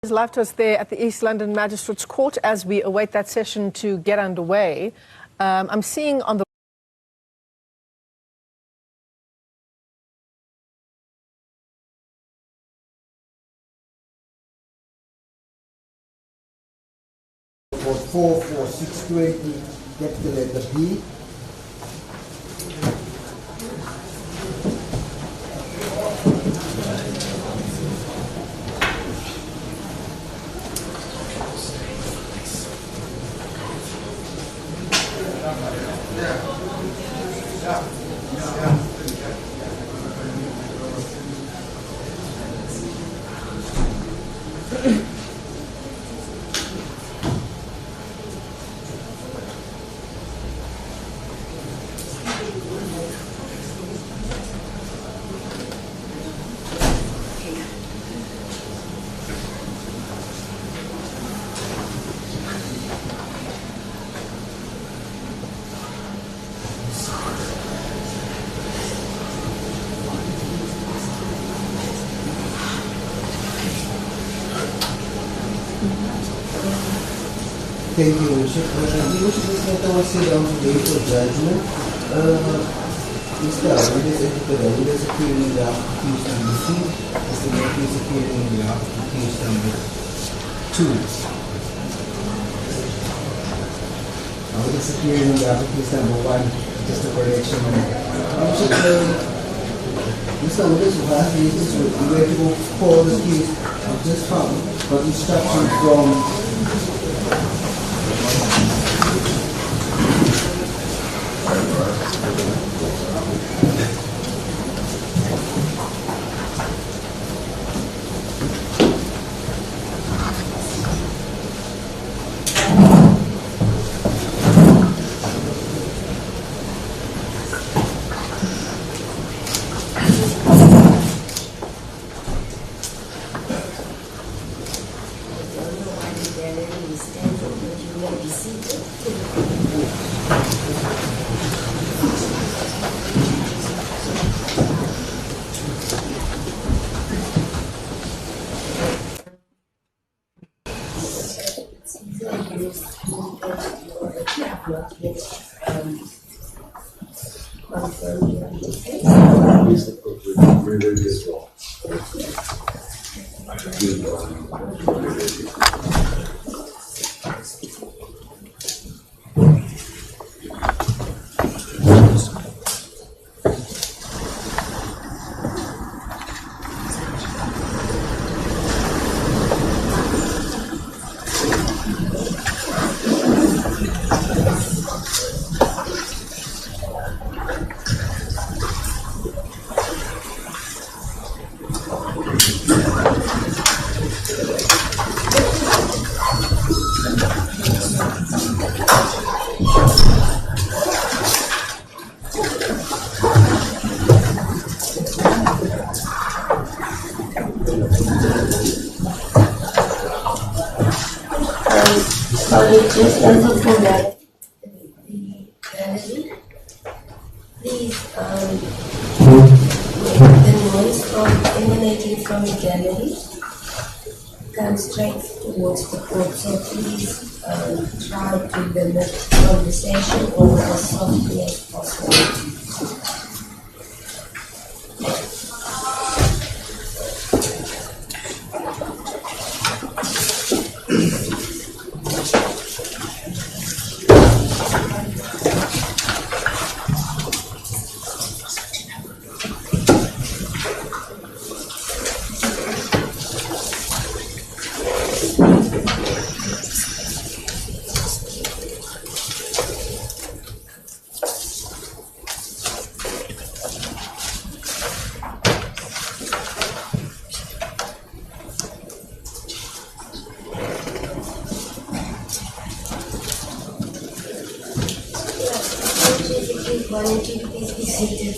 Live to us there at the East London Magistrates Court as we await that session to get underway. I'm seeing on the for 44620, capital letter B. Thank you, Worship. This matter was set down today for judgment. Mr. Julius is appearing in the application number 3. Mr. Matthew is appearing in the application number 2. Now it is appearing in the application number 1. Just a correction. Mr. Julius has reasons where to go for the case. I've just found got instruction from just as a formality, please the noise emanating from the gallery comes straight towards the court. So please try to limit conversation or as softly as possible. Please be seated.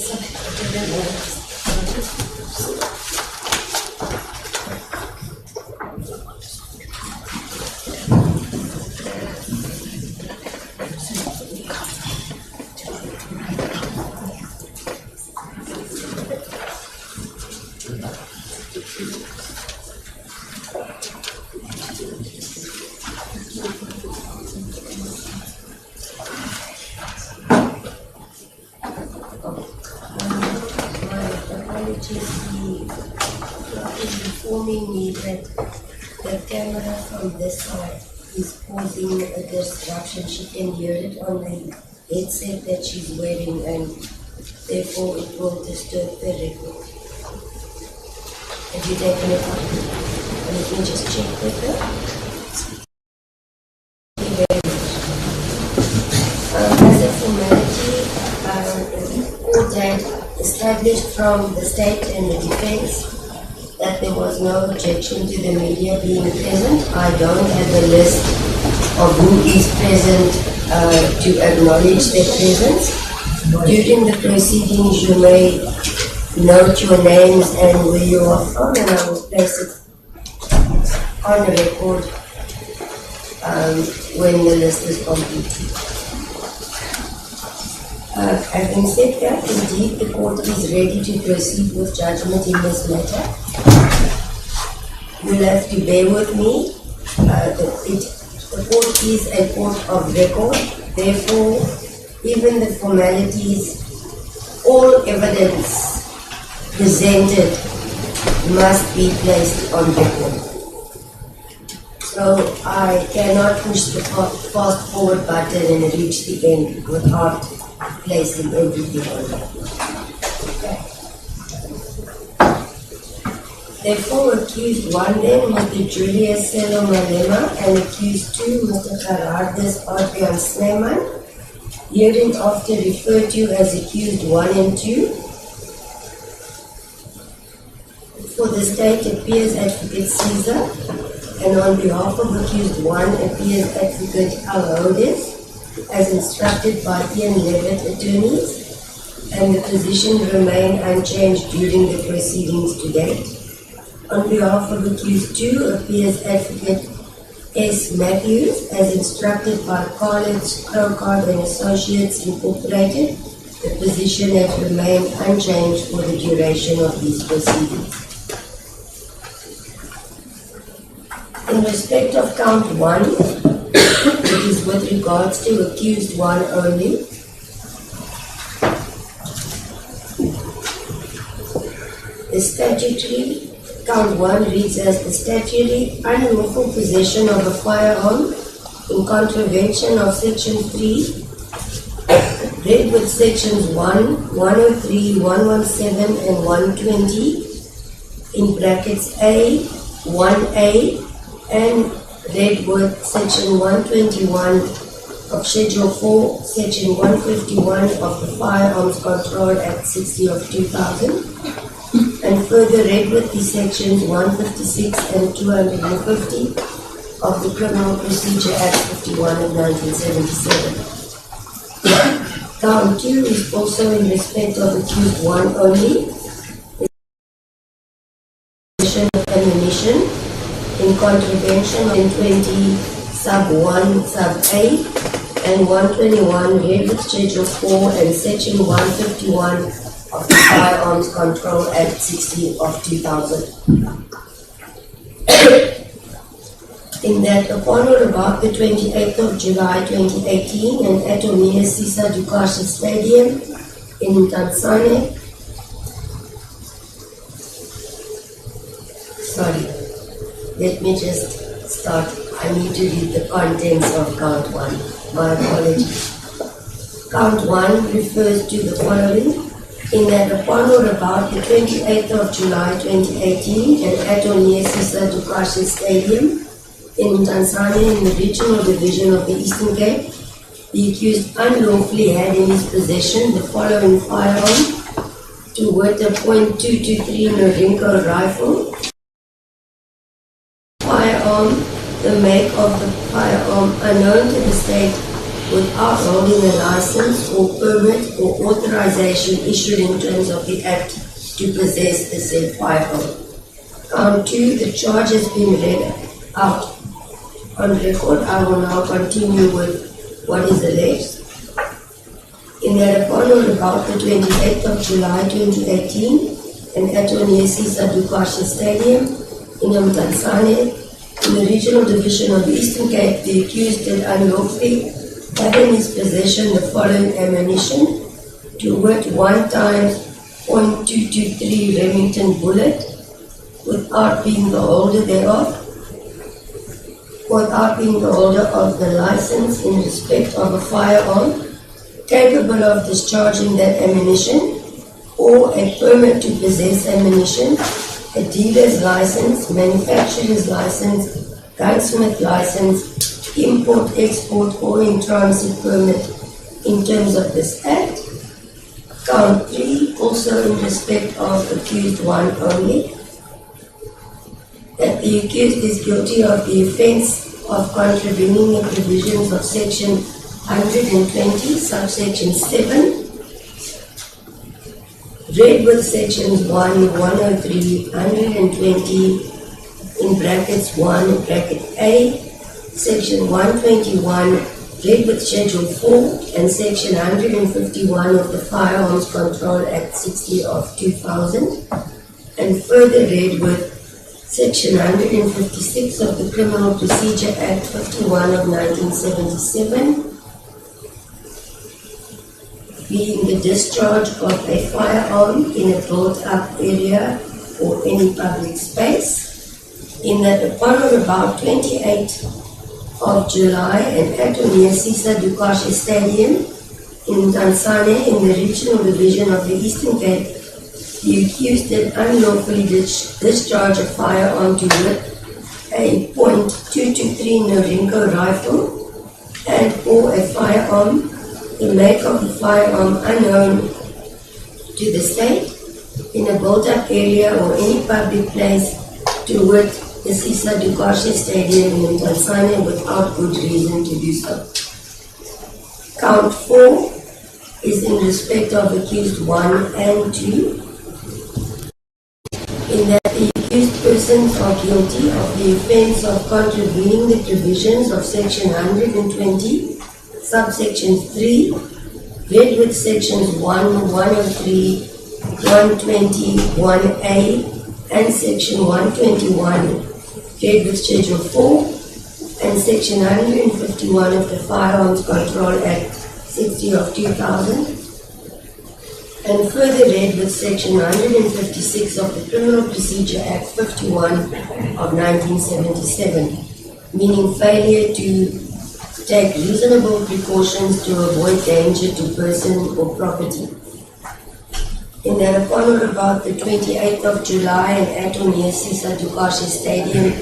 courteously informing me that the camera from this side is causing a disruption. She can hear it on the headset that she's wearing, and therefore it will disturb the record. Have you taken it up? Let me just check with her. Thank you very much. As a formality, the court had established from the state and the defense that there was no objection to the media being present. I don't have a list of who is present to acknowledge their presence. During the proceedings, you may note your names and where you are from, and I will place it on the record when the list is complete. Having said that, indeed, the court is ready to proceed with judgment in this matter. You'll have to bear with me. The court is a court of record. Therefore, even the formalities, all evidence presented must be placed on record. So I cannot push the fast forward button and reach the end without placing everything on record. Okay. Therefore, accused 1 then, Mr. Julius Malema, and accused 2, Mr. Gerardus Adrian Sneeman, hereinafter referred to as accused 1 and 2. For the state appears Advocate Caesar, and on behalf of accused 1 appears Advocate Alhodes, as instructed by Ian Levitt attorneys, and the position remained unchanged during the proceedings to date. On behalf of accused 2 appears Advocate S. Matthews, as instructed by College, Crowcard and Associates Incorporated. The position has remained unchanged for the duration of these proceedings. In respect of count 1, it is with regards to accused 1 only. The statutory count 1 reads as the statutory unlawful possession of a firearm in contravention of section 3, read with sections 1, 103, 117 and 120 in brackets A, 1A, and read with section 121 of Schedule 4, section 151 of the Firearms Control Act 60 of 2000, and further read with the sections 156 and 250 of the Criminal Procedure Act 51 of 1977. Count 2 is also in respect of accused 1 only. Possession of ammunition in contravention in 20 sub 1 sub A and 121 read with Schedule 4 and section 151 of the Firearms Control Act 60 of 2000. In that upon or about the 28th of July 2018 in Atomia Sisa Dukasha Stadium in Tanzania. Sorry, let me just start. I need to read the contents of count 1. My apologies. Count 1 refers to the following. In that upon or about the 28th of July 2018 in Atomia Sisa Dukasha Stadium in Tanzania in the Regional Division of the Eastern Cape, the accused unlawfully had in his possession the following firearm: to wit a .223 Norinco rifle, firearm, the make of the firearm unknown to the state, without holding a license or permit or authorization issued in terms of the Act to possess the said firearm. Count 2, the charge has been read out on record. I will now continue with what is alleged. In that upon or about the 28th of July 2018 in Atomia Sisa Dukasha Stadium in Tanzania, in the Regional Division of the Eastern Cape, the accused had unlawfully had in his possession the following ammunition: to wit 1 times .223 Remington bullet without being the holder thereof, without being the holder of the license in respect of a firearm capable of discharging that ammunition, or a permit to possess ammunition, a dealer's license, manufacturer's license, gunsmith license, import, export, or in transit permit in terms of this Act. Count 3, also in respect of accused 1 only, that the accused is guilty of the offence of contravening the provisions of Section 120, subsection 7, read with Sections 1, 103, 120, in brackets 1, bracket A, Section 121, read with Schedule 4, and Section 151 of the Firearms Control Act 60 of 2000, and further read with Section 156 of the Criminal Procedure Act 51 of 1977, being the discharge of a firearm in a built-up area or any public space, in that upon or about 28th of July and at or near Sisa Dukashi Stadium in Tanzania in the regional division of the Eastern Cape, the accused did unlawfully discharge a firearm to wit a .223 Norinco rifle and or a firearm, the make of the firearm unknown to the state, in a built-up area or any public place, to wit the Sisa Dukashi Stadium in Tanzania without good reason to do so. Count 4 is in respect of accused 1 and 2, in that the accused persons are guilty of the offence of contravening the provisions of Section 120, subsection 3, read with Sections 1, 103, 120, 1A, and Section 121, read with Schedule 4, and Section 151 of the Firearms Control Act 60 of 2000, and further read with Section 156 of the Criminal Procedure Act 51 of 1977, meaning failure to take reasonable precautions to avoid danger to person or property. In that upon or about the 28th of July and at or near Sisa Dukashi Stadium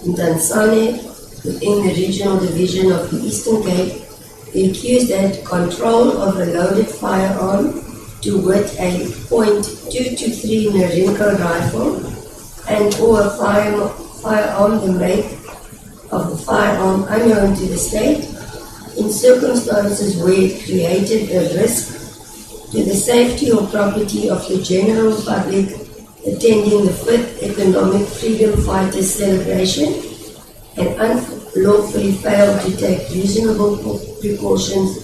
in Tanzania, within the regional division of the Eastern Cape, the accused had control of a loaded firearm, to wit a .223 Norinco rifle, and or a firearm, the make of the firearm unknown to the state, in circumstances where it created a risk to the safety or property of the general public attending the 5th Economic Freedom Fighters celebration, and unlawfully failed to take reasonable precautions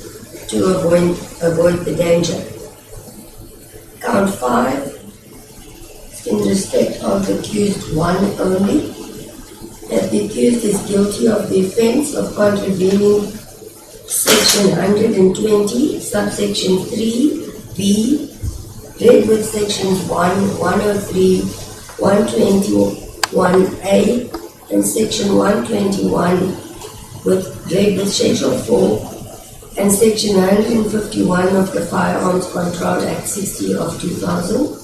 to avoid the danger. Count 5 in respect of the accused 1 only, that the accused is guilty of the offence of contravening Section 120, subsection 3B, read with Sections 1, 103, 121A, and Section 121, read with Schedule 4, and Section 151 of the Firearms Control Act 60 of 2000,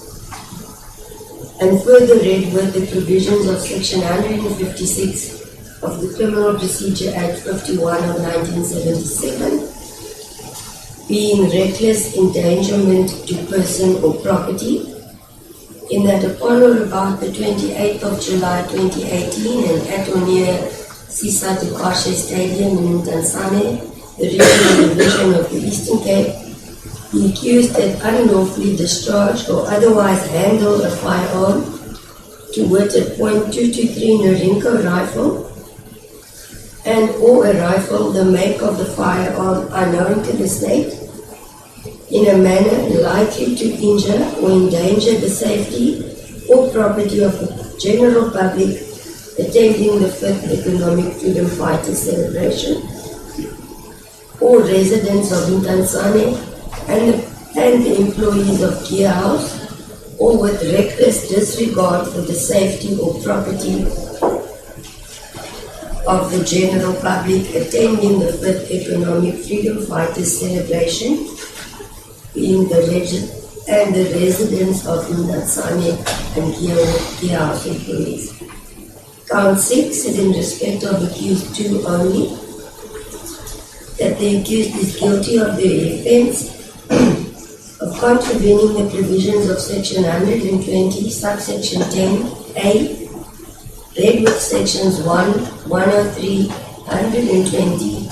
and further read with the provisions of Section 156 of the Criminal Procedure Act 51 of 1977, being reckless endangerment to person or property, in that upon or about the 28th of July 2018 and at or near Sisa Dukashi Stadium in Tanzania, the regional division of the Eastern Cape, the accused had unlawfully discharged or otherwise handled a firearm, to wit a .223 Norinco rifle, and or a rifle, the make of the firearm unknown to the state, in a manner likely to injure or endanger the safety or property of the general public attending the 5th Economic Freedom Fighters celebration, or residents of Tanzania and the employees of Gear House, or with reckless disregard for the safety or property of the general public attending the 5th Economic Freedom Fighters celebration, being the residence of Natsane and Kia employees. Count 6 is in respect of accused 2 only, that the accused is guilty of the offence of contravening the provisions of section 120, subsection 10A, read with sections 1, 103, 120,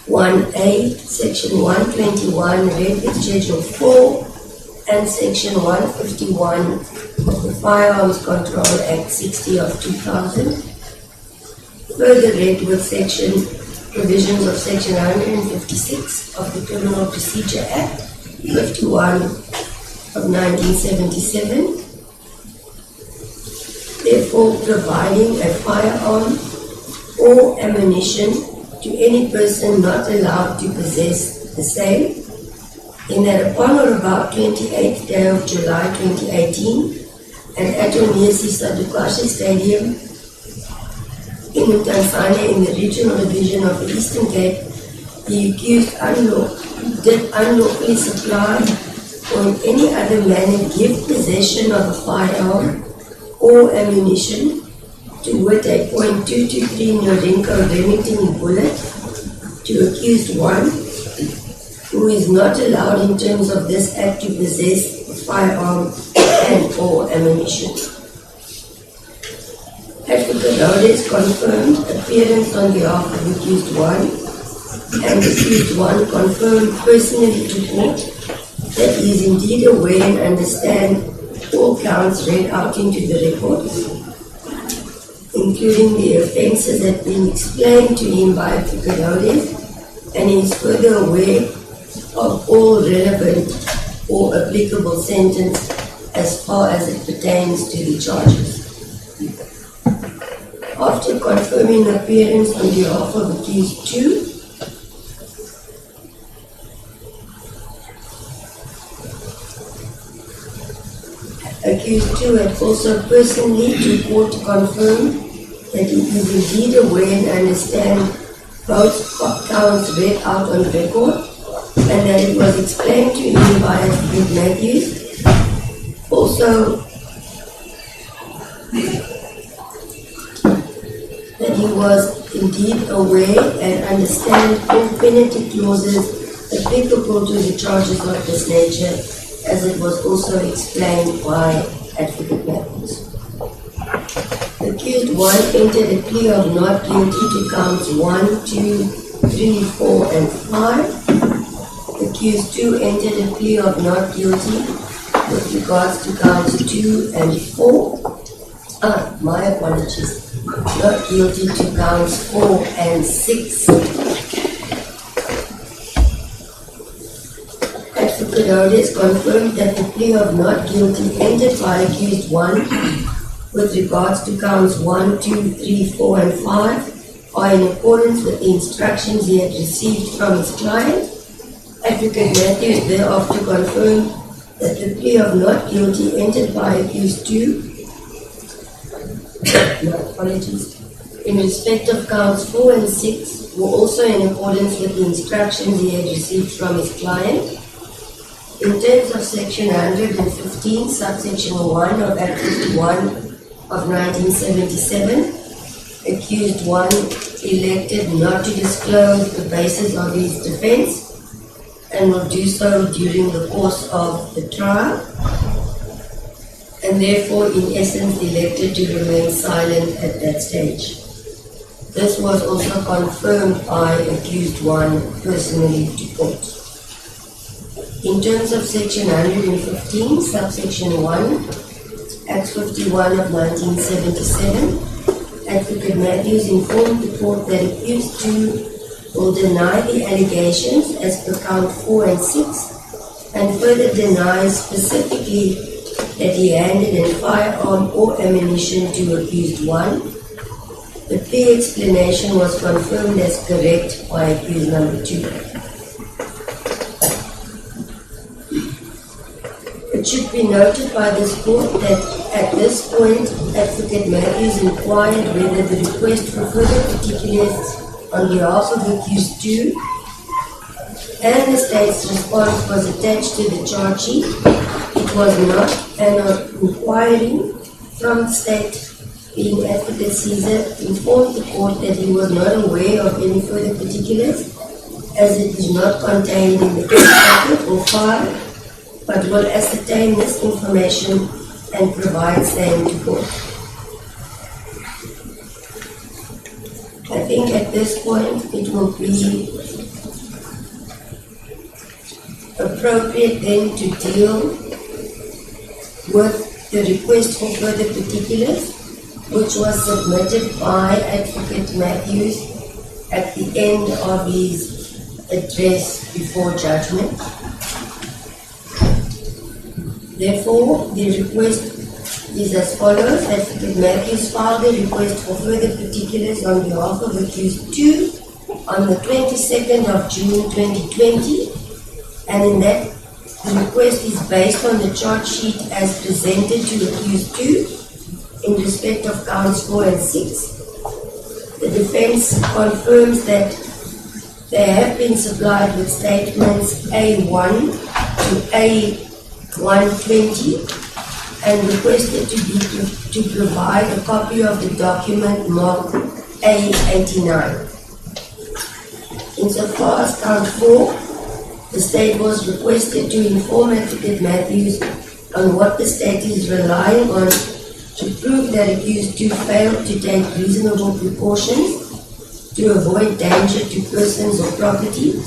1A, section 121, read with schedule 4, and section 151 of the Firearms Control Act 60 of 2000, further read with provisions of section 156 of the Criminal Procedure Act 51 of 1977, therefore providing a firearm or ammunition to any person not allowed to possess the same, in that upon or about 28th day of July 2018, and at Onyesi Sadukashi Stadium in Mtansane in the regional division of the Eastern Cape, the accused did unlawfully supply or in any other manner give possession of a firearm or ammunition, to wit a .223 Norinco Remington bullet, to accused 1, who is not allowed in terms of this act to possess a firearm and or ammunition. Advocate Rhodes confirmed appearance on behalf of accused 1, and accused 1 confirmed personally to court that he is indeed aware and understand all counts read out into the report, including the offences that have been explained to him by Advocate Rhodes, and he is further aware of all relevant or applicable sentence as far as it pertains to the charges. After confirming appearance on behalf of accused 2, accused 2 had also personally to court to confirm that he is indeed aware and understand both counts read out on record, and that it was explained to him by Advocate Matthews. Also, that he was indeed aware and understand all penalty clauses applicable to the charges of this nature, as it was also explained by Advocate Matthews. Accused 1 entered a plea of not guilty to counts 1, 2, 3, 4, and 5. Accused 2 entered a plea of not guilty with regards to counts 2 and 4. My apologies. Not guilty to counts 4 and 6. Advocate Rhodes confirmed that the plea of not guilty entered by accused 1 with regards to counts 1, 2, 3, 4, and 5 are in accordance with the instructions he had received from his client. Advocate Matthews thereafter confirmed that the plea of not guilty entered by accused 2 in respect of counts 4 and 6 were also in accordance with the instructions he had received from his client. In terms of section 115, subsection 1 of Act 51 of 1977, accused 1 elected not to disclose the basis of his defense and will do so during the course of the trial, and therefore in essence elected to remain silent at that stage. This was also confirmed by accused 1 personally to court. In terms of section 115, subsection 1, Act 51 of 1977, Advocate Matthews informed the court that accused 2 will deny the allegations as per count 4 and 6, and further denies specifically that he handed in firearm or ammunition to accused 1. The plea explanation was confirmed as correct by accused number 2. It should be noted by this court that at this point, Advocate Matthews inquired whether the request for further particulars on behalf of accused 2 and the state's response was attached to the charge sheet. It was not, and on inquiry from the state, being Advocate Caesar informed the court that he was not aware of any further particulars, as it is not contained in the case packet or file, but will ascertain this information and provide same to court. I think at this point it will be appropriate then to deal with the request for further particulars, which was submitted by Advocate Matthews at the end of his address before judgment. Therefore, the request is as follows. Advocate Matthews filed a request for further particulars on behalf of accused 2 on the 22nd of June 2020, and in that the request is based on the charge sheet as presented to accused 2 in respect of counts 4 and 6. The defense confirms that they have been supplied with statements A1 to A120 and requested to provide a copy of the document marked A89. Insofar as count 4, the state was requested to inform Advocate Matthews on what the state is relying on to prove that accused 2 failed to take reasonable precautions to avoid danger to persons or property,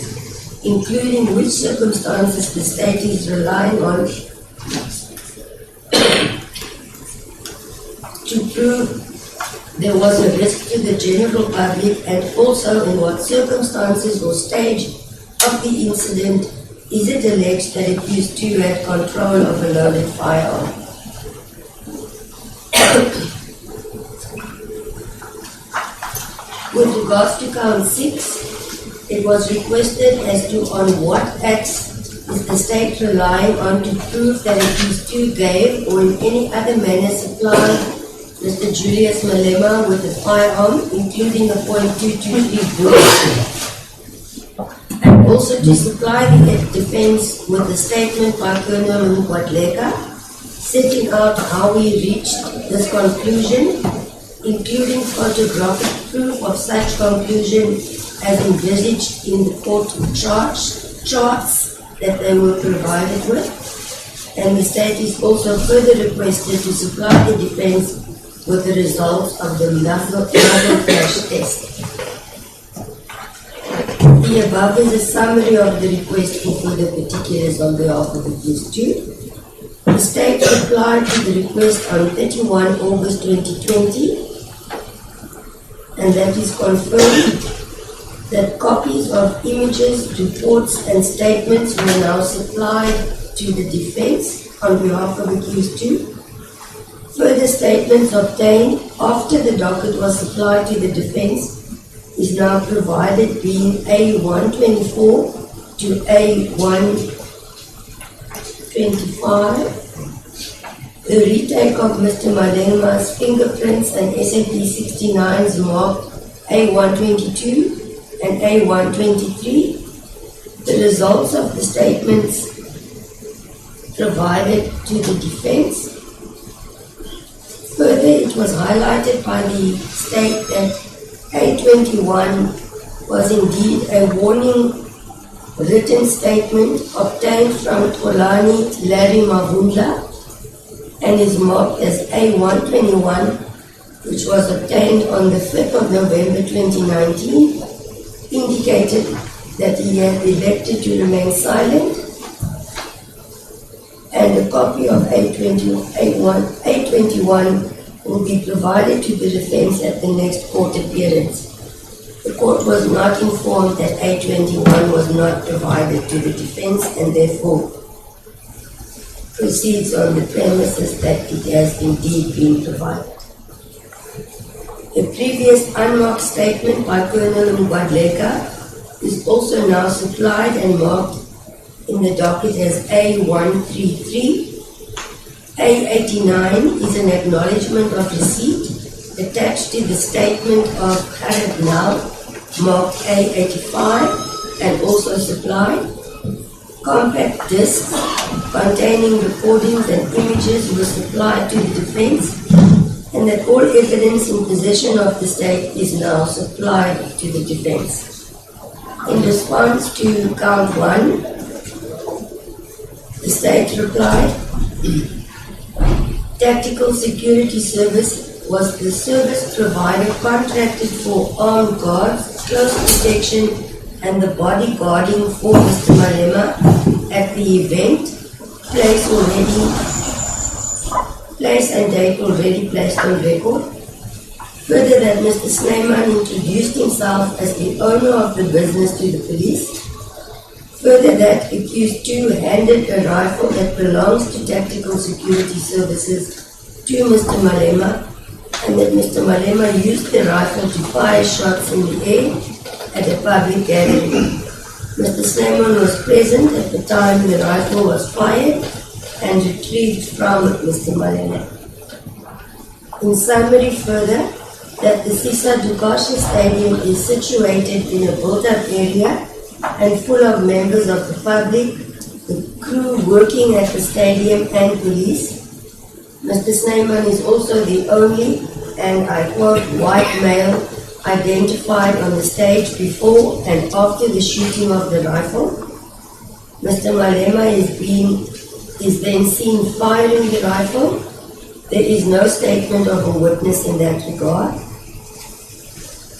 including which circumstances the state is relying on to prove there was a risk to the general public, and also in what circumstances or stage of the incident is it alleged that accused 2 had control of a loaded firearm. With regards to count 6, it was requested as to on what acts is the state relying on to prove that accused 2 gave or in any other manner supplied Mr. Julius Malema with a firearm, including a .223 bullet, and also to supply the defense with a statement by Colonel Ngwadleka setting out how he reached this conclusion, including photographic proof of such conclusion as envisaged in the court charts that they were provided with. And the state is also further requested to supply the defense with the results of the muzzle flash test. The above is a summary of the request for further particulars on behalf of accused 2. The state replied to the request on 31 August 2020, and that is confirmed that copies of images, reports, and statements were now supplied to the defense on behalf of accused 2. Further statements obtained after the docket was supplied to the defense is now provided, being A124 to A125. The retake of Mr. Malema's fingerprints and SAPS 69s marked A122 and A123. The results of the statements provided to the defense. Further, it was highlighted by the state that A21 was indeed a warning written statement obtained from Tolani Larry Mavundla and is marked as A121, which was obtained on the 5th of November 2019, indicated that he had elected to remain silent, and a copy of A21 will be provided to the defense at the next court appearance. The court was not informed that A21 was not provided to the defense and therefore proceeds on the premises that it has indeed been provided. The previous unmarked statement by Colonel Ngwadleka is also now supplied and marked in the docket as A133 A89 is an acknowledgement of receipt attached to the statement of current now, marked A85, and also supplied. Compact discs containing recordings and images were supplied to the defense, and that all evidence in possession of the state is now supplied to the defense. In response to count 1, the state replied, Tactical Security Service was the service provider contracted for armed guards, close protection, and the bodyguarding for Mr. Malema at the event, place and date already placed on record. Further, that Mr. Snyman introduced himself as the owner of the business to the police. Further, that accused 2 handed a rifle that belongs to Tactical Security Services to Mr. Malema, and that Mr. Malema used the rifle to fire shots in the air at a public gathering. Mr. Snyman was present at the time the rifle was fired and retrieved from Mr. Malema. In summary, further, that the Sisa Dukasha Stadium is situated in a built-up area and full of members of the public, the crew working at the stadium and police. Mr. Snyman is also the only, and I quote, white male identified on the stage before and after the shooting of the rifle. Mr. Malema is then seen firing the rifle. There is no statement of a witness in that regard.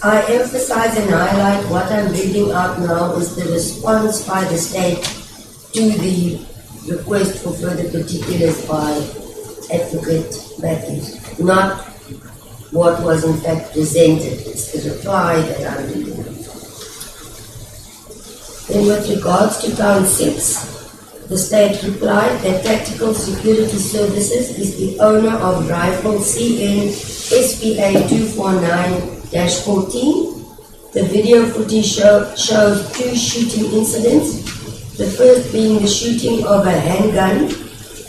I emphasize and highlight what I'm reading out now is the response by the state to the request for further particulars by Advocate Matthews, not what was in fact presented. It's the reply that I'm reading. Then with regards to count 6, the state replied that Tactical Security Services is the owner of rifle CN SPA 249-14. The video footage shows 2 shooting incidents, the first being the shooting of a handgun,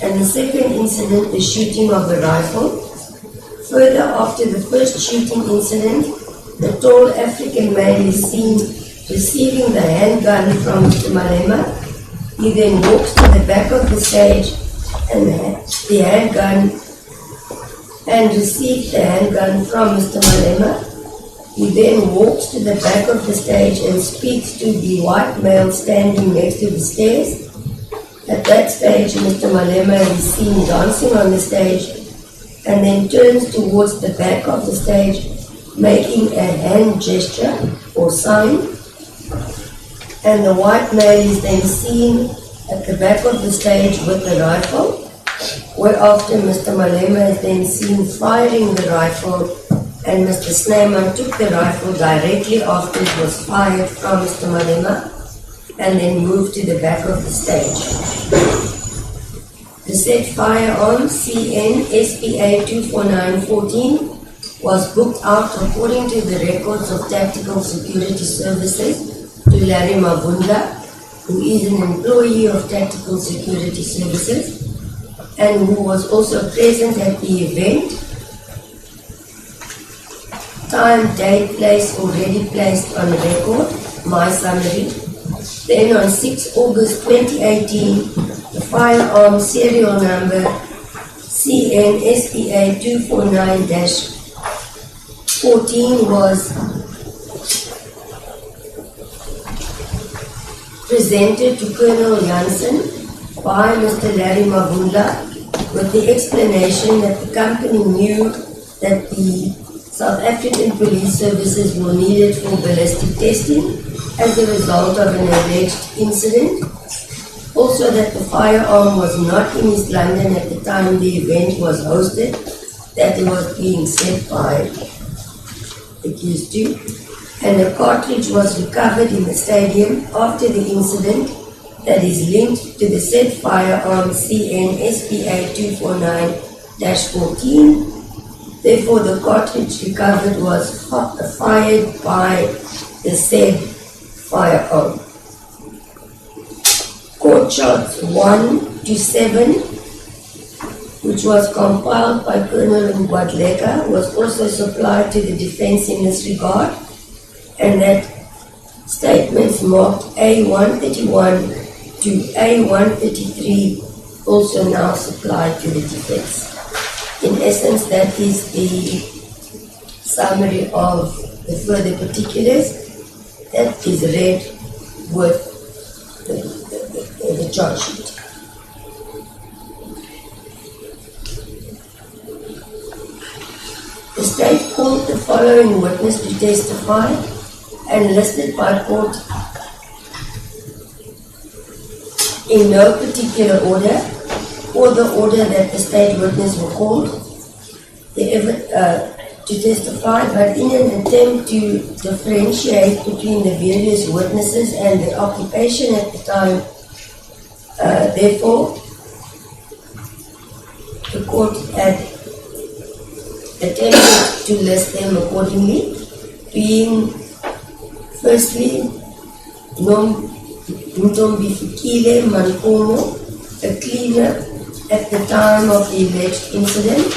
and the second incident the shooting of a rifle. Further, after the first shooting incident, the tall African male is seen receiving the handgun from Mr. Malema. He then walks to the back of the stage and the handgun and receives the handgun from Mr. Malema. He then walks to the back of the stage and speaks to the white male standing next to the stairs. At that stage, Mr. Malema is seen dancing on the stage and then turns towards the back of the stage, making a hand gesture or sign. And the white male is then seen at the back of the stage with the rifle, whereafter Mr. Malema is then seen firing the rifle, and Mr. Snyman took the rifle directly after it was fired from Mr. Malema and then moved to the back of the stage. The said firearm CN SPA 249-14 was booked out according to the records of Tactical Security Services to Larry Mabunda, who is an employee of Tactical Security Services and who was also present at the event. Time, date, place already placed on record, my summary. Then on 6 August 2018, the firearm serial number CN SPA 249-14 was presented to Colonel Jansen by Mr. Larry Mabunda with the explanation that the company knew that the South African police services were needed for ballistic testing as a result of an alleged incident. Also that the firearm was not in East London at the time the event was hosted, that it was being sent by accused 2, and a cartridge was recovered in the stadium after the incident that is linked to the said firearm CN SPA 249-14. Therefore, the cartridge recovered was fired by the said firearm. Court charts 1 to 7 which was compiled by Colonel Ngwadleka, was also supplied to the defense in this regard, and that statements marked A131 to A133 also now supplied to the defense. In essence, that is the summary of the further particulars that is read with the charge sheet. The state called the following witness to testify and listed by court in no particular order or the order that the state witness were called to testify, but in an attempt to differentiate between the various witnesses and their occupation at the time. Therefore, the court had attempted to list them accordingly, being firstly Ntombifikile Mankomo, a cleaner at the time of the alleged incident;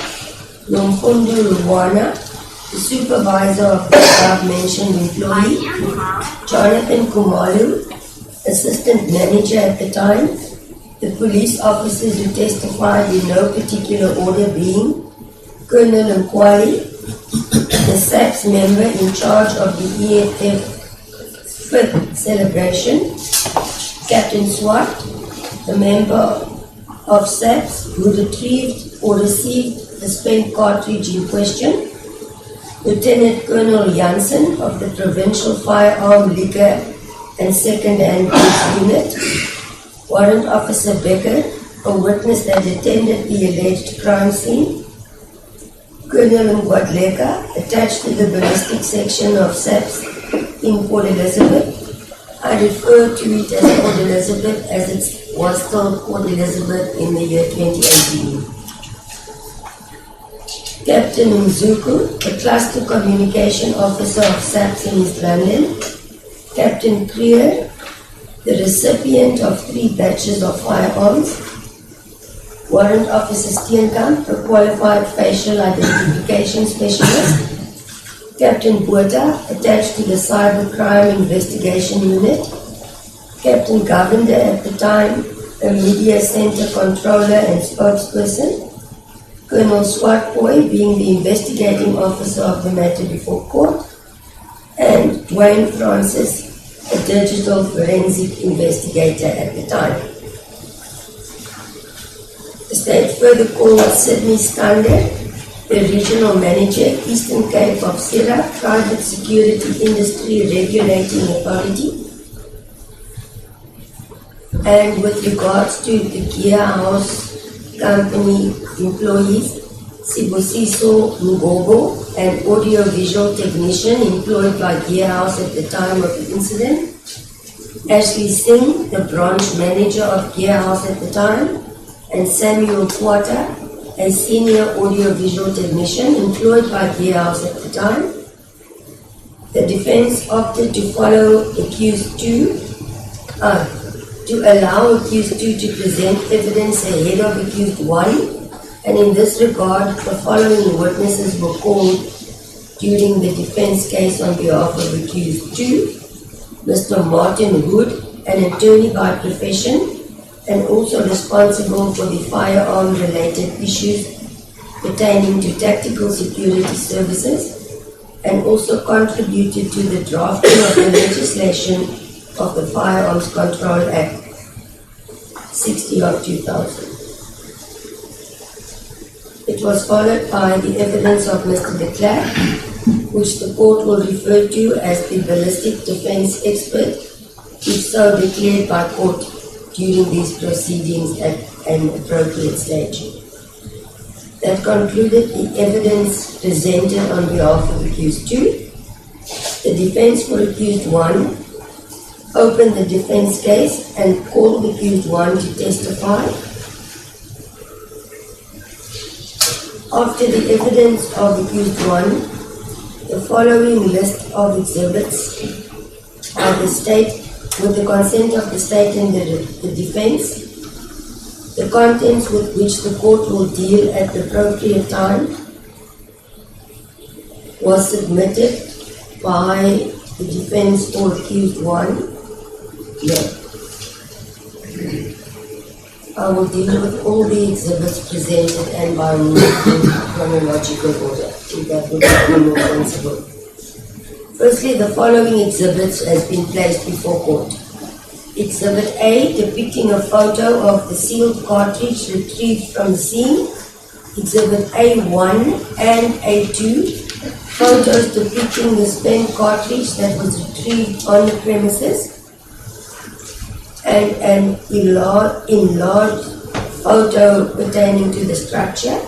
Nomfundo Rwana, the supervisor of the above-mentioned employee; Jonathan Kumalu, assistant manager at the time. The police officers who testified in no particular order being Colonel Nkwali, the SAPS member in charge of the EFF 5th celebration; Captain Swart, the member of SAPS who retrieved or received the spent cartridge in question; Lieutenant Colonel Janssen of the Provincial Firearm Liquor and Second-Hand Goods Unit; Warrant Officer Becker, a witness that attended the alleged crime scene; Colonel Ngwadleka, attached to the ballistic section of SAPS in Port Elizabeth. I refer to it as Port Elizabeth as it was still Port Elizabeth in the year 2018. Captain Mzuku, a cluster communication officer of SAPS in East London; Captain Creer, the recipient of 3 batches of firearms; Warrant Officer Steenkamp, a qualified facial identification specialist; Captain Botha, attached to the Cybercrime Investigation Unit; Captain Govender, at the time a Media Center controller and spokesperson; Colonel Swartboy, being the investigating officer of the matter before court; and Dwayne Francis, a digital forensic investigator at the time. The state further called Sydney Skander, the regional manager, Eastern Cape of SIRA, Private Security Industry Regulating Authority. And with regards to the Gear House Company employees, Sibusiso Ngogo, an audio-visual technician employed by Gear House at the time of the incident; Ashley Singh, the branch manager of Gear House at the time; and Samuel Quata, a senior audio-visual technician employed by Gear House at the time. The defense opted to follow accused 2, to allow accused 2 to present evidence ahead of accused 1, and in this regard, the following witnesses were called during the defense case on behalf of accused 2: Mr. Martin Wood, an attorney by profession, and also responsible for the firearm-related issues pertaining to tactical security services, and also contributed to the drafting of the legislation of the Firearms Control Act 60 of 2000. It was followed by the evidence of Mr. de Klerk, which the court will refer to as the ballistic defense expert, if so declared by court during these proceedings at an appropriate stage. That concluded the evidence presented on behalf of accused 2. The defense for accused 1 opened the defense case and called accused 1 to testify. After the evidence of accused 1, the following list of exhibits of the state, with the consent of the state and the defense, the contents with which the court will deal at the appropriate time was submitted by the defense or accused one. Yeah. I will deal with all the exhibits presented and by chronological order, if that would be more sensible. Firstly, the following exhibits has been placed before court. Exhibit A, depicting a photo of the sealed cartridge retrieved from the scene. Exhibit A1 and A2, photos depicting the spent cartridge that was retrieved on the premises, and an enlarged photo pertaining to the structure.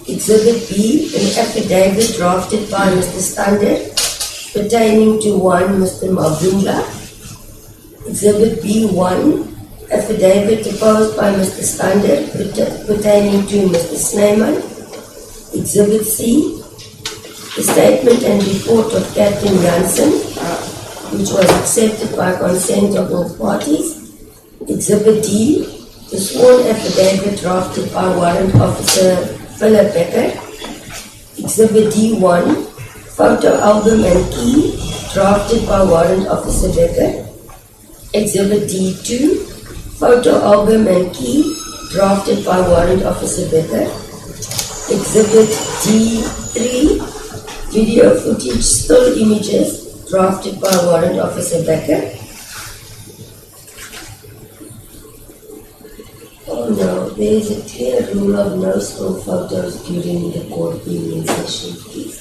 Exhibit B, an affidavit drafted by Mr. Stander pertaining to one Mr. Mabunda. Exhibit B1, affidavit deposed by Mr. Stander pertaining to Mr. Snyman. Exhibit C, the statement and report of Captain Janssen, which was accepted by consent of both parties. Exhibit D, the sworn affidavit drafted by Warrant Officer Philip Becker. Exhibit D1, photo album and key drafted by Warrant Officer Becker. Exhibit D2, photo album and key drafted by Warrant Officer Becker. Exhibit D3, video footage, still images drafted by Warrant Officer Becker. Oh no, there is a clear rule of no still photos during the court being in session, please.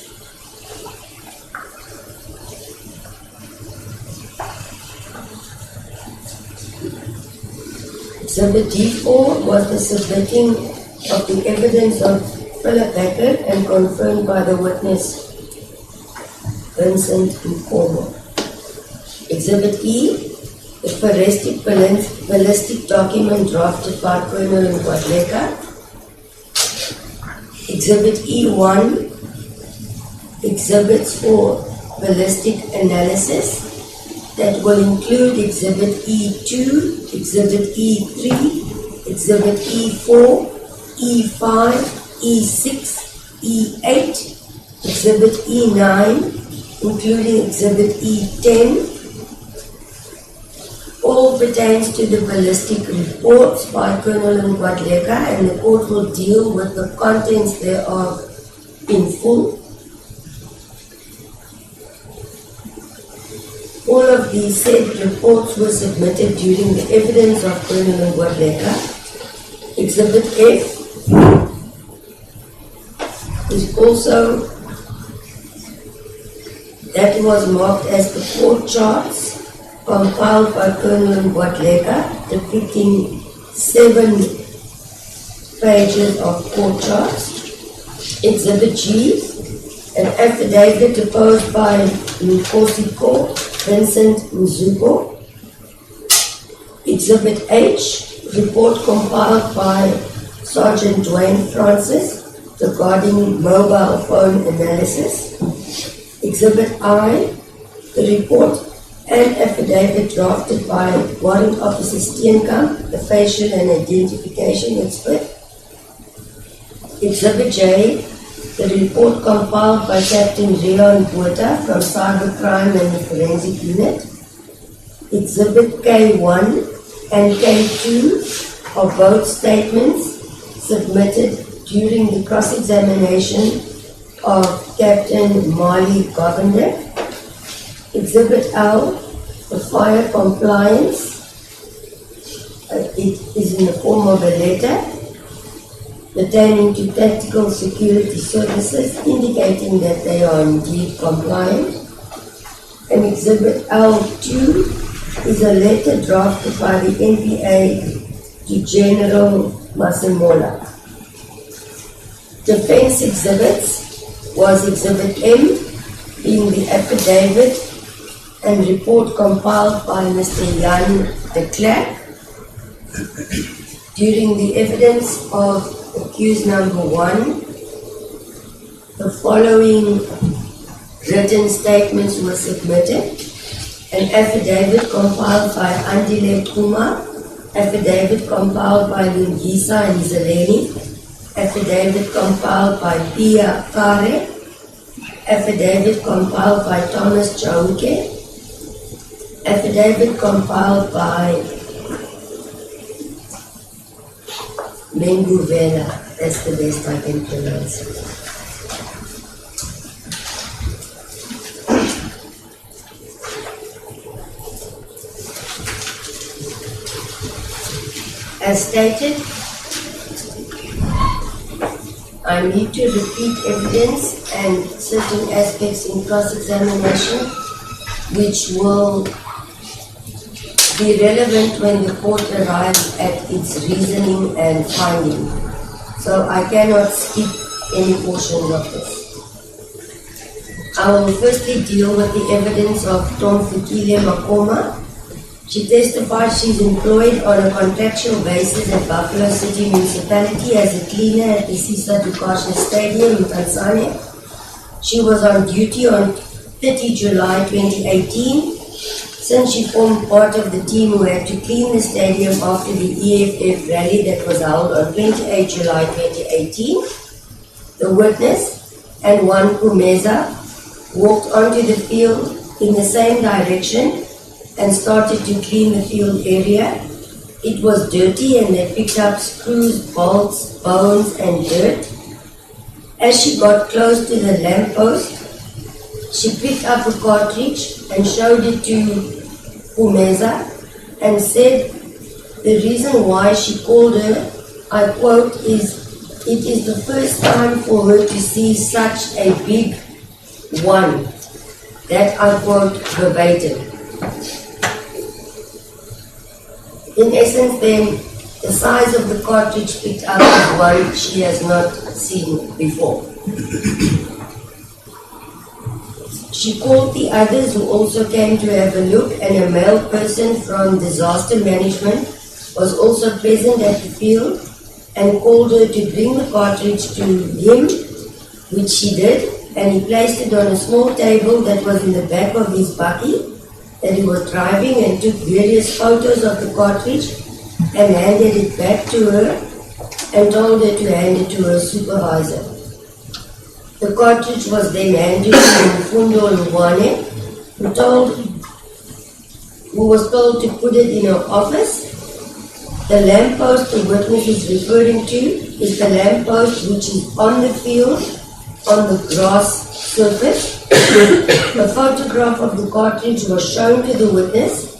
Exhibit D4 was the submitting of the evidence of Philip Becker and confirmed by the witness Vincent Nkomo. Exhibit E, the forensic ballistic document drafted by Colonel Nkwadleka. Exhibit E1, exhibits for ballistic analysis that will include Exhibit E2, Exhibit E3, Exhibit E4, E5, E6, E8, Exhibit E9, including Exhibit E10, all pertains to the ballistic reports by Colonel Nkwadleka, and the court will deal with the contents thereof in full. All of these said reports were submitted during the evidence of Colonel Nkwadleka. Exhibit F is also that was marked as the court charts compiled by Colonel Nkwadleka, depicting 7 pages of court charts. Exhibit G, an affidavit deposed by Nkosiko Vincent Mzuko. Exhibit H, report compiled by Sergeant Dwayne Francis regarding mobile phone analysis. Exhibit I, the report and affidavit drafted by Warrant Officer Steenkamp, the facial and identification expert. Exhibit J, the report compiled by Captain Rion Botha from Cybercrime and the Forensic Unit. Exhibit K1 and K2 are both statements submitted during the cross-examination of Captain Marley Govender. Exhibit L, the fire compliance. It is in the form of a letter pertaining to tactical security services indicating that they are indeed compliant. And Exhibit L2 is a letter drafted by the NPA to General Masemola. Defense exhibits was Exhibit M, being the affidavit and report compiled by Mr. Jan de Klerk during the evidence of accused number 1. The following written statements were submitted. An affidavit compiled by Andile Kumar Affidavit compiled by Lungisa and Zeleni. Affidavit compiled by Pia Kare. Affidavit compiled by Thomas Chauke. Affidavit compiled by Mengu Vela. That's the best I can pronounce it. As stated, I need to repeat evidence and certain aspects in cross-examination which will be relevant when the court arrives at its reasoning and finding. So I cannot skip any portions of this. I will firstly deal with the evidence of Tom Fikile Makoma. She testified she is employed on a contractual basis at Buffalo City Municipality as a cleaner at the Sisa Dukasha Stadium in Tanzania. She was on duty on 30 July 2018. Since she formed part of the team who had to clean the stadium after the EFF rally that was held on 28 July 2018, the witness and one Kumeza walked onto the field in the same direction and started to clean the field area. It was dirty and they picked up screws, bolts, bones and dirt. As she got close to the lamppost, she picked up a cartridge and showed it to Kumeza and said the reason why she called her, I quote, is it is the first time for her to see such a big one. That I quote verbatim. In essence then, the size of the cartridge picked up is one she has not seen before. She called the others who also came to have a look, and a male person from disaster management was also present at the field and called her to bring the cartridge to him, which she did, and he placed it on a small table that was in the back of his buggy that he was driving, and took various photos of the cartridge and handed it back to her and told her to hand it to her supervisor. The cartridge was then handed to Mfundo Lubwane, who was told to put it in her office. The lamppost the witness is referring to is the lamppost which is on the field, on the grass surface. A photograph of the cartridge was shown to the witness,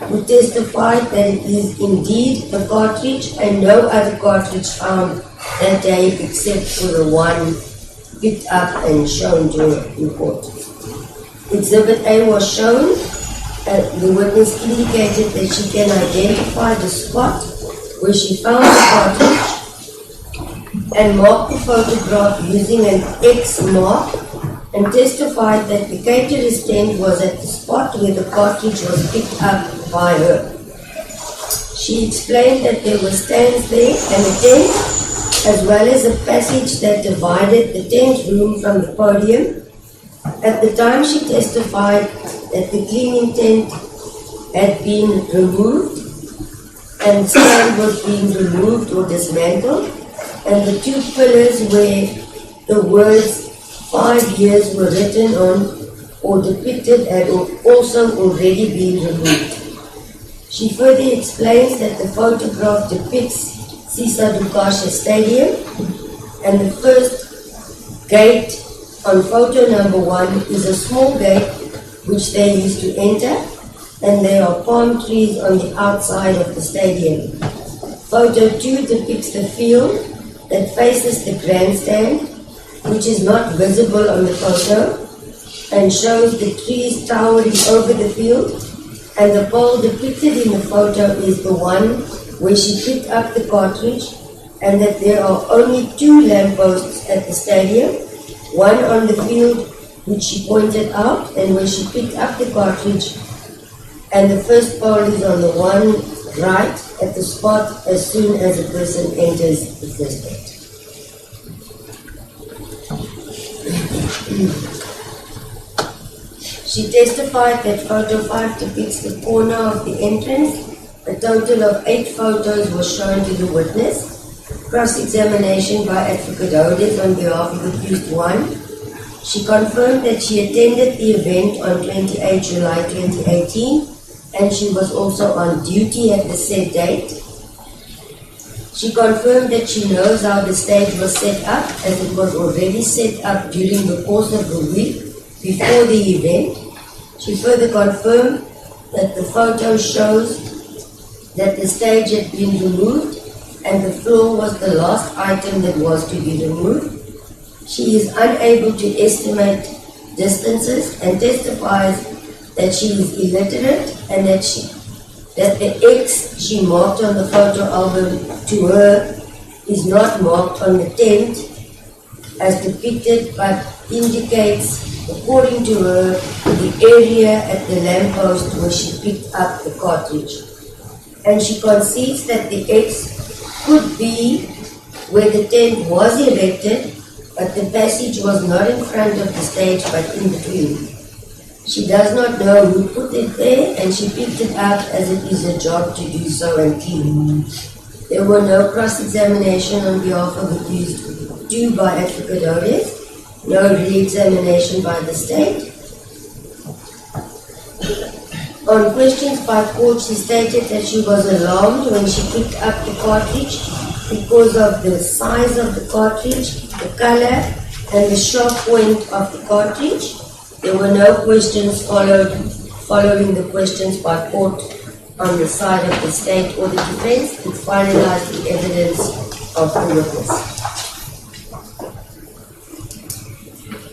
who testified that it is indeed a cartridge and no other cartridge found that day except for the one picked up and shown to her in court. Exhibit A was shown. The witness indicated that she can identify the spot where she found the cartridge and marked the photograph using an X mark, and testified that the caterer's tent was at the spot where the cartridge was picked up by her. She explained that there were stands there and a tent, as well as a passage that divided the tent room from the podium. At the time she testified that the cleaning tent had been removed and stand was being removed or dismantled, and the two pillars where the words 5 years were written on or depicted had also already been removed. She further explains that the photograph depicts Sisa Dukasha Stadium, and the first gate on photo number 1 is a small gate which they used to enter, and there are palm trees on the outside of the stadium. Photo 2 depicts the field that faces the grandstand, which is not visible on the photo, and shows the trees towering over the field, and the pole depicted in the photo is the one where she picked up the cartridge, and that there are only 2 lampposts at the stadium, one on the field which she pointed out and where she picked up the cartridge, and the first pole is on the one right at the spot as soon as a person enters the first gate. She testified that photo 5 depicts the corner of the entrance A total of 8 photos were shown to the witness. Cross-examination by Advocate Hodes on behalf of accused 1. She confirmed that she attended the event on 28 July 2018 and she was also on duty at the said date. She confirmed that she knows how the stage was set up, as it was already set up during the course of the week before the event. She further confirmed that the photo shows that the stage had been removed and the floor was the last item that was to be removed. She is unable to estimate distances and testifies that she is illiterate and that the X she marked on the photo album to her is not marked on the tent as depicted, but indicates, according to her, the area at the lamppost where she picked up the cartridge. And she concedes that the X could be where the tent was erected, but the passage was not in front of the stage but in between. She does not know who put it there, and she picked it up as it is her job to do so and clean. There were no cross-examination on behalf of accused 2 by Advocate Hodes, no re-examination by the state. On questions by court, she stated that she was alarmed when she picked up the cartridge because of the size of the cartridge, the color, and the sharp point of the cartridge. There were no questions following the questions by court on the side of the state or the defense. It finalized the evidence of the witness.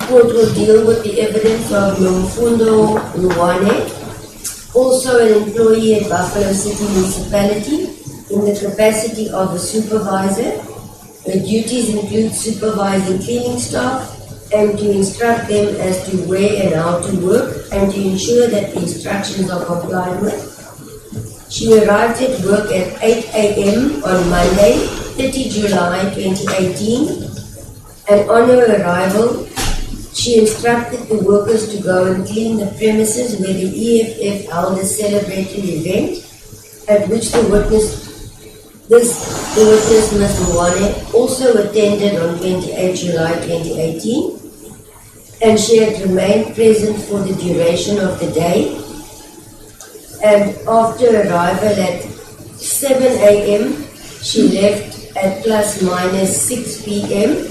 Court will deal with the evidence of Nomfundo Luwane, also an employee at Buffalo City Municipality, in the capacity of a supervisor. Her duties include supervising cleaning staff and to instruct them as to where and how to work and to ensure that the instructions are complied with. She arrived at work at 8 a.m. on Monday, 30 July 2018, and on her arrival, she instructed the workers to go and clean the premises where the EFF held a celebratory event at which the witness, Ms. Mwane, also attended on 28 July 2018, and she had remained present for the duration of the day. And after arrival at 7 a.m., she left at plus minus 6 p.m.,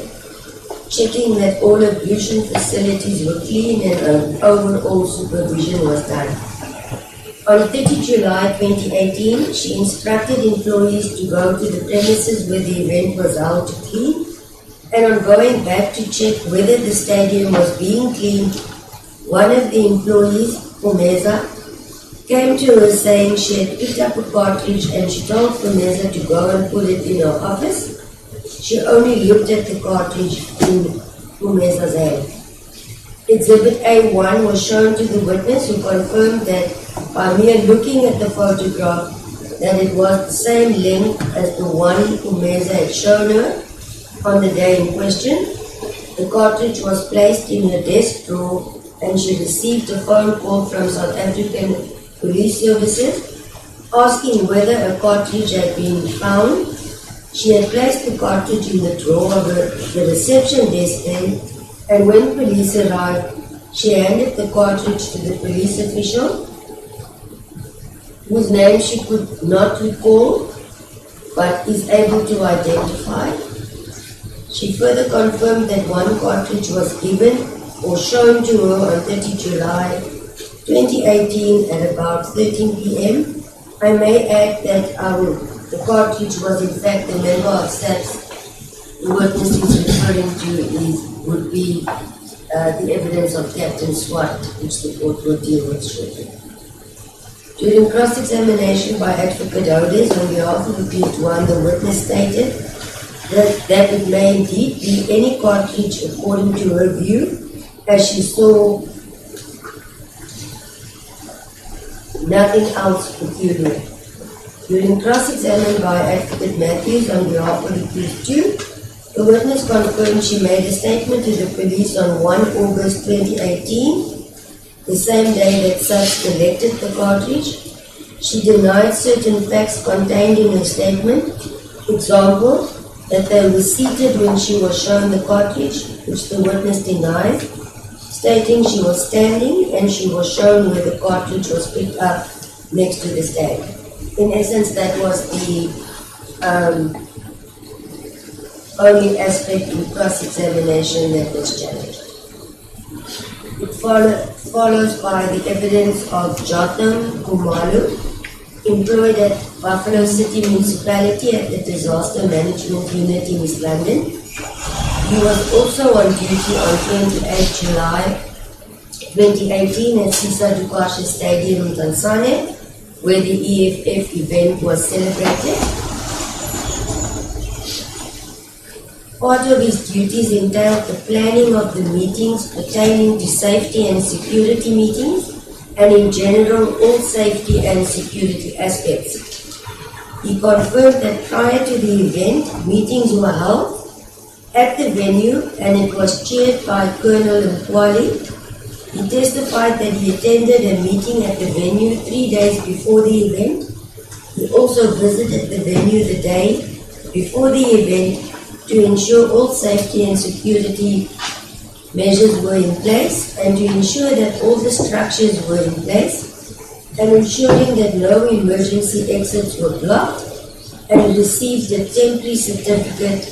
checking that all ablution facilities were clean and overall supervision was done. On 30 July 2018, she instructed employees to go to the premises where the event was held to clean, and on going back to check whether the stadium was being cleaned, one of the employees, Fumeza, came to her saying she had picked up a cartridge and she told Fumeza to go and put it in her office. She only looked at the cartridge in Fumeza's hand. Exhibit A1 was shown to the witness, who confirmed that by mere looking at the photograph that it was the same length as the one Fumeza had shown her on the day in question. The cartridge was placed in her desk drawer and she received a phone call from South African Police Services asking whether a cartridge had been found. She had placed the cartridge in the drawer of the reception desk then, and when police arrived, she handed the cartridge to the police official, whose name she could not recall but is able to identify. She further confirmed that one cartridge was given or shown to her on 30 July 2018 at about 13 p.m. I may add that the cartridge was in fact the member of SAPS. The witness is referring to would be the evidence of Captain Swart, which the court will deal with shortly. During cross-examination by Advocate Hodes on behalf of accused 1, the witness stated that it may indeed be any cartridge according to her view, as she saw nothing else peculiar. During cross-examination by Advocate Matthews on behalf of accused 2, the witness confirmed she made a statement to the police on 1 August 2018, the same day that SAPS collected the cartridge. She denied certain facts contained in her statement. Example, that they were seated when she was shown the cartridge, which the witness denied, stating she was standing and she was shown where the cartridge was picked up next to the stand. In essence, that was the only aspect in cross-examination that was challenged. It follows by the evidence of Jotham Kumalu, employed at Buffalo City Municipality at the Disaster Management Unit in East London. He was also on duty on 28 July 2018 at Sisa Dukasha Stadium in Tanzania, where the EFF event was celebrated. Part of his duties entailed the planning of the meetings pertaining to safety and security meetings, and in general all safety and security aspects. He confirmed that prior to the event, meetings were held at the venue and it was chaired by Colonel Mkwali. He testified that he attended a meeting at the venue 3 days before the event. He also visited the venue the day before the event to ensure all safety and security measures were in place and to ensure that all the structures were in place and ensuring that no emergency exits were blocked, and received a temporary certificate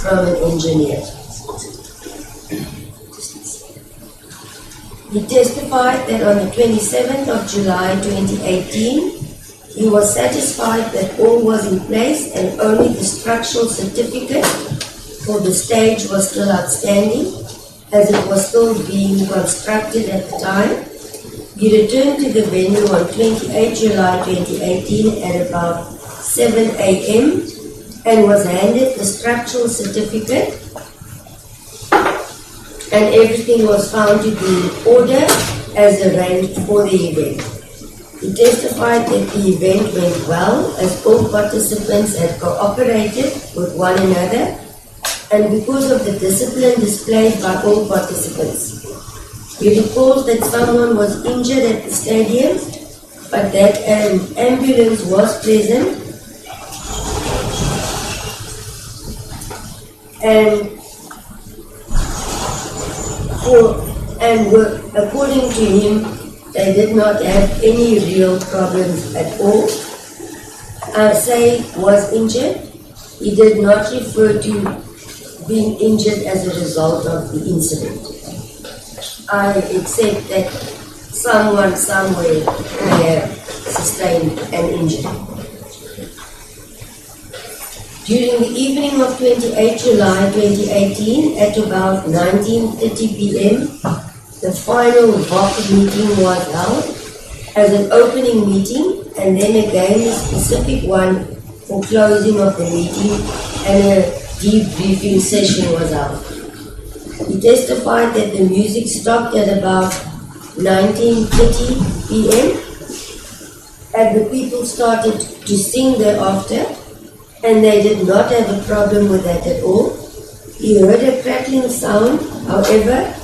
from an engineer. He testified that on the 27th of July 2018, he was satisfied that all was in place and only the structural certificate for the stage was still outstanding, as it was still being constructed at the time. He returned to the venue on 28 July 2018 at about 7 a.m. and was handed the structural certificate, and everything was found to be in order as arranged for the event. He testified that the event went well as all participants had cooperated with one another and because of the discipline displayed by all participants. He recalls that someone was injured at the stadium, but that an ambulance was present according to him, they did not have any real problems at all. Say was injured. He did not refer to being injured as a result of the incident. I accept that someone somewhere may have sustained an injury. During the evening of 28 July 2018 at about 19:30 p.m., the final VOC meeting was held as an opening meeting and then again a specific one for closing of the meeting, and a debriefing session was held. He testified that the music stopped at about 19:30 p.m. and the people started to sing thereafter, and they did not have a problem with that at all. He heard a crackling sound, however,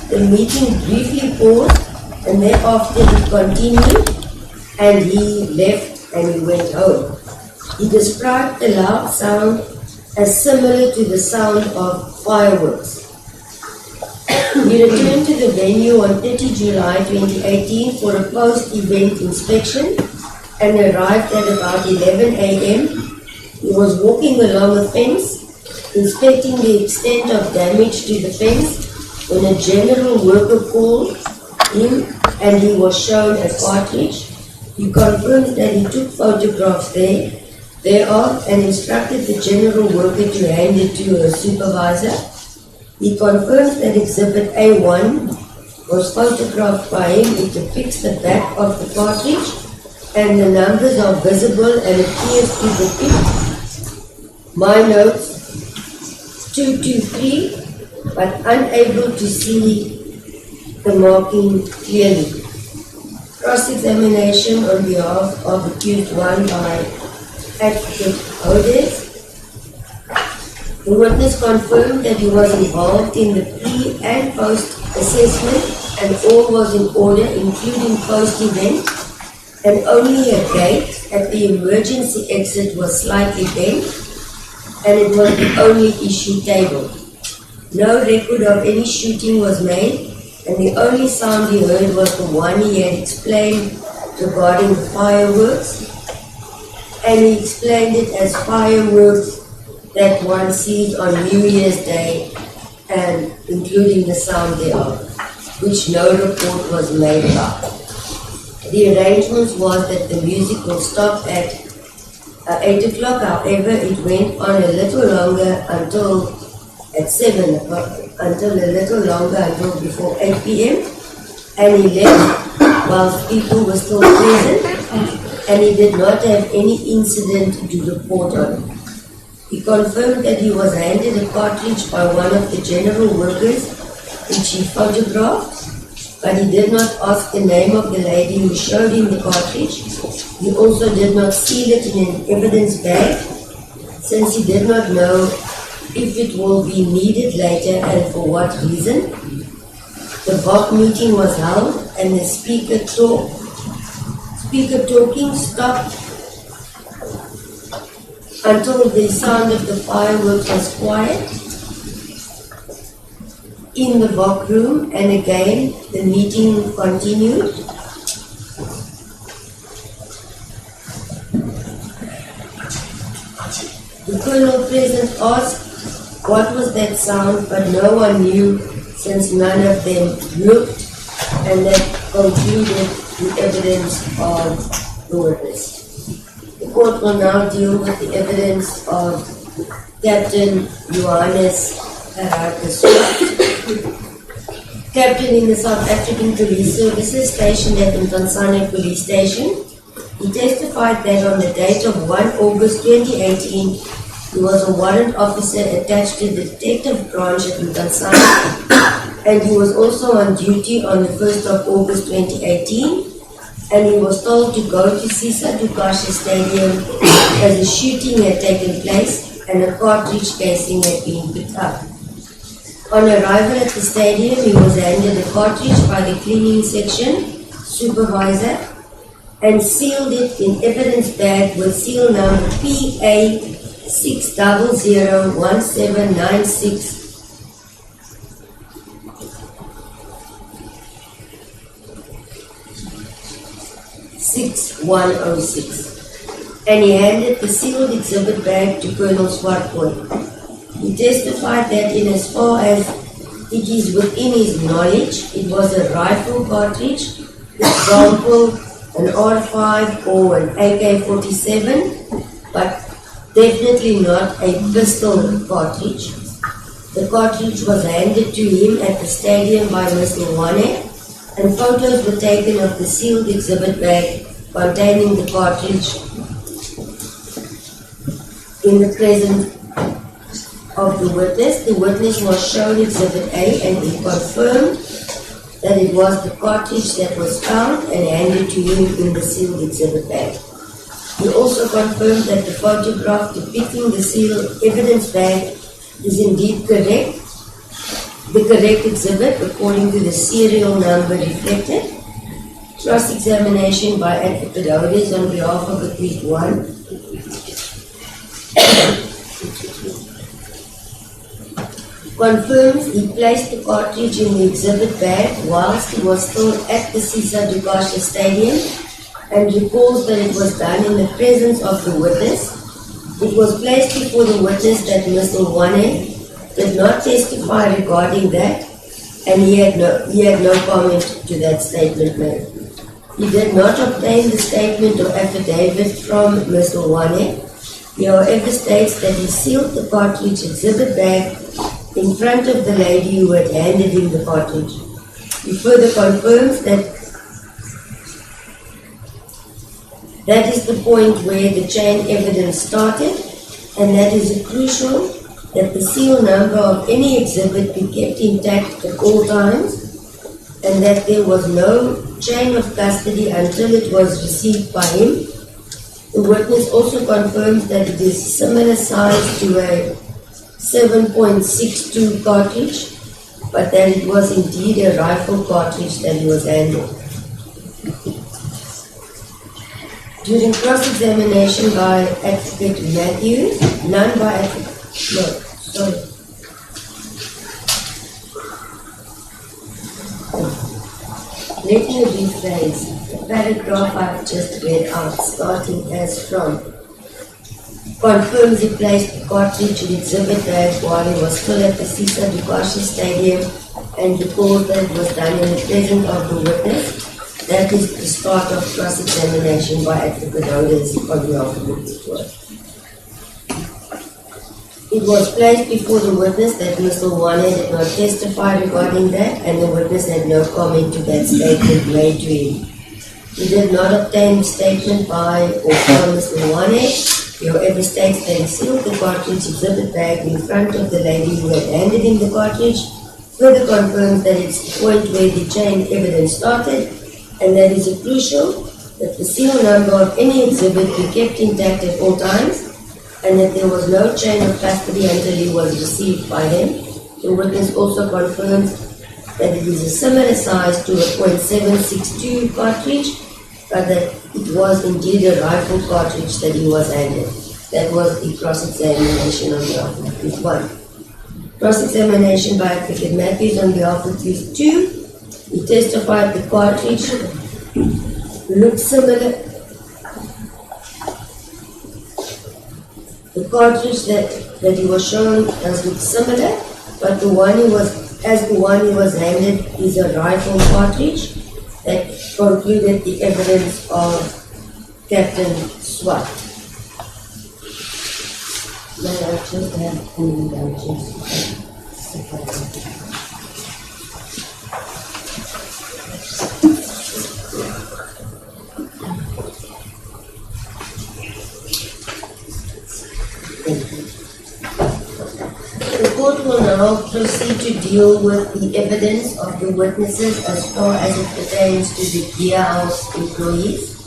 the meeting briefly paused and thereafter it continued, and he left and he went home. He described the loud sound as similar to the sound of fireworks. He returned to the venue on 30 July 2018 for a post-event inspection and arrived at about 11 a.m. He was walking along a fence, inspecting the extent of damage to the fence, when a general worker called him and he was shown a cartridge. He confirmed that he took photographs thereof and instructed the general worker to hand it to a supervisor. He confirmed that Exhibit A1 was photographed by him. It depicts the back of the cartridge and the numbers are visible and appears to depict my notes 223, but unable to see the marking clearly. Cross-examination on behalf of accused one by Advocate Hodes. The witness confirmed that he was involved in the pre- and post-assessment and all was in order, including post-event. and only a gate at the emergency exit was slightly bent, and it was the only issue table. No record of any shooting was made, and the only sound he heard was the one he had explained regarding the fireworks, and he explained it as fireworks that one sees on New Year's Day, and including the sound thereof, which no report was made about. The arrangements was that the music will stop at 8 o'clock, however it went on a little longer until at 7 o'clock, until before 8 p.m. and he left whilst people were still present, and he did not have any incident to report on. He confirmed that he was handed a cartridge by one of the general workers, which he photographed, but he did not ask the name of the lady who showed him the cartridge. He also did not seal it in an evidence bag, since he did not know if it will be needed later and for what reason. The VOC meeting was held and the speaker talking stopped until the sound of the fireworks was quiet in the VOC room, and again the meeting continued. The colonel present asked what was that sound, but no one knew, since none of them looked, and that concluded the evidence of the witness. The court will now deal with the evidence of Captain Johannes Captain in the South African Police Services stationed at Mtanzania Police Station. He testified that on the date of 1 August 2018, he was a warrant officer attached to the detective branch at Mtanzania, and he was also on duty on the 1st of August 2018, and he was told to go to Sisa Dukashe Stadium as a shooting had taken place and a cartridge casing had been picked up. On arrival at the stadium, he was handed a cartridge by the cleaning section supervisor and sealed it in evidence bag with seal number PA 6001796 6106, and he handed the sealed exhibit bag to Colonel Swartpoint. He testified that in as far as it is within his knowledge, it was a rifle cartridge, example an R5 or an AK-47, but definitely not a pistol cartridge. The cartridge was handed to him at the stadium by Mr. Wane, and photos were taken of the sealed exhibit bag containing the cartridge in the presence of the witness. The witness was shown Exhibit A, and he confirmed that it was the cartridge that was found and handed to him in the sealed exhibit bag. He also confirmed that the photograph depicting the sealed evidence bag is indeed correct, the correct exhibit according to the serial number reflected. Cross-examination by Advocate Hodes on behalf of accused 1. Confirms he placed the cartridge in the exhibit bag whilst he was still at the Sisa Dukashe Stadium, and recalls that it was done in the presence of the witness. It was placed before the witness that Mr. Wane did not testify regarding that, and he had no comment to that statement made. He did not obtain the statement or affidavit from Mr. Wane. He however states that he sealed the cartridge exhibit bag in front of the lady who had handed him the cartridge. He further confirms that that is the point where the chain evidence started, and that is crucial that the seal number of any exhibit be kept intact at all times, and that there was no chain of custody until it was received by him. The witness also confirms that it is similar size to a 7.62 cartridge, but that it was indeed a rifle cartridge that he was handed. During cross-examination by Advocate Matthews, none by Advocate, no, sorry. Let me rephrase the paragraph I've just read out, starting as from. Confirms he placed the cartridge in exhibit bag while he was still at the Cesar Dukashi Stadium and reports that it was done in the presence of the witness. That is the start of cross-examination by Advocate Holders on behalf of the court. It was placed before the witness that Mr. Wane did not testify regarding that, and the witness had no comment to that statement made to him. He did not obtain the statement by or from Mr. Wane. He however states that he sealed the cartridge exhibit bag in front of the lady who had handed him the cartridge, further confirms that it's the point where the chain evidence started, and that is crucial that the serial number of any exhibit be kept intact at all times, and that there was no chain of custody until he was received by them. The witness also confirms that it is a similar size to a .762 cartridge, but that it was indeed a rifle cartridge that he was handed. That was the cross-examination on behalf of accused 1. Cross-examination by Advocate Matthews on behalf of accused 2. He testified the cartridge looked similar. The cartridge that he was shown does look similar, but the one he was handed is a rifle cartridge. That concluded the evidence of Captain Swat. May I just have an indulgence? The court will now proceed to deal with the evidence of the witnesses as far as it pertains to the Gear House employees.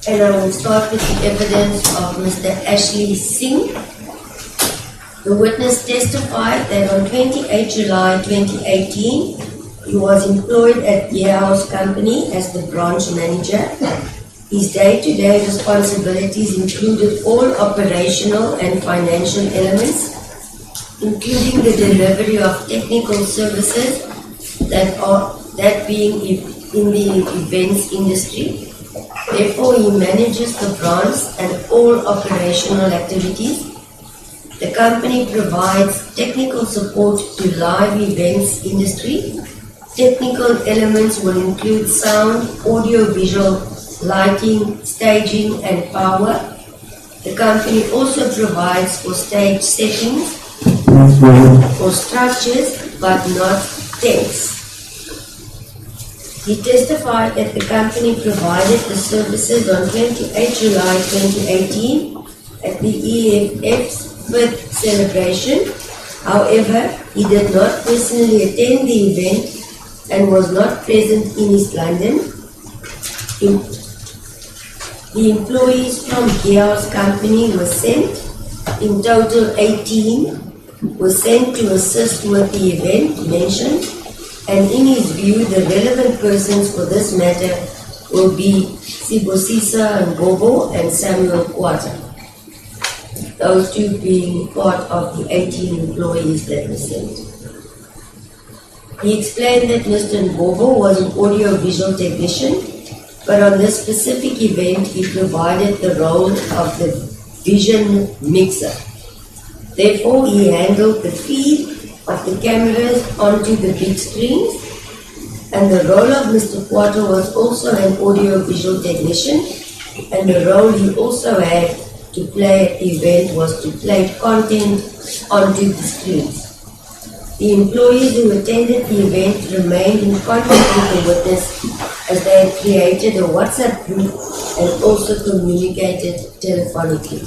And I will start with the evidence of Mr. Ashley Singh. The witness testified that on 28 July 2018, he was employed at Gear House Company as the branch manager. His day-to-day responsibilities included all operational and financial elements, including the delivery of technical services that being in the events industry. Therefore, he manages the branch and all operational activities. The company provides technical support to live events industry. Technical elements will include sound, audio-visual, lighting, staging, and power. The company also provides for stage settings, for structures, but not tents. He testified that the company provided the services on 28 July 2018 at the EFF's 5th celebration. However, he did not personally attend the event and was not present in East London. The employees from Gear House Company were sent, in total 18, were sent to assist with the event mentioned, and in his view, the relevant persons for this matter will be Sibosisa and Bobo and Samuel Kwata. Those two being part of the 18 employees that were sent. He explained that Mr. Bobo was an audio-visual technician, but on this specific event, he provided the role of the vision mixer. Therefore, he handled the feed of the cameras onto the big screens, and the role of Mr. Kwata was also an audio-visual technician, and the role he also had to play at the event was to play content onto the screens. The employees who attended the event remained in contact with the witness as they had created a WhatsApp group and also communicated telephonically.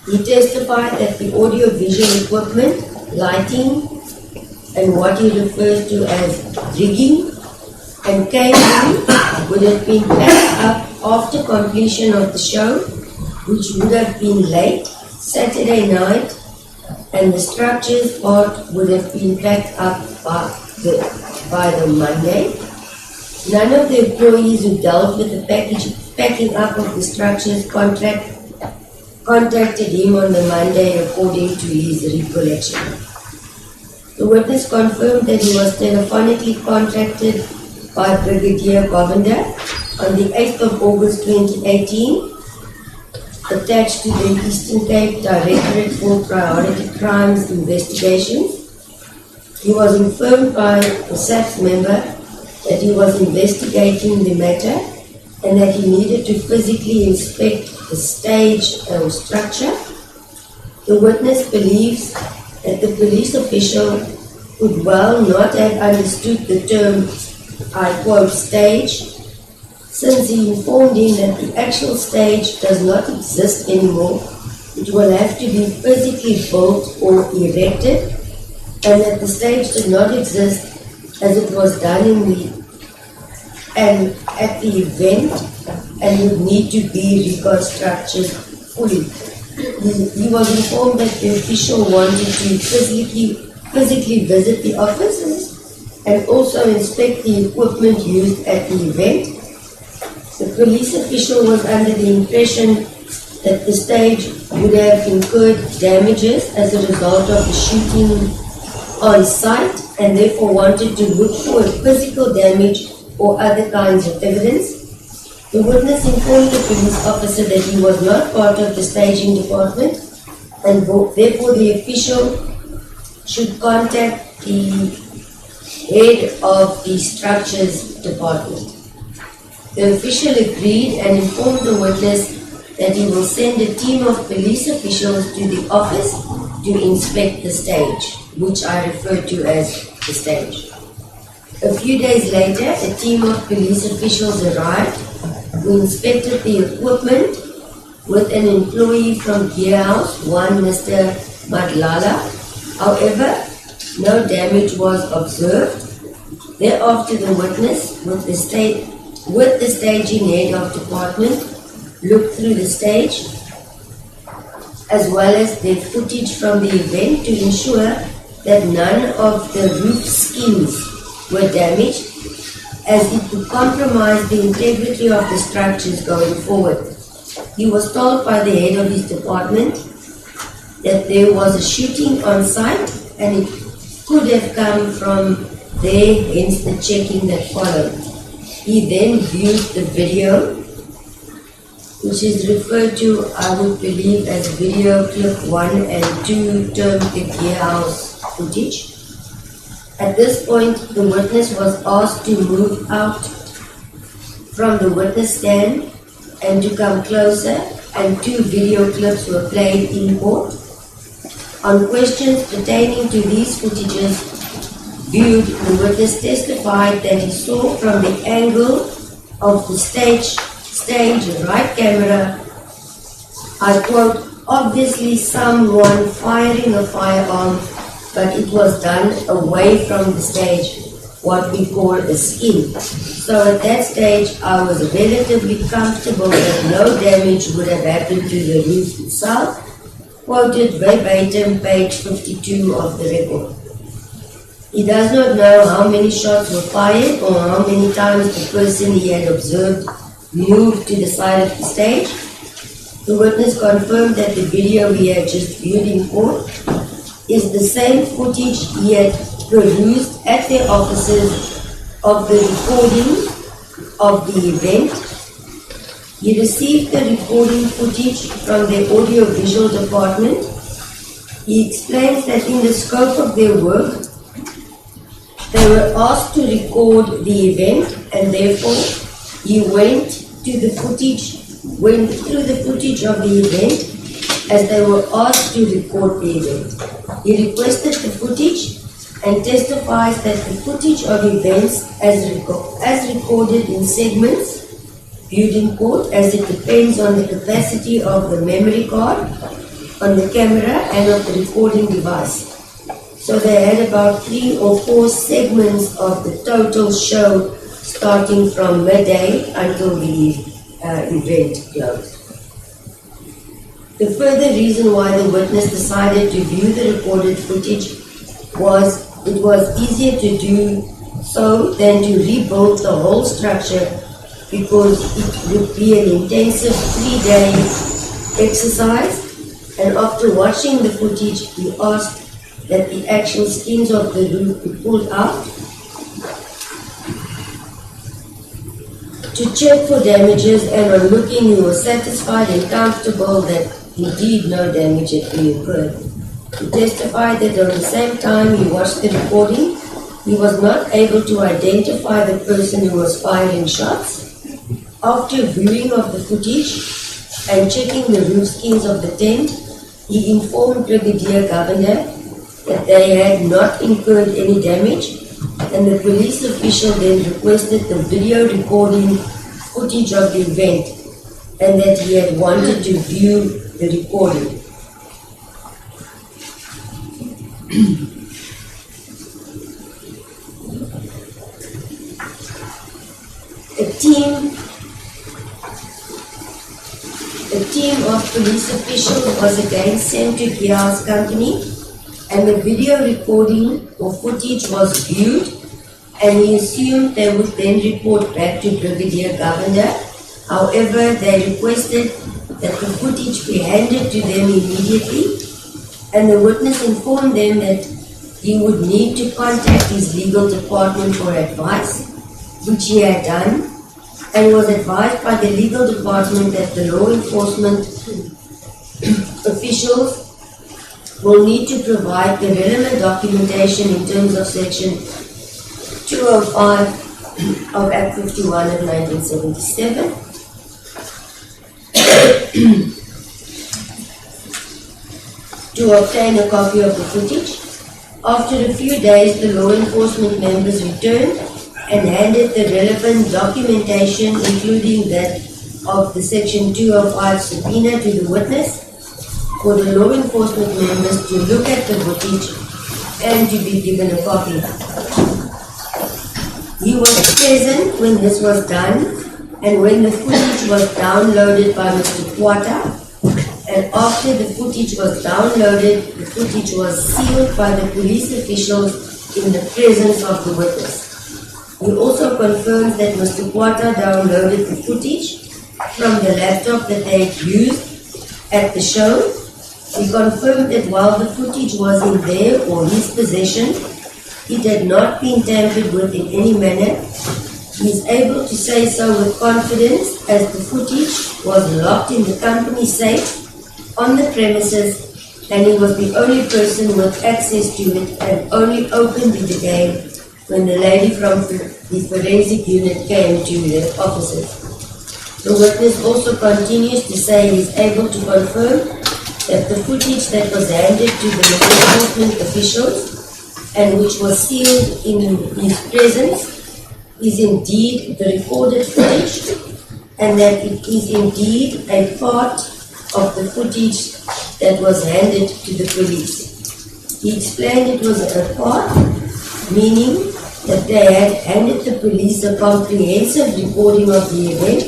He testified that the audio-visual equipment, lighting, and what he refers to as rigging and cabling would have been packed up after completion of the show, which would have been late Saturday night, and the structures part would have been packed up by the Monday. None of the employees who dealt with the packing up of the structures contacted him on the Monday according to his recollection. The witness confirmed that he was telephonically contacted by Brigadier Govender on the 8th of August 2018, attached to the Eastern Cape Directorate for Priority Crimes Investigations. He was informed by a SAPS member that he was investigating the matter and that he needed to physically inspect the stage or structure. The witness believes that the police official could well not have understood the term, I quote, stage, since he informed him that the actual stage does not exist anymore. It will have to be physically built or erected, and that the stage did not exist as it was done at the event and would need to be reconstructed fully. He was informed that the official wanted to physically visit the offices and also inspect the equipment used at the event. The police official was under the impression that the stage would have incurred damages as a result of the shooting on site and therefore wanted to look for physical damage or other kinds of evidence. The witness informed the police officer that he was not part of the staging department and therefore the official should contact the head of the structures department. The official agreed and informed the witness that he will send a team of police officials to the office to inspect the stage, which I refer to as the stage. A few days later, a team of police officials arrived who inspected the equipment with an employee from Gearhouse, one Mr. Madlala. However, no damage was observed. Thereafter, the witness, with the staging head of department, looked through the stage as well as the footage from the event to ensure that none of the roof skins were damaged, as it would compromise the integrity of the structures going forward. He was told by the head of his department that there was a shooting on site and it could have come from there, hence the checking that followed. He then viewed the video, which is referred to, I would believe, as video clip 1 and 2, termed the Gearhouse footage. At this point, the witness was asked to move out from the witness stand and to come closer, and 2 video clips were played in court. On questions pertaining to these footages viewed, the witness testified that he saw from the angle of the stage right camera, I quote, obviously someone firing a firearm, but it was done away from the stage, what we call a skin. So at that stage, I was relatively comfortable that no damage would have happened to the roof itself, quoted verbatim, page 52 of the record. He does not know how many shots were fired or how many times the person he had observed moved to the side of the stage. The witness confirmed that the video he had just viewed in court is the same footage he had produced at their offices of the recording of the event. He received the recording footage from the audio-visual department. He explains that in the scope of their work, they were asked to record the event, and therefore he went through the footage of the event as they were asked to record the event. He requested the footage and testifies that the footage of events as recorded in segments viewed in court, as it depends on the capacity of the memory card, on the camera and of the recording device. So they had about 3 or 4 segments of the total show starting from midday until the event closed. The further reason why the witness decided to view the recorded footage was it was easier to do so than to rebuild the whole structure, because it would be an intensive 3-day exercise. And after watching the footage, he asked that the actual skins of the roof be pulled out to check for damages, and on looking he was satisfied and comfortable that indeed no damage had been occurred. He testified that on the same time he watched the recording, he was not able to identify the person who was firing shots. After viewing of the footage and checking the roof skins of the tent, he informed Brigadier Governor that they had not incurred any damage, and the police official then requested the video recording footage of the event, and that he had wanted to view the recording. A team of police officials was again sent to Gia's company, and the video recording or footage was viewed, and he assumed they would then report back to Brigadier Governor. However, they requested that the footage be handed to them immediately, and the witness informed them that he would need to contact his legal department for advice, which he had done, and was advised by the legal department that the law enforcement officials will need to provide the relevant documentation in terms of section 205 of Act 51 of 1977 to obtain a copy of the footage. After a few days, the law enforcement members returned and handed the relevant documentation, including that of the Section 205 subpoena, to the witness for the law enforcement members to look at the footage and to be given a copy. He was present when this was done, and when the footage was downloaded by Mr. Quata, and after the footage was downloaded, the footage was sealed by the police officials in the presence of the witness. He also confirms that Mr. Quata downloaded the footage from the laptop that they had used at the show. He confirmed that while the footage was in their or his possession, it had not been tampered with in any manner. He is able to say so with confidence, as the footage was locked in the company safe on the premises, and he was the only person with access to it and only opened it again when the lady from the forensic unit came to the offices. The witness also continues to say he is able to confirm that the footage that was handed to the law enforcement officials and which was sealed in his presence is indeed the recorded footage, and that it is indeed a part of the footage that was handed to the police. He explained it was a part, meaning that they had handed the police a comprehensive recording of the event,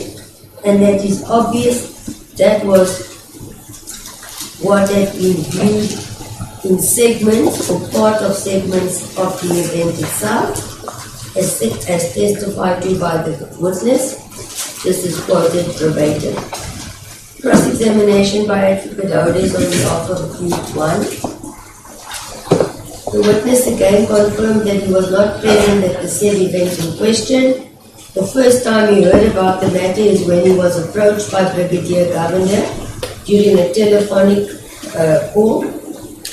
and that is obvious that was what had been viewed in segments or part of segments of the event itself, as testified to by the witness. This is quoted verbatim. Cross-examination by Advocate Odes on behalf of accused 1. The witness again confirmed that he was not present at the said event in question. The first time he heard about the matter is when he was approached by Brigadier Governor during a telephonic call.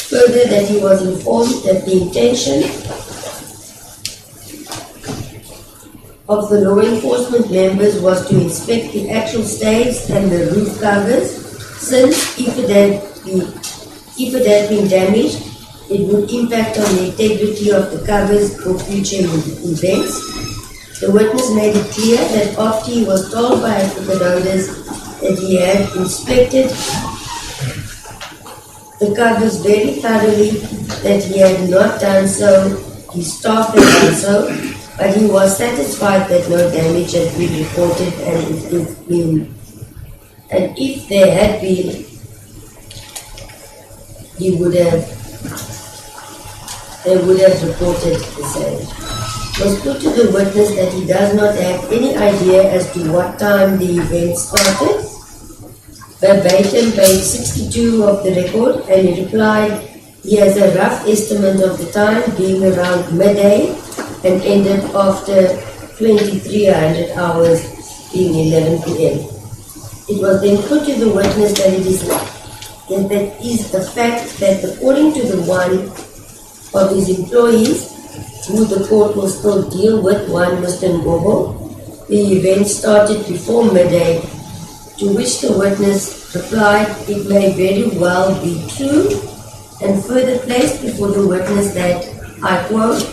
Further, that he was informed that the intention of the law enforcement members was to inspect the actual staves and the roof covers, since if it had been damaged, it would impact on the integrity of the covers for future events. The witness made it clear that after he was told by Advocate Odes that he had inspected the covers very thoroughly, that he had not done so, his staff had done so, but he was satisfied that no damage had been reported, and if there had been, they would have reported the same. was put to the witness that he does not have any idea as to what time the event started. Verbatim, page 62 of the record, and he replied he has a rough estimate of the time being around midday and ended after 2300 hours being 11 p.m. It was then put to the witness that it is the fact that according to the one of his employees, who the court will still deal with, one Mr. Ngobo, the event started before midday, to which the witness replied it may very well be true, and further placed before the witness that, I quote,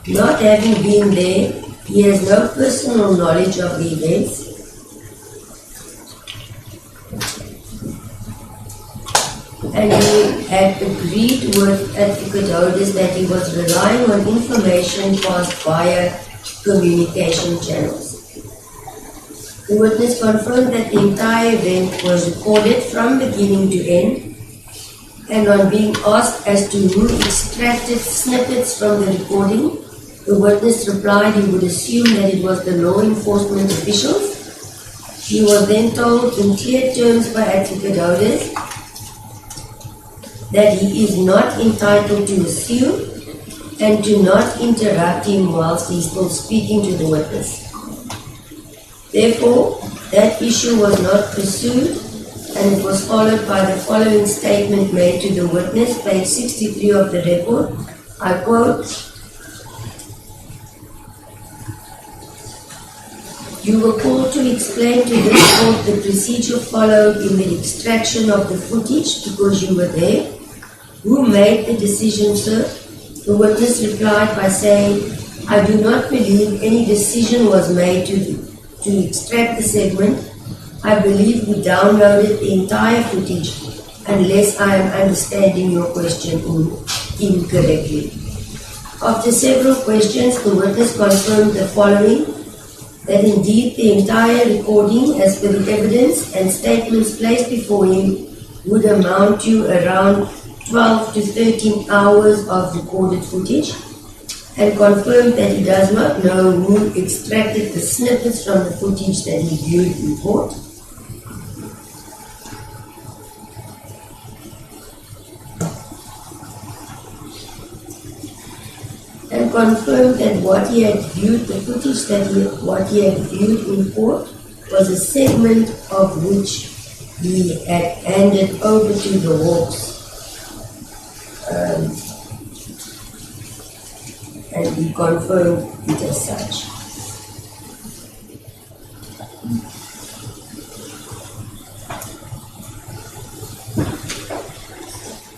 not having been there, he has no personal knowledge of the events. And he had agreed with advocate holders that he was relying on information passed via communication channels. The witness confirmed that the entire event was recorded from beginning to end, and on being asked as to who extracted snippets from the recording, the witness replied he would assume that it was the law enforcement officials. He was then told in clear terms by advocate holders that he is not entitled to assume and to not interrupt him whilst he is still speaking to the witness. Therefore, that issue was not pursued, and it was followed by the following statement made to the witness, page 63 of the record. I quote, you were called to explain to this court the procedure followed in the extraction of the footage because you were there. Who made the decision, sir? The witness replied by saying, I do not believe any decision was made to extract the segment. I believe we downloaded the entire footage, unless I am understanding your question incorrectly. After several questions, the witness confirmed the following, that indeed the entire recording, as per the evidence and statements placed before him, would amount to around 12 to 13 hours of recorded footage, and confirmed that he does not know who extracted the snippets from the footage that he viewed in court. And confirmed that what he had viewed, the footage what he had viewed in court was a segment of which he had handed over to the Hawks. And he confirmed it as such.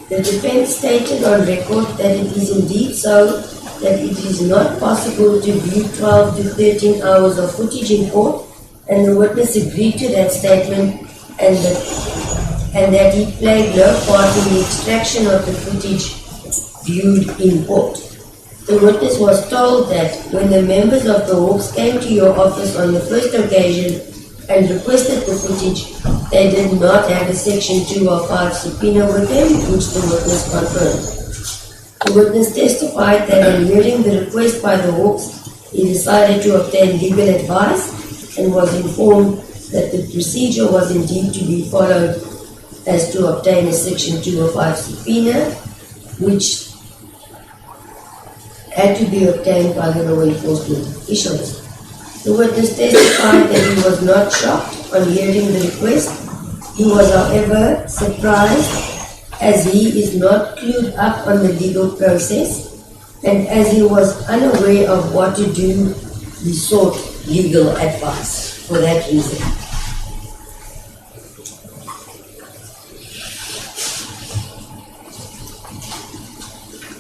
The defense stated on record that it is indeed so, that it is not possible to view 12 to 13 hours of footage in court, and the witness agreed to that statement, and that he played no part in the extraction of the footage viewed in court. The witness was told that when the members of the Hawks came to your office on the first occasion and requested the footage, they did not have a Section 205 subpoena with them, which the witness confirmed. The witness testified that on hearing the request by the Hawks, he decided to obtain legal advice and was informed that the procedure was indeed to be followed as to obtain a Section 205 subpoena, which had to be obtained by the law enforcement officials. The witness testified that he was not shocked on hearing the request. He was, however, surprised, as he is not clued up on the legal process, and as he was unaware of what to do, he sought legal advice for that reason.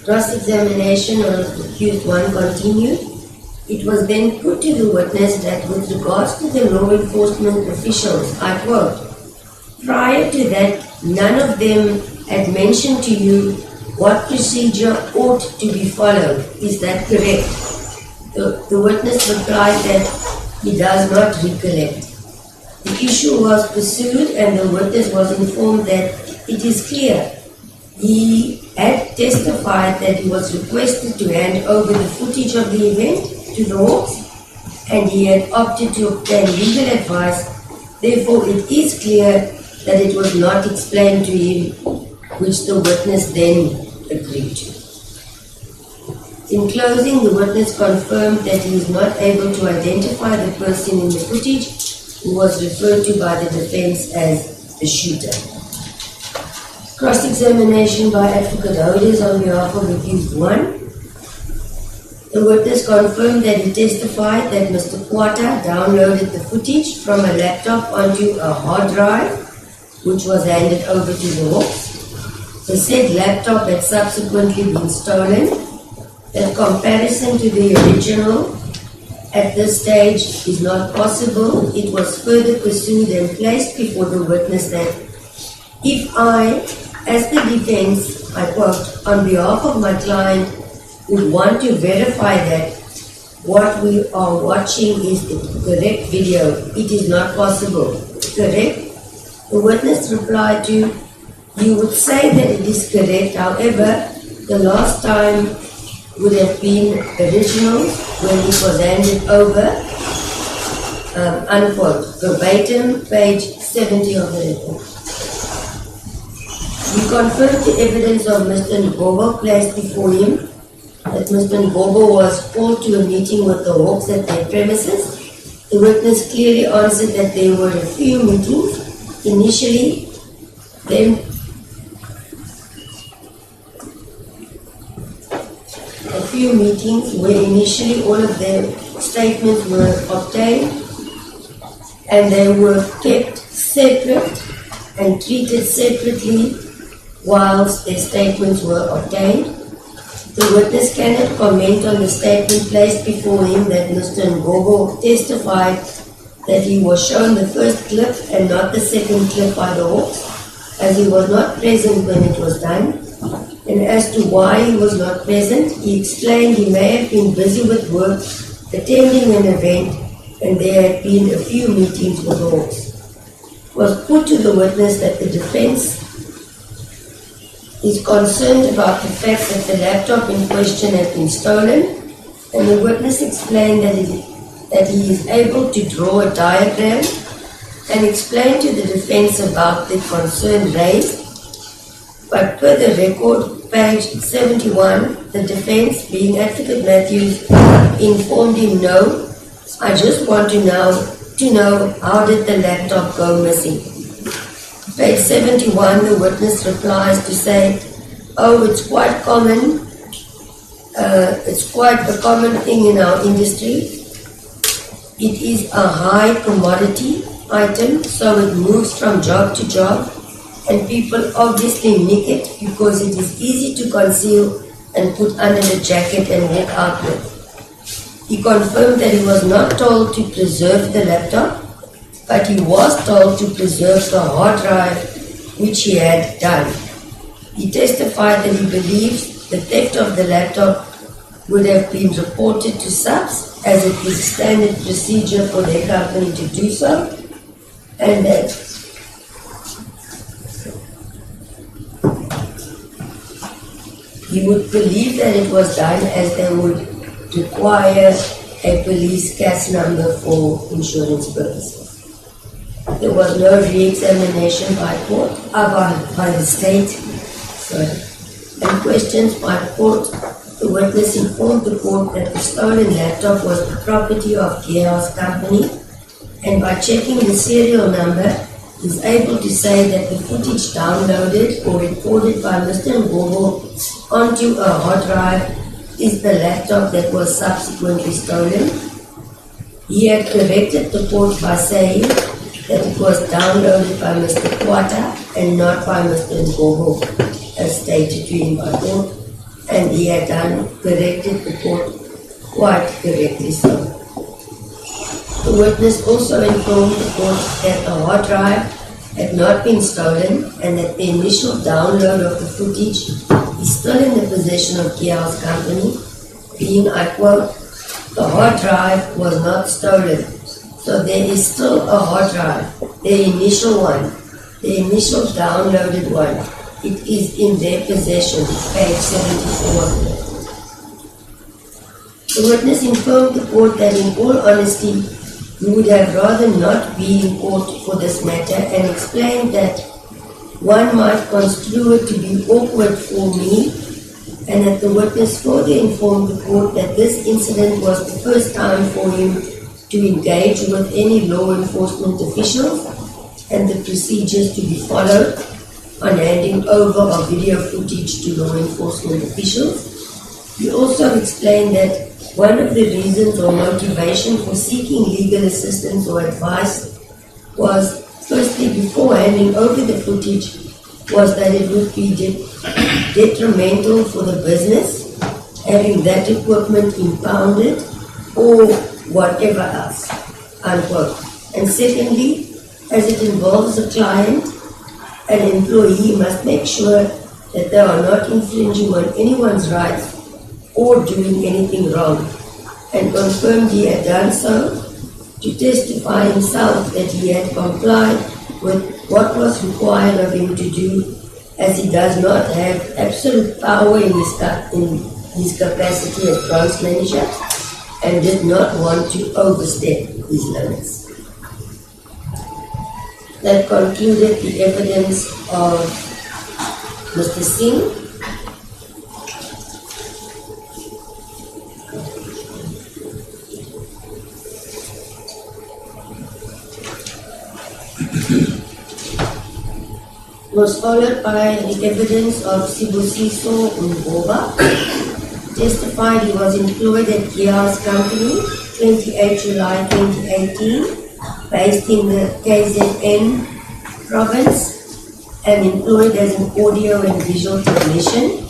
Cross-examination of accused one continued. It was then put to the witness that with regards to the law enforcement officials, I quote, prior to that, none of them had mentioned to you what procedure ought to be followed. Is that correct? The witness replied that he does not recollect. The issue was pursued and the witness was informed that it is clear he had testified that he was requested to hand over the footage of the event to the Hawks, and he had opted to obtain legal advice. Therefore, it is clear that it was not explained to him, which the witness then agreed to. In closing, the witness confirmed that he is not able to identify the person in the footage who was referred to by the defense as the shooter. Cross-examination by Advocate Holders on behalf of accused 1. The witness confirmed that he testified that Mr. Quatta downloaded the footage from a laptop onto a hard drive, which was handed over to the Hawks. The said laptop had subsequently been stolen. The comparison to the original at this stage is not possible. It was further pursued and placed before the witness that if I, as the defense, I quote, on behalf of my client, would want to verify that what we are watching is the correct video, it is not possible. Correct? The witness replied to, you would say that it is correct, however, the last time would have been original when it was handed over, unquote, verbatim, page 70 of the report. We confirmed the evidence of Mr. Ngobo placed before him that Mr. Ngobo was called to a meeting with the Hawks at their premises. The witness clearly answered that there were a few meetings initially, then a few meetings where initially all of their statements were obtained and they were kept separate and treated separately whilst their statements were obtained. The witness cannot comment on the statement placed before him that Mr. Ngobo testified that he was shown the first clip and not the second clip by the Hawks, as he was not present when it was done. And as to why he was not present, he explained he may have been busy with work, attending an event, and there had been a few meetings with the Hawks. It was put to the witness that the defense is concerned about the fact that the laptop in question had been stolen, and the witness explained that he is able to draw a diagram and explain to the defense about the concern raised. But per the record, page 71, the defense, being Advocate Matthews, informed him, no, I just want to know how did the laptop go missing. Page 71, the witness replies to say, oh, it's quite common, it's quite a common thing in our industry. It is a high commodity item, so it moves from job to job, and people obviously nick it because it is easy to conceal and put under the jacket and walk out with. He confirmed that he was not told to preserve the laptop, but he was told to preserve the hard drive, which he had done. He testified that he believes the theft of the laptop would have been reported to SAPS, as it is standard procedure for their company to do so, and that he would believe that it was done as they would require a police CAS number for insurance purposes. There was no re-examination by the state, and questions by the court. The witness informed the court that the stolen laptop was the property of Gear's company, and by checking the serial number, is able to say that the footage downloaded or recorded by Mr. Ngobo onto a hard drive is the laptop that was subsequently stolen. He had corrected the court by saying that it was downloaded by Mr. Quatta and not by Mr. Ngobo, as stated to him by court, and he had corrected the court quite correctly so. The witness also informed the court that the hard drive had not been stolen and that the initial download of the footage is still in the possession of Gear's company, being, I quote, the hard drive was not stolen. So there is still a hard drive, the initial one, the initial downloaded one. It is in their possession, page 74 of it. The witness informed the court that in all honesty, he would have rather not be in court for this matter and explained that one might construe it to be awkward for me, and that the witness further informed the court that this incident was the first time for him to engage with any law enforcement officials and the procedures to be followed on handing over of video footage to law enforcement officials. He also explained that one of the reasons or motivation for seeking legal assistance or advice was, firstly, before handing over the footage, was that it would be detrimental for the business having that equipment impounded or whatever else, unquote. And secondly, as it involves a client, an employee must make sure that they are not infringing on anyone's rights or doing anything wrong, and confirmed he had done so to testify himself that he had complied with what was required of him to do, as he does not have absolute power in his capacity as branch manager and did not want to overstep his limits. That concluded the evidence of Mr. Singh. Was followed by the evidence of Sibusiso Umboba. Testified he was employed at Gia's company, 28 July 2018, based in the KZN province, and employed as an audio and visual technician.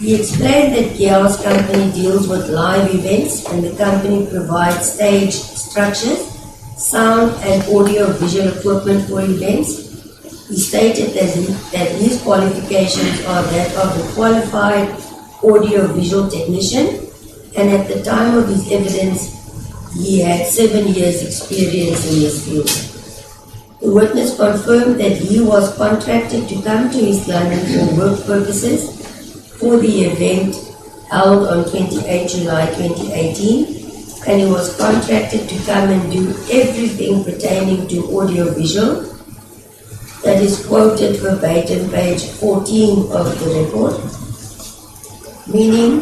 He explained that Gia's company deals with live events, and the company provides stage structures, sound and audio visual equipment for events. He stated that his qualifications are that of a qualified audio-visual technician, and at the time of his evidence, he had 7 years' experience in this field. The witness confirmed that he was contracted to come to East London for work purposes for the event held on 28 July 2018, and he was contracted to come and do everything pertaining to audio-visual. That is quoted verbatim, page 14 of the report, meaning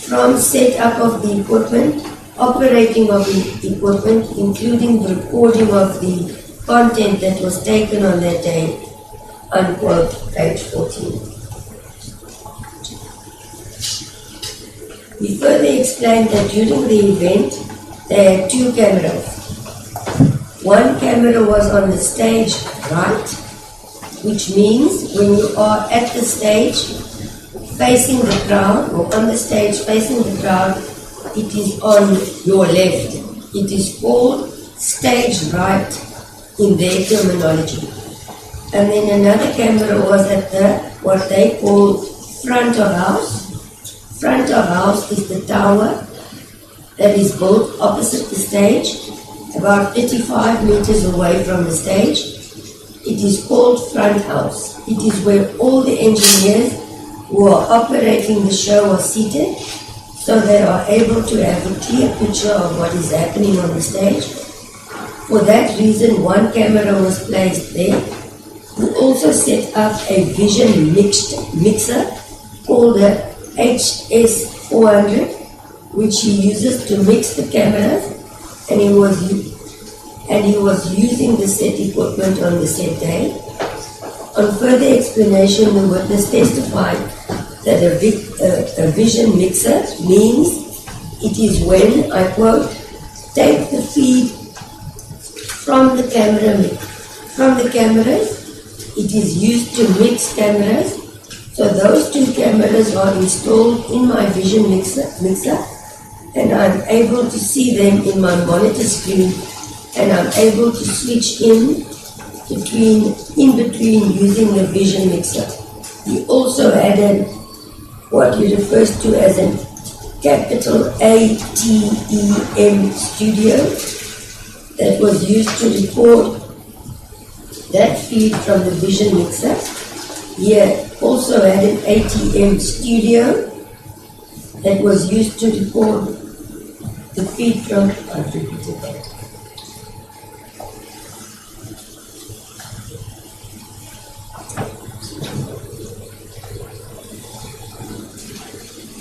from setup of the equipment, operating of the equipment, including the recording of the content that was taken on that day, unquote, page 14. He further explained that during the event, they had 2 cameras. One camera was on the stage right, which means when you are at the stage facing the crowd, or on the stage facing the crowd, it is on your left. It is called stage right in their terminology. And then another camera was at the, what they call front of house. Front of house is the tower that is built opposite the stage, about 35 meters away from the stage. It is called front house. It is where all the engineers who are operating the show are seated, so they are able to have a clear picture of what is happening on the stage. For that reason, one camera was placed there. We also set up a vision mixer called the HS400, which he uses to mix the cameras, and he was using the set equipment on the set day. On further explanation, the witness testified that a vision mixer means it is when, I quote, take the feed from the cameras, it is used to mix cameras. So those 2 cameras are installed in my vision mixer, and I'm able to see them in my monitor screen, and I'm able to switch in between using the vision mixer. He also added what he refers to as an capital ATEM studio that was used to record that feed from the vision mixer. He also had an ATM studio that was used to record the feed from, I've repeated that.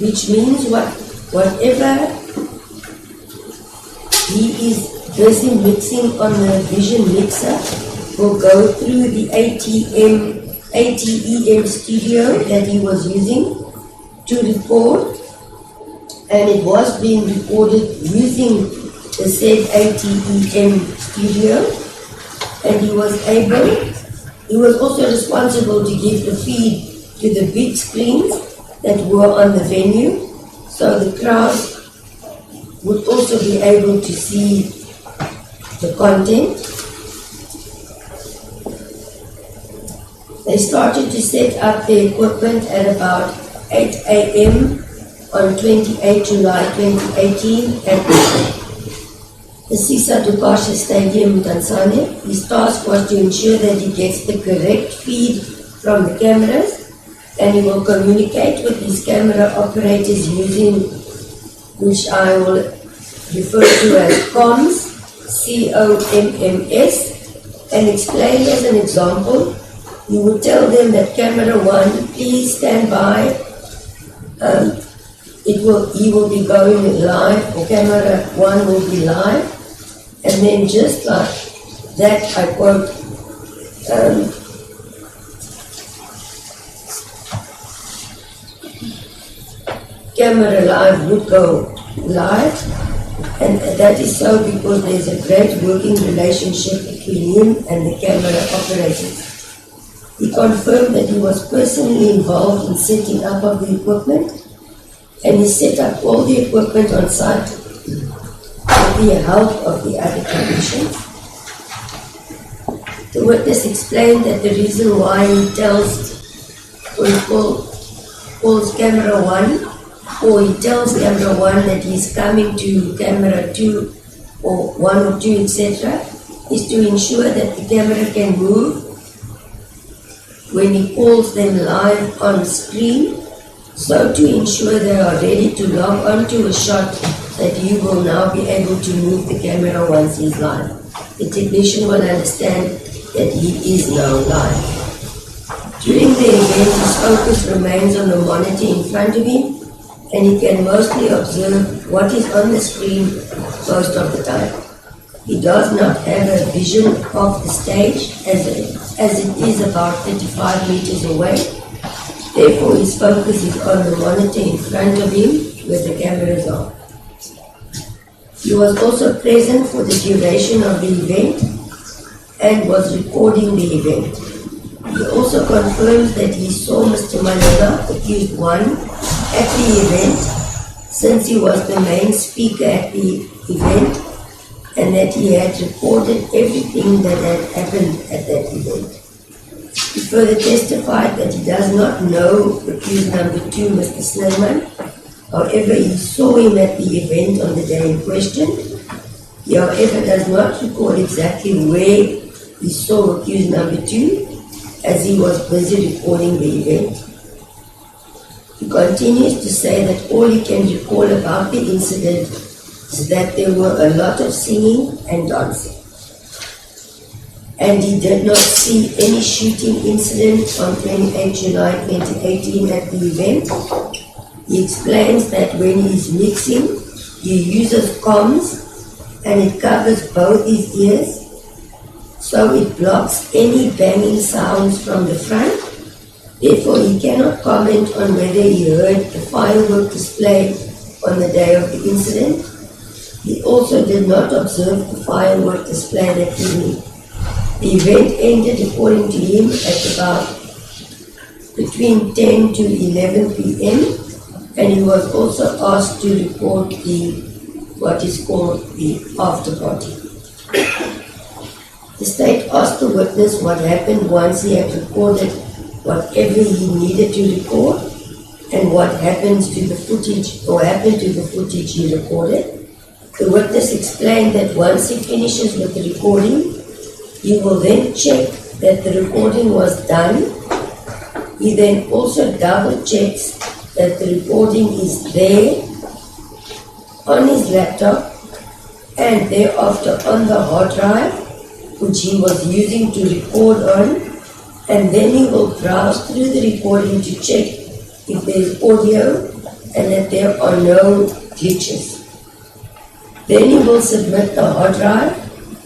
Which means whatever he is busy mixing on the vision mixer will go through the ATEM studio that he was using to record, and it was being recorded using the said ATEM studio, and he was also responsible to give the feed to the big screens that were on the venue, so the crowd would also be able to see the content. They started to set up the equipment at about 8 a.m. on 28 July 2018 at the Sisa Dukasha Stadium in Tanzania. His task was to ensure that he gets the correct feed from the cameras, and he will communicate with his camera operators using, which I will refer to as comms, COMMS, and explain as an example. You would tell them that camera 1, please stand by. He will be going live, or camera 1 will be live, and then just like that, I quote, camera live would go live, and that is so because there's a great working relationship between him and the camera operators. He confirmed that he was personally involved in setting up of the equipment, and he set up all the equipment on site with the help of the other technicians. The witness explained that the reason why he calls camera 1, or he tells camera 1 that he's coming to camera 2 or 1 or 2, etc., is to ensure that the camera can move when he calls them live on screen, so to ensure they are ready to log on to a shot that you will now be able to move the camera once he's live. The technician will understand that he is now live. During the event, his focus remains on the monitor in front of him, and he can mostly observe what is on the screen most of the time. He does not have a vision of the stage as it is about 35 meters away. Therefore, his focus is on the monitor in front of him where the cameras are. He was also present for the duration of the event and was recording the event. He also confirms that he saw Mr. Malema, accused 1, at the event, since he was the main speaker at the event, and that he had recorded everything that had happened at that event. He further testified that he does not know accused number 2, Mr. Snellman. However, he saw him at the event on the day in question. He, however, does not recall exactly where he saw accused number 2, as he was busy recording the event. He continues to say that all he can recall about the incident is that there were a lot of singing and dancing, and he did not see any shooting incident on 28 July 2018 at the event. He explains that when he is mixing, he uses comms, and it covers both his ears, so it blocks any banging sounds from the front. Therefore, he cannot comment on whether he heard the firework display on the day of the incident. He also did not observe the firework display that evening. The event ended, according to him, at about between 10 to 11 p.m. and he was also asked to report what is called the after party. The state asked the witness what happened once he had recorded whatever he needed to record, and what happens to the footage, or happened to the footage he recorded. The witness explained that once he finishes with the recording, he will then check that the recording was done. He then also double checks that the recording is there on his laptop and thereafter on the hard drive which he was using to record on, and then he will browse through the recording to check if there is audio and that there are no glitches. Then he will submit the hard drive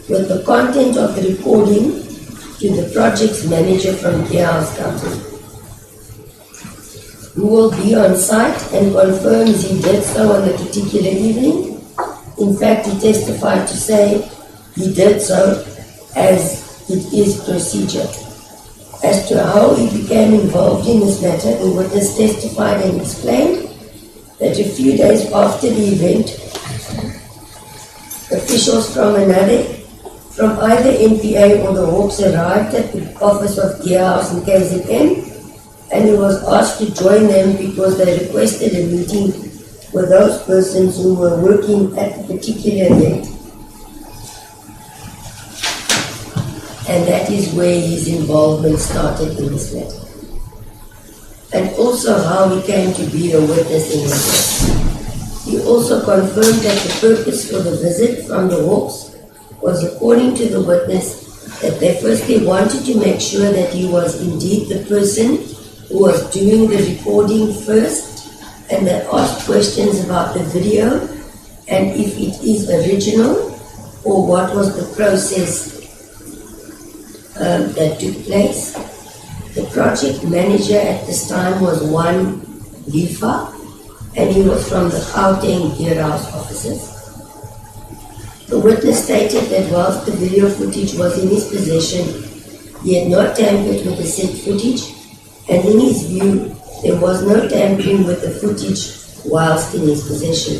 with the content of the recording to the project's manager from Gearhouse Company, who will be on site and confirms he did so on the particular evening. In fact, he testified to say he did so as it is procedure. As to how he became involved in this matter, the witness testified and explained that a few days after the event, officials from either NPA or the Hawks arrived at the office of Gearhouse in KZN, and he was asked to join them because they requested a meeting with those persons who were working at the particular event. And that is where his involvement started in this matter. And also how he came to be a witness in the case. He also confirmed that the purpose for the visit from the Hawks was, according to the witness, that they firstly wanted to make sure that he was indeed the person who was doing the recording first, and they asked questions about the video and if it is original or what was the process that took place. The project manager at this time was one Lifa, and he was from the Gauteng Gearhouse offices. The witness stated that whilst the video footage was in his possession, he had not tampered with the said footage, and in his view, there was no tampering with the footage whilst in his possession.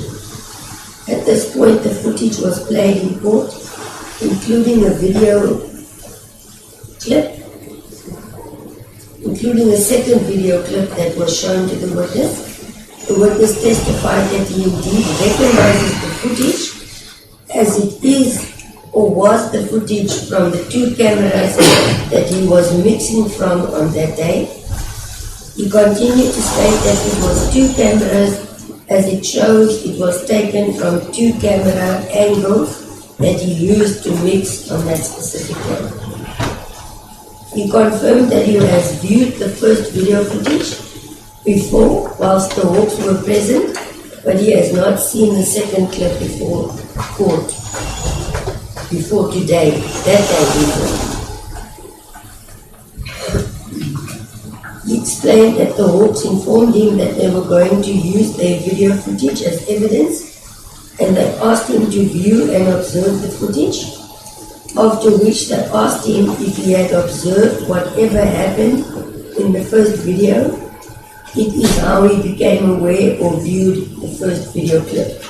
At this point, the footage was played in court, including a video clip, including a second video clip that was shown to the witness. The witness testified that he indeed recognizes the footage as it is or was the footage from the two cameras that he was mixing from on that day. He continued to state that it was two cameras as it shows it was taken from two camera angles that he used to mix on that specific day. He confirmed that he has viewed the first video footage before whilst the Hawks were present, but he has not seen the second clip before court, before today, that day before. He explained that the Hawks informed him that they were going to use their video footage as evidence, and they asked him to view and observe the footage, after which they asked him if he had observed whatever happened in the first video. It is how he became aware or viewed the first video clip.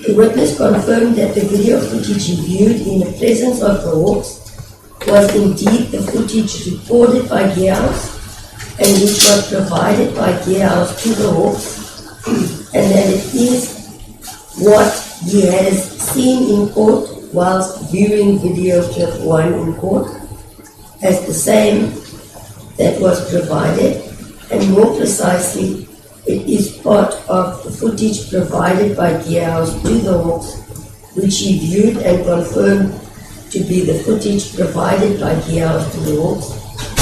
The witness confirmed that the video footage he viewed in the presence of the Hawks was indeed the footage recorded by Gearhouse and which was provided by Gearhouse to the Hawks, and that it is what he has seen in court whilst viewing video clip 1 in court as the same that was provided, and more precisely, it is part of the footage provided by Gearhouse to the Hawks, which he viewed and confirmed to be the footage provided by Gearhouse to the Hawks,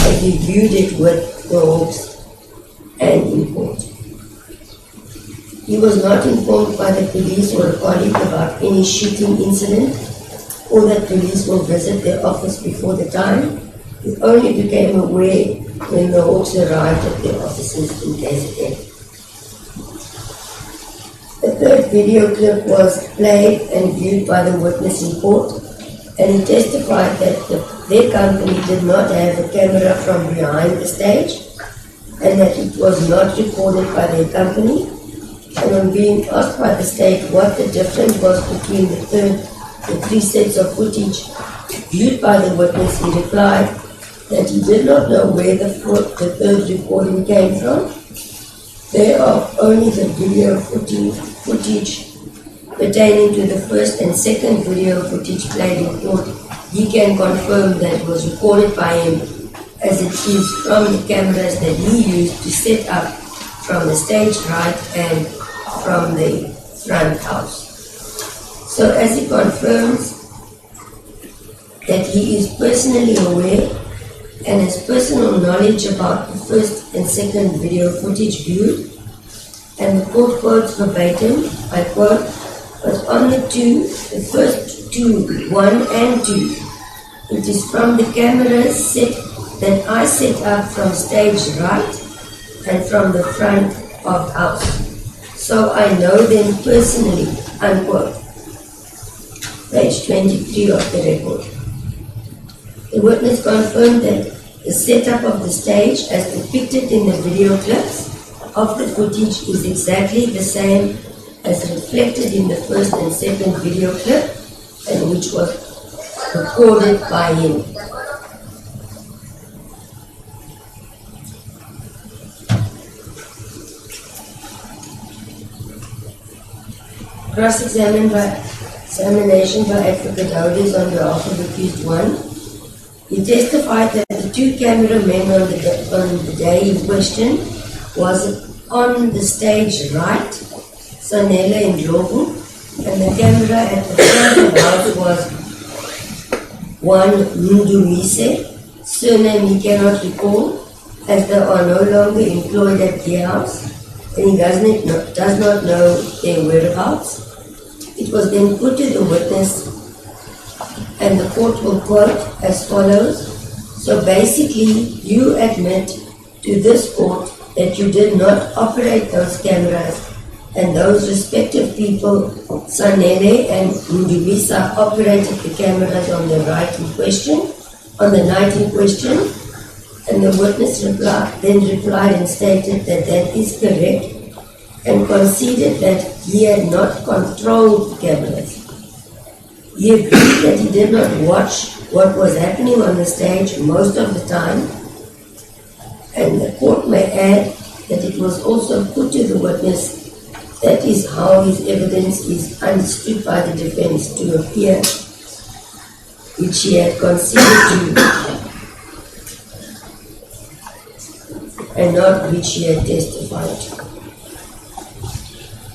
as he viewed it with the Hawks and in court. He was not informed by the police or a colleague about any shooting incident, or that police will visit their office before the time. He only became aware when the Hawks arrived at their offices in KZN. The third video clip was played and viewed by the witness in court, and he testified that their company did not have a camera from behind the stage, and that it was not recorded by their company. And on being asked by the state what the difference was between the three sets of footage viewed by the witness, he replied that he did not know where the third recording came from. There are only the video footage pertaining to the first and second video footage played in court. He can confirm that it was recorded by him, as it is from the cameras that he used to set up from the stage right and from the front house. So as he confirms that he is personally aware and has personal knowledge about the first and second video footage viewed, and the court quotes verbatim, I quote, "But on the first two, 1 and 2, it is from the cameras that I set up from stage right and from the front of house. So I know them personally," unquote. Page 23 of the record. The witness confirmed that the setup of the stage as depicted in the video clips of the footage is exactly the same as reflected in the first and second video clip, and which was recorded by him. Cross-examination by Advocate Holders on behalf of accused 1. He testified that the two cameramen on the day in question was on the stage right, Sanele and Lobu, and the camera at the front of the house was one Mundumise, surname he cannot recall, as they are no longer employed at the house, and he does not know their whereabouts. It was then put to the witness, and the court will quote as follows: "So basically, you admit to this court that you did not operate those cameras, and those respective people, Sanele and Ndubisa, operated the cameras on the right in question, on the night in question?" And the witness then replied and stated that that is correct, and conceded that he had not controlled the cameras. He agreed that he did not watch what was happening on the stage most of the time, and the court may add that it was also put to the witness that is how his evidence is understood by the defense to appear, which he had conceded to, and not which he had testified to.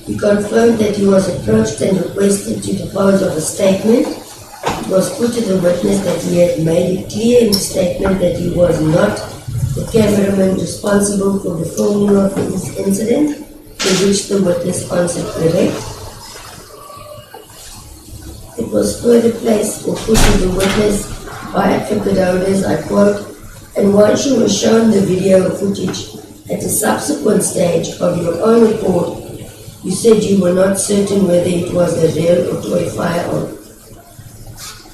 He confirmed that he was approached and requested to depose of a statement. It was put to the witness that he had made it clear in the statement that he was not the cameraman responsible for the filming of this incident, to which the witness answered correct. It was further placed or put to the witness by Advocate Holders, I quote, "And once you were shown the video footage at a subsequent stage of your own report, you said you were not certain whether it was a real or toy firearm.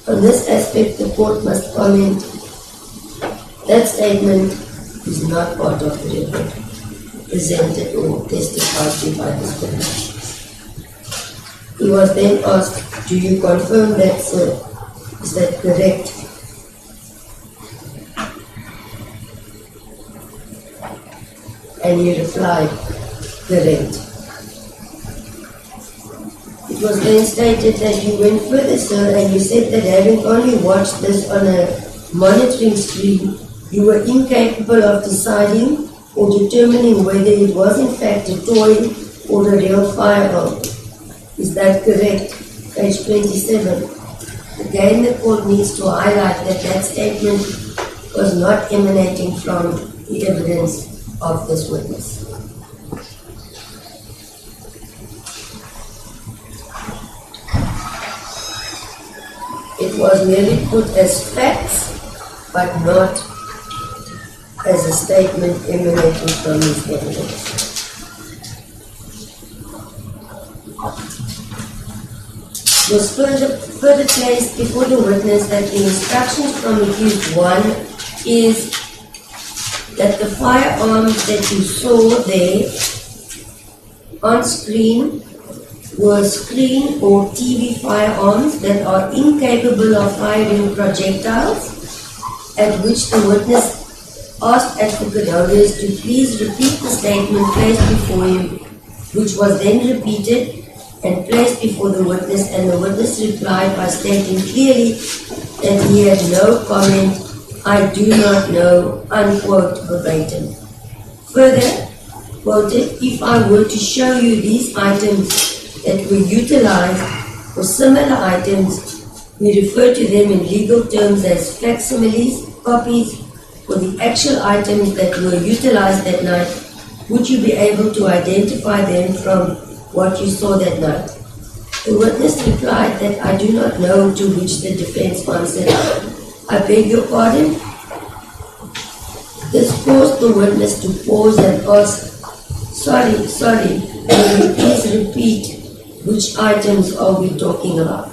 On this aspect, the court must comment that statement is not part of the record presented or testified to by this witness." He was then asked, "Do you confirm that, sir? Is that correct?" And he replied, "Correct." It was then stated that you went further, sir, and you said that having only watched this on a monitoring screen, you were incapable of deciding or determining whether it was in fact a toy or a real firearm. Is that correct? Page 27. Again, the court needs to highlight that that statement was not emanating from the evidence of this witness. It was merely put as facts, but not as a statement emanating from his evidence. It was further placed before the witness that the instructions from accused 1 is that the firearms that you saw there on screen were screen or TV firearms that are incapable of firing projectiles, at which the witness asked Advocate Holders to please repeat the statement placed before him, which was then repeated and placed before the witness, and the witness replied by stating clearly that he had no comment, "I do not know," unquote, verbatim. Further, quoted, "If I were to show you these items that were utilized for similar items, we refer to them in legal terms as facsimiles, copies, for the actual items that were utilized that night, would you be able to identify them from what you saw that night?" The witness replied that, "I do not know," to which the defense answered, "I beg your pardon?" This caused the witness to pause and ask, Sorry, will you please repeat which items are we talking about?"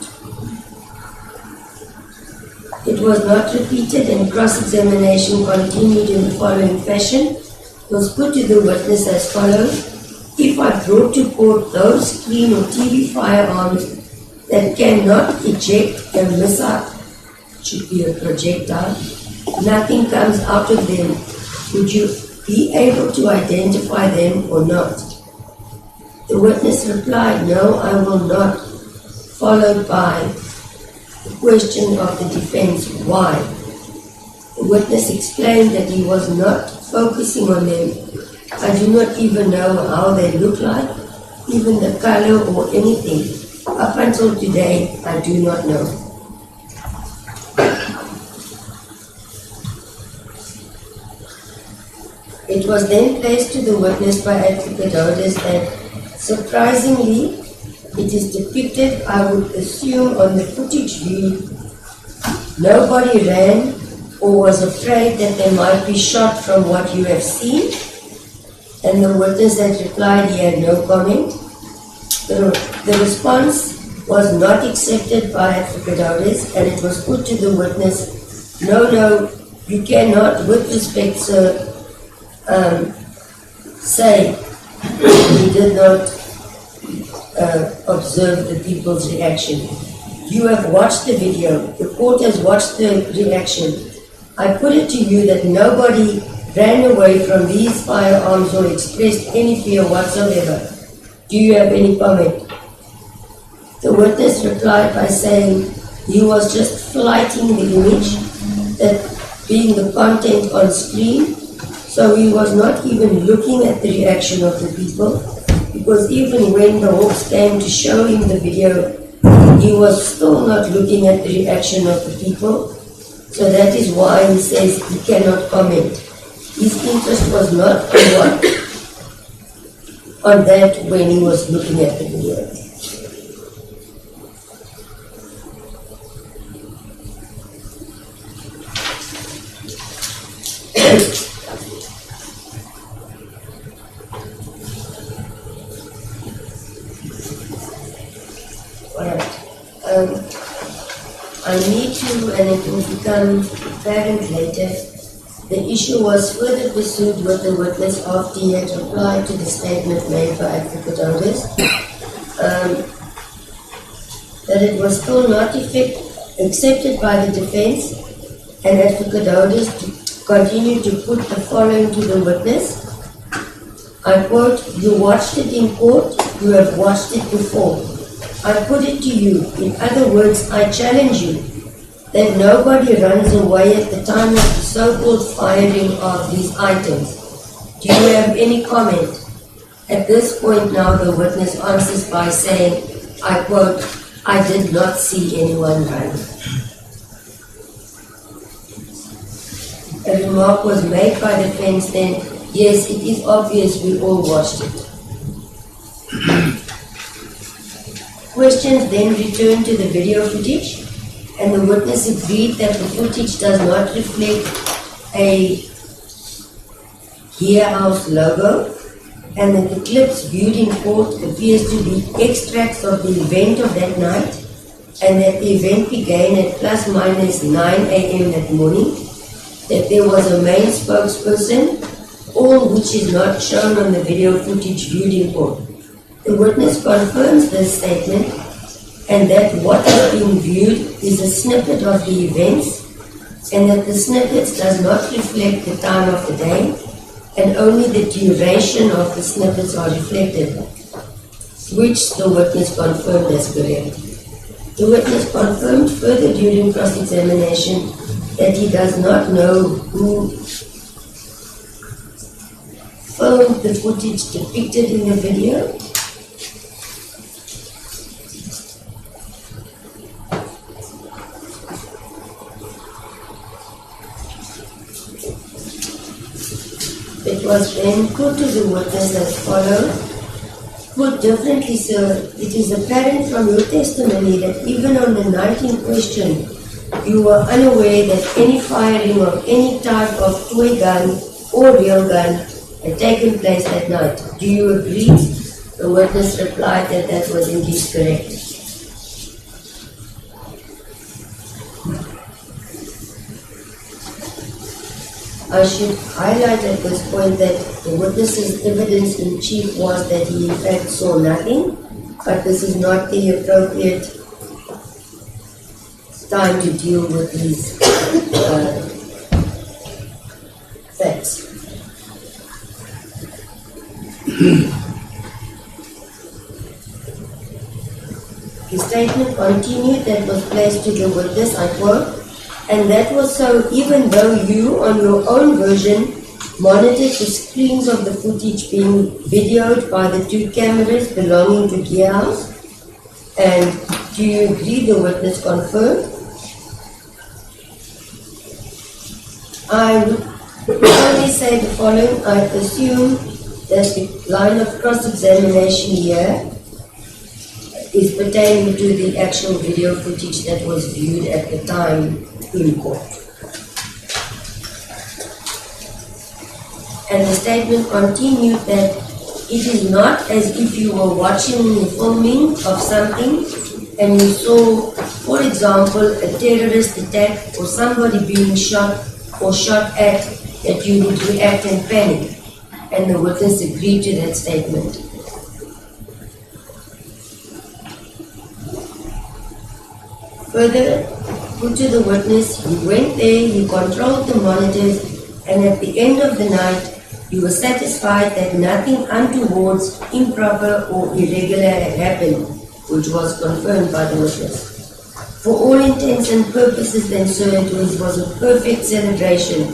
It was not repeated, and cross-examination continued in the following fashion. It was put to the witness as follows: "If I brought to court those screen or TV firearms that cannot eject a missile," should be a projectile, "nothing comes out of them, would you be able to identify them or not?" The witness replied, "No, I will not," followed by the question of the defense, "Why?" The witness explained that he was not focusing on them. "I do not even know how they look like, even the color or anything. Up until today, I do not know." It was then placed to the witness by Advocate Otis that, surprisingly, it is depicted, I would assume, on the footage viewed, nobody ran or was afraid that they might be shot from what you have seen. And the witness had replied he had no comment. The response was not accepted by Advocate Otis, and it was put to the witness, no, you cannot, with respect, sir, say he did not observe the people's reaction. You have watched the video. The court has watched the reaction. I put it to you that nobody ran away from these firearms or expressed any fear whatsoever. Do you have any comment? The witness replied by saying he was just flighting the image, that being the content on screen, so he was not even looking at the reaction of the people, because even when the Hawks came to show him the video, he was still not looking at the reaction of the people. So that is why he says he cannot comment. His interest was not on that when he was looking at the video. I need to, and it will become apparent later, the issue was further pursued with the witness after he had replied to the statement made by Advocate Otis, that it was still not accepted by the defense, and Advocate Otis continued to put the following to the witness. I quote, "You watched it in court, you have watched it before. I put it to you, in other words, I challenge you, that nobody runs away at the time of the so-called firing of these items. Do you have any comment?" At this point now the witness answers by saying, I quote, "I did not see anyone run." A remark was made by the defense then, "Yes, it is obvious we all watched it." Questions then returned to the video footage, and the witness agreed that the footage does not reflect a Gear House logo, and that the clips viewed in court appears to be extracts of the event of that night, and that the event began at plus minus 9 a.m. that morning, that there was a main spokesperson, all which is not shown on the video footage viewed in court. The witness confirms this statement, and that what is being viewed is a snippet of the events, and that the snippets does not reflect the time of the day, and only the duration of the snippets are reflected, which the witness confirmed as correct. The witness confirmed further during cross-examination that he does not know who confirmed the footage depicted in the video? It was then put to the witness as follows. Put differently, sir, it is apparent from your testimony that even on the night in question, you were unaware that any firing of any type of toy gun or real gun had taken place that night. Do you agree? The witness replied that that was indeed correct. I should highlight at this point that the witness's evidence in chief was that he in fact saw nothing, but this is not the appropriate time to deal with these facts. The statement continued that was placed to the witness, I quote, and that was so even though you, on your own version, monitored the screens of the footage being videoed by the two cameras belonging to Gearhouse. And do you agree? The witness confirmed. I would only say the following. I assume that the line of cross-examination here is pertaining to the actual video footage that was viewed at the time in court. And the statement continued that it is not as if you were watching the filming of something and you saw, for example, a terrorist attack or somebody being shot or shot at, that you would react and panic. And the witness agreed to that statement. Further, put to the witness, you went there, you controlled the monitors, and at the end of the night, you were satisfied that nothing untoward, improper, or irregular had happened, which was confirmed by the witness. For all intents and purposes then, sir, it was a perfect celebration,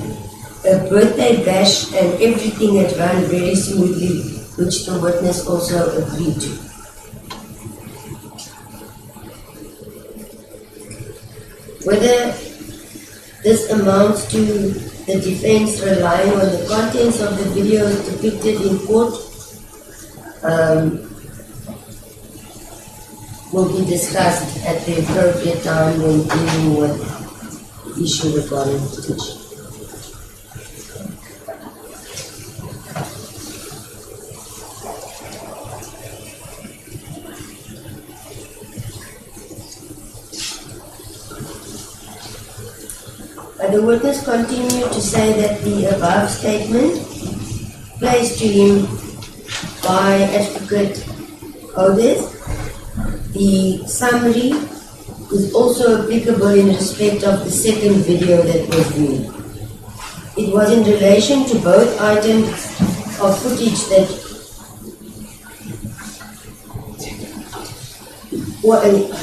a birthday bash, and everything had run very smoothly, which the witness also agreed to. Whether this amounts to the defense relying on the contents of the videos depicted in court will be discussed at the appropriate time when dealing with the issue regarding footage. The witness continued to say that the above statement placed to him by Advocate Odes, the summary is also applicable in respect of the second video that was viewed. It was in relation to both items of footage that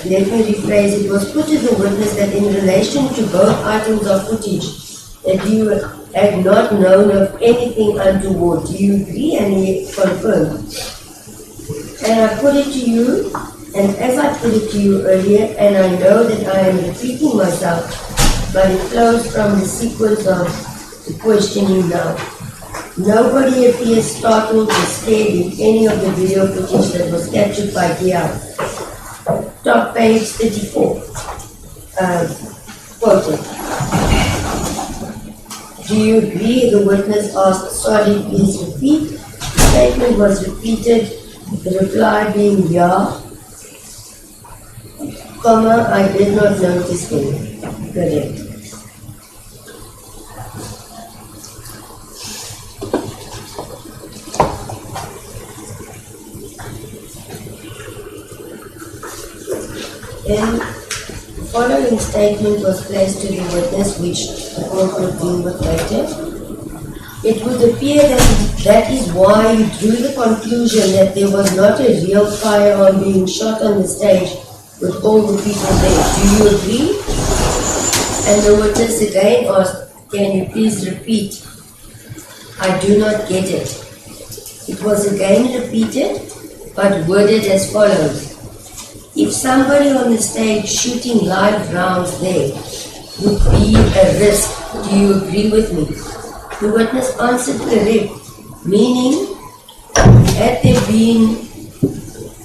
let me rephrase, it was put to the witness that in relation to both items of footage that you had not known of anything untoward. Do you agree? And he confirmed. And I put it to you, and as I put it to you earlier, and I know that I am repeating myself, but it flows from the sequence of the questioning now. Nobody appears startled or scared in any of the video footage that was captured by Gia. Top page 34. Quoted. Do you agree? The witness asked, sorry, please repeat. The statement was repeated, the reply being yeah, comma, I did not notice any. Correct. Then the following statement was placed to the witness, which the court will deal with later. It would appear that that is why you drew the conclusion that there was not a real firearm being shot on the stage with all the people there. Do you agree? And the witness again asked, can you please repeat? I do not get it. It was again repeated, but worded as follows. If somebody on the stage shooting live rounds there would be a risk, do you agree with me? The witness answered correct, meaning had there been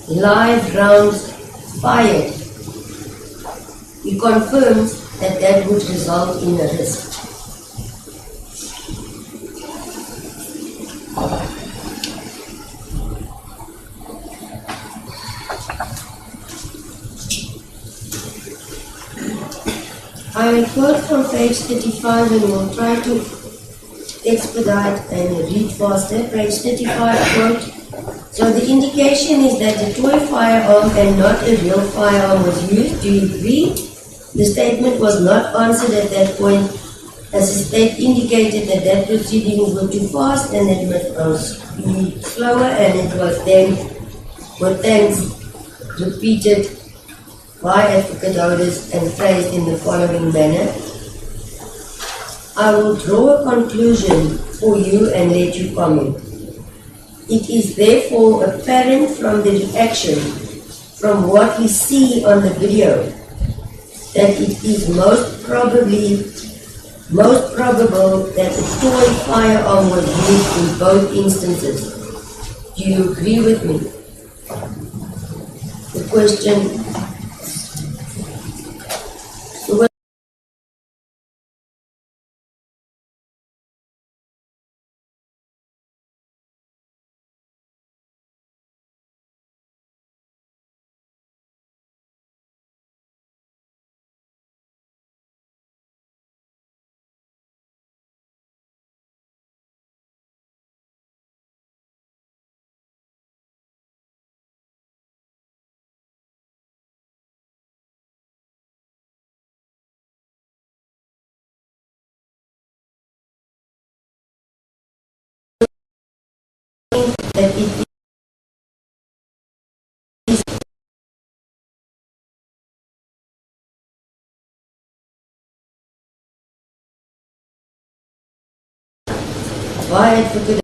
live rounds fired, he confirms that that would result in a risk. I will quote from page 35 and will try to expedite and read faster. Page 35 quote. So the indication is that a toy firearm and not a real firearm was used. Do you agree? The statement was not answered at that point, as the state indicated that proceedings were too fast and that it must be slower, and it was then, with thanks, repeated by advocate holders and phrased in the following manner. I will draw a conclusion for you and let you comment. It is therefore apparent from the reaction, from what we see on the video, that it is most probable that the toy firearm was used in both instances. Do you agree with me? The question. That it is by advocate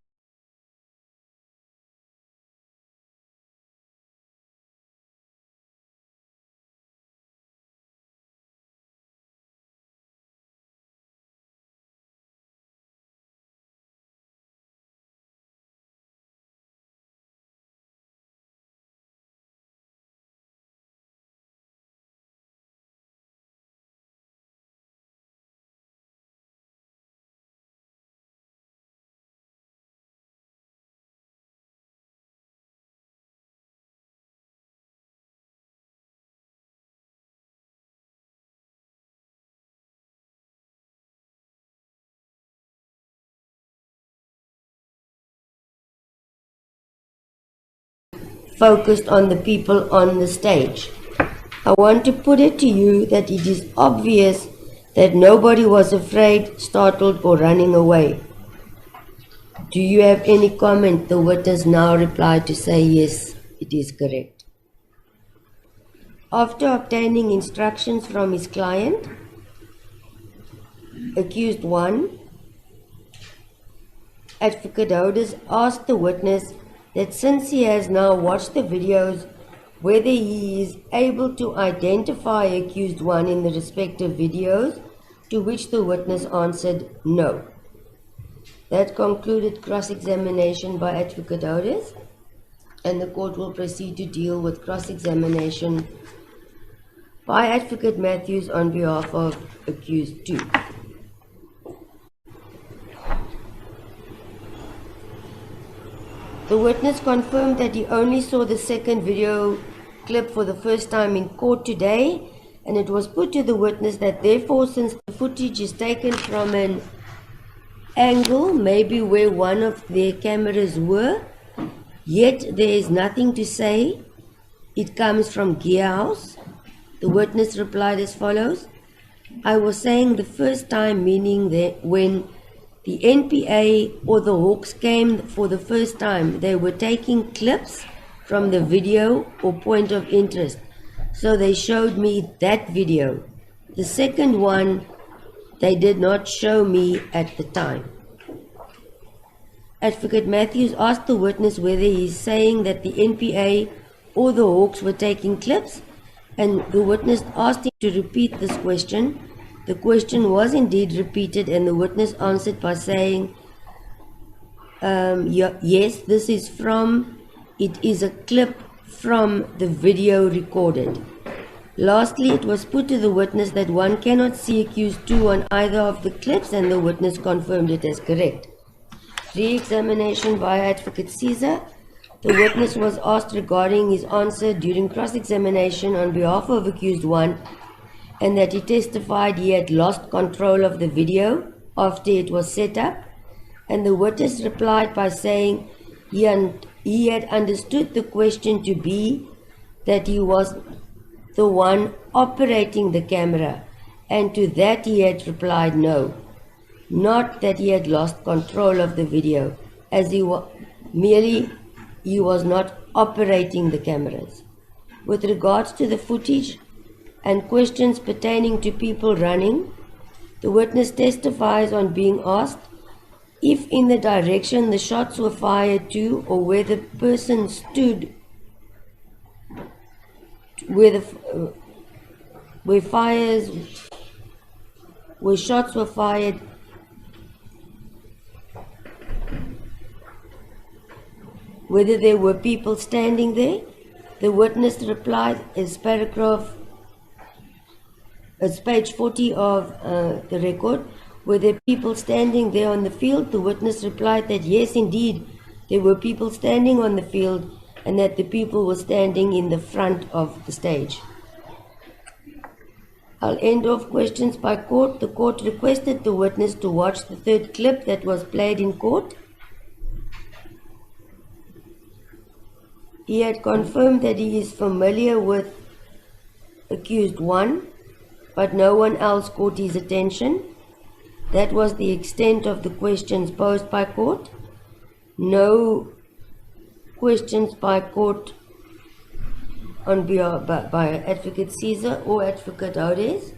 focused on the people on the stage. I want to put it to you that it is obvious that nobody was afraid, startled, or running away. Do you have any comment? The witness now replied to say yes, it is correct. After obtaining instructions from his client, accused 1, advocate Houders asked the witness that since he has now watched the videos, whether he is able to identify accused 1 in the respective videos, to which the witness answered no. That concluded cross-examination by advocate Houders, and the court will proceed to deal with cross-examination by advocate Matthews on behalf of accused 2. The witness confirmed that he only saw the second video clip for the first time in court today, and it was put to the witness that therefore, since the footage is taken from an angle, maybe where one of their cameras were, yet there is nothing to say, it comes from Gear House. The witness replied as follows. I was saying the first time, meaning that when the NPA or the Hawks came for the first time, they were taking clips from the video or point of interest. So they showed me that video. The second one, they did not show me at the time. Advocate Matthews asked the witness whether he is saying that the NPA or the Hawks were taking clips, and the witness asked him to repeat this question. The question was indeed repeated, and the witness answered by saying, yes, it is a clip from the video recorded. Lastly, it was put to the witness that one cannot see accused 2 on either of the clips, and the witness confirmed it as correct. Re-examination by Advocate Caesar. The witness was asked regarding his answer during cross-examination on behalf of accused 1, and that he testified he had lost control of the video after it was set up, and the witness replied by saying he had understood the question to be that he was the one operating the camera, and to that he had replied no, not that he had lost control of the video, as he was not operating the cameras. With regards to the footage and questions pertaining to people running, the witness testifies on being asked if in the direction the shots were fired to, or where the person stood where shots were fired, whether there were people standing there. The witness replied, as page 40 of the record, were there people standing there on the field? The witness replied that yes, indeed, there were people standing on the field, and that the people were standing in the front of the stage. I'll end off questions by court. The court requested the witness to watch the third clip that was played in court. He had confirmed that he is familiar with accused 1, but no one else caught his attention. That was the extent of the questions posed by court. No questions by court on behalf by Advocate Caesar or Advocate Odes.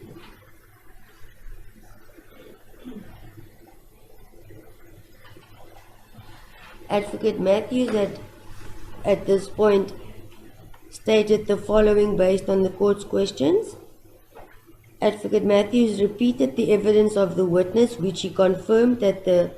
Advocate Matthews at this point stated the following based on the court's questions. Advocate Matthews repeated the evidence of the witness, which he confirmed that the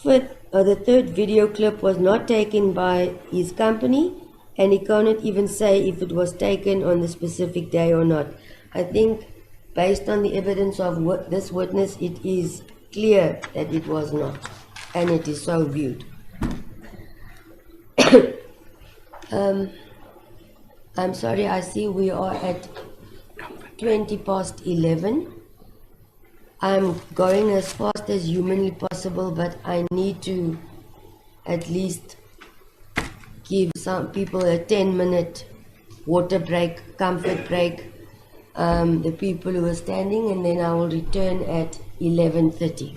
third video clip was not taken by his company, and he cannot even say if it was taken on the specific day or not. I think based on the evidence of this witness, it is clear that it was not, and it is so viewed. I'm sorry, I see we are at 20 past 11. I'm going as fast as humanly possible, but I need to at least give some people a 10-minute water break, comfort break, the people who are standing, and then I will return at 11:30.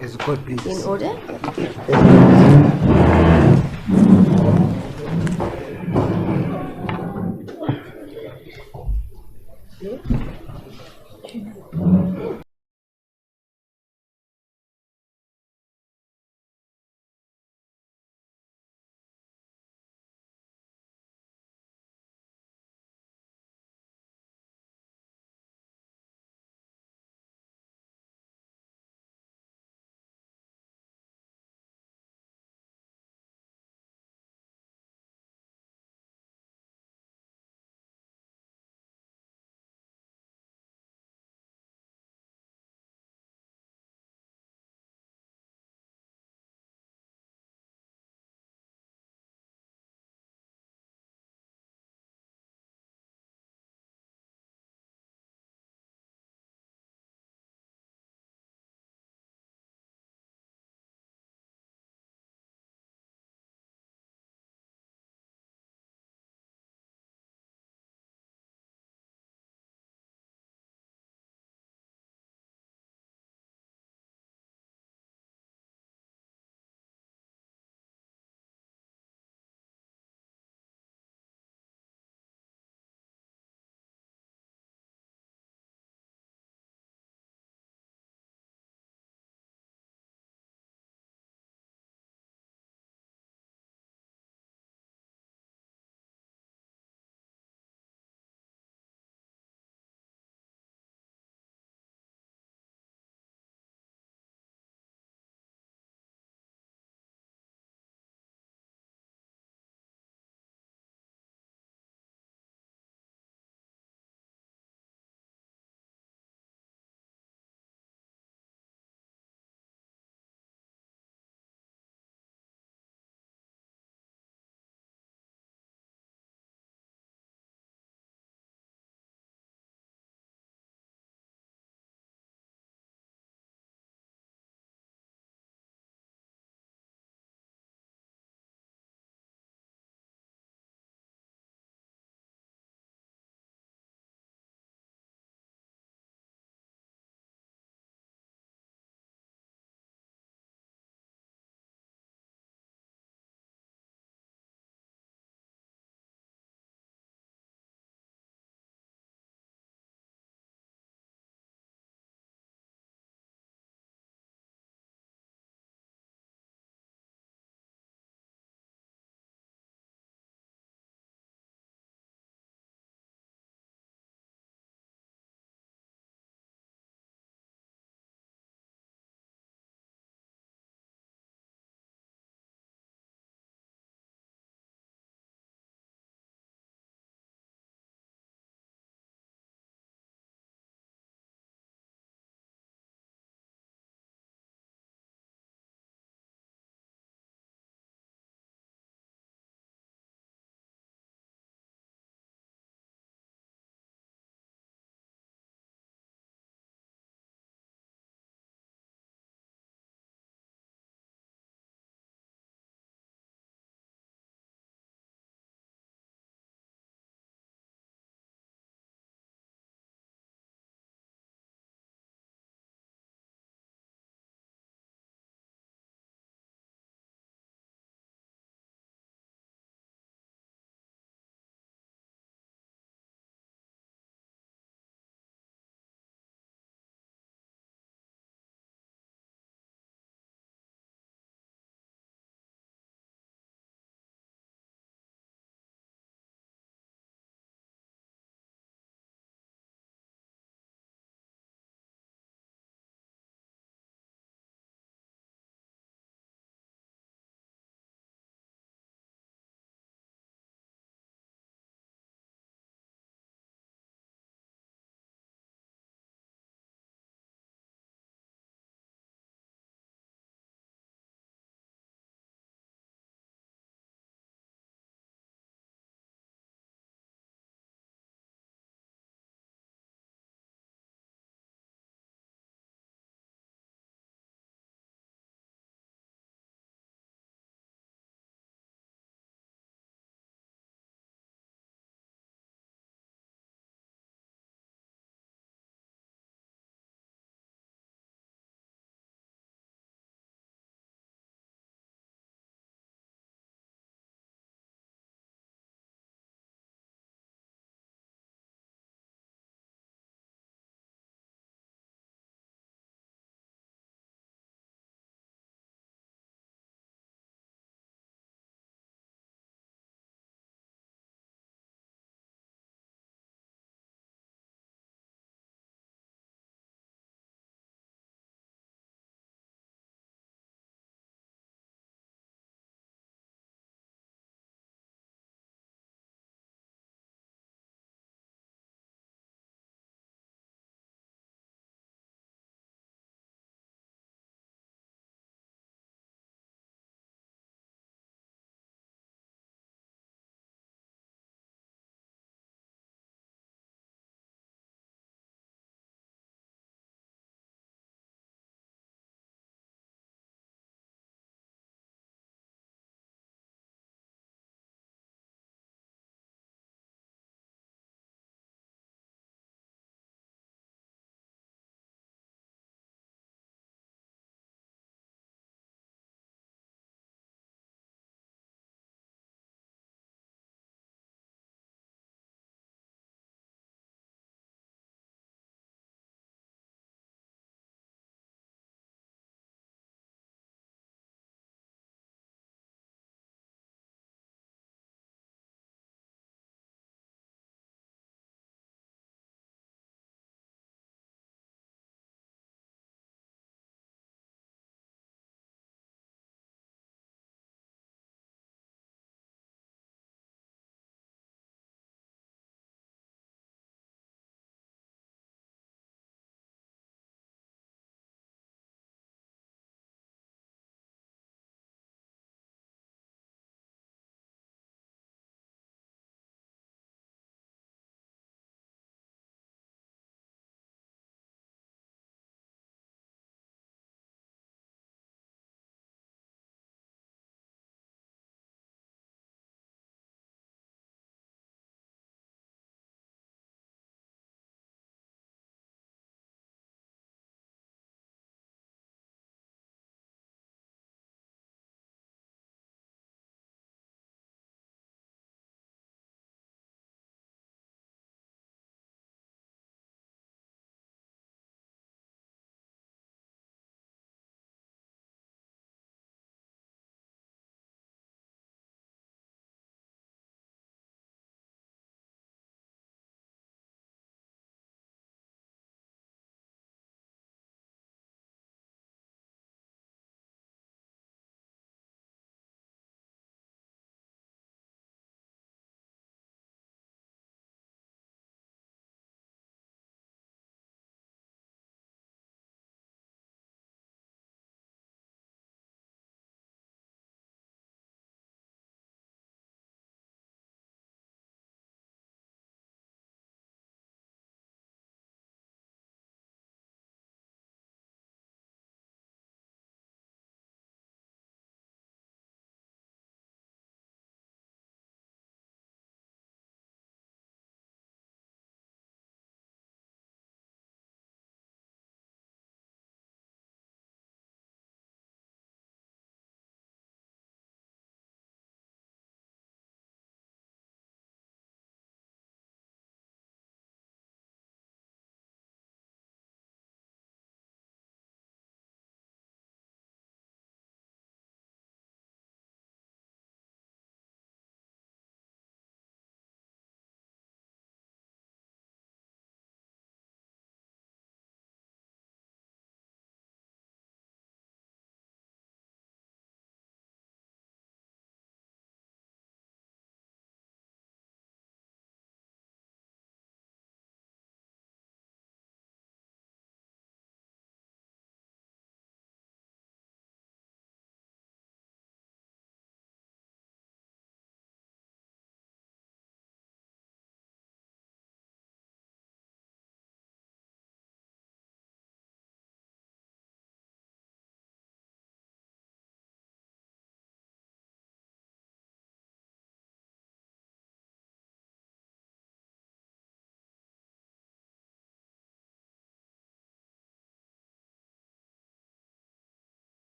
Yes, God, please. In order?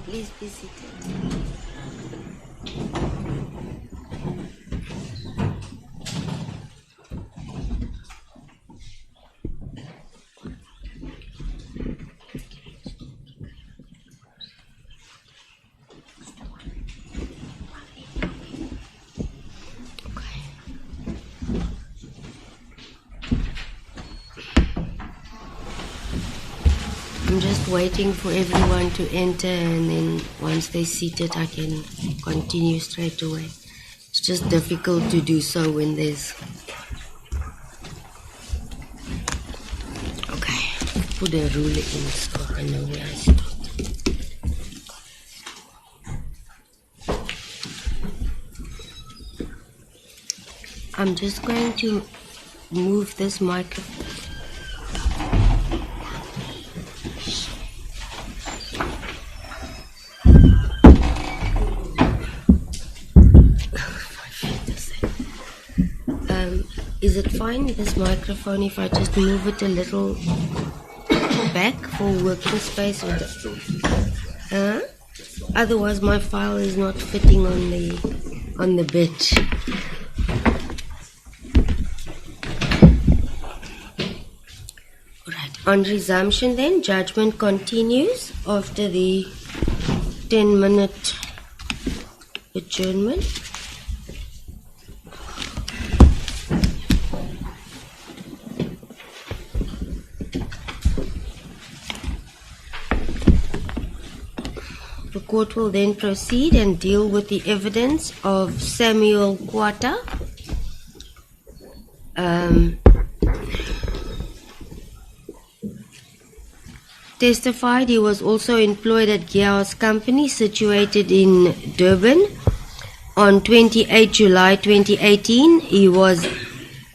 Please be seated. I'm just waiting for everyone to enter, and then once they're seated I can continue straight away. It's just difficult to do so when there's... Okay, put a ruler in so I know where I stopped. I'm just going to move this microphone. Is it fine, this microphone, if I just move it a little back for working space? Otherwise my file is not fitting on the bench. Alright, on resumption then, judgment continues after the 10-minute adjournment. The court will then proceed and deal with the evidence of Samuel Kwata. Testified he was also employed at Gear's company situated in Durban. On 28 July 2018, he was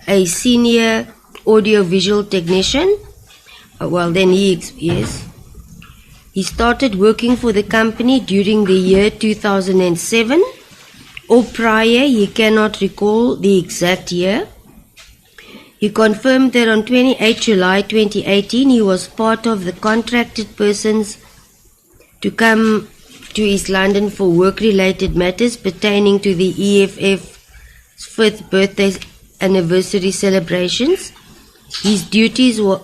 a senior audiovisual technician. He started working for the company during the year 2007 or prior, he cannot recall the exact year. He confirmed that on 28 July 2018 he was part of the contracted persons to come to East London for work-related matters pertaining to the EFF's 5th birthday anniversary celebrations. His duties were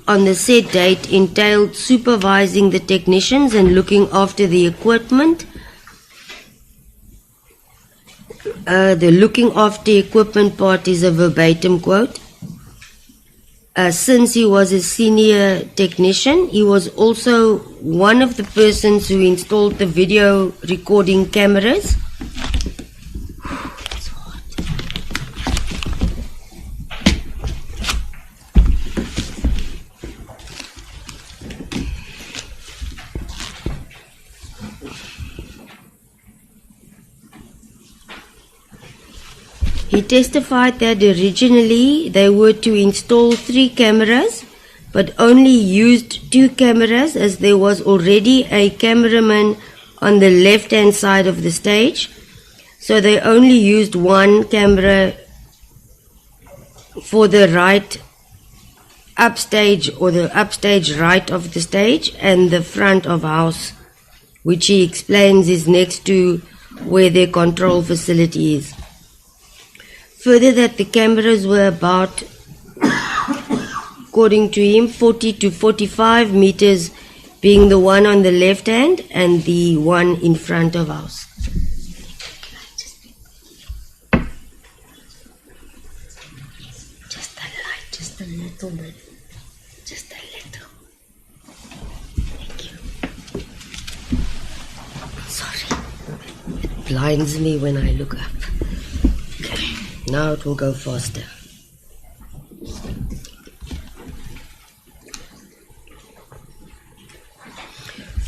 on the said date entailed supervising the technicians and looking after the equipment. The looking after equipment part is a verbatim quote. Since he was a senior technician, he was also one of the persons who installed the video recording cameras. He testified that originally they were to install 3 cameras, but only used 2 cameras as there was already a cameraman on the left-hand side of the stage. So they only used 1 camera for the right upstage or the upstage right of the stage and the front of house, which he explains is next to where their control facility is. Further, that the cameras were about, according to him, 40 to 45 meters, being the one on the left hand and the one in front of house. Just a light, just a little bit. Just a little. Thank you. Sorry. It blinds me when I look up. Okay. Now it will go faster.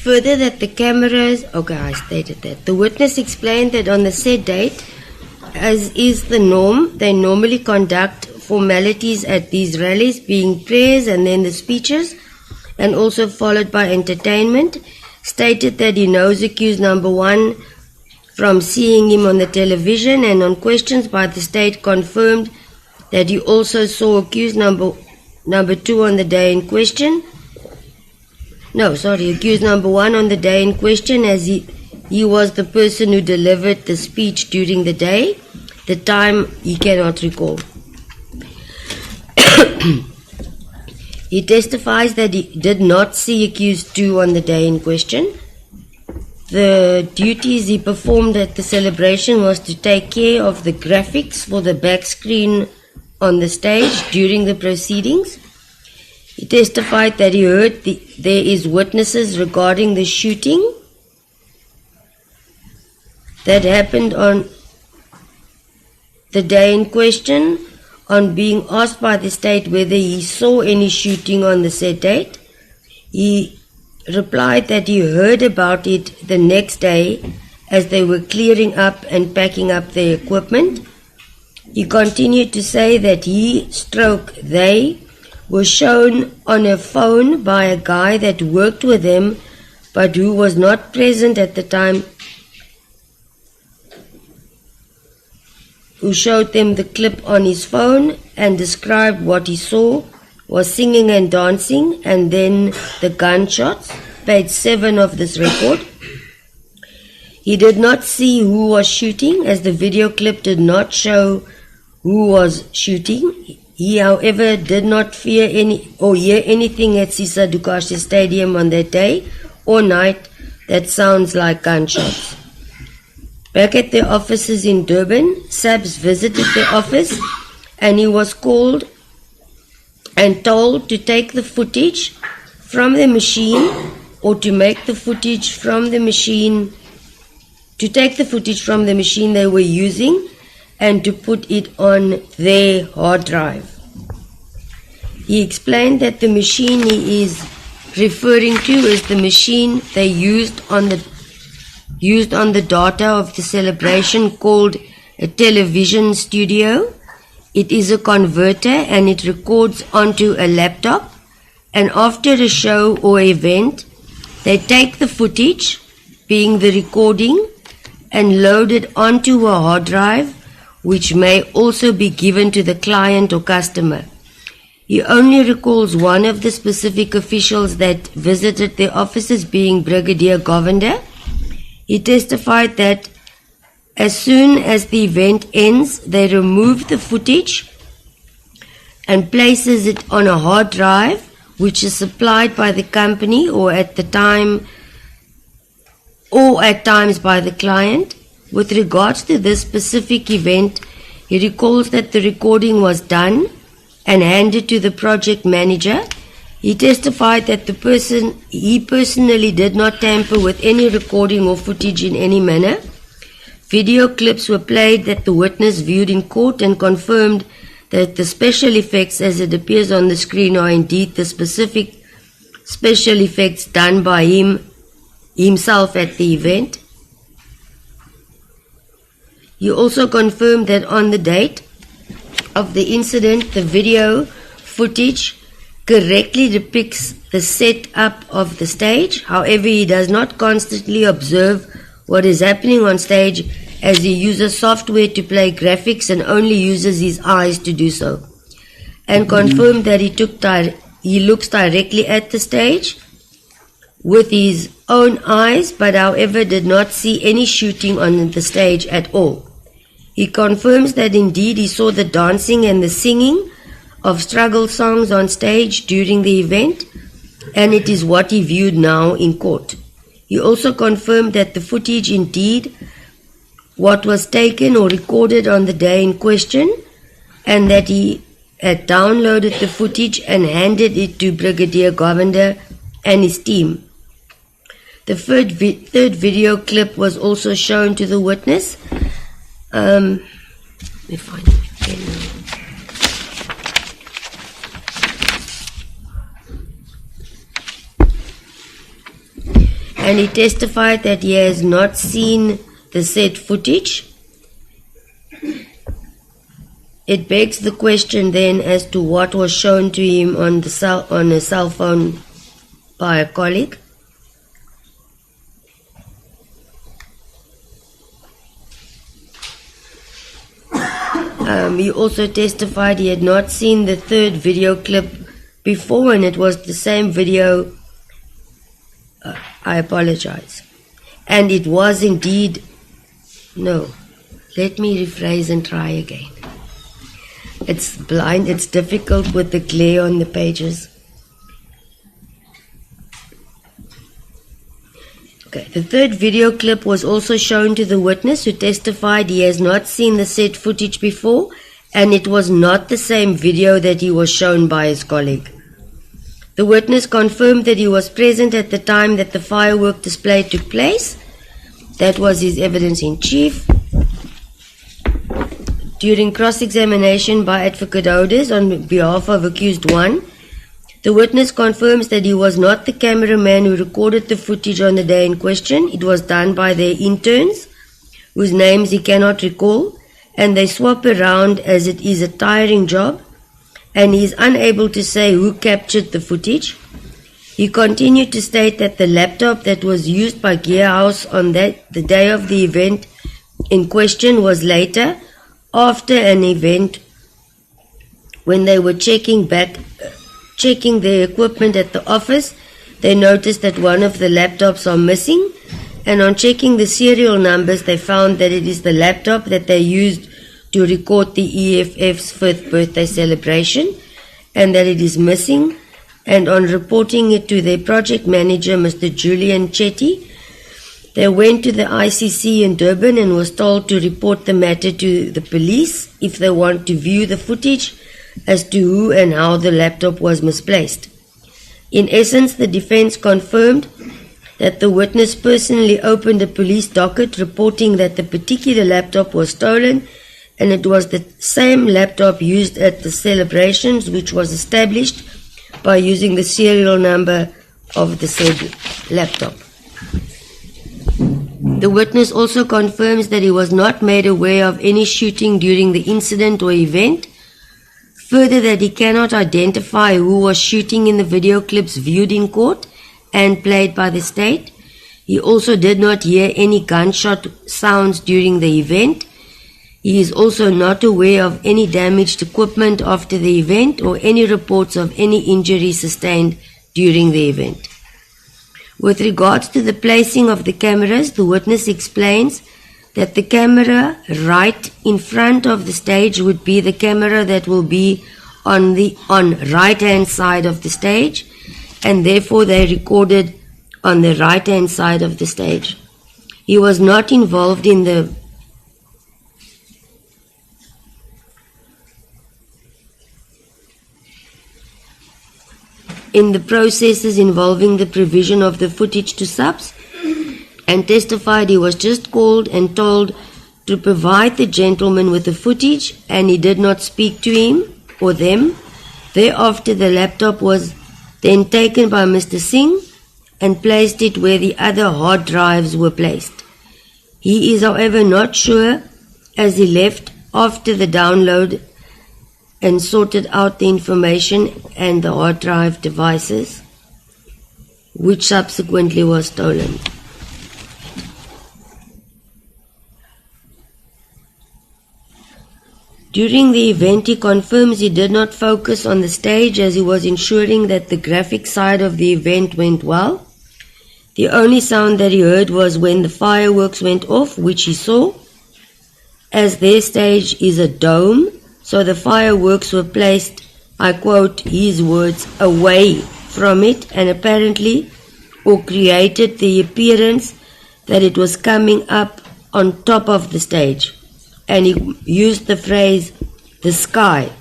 Further, that the cameras... Okay, I stated that. The witness explained that on the said date, as is the norm, they normally conduct formalities at these rallies, being prayers and then the speeches, and also followed by entertainment. Stated that he knows accused number 1 from seeing him on the television, and on questions by the state confirmed that he also saw accused number 2 on the day in question. No, sorry, accused number 1 on the day in question, as he was the person who delivered the speech during the day. The time he cannot recall. He testifies that he did not see accused 2 on the day in question. The duties he performed at the celebration was to take care of the graphics for the back screen on the stage during the proceedings. He testified that he heard there is witnesses regarding the shooting that happened on the day in question. On being asked by the state whether he saw any shooting on the said date, he replied that he heard about it the next day as they were clearing up and packing up their equipment. He continued to say that they were shown on a phone by a guy that worked with them but who was not present at the time, who showed them the clip on his phone and described what he saw was singing and dancing and then the gunshots. Page 7 of this record. He did not see who was shooting, as the video clip did not show who was shooting. He, however, did not hear anything at Sisa Dukashe Stadium on that day or night that sounds like gunshots. Back at their offices in Durban, SAPS visited the office and he was called and told to take the footage from the machine, or to make the footage from the machine, to take the footage from the machine they were using and to put it on their hard drive. He explained that the machine he is referring to is the machine they used on the data of the celebration, called a television studio. It is a converter and it records onto a laptop, and after a show or event they take the footage, being the recording, and load it onto a hard drive, which may also be given to the client or customer. He only recalls one of the specific officials that visited their offices, being Brigadier Govender. He testified that as soon as the event ends, they remove the footage and places it on a hard drive, which is supplied by the company or at times by the client. With regards to this specific event, he recalls that the recording was done and handed to the project manager. He testified that he personally did not tamper with any recording or footage in any manner. Video clips were played that the witness viewed in court and confirmed that the special effects as it appears on the screen are indeed the specific special effects done by himself at the event. He also confirmed that on the date of the incident, the video footage correctly depicts the setup of the stage. However, he does not constantly observe what is happening on stage, as he uses software to play graphics and only uses his eyes to do so, and confirmed that he looks directly at the stage with his own eyes, but however did not see any shooting on the stage at all. He confirms that indeed he saw the dancing and the singing of struggle songs on stage during the event, and it is what he viewed now in court. He also confirmed that the footage indeed what was taken or recorded on the day in question, and that he had downloaded the footage and handed it to Brigadier Govender and his team. The third video clip was also shown to the witness. Let me find it again. And he testified that he has not seen the said footage. It begs the question then as to what was shown to him on a cell phone by a colleague. He also testified he had not seen the third video clip before, and it was the same video I apologize. And it was indeed, no, let me rephrase and try again. It's blind, it's difficult with the glare on the pages. Okay. The third video clip was also shown to the witness, who testified he has not seen the said footage before, and it was not the same video that he was shown by his colleague. The witness confirmed that he was present at the time that the firework display took place. That was his evidence in chief. During cross-examination by Advocate Holders on behalf of accused 1, the witness confirms that he was not the cameraman who recorded the footage on the day in question. It was done by their interns, whose names he cannot recall, and they swap around as it is a tiring job, and he is unable to say who captured the footage. He continued to state that the laptop that was used by Gearhouse on the day of the event in question was later, after an event, when they were checking their equipment at the office. They noticed that one of the laptops are missing, and on checking the serial numbers, they found that it is the laptop that they used to record the EFF's 5th birthday celebration, and that it is missing. And on reporting it to their project manager, Mr. Julian Chetty, they went to the ICC in Durban and was told to report the matter to the police if they want to view the footage as to who and how the laptop was misplaced. In essence, the defense confirmed that the witness personally opened a police docket reporting that the particular laptop was stolen, and it was the same laptop used at the celebrations, which was established by using the serial number of the said laptop. The witness also confirms that he was not made aware of any shooting during the incident or event. Further, that he cannot identify who was shooting in the video clips viewed in court and played by the state. He also did not hear any gunshot sounds during the event. He is also not aware of any damaged equipment after the event or any reports of any injury sustained during the event. With regards to the placing of the cameras, the witness explains that the camera right in front of the stage would be the camera that will be on right-hand side of the stage, and therefore they recorded on the right-hand side of the stage. He was not involved in the processes involving the provision of the footage to SAPS, and testified he was just called and told to provide the gentleman with the footage, and he did not speak to him or them. Thereafter, the laptop was then taken by Mr. Singh and placed it where the other hard drives were placed. He is, however, not sure, as he left after the download and sorted out the information and the hard drive devices, which subsequently was stolen. During the event, he confirms he did not focus on the stage as he was ensuring that the graphic side of the event went well. The only sound that he heard was when the fireworks went off, which he saw, as their stage is a dome, so the fireworks were placed, I quote his words, away from it, and apparently, or created the appearance that it was coming up on top of the stage. And he used the phrase, the sky.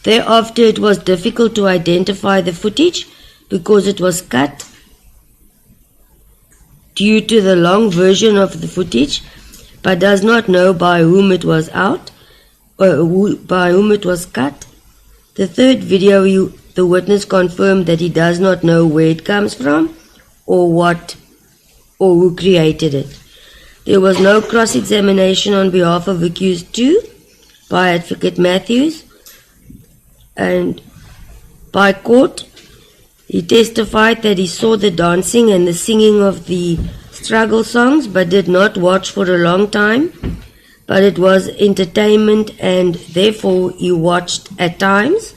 Thereafter, it was difficult to identify the footage because it was cut due to the long version of the footage, but does not know by whom it was out, or by whom it was cut. The third video, the witness confirmed that he does not know where it comes from, or what, or who created it. There was no cross-examination on behalf of accused 2 by Advocate Matthews, and by court, he testified that he saw the dancing and the singing of the struggle songs, but did not watch for a long time, but it was entertainment and therefore he watched at times.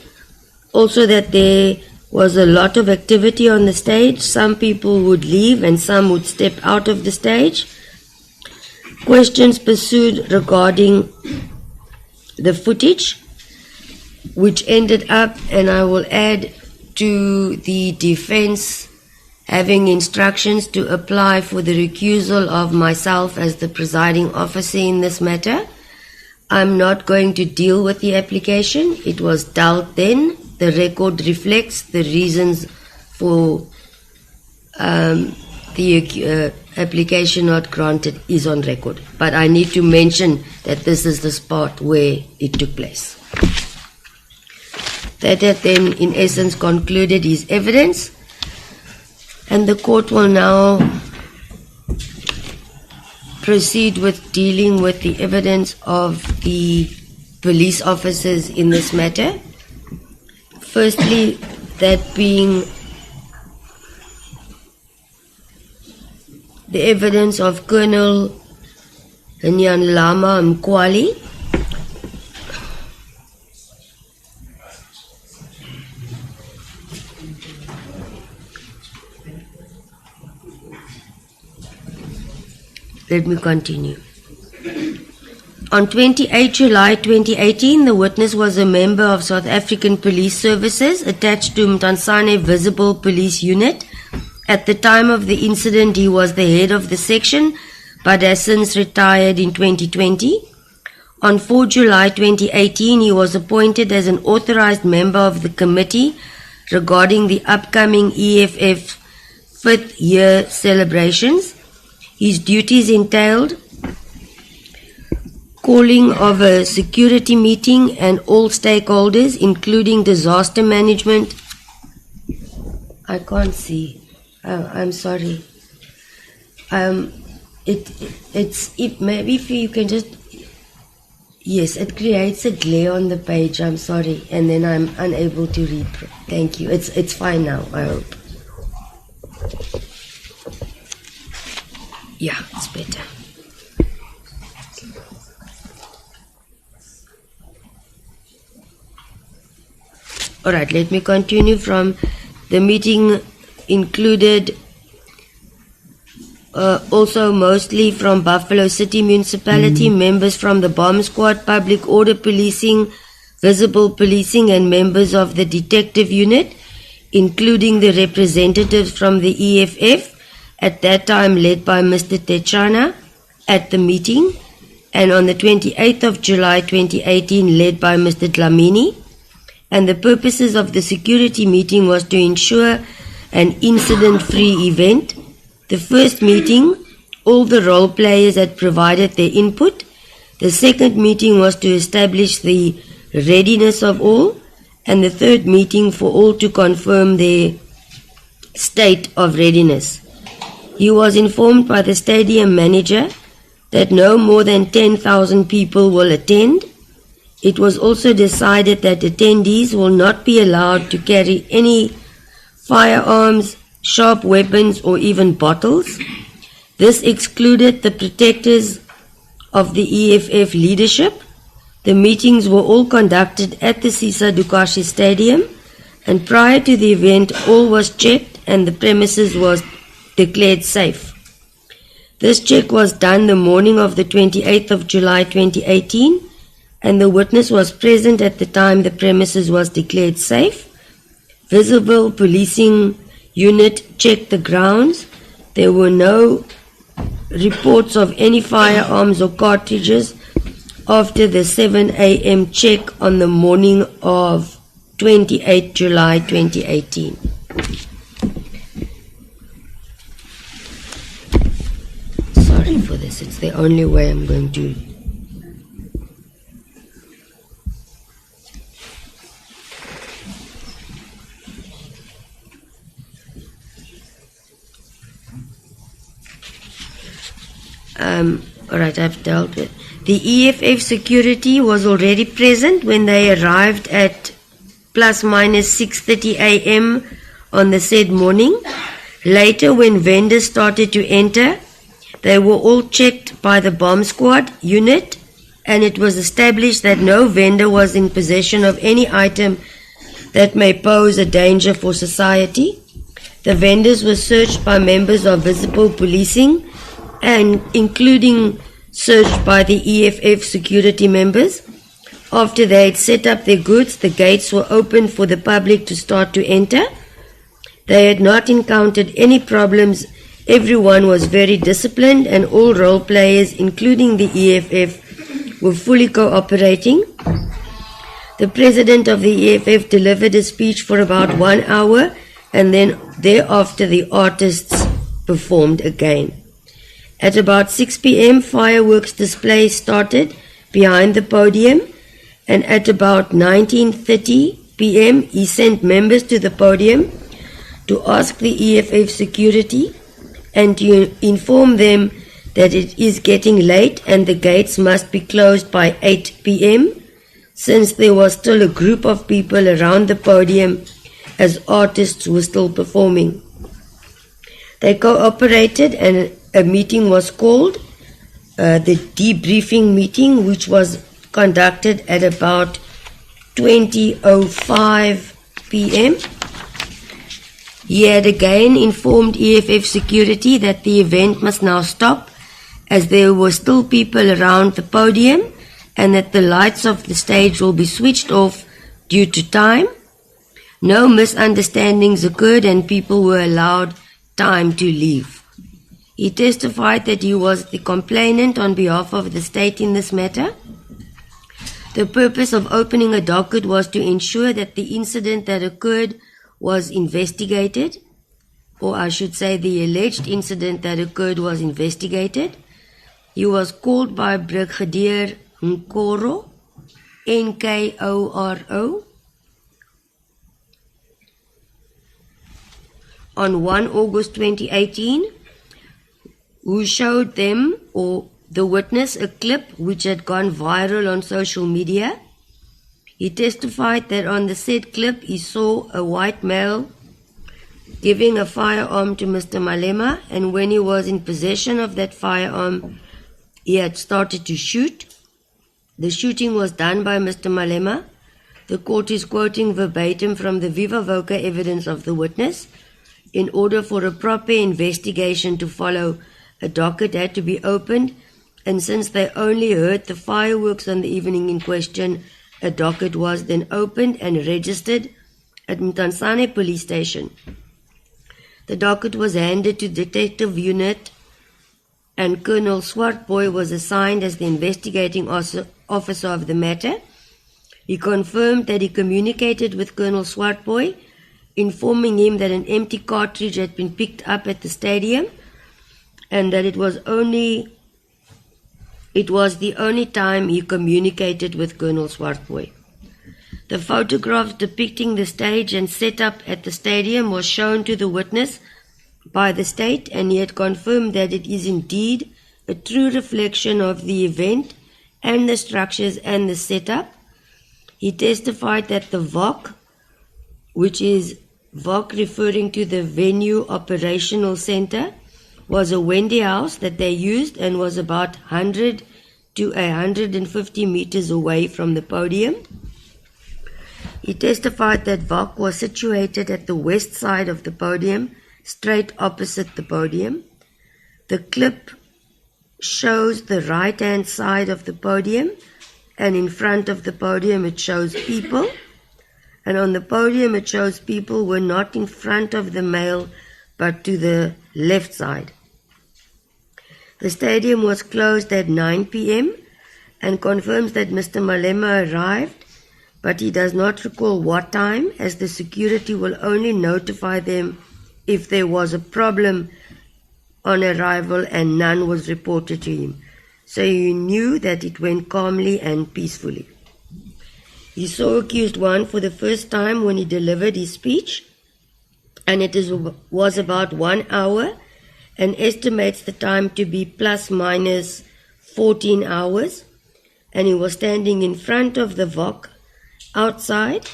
Also that there was a lot of activity on the stage. Some people would leave and some would step out of the stage. Questions pursued regarding the footage, which ended up, and I will add to the defense having instructions to apply for the recusal of myself as the presiding officer in this matter. I'm not going to deal with the application. It was dealt then. The record reflects the reasons for the application not granted is on record. But I need to mention that this is the spot where it took place. That had then in essence concluded his evidence, and the court will now proceed with dealing with the evidence of the police officers in this matter. Firstly, that being the evidence of Colonel Lama Mkwali, let me continue. On 28 July 2018, the witness was a member of South African Police Services attached to Mtansane Visible Police Unit. At the time of the incident, he was the head of the section, but has since retired in 2020. On 4 July 2018, he was appointed as an authorized member of the committee regarding the upcoming EFF 5th year celebrations. His duties entailed calling of a security meeting and all stakeholders, including disaster management. I can't see. I'm sorry. Maybe if you can just, yes, it creates a glare on the page. I'm sorry, and then I'm unable to read. Thank you. It's fine now, I hope. Yeah, it's better. Alright, let me continue from the meeting included also mostly from Buffalo City Municipality, members from the Bomb Squad, Public Order Policing, Visible Policing, and members of the Detective Unit, including the representatives from the EFF, at that time led by Mr. Techana at the meeting, and on the 28th of July 2018 led by Mr. Dlamini. And the purposes of the security meeting was to ensure an incident-free event. The first meeting, all the role players had provided their input. The second meeting was to establish the readiness of all. And the third meeting for all to confirm their state of readiness. He was informed by the stadium manager that no more than 10,000 people will attend. It was also decided that attendees will not be allowed to carry any firearms, sharp weapons, or even bottles. This excluded the protectors of the EFF leadership. The meetings were all conducted at the Sisa Dukashi Stadium, and prior to the event, all was checked and the premises was declared safe. This check was done the morning of the 28th of July 2018, and the witness was present at the time the premises was declared safe. Visible Policing Unit checked the grounds. There were no reports of any firearms or cartridges after the 7 a.m. check on the morning of 28 July 2018. Sorry for this, it's the only way I'm going to. Alright, I've dealt with. The EFF security was already present when they arrived at plus minus 6:30 a.m. on the said morning. Later, when vendors started to enter, they were all checked by the bomb squad unit, and it was established that no vendor was in possession of any item that may pose a danger for society. The vendors were searched by members of visible policing and including searched by the EFF security members. After they had set up their goods, the gates were opened for the public to start to enter. They had not encountered any problems. Everyone was very disciplined and all role players, including the EFF, were fully cooperating. The president of the EFF delivered a speech for about 1 hour, and then thereafter the artists performed again. At about 6 p.m., fireworks display started behind the podium, and at about 19:30 p.m., he sent members to the podium to ask the EFF security and to inform them that it is getting late and the gates must be closed by 8 p.m. since there was still a group of people around the podium as artists were still performing. They cooperated and a meeting was called, the debriefing meeting, which was conducted at about 20:05 p.m. He had again informed EFF security that the event must now stop as there were still people around the podium and that the lights of the stage will be switched off due to time. No misunderstandings occurred and people were allowed time to leave. He testified that he was the complainant on behalf of the state in this matter. The purpose of opening a docket was to ensure that the incident that occurred was investigated, or I should say the alleged incident that occurred was investigated. He was called by Brigadier Nkoro, Nkoro, on 1 August 2018, who showed them, or the witness, a clip which had gone viral on social media. He testified that on the said clip he saw a white male giving a firearm to Mr. Malema, and when he was in possession of that firearm, he had started to shoot. The shooting was done by Mr. Malema. The court is quoting verbatim from the viva voce evidence of the witness. In order for a proper investigation to follow, a docket had to be opened, and since they only heard the fireworks on the evening in question, a docket was then opened and registered at Mtansane police station. The docket was handed to Detective Unit and Colonel Swartboy was assigned as the investigating officer of the matter. He confirmed that he communicated with Colonel Swartboy, informing him that an empty cartridge had been picked up at the stadium and that it was the only time he communicated with Colonel Swartboy. The photographs depicting the stage and setup at the stadium was shown to the witness by the state, and he had confirmed that it is indeed a true reflection of the event and the structures and the setup. He testified that the VOC, which is VOC referring to the Venue Operational Center, was a Wendy house that they used and was about 100 to 150 meters away from the podium. He testified that VOC was situated at the west side of the podium, straight opposite the podium. The clip shows the right-hand side of the podium, and in front of the podium it shows people, and on the podium it shows people were not in front of the male but to the left side. The stadium was closed at 9 p.m. and confirms that Mr. Malema arrived, but he does not recall what time, as the security will only notify them if there was a problem on arrival, and none was reported to him. So he knew that it went calmly and peacefully. He saw accused one for the first time when he delivered his speech, and it was about 1 hour, and estimates the time to be plus minus 14 hours, and he was standing in front of the VOC outside.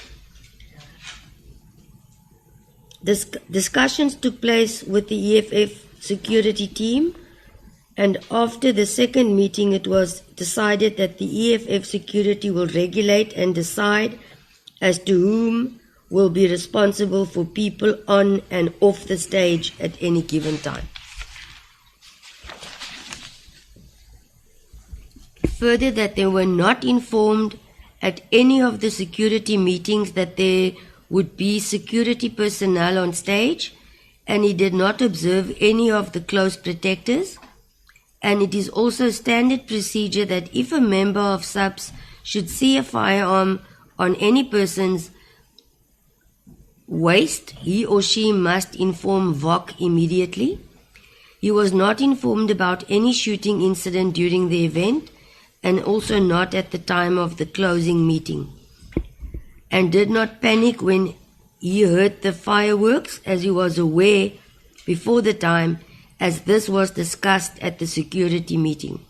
Discussions took place with the EFF security team, and after the second meeting it was decided that the EFF security will regulate and decide as to whom will be responsible for people on and off the stage at any given time. Further, that they were not informed at any of the security meetings that there would be security personnel on stage, and he did not observe any of the close protectors. And it is also standard procedure that if a member of SAPS should see a firearm on any person's waist, he or she must inform VOC immediately. He was not informed about any shooting incident during the event, and also not at the time of the closing meeting, and did not panic when he heard the fireworks, as he was aware before the time, as this was discussed at the security meeting.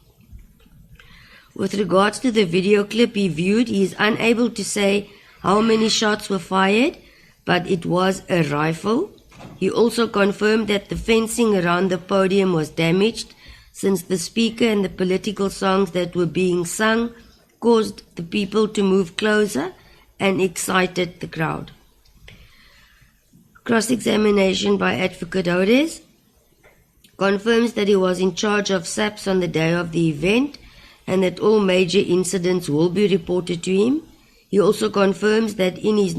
With regards to the video clip he viewed, he is unable to say how many shots were fired, but it was a rifle. He also confirmed that the fencing around the podium was damaged, since the speaker and the political songs that were being sung caused the people to move closer and excited the crowd. Cross-examination by Advocate Hodes confirms that he was in charge of SAPS on the day of the event and that all major incidents will be reported to him. He also confirms that in his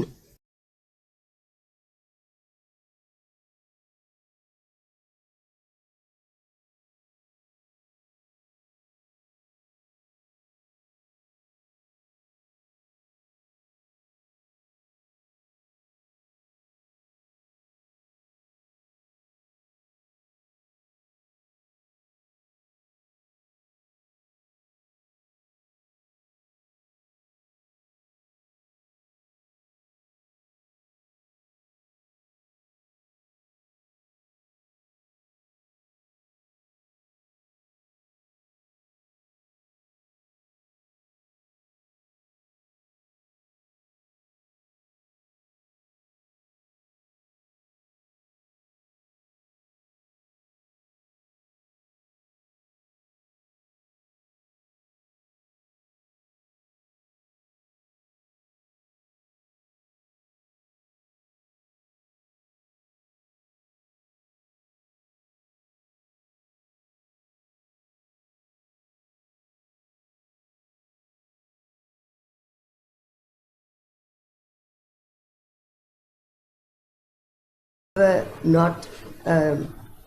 were not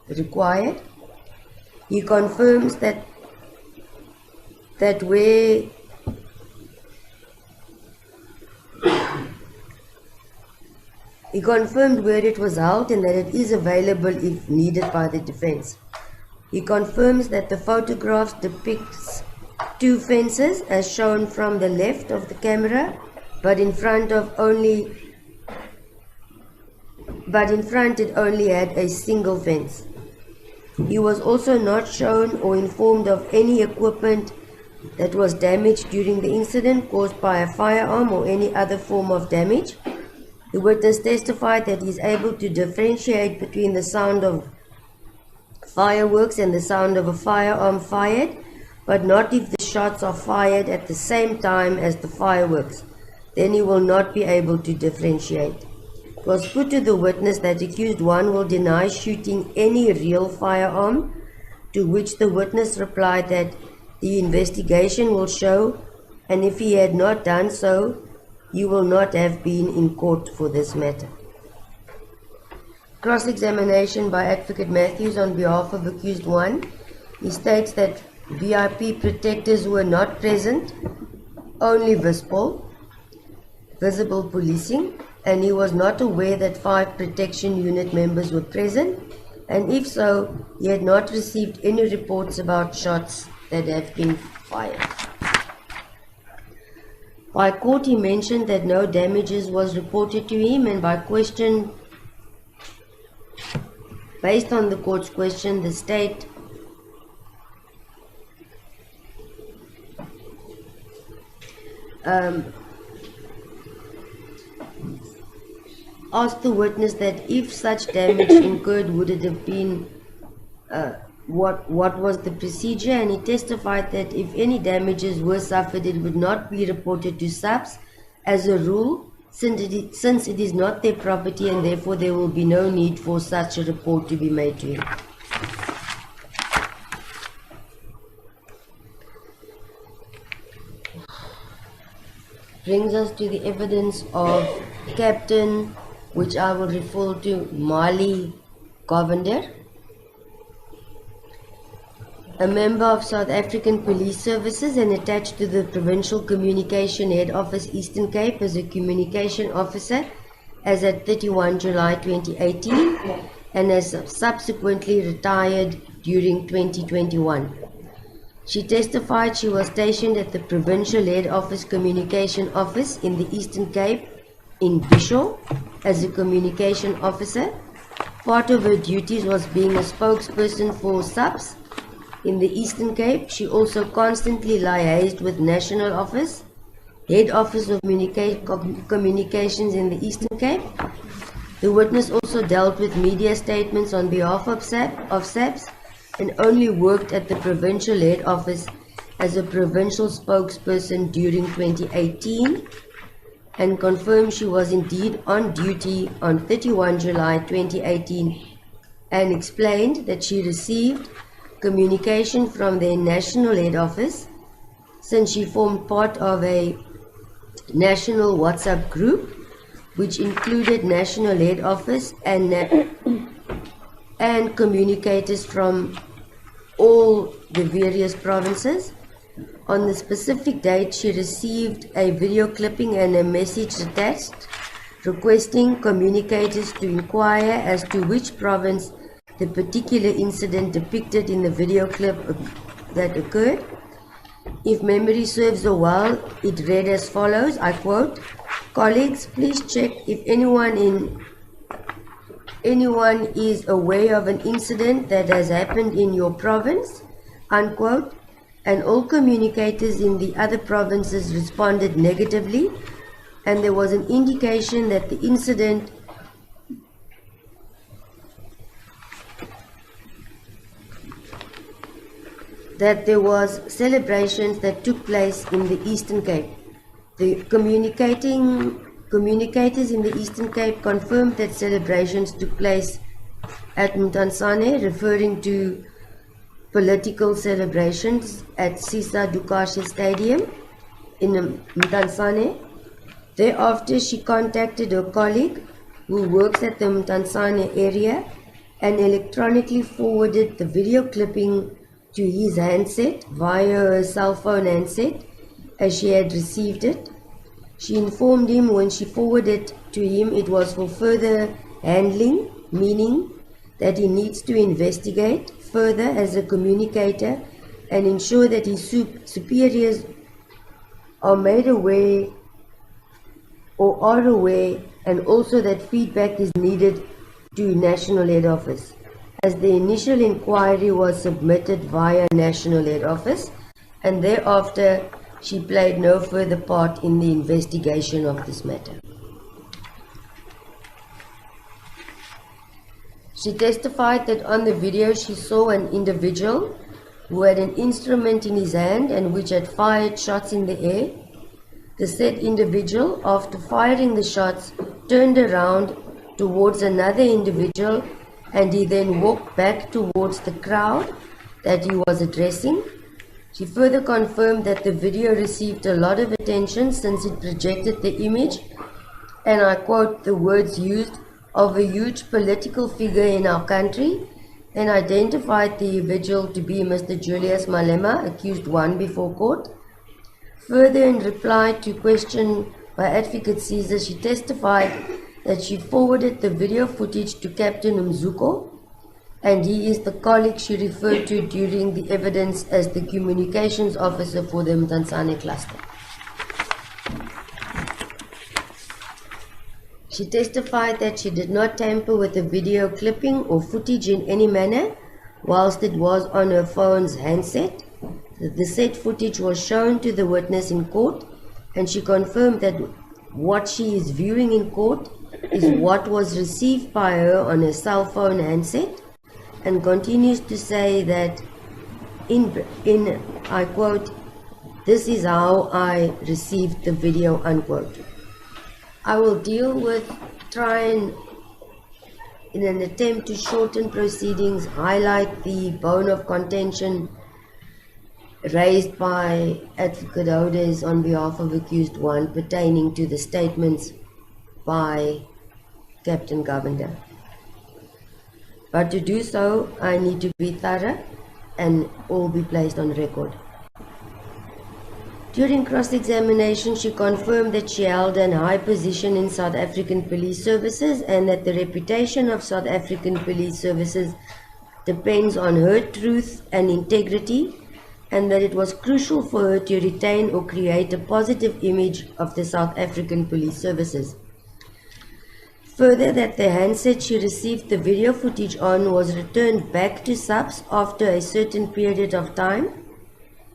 required. He confirms that where he confirmed where it was held and that it is available if needed by the defense. He confirms that the photographs depicts two fences as shown from the left of the camera, but in front it only had a single fence. He was also not shown or informed of any equipment that was damaged during the incident caused by a firearm or any other form of damage. The witness testified that he is able to differentiate between the sound of fireworks and the sound of a firearm fired, but not if the shots are fired at the same time as the fireworks. Then he will not be able to differentiate. It was put to the witness that accused one will deny shooting any real firearm, to which the witness replied that the investigation will show, and if he had not done so, he will not have been in court for this matter. Cross-examination by Advocate Matthews on behalf of accused one. He states that VIP protectors were not present, only visible policing, and he was not aware that 5 protection unit members were present, and if so, he had not received any reports about shots that have been fired. By court, he mentioned that no damages was reported to him, and by question, based on the court's question, the state asked the witness that if such damage incurred, would it have been what was the procedure, and he testified that if any damages were suffered, it would not be reported to SAPS. As a rule, since it is not their property and therefore there will be no need for such a report to be made to him. Brings us to the evidence of Captain, which I will refer to Mali Govender, a member of South African Police Services and attached to the Provincial Communication Head Office Eastern Cape as a communication officer as at 31 July 2018 and has subsequently retired during 2021. She testified she was stationed at the Provincial Head Office Communication Office in the Eastern Cape in Bisho as a communication officer. Part of her duties was being a spokesperson for SAPS in the Eastern Cape. She also constantly liaised with National Office, Head Office of Communications in the Eastern Cape. The witness also dealt with media statements on behalf of SAPS and only worked at the Provincial Head Office as a provincial spokesperson during 2018 and confirmed she was indeed on duty on 31 July 2018 and explained that she received communication from their National Head Office since she formed part of a national WhatsApp group which included National Head Office and communicators from all the various provinces. On the specific date, she received a video clipping and a message attached requesting communicators to inquire as to which province the particular incident depicted in the video clip that occurred. If memory serves her well, it read as follows, I quote, "Colleagues, please check if anyone is aware of an incident that has happened in your province," unquote, and all communicators in the other provinces responded negatively, and there was an indication that the incident that there was celebrations that took place in the Eastern Cape. The communicators in the Eastern Cape confirmed that celebrations took place at Mtansane, referring to political celebrations at Sisa Dukashe Stadium in Mtansane. Thereafter, she contacted her colleague who works at the Mtansane area and electronically forwarded the video clipping to his handset via her cell phone handset as she had received it. She informed him when she forwarded to him it was for further handling, meaning that he needs to investigate further as a communicator and ensure that his superiors are made aware or are aware, and also that feedback is needed to National Head Office, as the initial inquiry was submitted via National Head Office, and thereafter she played no further part in the investigation of this matter. She testified that on the video she saw an individual who had an instrument in his hand and which had fired shots in the air. The said individual, after firing the shots, turned around towards another individual and he then walked back towards the crowd that he was addressing. She further confirmed that the video received a lot of attention since it projected the image, and I quote the words used, of a huge political figure in our country, and identified the individual to be Mr. Julius Malema, accused 1 before court. Further, in reply to question by Advocate Caesar, she testified that she forwarded the video footage to Captain Mzuko, and he is the colleague she referred to during the evidence as the communications officer for the Mtansane cluster. She testified that she did not tamper with the video clipping or footage in any manner whilst it was on her phone's handset. The said footage was shown to the witness in court, and she confirmed that what she is viewing in court is what was received by her on her cell phone handset, and continues to say that in I quote, "This is how I received the video," unquote. I will deal with, try and, in an attempt to shorten proceedings, highlight the bone of contention raised by Advocate Hodes on behalf of accused 1 pertaining to the statements by Captain Govender. But to do so, I need to be thorough and all be placed on record. During cross-examination, she confirmed that she held a high position in South African police services and that the reputation of South African police services depends on her truth and integrity, and that it was crucial for her to retain or create a positive image of the South African police services. Further, that the handset she received the video footage on was returned back to SAPS after a certain period of time.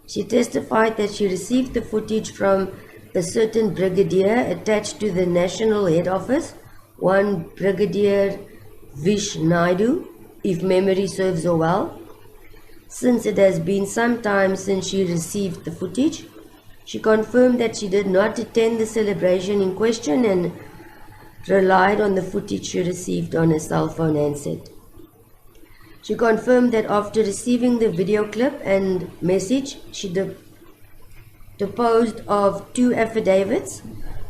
She testified that she received the footage from a certain brigadier attached to the national head office, one Brigadier Vish Naidu, if memory serves her well. Since it has been some time since she received the footage, she confirmed that she did not attend the celebration in question and relied on the footage she received on a cell phone handset. She confirmed that after receiving the video clip and message, she deposed of 2 affidavits,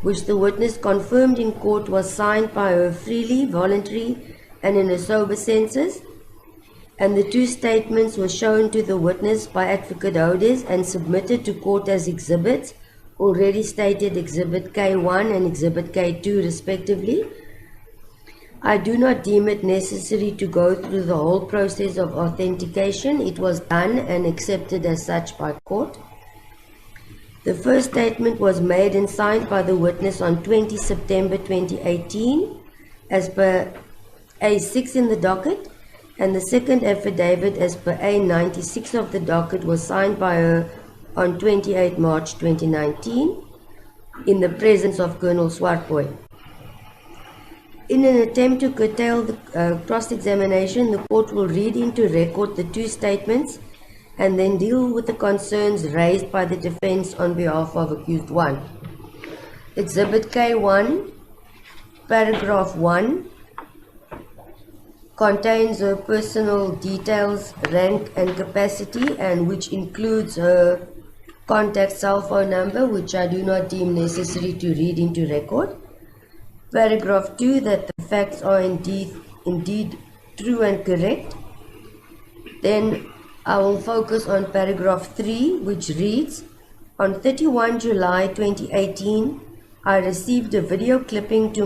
which the witness confirmed in court was signed by her freely, voluntary, and in her sober senses, and the 2 statements were shown to the witness by Advocate Hodes and submitted to court as exhibits, already stated Exhibit K1 and Exhibit K2 respectively. I do not deem it necessary to go through the whole process of authentication. It was done and accepted as such by court. The first statement was made and signed by the witness on 20 September 2018 as per A6 in the docket, and the second affidavit as per A96 of the docket was signed by her on 28 March 2019 in the presence of Colonel Swartboy. In an attempt to curtail the cross-examination, the court will read into record the 2 statements and then deal with the concerns raised by the defense on behalf of accused 1. Exhibit K1, paragraph 1, contains her personal details, rank and capacity, and which includes her contact cell phone number, which I do not deem necessary to read into record. Paragraph 2, that the facts are indeed true and correct. Then I will focus on paragraph 3, which reads, on 31 July 2018, I received a video clipping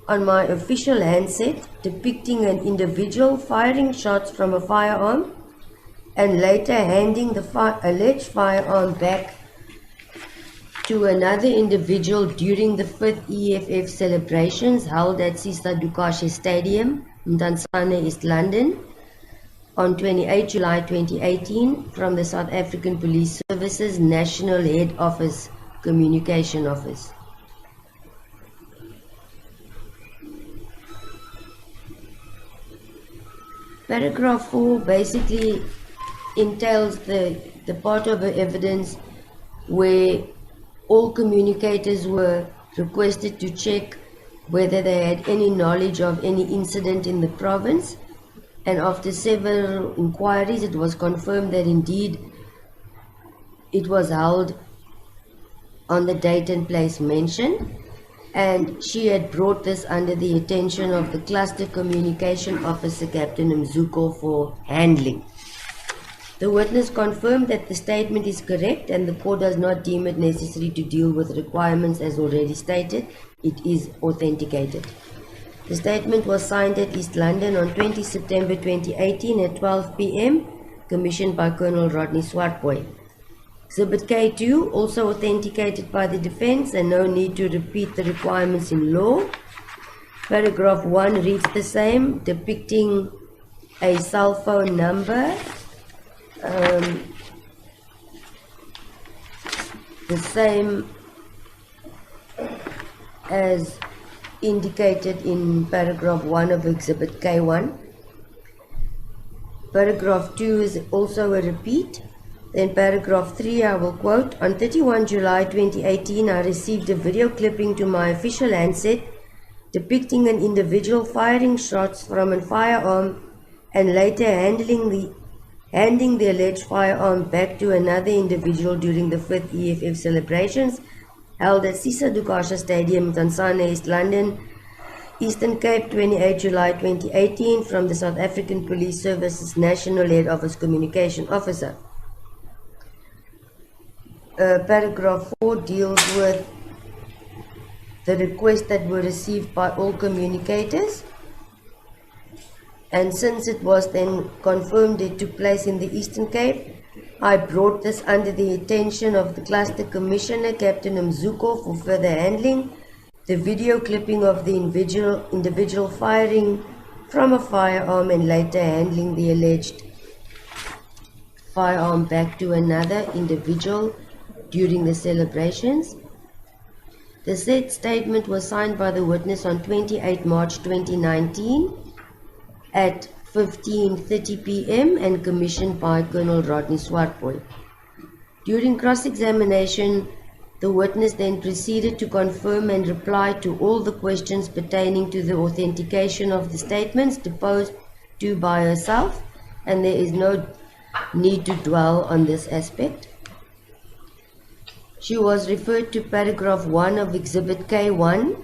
on my official handset depicting an individual firing shots from a firearm and later handing the alleged firearm back to another individual during the 5th EFF celebrations held at Sista Dukashe Stadium in Mdantsane, East London on 28 July 2018 from the South African Police Services National Head Office Communication Office. Paragraph 4 basically entails the part of the evidence where all communicators were requested to check whether they had any knowledge of any incident in the province, and after several inquiries it was confirmed that indeed it was held on the date and place mentioned, and she had brought this under the attention of the Cluster Communication Officer Captain Mzuko for handling. The witness confirmed that the statement is correct and the court does not deem it necessary to deal with requirements as already stated. It is authenticated. The statement was signed at East London on 20 September 2018 at 12 p.m, commissioned by Colonel Rodney Swartboy. Exhibit K2, also authenticated by the defense and no need to repeat the requirements in law. Paragraph 1 reads the same, depicting a cell phone number, the same as indicated in paragraph 1 of Exhibit K1. Paragraph 2 is also a repeat. Then paragraph 3, I will quote, on 31 July 2018, I received a video clipping to my official handset depicting an individual firing shots from a firearm and later handing the alleged firearm back to another individual during the 5th EFF celebrations held at Sisa Dukasha Stadium, Tansana, East London, Eastern Cape, 28 July 2018, from the South African Police Service's National Head Office Communication Officer. Paragraph 4 deals with the requests that were received by all communicators, and since it was then confirmed it took place in the Eastern Cape, I brought this under the attention of the Cluster Commissioner, Captain Mzuko, for further handling. The video clipping of the individual firing from a firearm and later handling the alleged firearm back to another individual during the celebrations. The said statement was signed by the witness on 28 March 2019 at 15:30 p.m. and commissioned by Colonel Rodney Swartboy. During cross-examination, the witness then proceeded to confirm and reply to all the questions pertaining to the authentication of the statements deposed to by herself, and there is no need to dwell on this aspect. She was referred to paragraph 1 of Exhibit K1,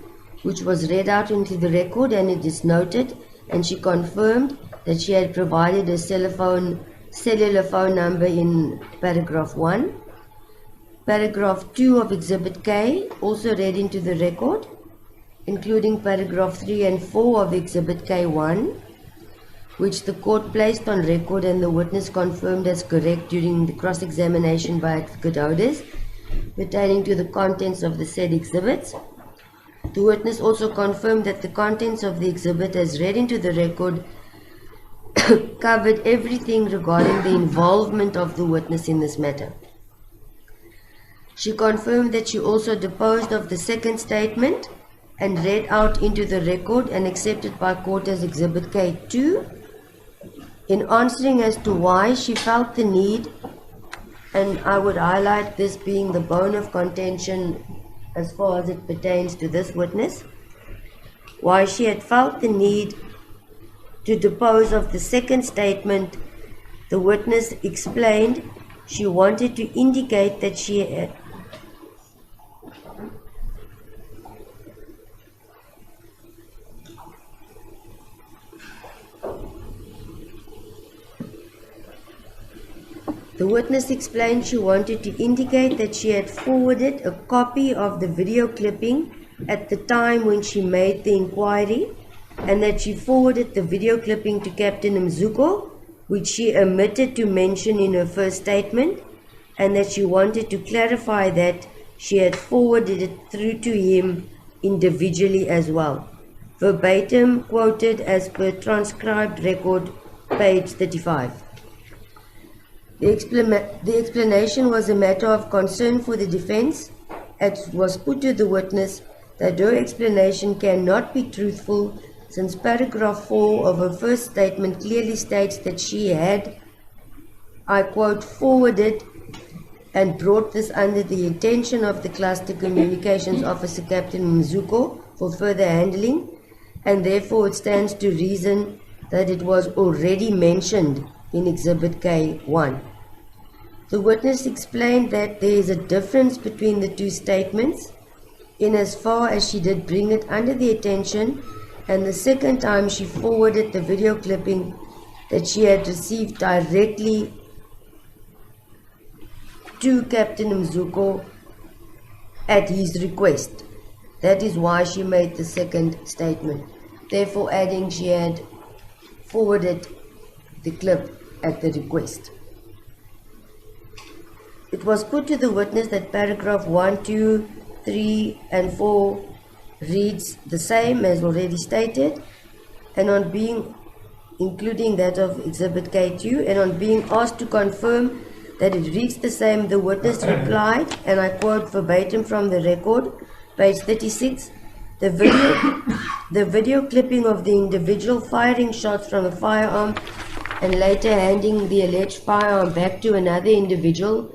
which was read out into the record, and it is noted, and she confirmed that she had provided a cellular phone number in paragraph 1. Paragraph 2 of Exhibit K, also read into the record, including paragraph 3 and 4 of Exhibit K1, which the court placed on record and the witness confirmed as correct during the cross-examination by Advocate Holders, pertaining to the contents of the said exhibits. The witness also confirmed that the contents of the exhibit as read into the record covered everything regarding the involvement of the witness in this matter. She confirmed that she also deposed of the second statement and read out into the record and accepted by court as Exhibit K2. In answering as to why she felt the need, and I would highlight this being the bone of contention as far as it pertains to this witness, why she had felt the need to depose of the second statement, the witness explained she wanted to indicate that she had The witness explained she wanted to indicate that she had forwarded a copy of the video clipping at the time when she made the inquiry, and that she forwarded the video clipping to Captain Mzuko, which she omitted to mention in her first statement, and that she wanted to clarify that she had forwarded it through to him individually as well. Verbatim quoted as per transcribed record, page 35. The explanation was a matter of concern for the defense, as was put to the witness that her explanation cannot be truthful, since paragraph 4 of her first statement clearly states that she had, I quote, forwarded and brought this under the attention of the Cluster Communications Officer Captain Mzuko for further handling, and therefore it stands to reason that it was already mentioned in Exhibit K1. The witness explained that there is a difference between the two statements, in as far as she did bring it under the attention, and the second time she forwarded the video clipping that she had received directly to Captain Mzuko at his request. That is why she made the second statement, therefore adding she had forwarded the clip at the request. It was put to the witness that paragraph 1, 2, 3 and 4 reads the same as already stated, and on being, including that of Exhibit K2, and on being asked to confirm that it reads the same, the witness replied, and I quote verbatim from the record, page 36, the video clipping of the individual firing shots from a firearm and later handing the alleged firearm back to another individual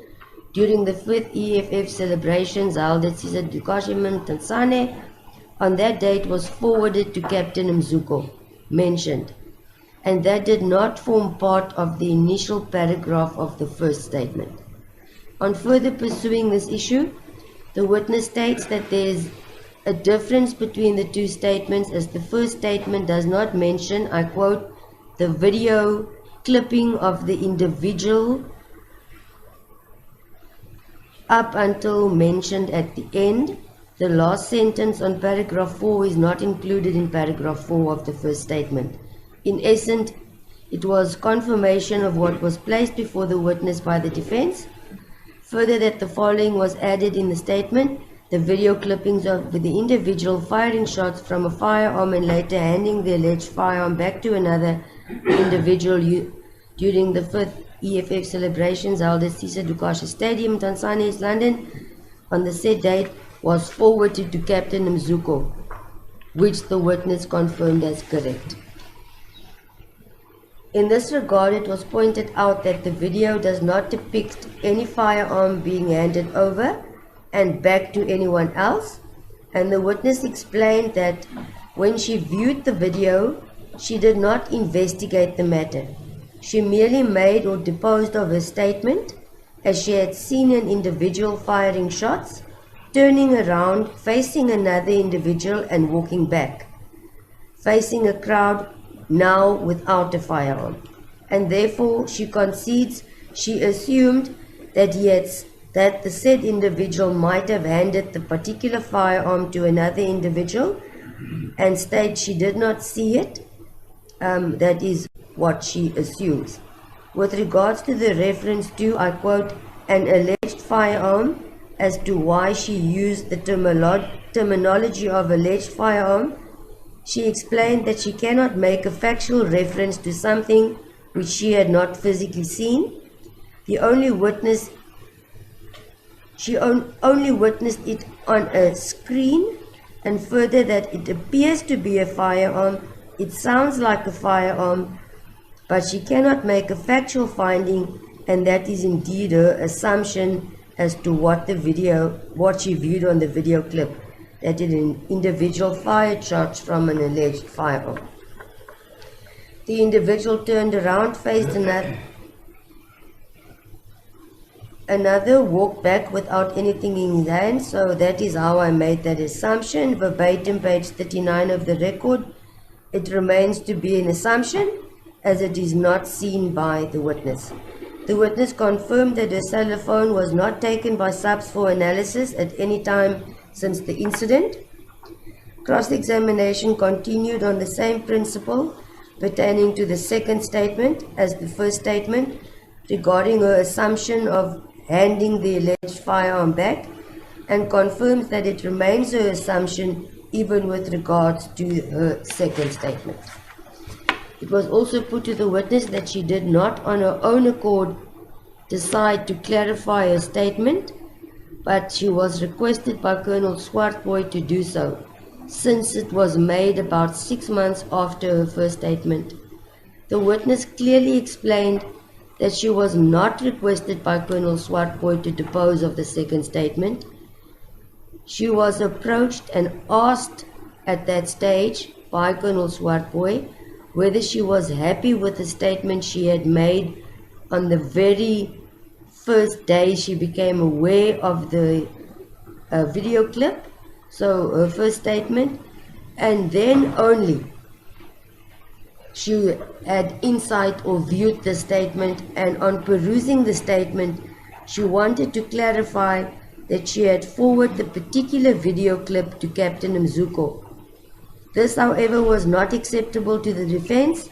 during the 5th EFF celebrations held at Dukashi Tansane on that date was forwarded to Captain Mzuko, mentioned, and that did not form part of the initial paragraph of the first statement. On further pursuing this issue, the witness states that there is a difference between the two statements, as the first statement does not mention, I quote, the video clipping of the individual up until mentioned at the end. The last sentence on paragraph 4 is not included in paragraph 4 of the first statement. In essence, it was confirmation of what was placed before the witness by the defense. Further, that the following was added in the statement: the video clippings of the individual firing shots from a firearm and later handing the alleged firearm back to another individual during the 5th EFF celebrations held at Sisa Dukashi Stadium, Tanzania, East London, on the said date was forwarded to Captain Mzuko, which the witness confirmed as correct. In this regard, it was pointed out that the video does not depict any firearm being handed over and back to anyone else, and the witness explained that when she viewed the video, she did not investigate the matter. She merely made or deposed of her statement, as she had seen an individual firing shots, turning around, facing another individual and walking back, facing a crowd now without a firearm, and therefore she concedes she assumed that the said individual might have handed the particular firearm to another individual, and states she did not see it. That is what she assumes. With regards to the reference to, I quote, an alleged firearm, as to why she used the terminology of alleged firearm, she explained that she cannot make a factual reference to something which she had not physically seen. She only witnessed it on a screen, and further that it appears to be a firearm, it sounds like a firearm, but she cannot make a factual finding, and that is indeed her assumption as to what she viewed on the video clip, that an individual fired shots from an alleged firearm. The individual turned around, faced another, walked back without anything in his hand, so that is how I made that assumption. Verbatim, page 39 of the record. It remains to be an assumption, as it is not seen by the witness. The witness confirmed that her cellular phone was not taken by SAPS for analysis at any time since the incident. Cross-examination continued on the same principle pertaining to the second statement as the first statement regarding her assumption of handing the alleged firearm back, and confirms that it remains her assumption even with regards to her second statement. It was also put to the witness that she did not on her own accord decide to clarify her statement, but she was requested by Colonel Swartboy to do so, since it was made about 6 months after her first statement. The witness clearly explained that she was not requested by Colonel Swartboy to depose of the second statement. She was approached and asked at that stage by Colonel Swartboy whether she was happy with the statement she had made on the very first day she became aware of the video clip, so her first statement, and then only she had insight or viewed the statement, and on perusing the statement she wanted to clarify that she had forwarded the particular video clip to Captain Mzuko. This, however, was not acceptable to the defense,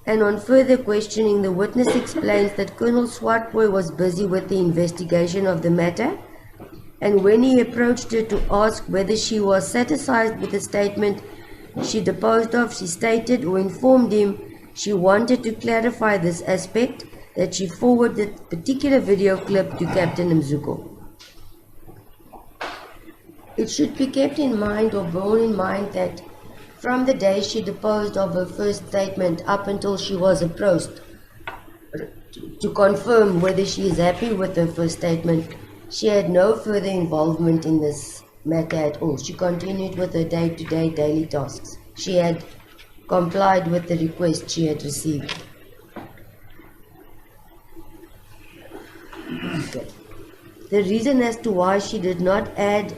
and on further questioning, the witness explains that Colonel Swartboy was busy with the investigation of the matter, and when he approached her to ask whether she was satisfied with the statement she deposed of, she stated or informed him she wanted to clarify this aspect, that she forwarded the particular video clip to Captain Mzuko. It should be kept in mind or borne in mind that from the day she deposed of her first statement up until she was approached to confirm whether she is happy with her first statement, she had no further involvement in this matter at all. She continued with her day-to-day daily tasks. She had complied with the request she had received. Okay. The reason as to why she did not add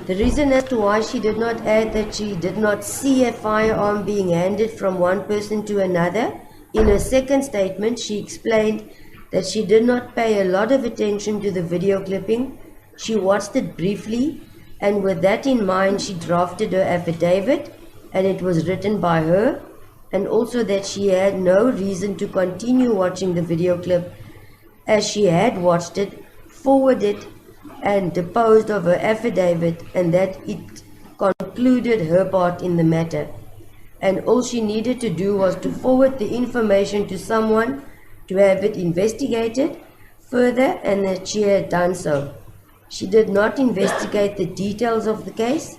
The reason as to why she did not add that she did not see a firearm being handed from one person to another, in her second statement she explained that she did not pay a lot of attention to the video clipping. She watched it briefly, and with that in mind she drafted her affidavit, and it was written by her, and also that she had no reason to continue watching the video clip as she had watched it, forwarded and deposed of her affidavit, and that it concluded her part in the matter, and all she needed to do was to forward the information to someone to have it investigated further, and that she had done so. She did not investigate the details of the case,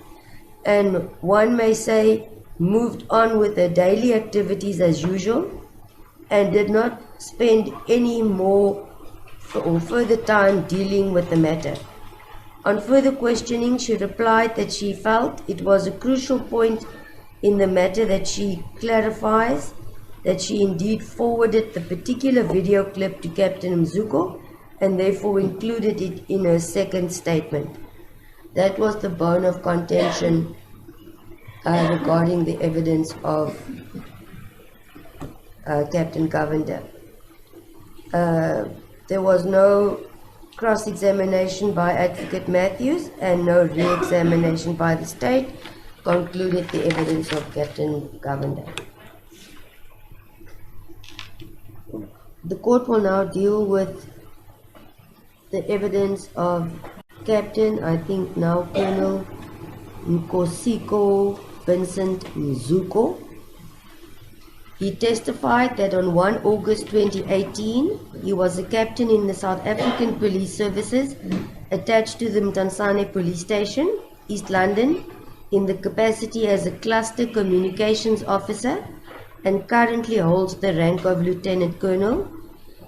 and one may say moved on with her daily activities as usual, and did not spend any more or further time dealing with the matter. On further questioning, she replied that she felt it was a crucial point in the matter that she clarifies that she indeed forwarded the particular video clip to Captain Mzuko and therefore included it in her second statement. That was the bone of contention regarding the evidence of Captain Govender. There was no cross-examination by Advocate Matthews and no re-examination by the state concluded the evidence of Captain Govender. The court will now deal with the evidence of Captain, I think now Colonel Nkosiko Vincent Mzuko. He testified that on 1 August 2018, he was a captain in the South African Police Services attached to the Mtansane Police Station, East London, in the capacity as a cluster communications officer and currently holds the rank of Lieutenant Colonel.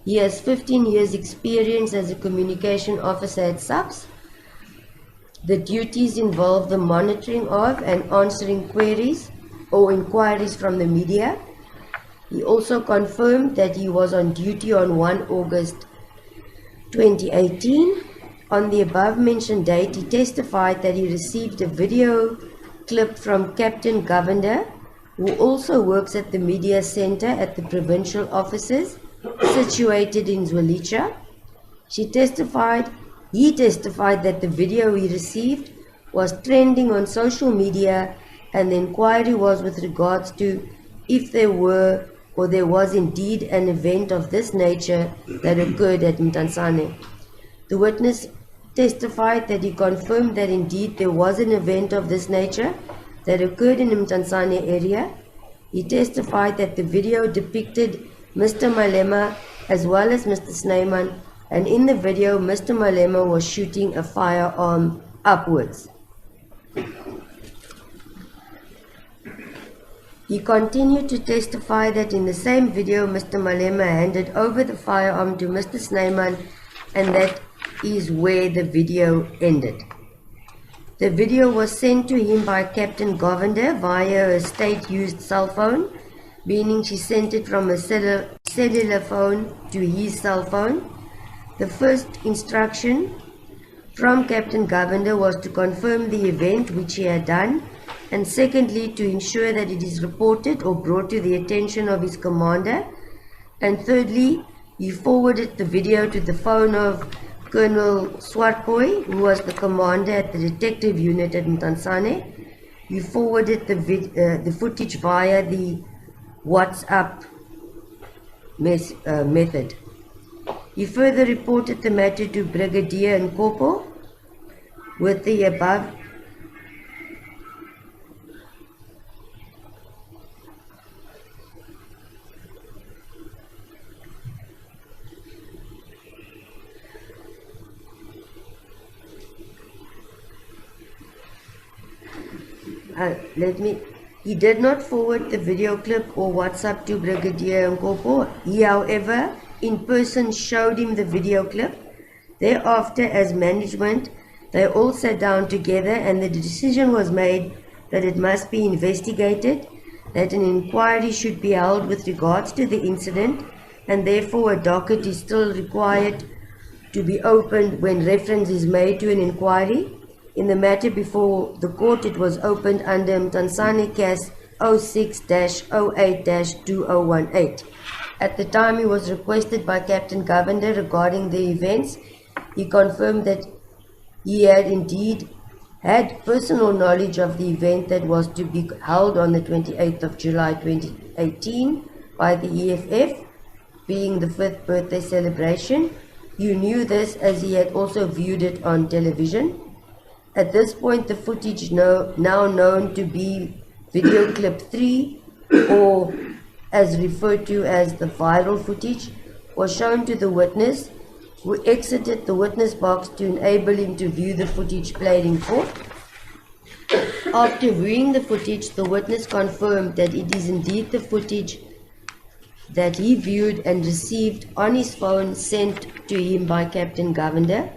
He has 15 years experience as a communication officer at SAPS. The duties involve the monitoring of and answering queries or inquiries from the media. He also confirmed that he was on duty on 1 August 2018. On the above-mentioned date, he testified that he received a video clip from Captain Govender, who also works at the media center at the provincial offices situated in Zwelitsha. He testified that the video he received was trending on social media, and the inquiry was with regards to if there were or there was indeed an event of this nature that occurred at Mtansane. The witness testified that he confirmed that indeed there was an event of this nature that occurred in the Mtansane area. He testified that the video depicted Mr. Malema as well as Mr. Snyman, and in the video Mr. Malema was shooting a firearm upwards. He continued to testify that in the same video Mr. Malema handed over the firearm to Mr. Snyman, and that is where the video ended. The video was sent to him by Captain Govender via a state-used cell phone, meaning she sent it from a cellular phone to his cell phone. The first instruction from Captain Govender was to confirm the event which he had done, and secondly to ensure that it is reported or brought to the attention of his commander, and thirdly he forwarded the video to the phone of Colonel Swartboy, who was the commander at the detective unit at Mtansane. He forwarded the footage via the WhatsApp method. He further reported the matter to Brigadier Nkopo with the above He did not forward the video clip or WhatsApp to Brigadier Nkopo. He, however, in person showed him the video clip. Thereafter, as management, they all sat down together and the decision was made that it must be investigated, that an inquiry should be held with regards to the incident, and therefore a docket is still required to be opened when reference is made to an inquiry. In the matter before the court, it was opened under Mtansane Case 06-08-2018. At the time he was requested by Captain Govender regarding the events, he confirmed that he had indeed had personal knowledge of the event that was to be held on the 28th of July 2018 by the EFF, being the 5th birthday celebration. You knew this as he had also viewed it on television. At this point, the footage now known to be video clip 3, or as referred to as the viral footage, was shown to the witness, who exited the witness box to enable him to view the footage played in court. After viewing the footage, the witness confirmed that it is indeed the footage that he viewed and received on his phone sent to him by Captain Govender.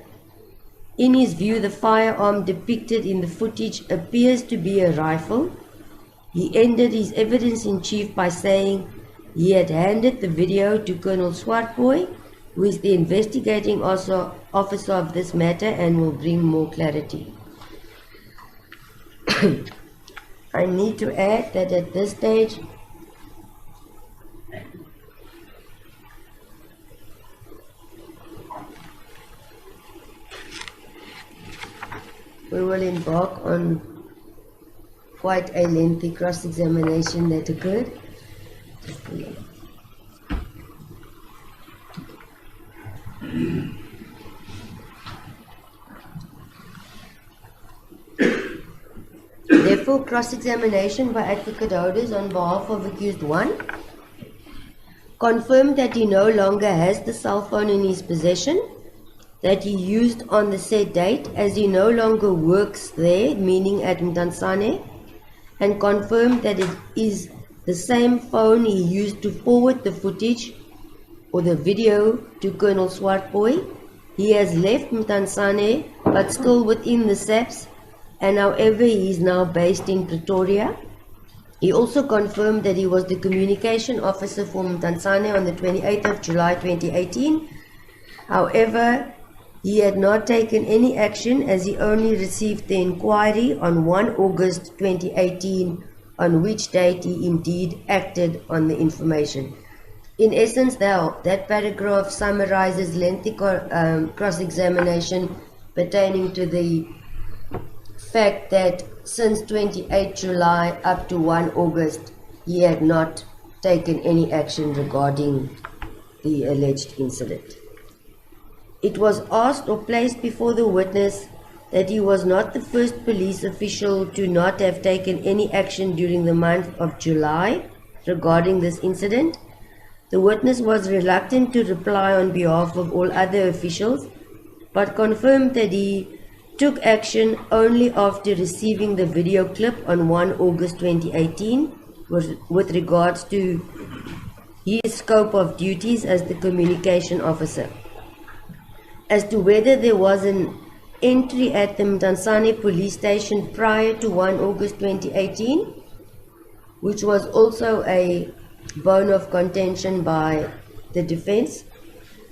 In his view, the firearm depicted in the footage appears to be a rifle. He ended his evidence in chief by saying he had handed the video to Colonel Swartboy, who is the investigating officer of this matter and will bring more clarity. I need to add that at this stage, we will embark on quite a lengthy cross-examination that occurred. Therefore, cross-examination by Advocate Holders on behalf of Accused 1 confirmed that he no longer has the cell phone in his possession that he used on the said date, as he no longer works there, meaning at Mtansane, and confirmed that it is the same phone he used to forward the footage or the video to Colonel Swartboy. He has left Mtansane but still within the SAPS, and however he is now based in Pretoria. He also confirmed that he was the communication officer for Mtansane on the 28th of July 2018. However, he had not taken any action as he only received the inquiry on 1 August 2018, on which date he indeed acted on the information. In essence, that paragraph summarizes lengthy cross-examination pertaining to the fact that since 28 July up to 1 August, he had not taken any action regarding the alleged incident. It was asked or placed before the witness that he was not the first police official to not have taken any action during the month of July regarding this incident. The witness was reluctant to reply on behalf of all other officials, but confirmed that he took action only after receiving the video clip on 1 August 2018 with regards to his scope of duties as the communication officer. As to whether there was an entry at the Mtansane police station prior to 1 August 2018, which was also a bone of contention by the defense,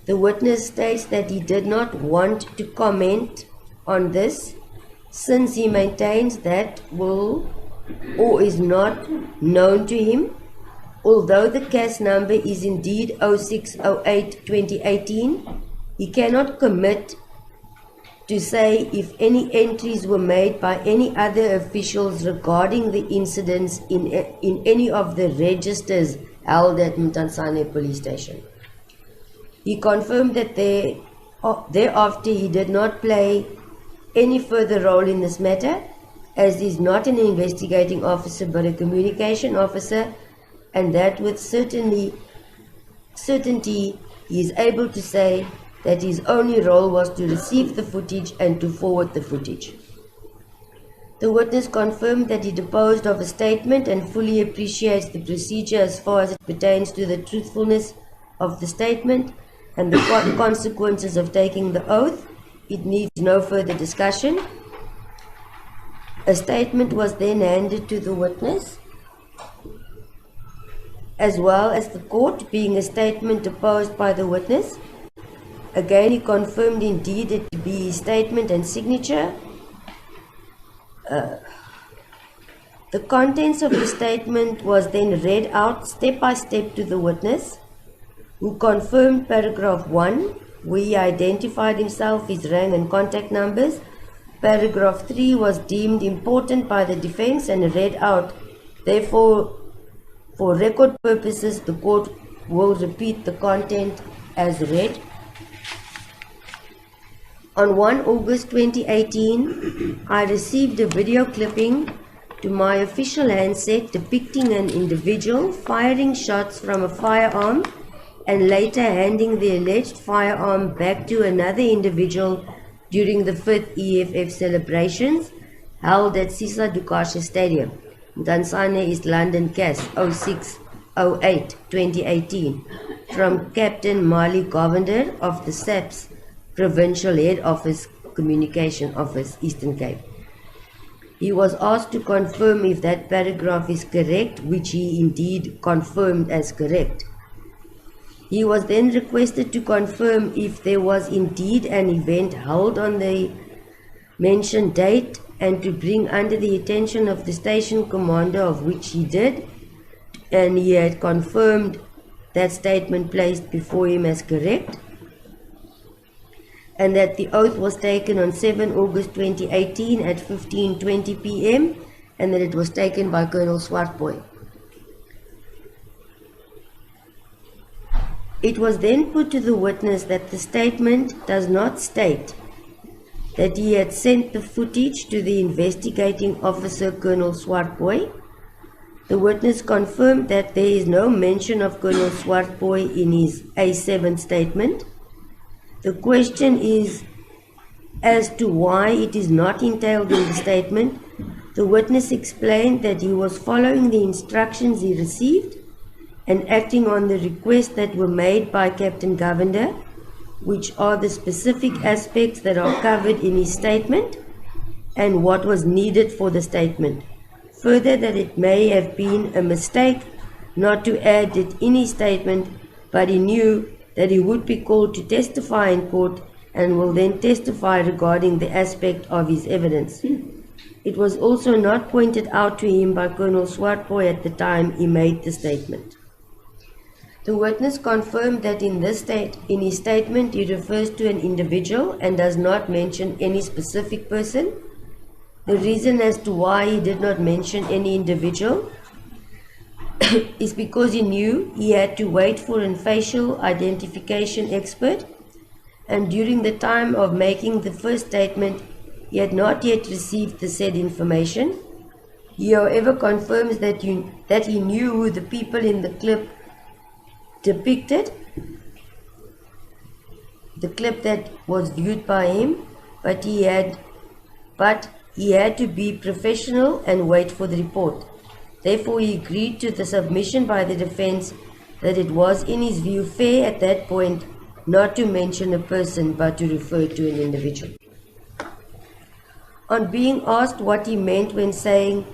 the witness states that he did not want to comment on this, since he maintains that will or is not known to him. Although the case number is indeed 06-08-2018, he cannot commit to say if any entries were made by any other officials regarding the incidents in any of the registers held at Mtansane police station. He confirmed that thereafter he did not play any further role in this matter, as he is not an investigating officer but a communication officer, and that with certainty he is able to say that his only role was to receive the footage and to forward the footage. The witness confirmed that he deposed of a statement and fully appreciates the procedure as far as it pertains to the truthfulness of the statement and the consequences of taking the oath. It needs no further discussion. A statement was then handed to the witness, as well as the court, being a statement deposed by the witness. Again, he confirmed indeed it to be his statement and signature. The contents of the statement was then read out step by step to the witness, who confirmed paragraph 1, where he identified himself, his rank and contact numbers. Paragraph 3 was deemed important by the defense and read out. Therefore, for record purposes, the court will repeat the content as read. On 1 August 2018, I received a video clipping to my official handset depicting an individual firing shots from a firearm and later handing the alleged firearm back to another individual during the 5th EFF celebrations held at Sisa Dukasha Stadium, Dansane, East London, CAS 06-08-2018, from Captain Marley Govender of the SAPS Provincial Head Office Communication Office, Eastern Cape. He was asked to confirm if that paragraph is correct, which he indeed confirmed as correct. He was then requested to confirm if there was indeed an event held on the mentioned date and to bring under the attention of the station commander, of which he did, and he had confirmed that statement placed before him as correct, and that the oath was taken on 7 August 2018 at 15:20 p.m. and that it was taken by Colonel Swartboy. It was then put to the witness that the statement does not state that he had sent the footage to the investigating officer, Colonel Swartboy. The witness confirmed that there is no mention of Colonel Swartboy in his A7 statement. The question is as to why it is not entailed in the statement. The witness explained that he was following the instructions he received and acting on the requests that were made by Captain Govender, which are the specific aspects that are covered in his statement and what was needed for the statement. Further, that it may have been a mistake not to add it in his statement, but he knew that he would be called to testify in court and will then testify regarding the aspect of his evidence. It was also not pointed out to him by Colonel Swartboy at the time he made the statement. The witness confirmed that in his statement he refers to an individual and does not mention any specific person. The reason as to why he did not mention any individual is because he knew he had to wait for a facial identification expert, and during the time of making the first statement he had not yet received the said information. He, however, confirms that he knew who the people in the clip depicted, the clip that was viewed by him, but he had to be professional and wait for the report. Therefore, he agreed to the submission by the defense that it was in his view fair at that point not to mention a person but to refer to an individual. On being asked what he meant when saying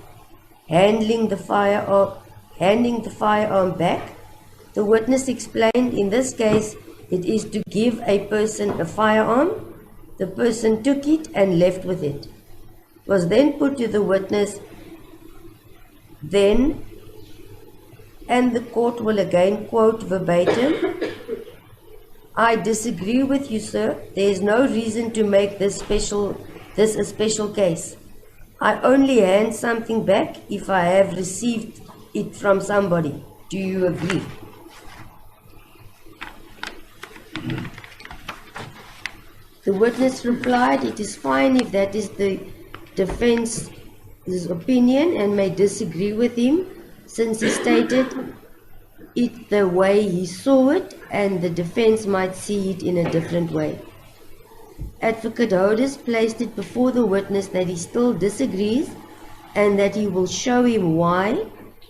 handing the firearm back, the witness explained in this case it is to give a person a firearm. The person took it and left with it. It was then put to the witness then, and the court will again quote verbatim, "I disagree with you, sir. There is no reason to make this a special case. I only hand something back if I have received it from somebody. Do you agree?" The witness replied, "It is fine if that is the defense's opinion and may disagree with him, since he stated it the way he saw it and the defense might see it in a different way." Advocate Hodis placed it before the witness that he still disagrees and that he will show him why,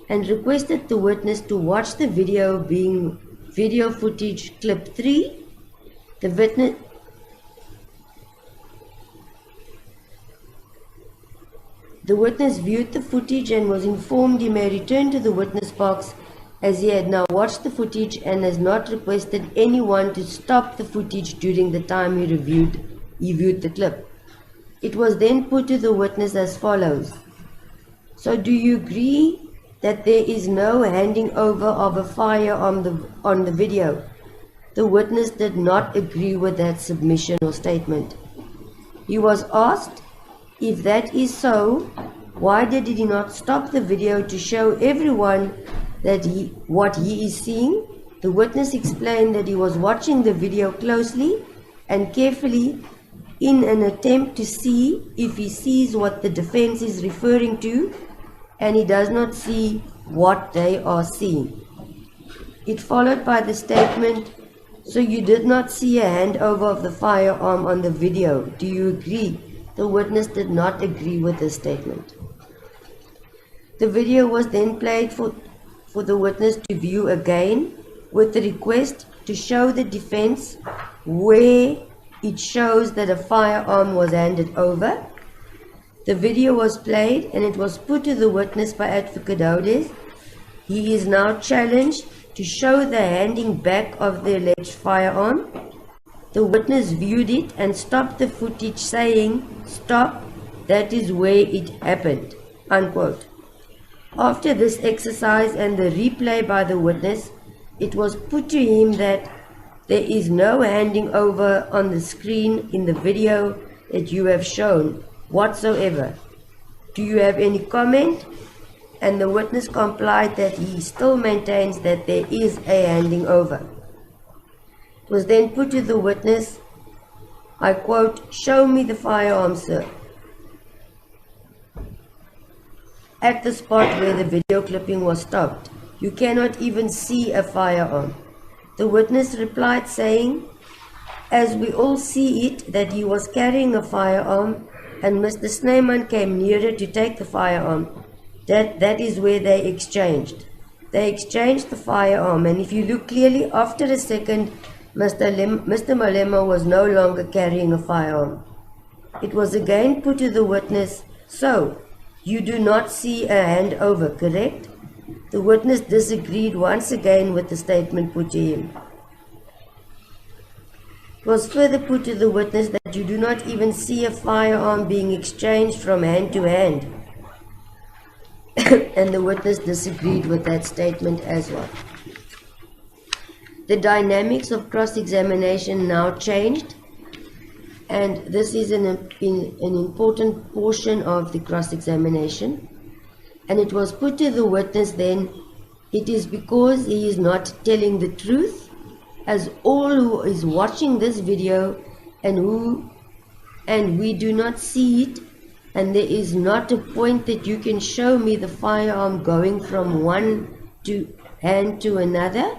and requested the witness to watch the video, being video footage clip 3. The witness viewed the footage and was informed he may return to the witness box, as he had now watched the footage and has not requested anyone to stop the footage during the time he viewed the clip. It was then put to the witness as follows. So do you agree that there is no handing over of a firearm on the video? The witness did not agree with that submission or statement. He was asked, if that is so, why did he not stop the video to show everyone that what he is seeing? The witness explained that he was watching the video closely and carefully in an attempt to see if he sees what the defense is referring to, and he does not see what they are seeing. It followed by the statement, so you did not see a handover of the firearm on the video. Do you agree? The witness did not agree with this statement. The video was then played for the witness to view again, with the request to show the defense where it shows that a firearm was handed over. The video was played and it was put to the witness by Advocate Hodis. He is now challenged to show the handing back of the alleged firearm. The witness viewed it and stopped the footage, saying, "Stop, that is where it happened," unquote. After this exercise and the replay by the witness, it was put to him that there is no handing over on the screen in the video that you have shown whatsoever. Do you have any comment? And the witness complied that he still maintains that there is a handing over. It was then put to the witness, I quote, "Show me the firearm, sir." At the spot where the video clipping was stopped, you cannot even see a firearm. The witness replied saying, as we all see it, that he was carrying a firearm and Mr. Snyman came nearer to take the firearm. That is where they exchanged. They exchanged the firearm, and if you look clearly, after a second, Mr. Malema was no longer carrying a firearm. It was again put to the witness, so, you do not see a handover, correct? The witness disagreed once again with the statement put to him. It was further put to the witness that you do not even see a firearm being exchanged from hand to hand. And the witness disagreed with that statement as well. The dynamics of cross-examination now changed, and this is an important portion of the cross-examination. And it was put to the witness then, it is because he is not telling the truth, as all who is watching this video and we do not see it, and there is not a point that you can show me the firearm going from one hand to another.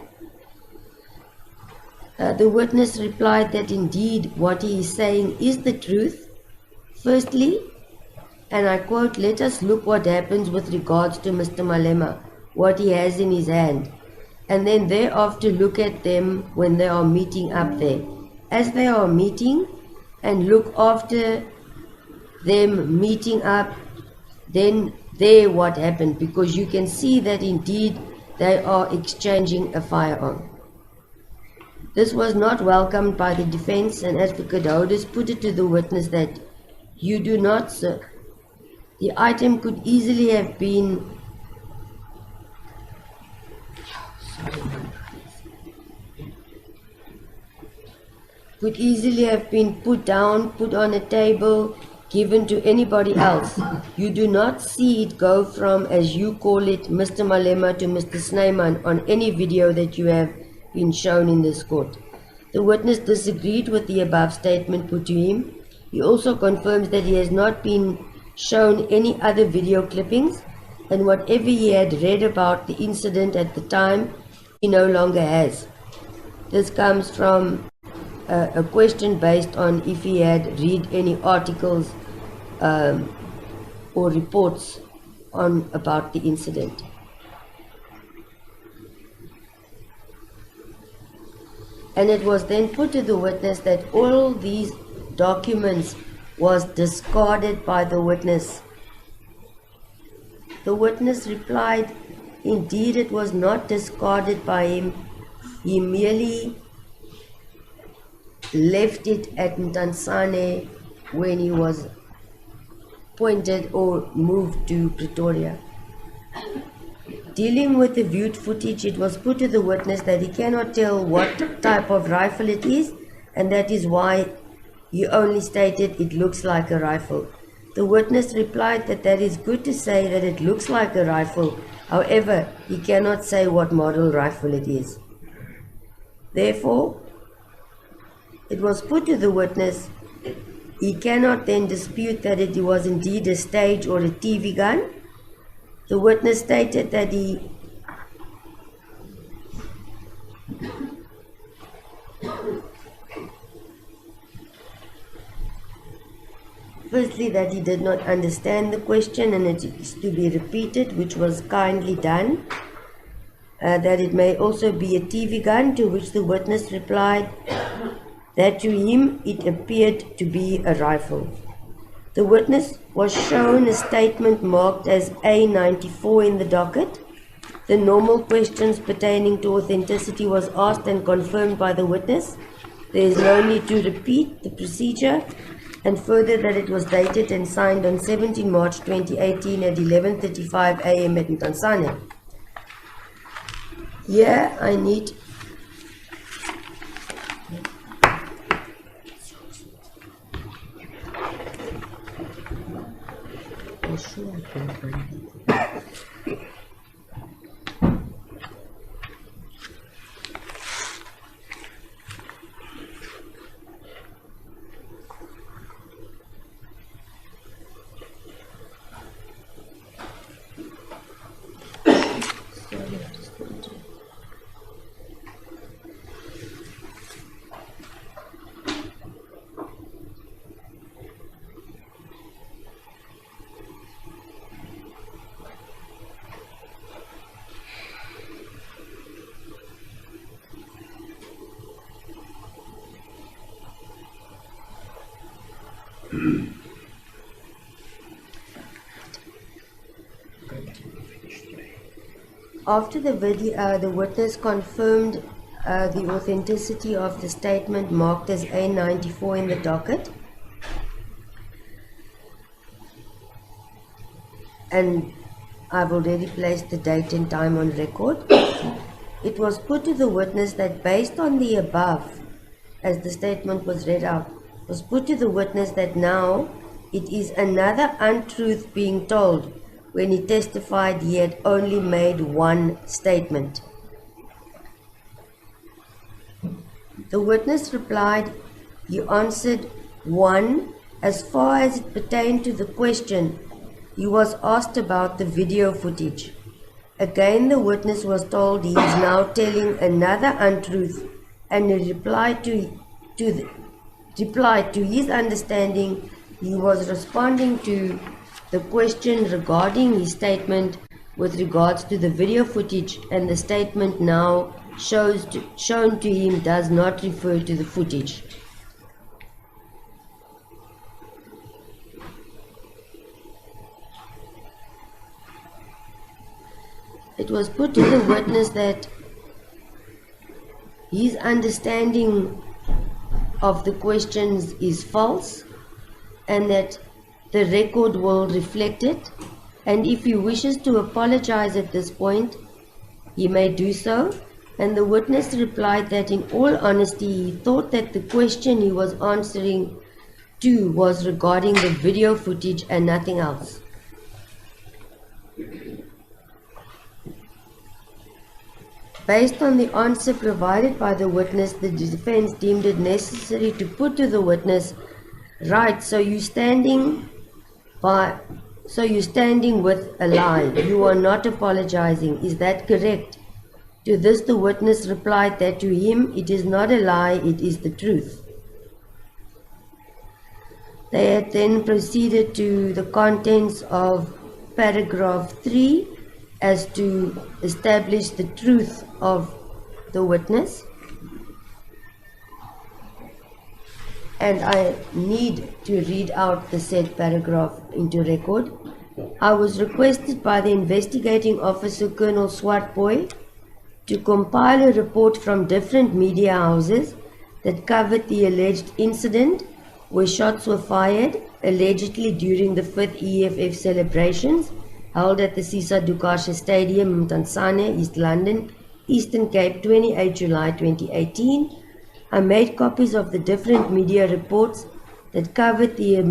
The witness replied that indeed what he is saying is the truth. Firstly, and I quote, "Let us look what happens with regards to Mr. Malema, what he has in his hand, and then thereafter look at them when they are meeting up there. As they are meeting, and look after them meeting up, then there what happened, because you can see that indeed they are exchanging a firearm." This was not welcomed by the defense, and Advocate Hodis put it to the witness that you do not, sir. The item could easily have been put down, put on a table, given to anybody else. You do not see it go from, as you call it, Mr. Malema to Mr. Snyman on any video that you have been shown in this court. The witness disagreed with the above statement put to him. He also confirms that he has not been shown any other video clippings, and whatever he had read about the incident at the time, he no longer has. This comes from a question based on if he had read any articles or reports about the incident. And it was then put to the witness that all these documents was discarded by the witness. The witness replied, indeed it was not discarded by him. He merely left it at Mtansane when he was appointed or moved to Pretoria. Dealing with the viewed footage, it was put to the witness that he cannot tell what type of rifle it is, and that is why he only stated it looks like a rifle. The witness replied that that is good to say that it looks like a rifle, however, he cannot say what model rifle it is. Therefore, it was put to the witness, he cannot then dispute that it was indeed a stage or a TV gun. The witness stated that firstly, that he did not understand the question and it is to be repeated, which was kindly done. That it may also be a TV gun, to which the witness replied that to him it appeared to be a rifle. The witness was shown a statement marked as A94 in the docket. The normal questions pertaining to authenticity was asked and confirmed by the witness. There is no need to repeat the procedure, and further that it was dated and signed on 17 March 2018 at 11:35 a.m. at Mtansane. Here I need After the video, the witness confirmed the authenticity of the statement marked as A94 in the docket, and I've already placed the date and time on record. It was put to the witness that based on the above, as the statement was read out, was put to the witness that now it is another untruth being told when he testified he had only made one statement. The witness replied he answered one as far as it pertained to the question he was asked about the video footage. Again, the witness was told he is now telling another untruth, and he replied to his understanding he was responding to the question regarding his statement with regards to the video footage, and the statement now shown to him does not refer to the footage. It was put to the witness that his understanding of the questions is false and that the record will reflect it, and if he wishes to apologize at this point, he may do so. And the witness replied that in all honesty, he thought that the question he was answering to was regarding the video footage and nothing else. Based on the answer provided by the witness, the defense deemed it necessary to put to the witness, right, so you're standing with a lie. You are not apologizing. Is that correct? To this the witness replied that to him it is not a lie, it is the truth. They had then proceeded to the contents of paragraph 3 as to establish the truth of the witness. And I need to read out the said paragraph into record. I was requested by the investigating officer, Colonel Swartboy, to compile a report from different media houses that covered the alleged incident where shots were fired, allegedly during the 5th EFF celebrations held at the Sisa Dukasha Stadium in Tanzania, East London, Eastern Cape, 28 July 2018. I made copies of the different media reports that covered the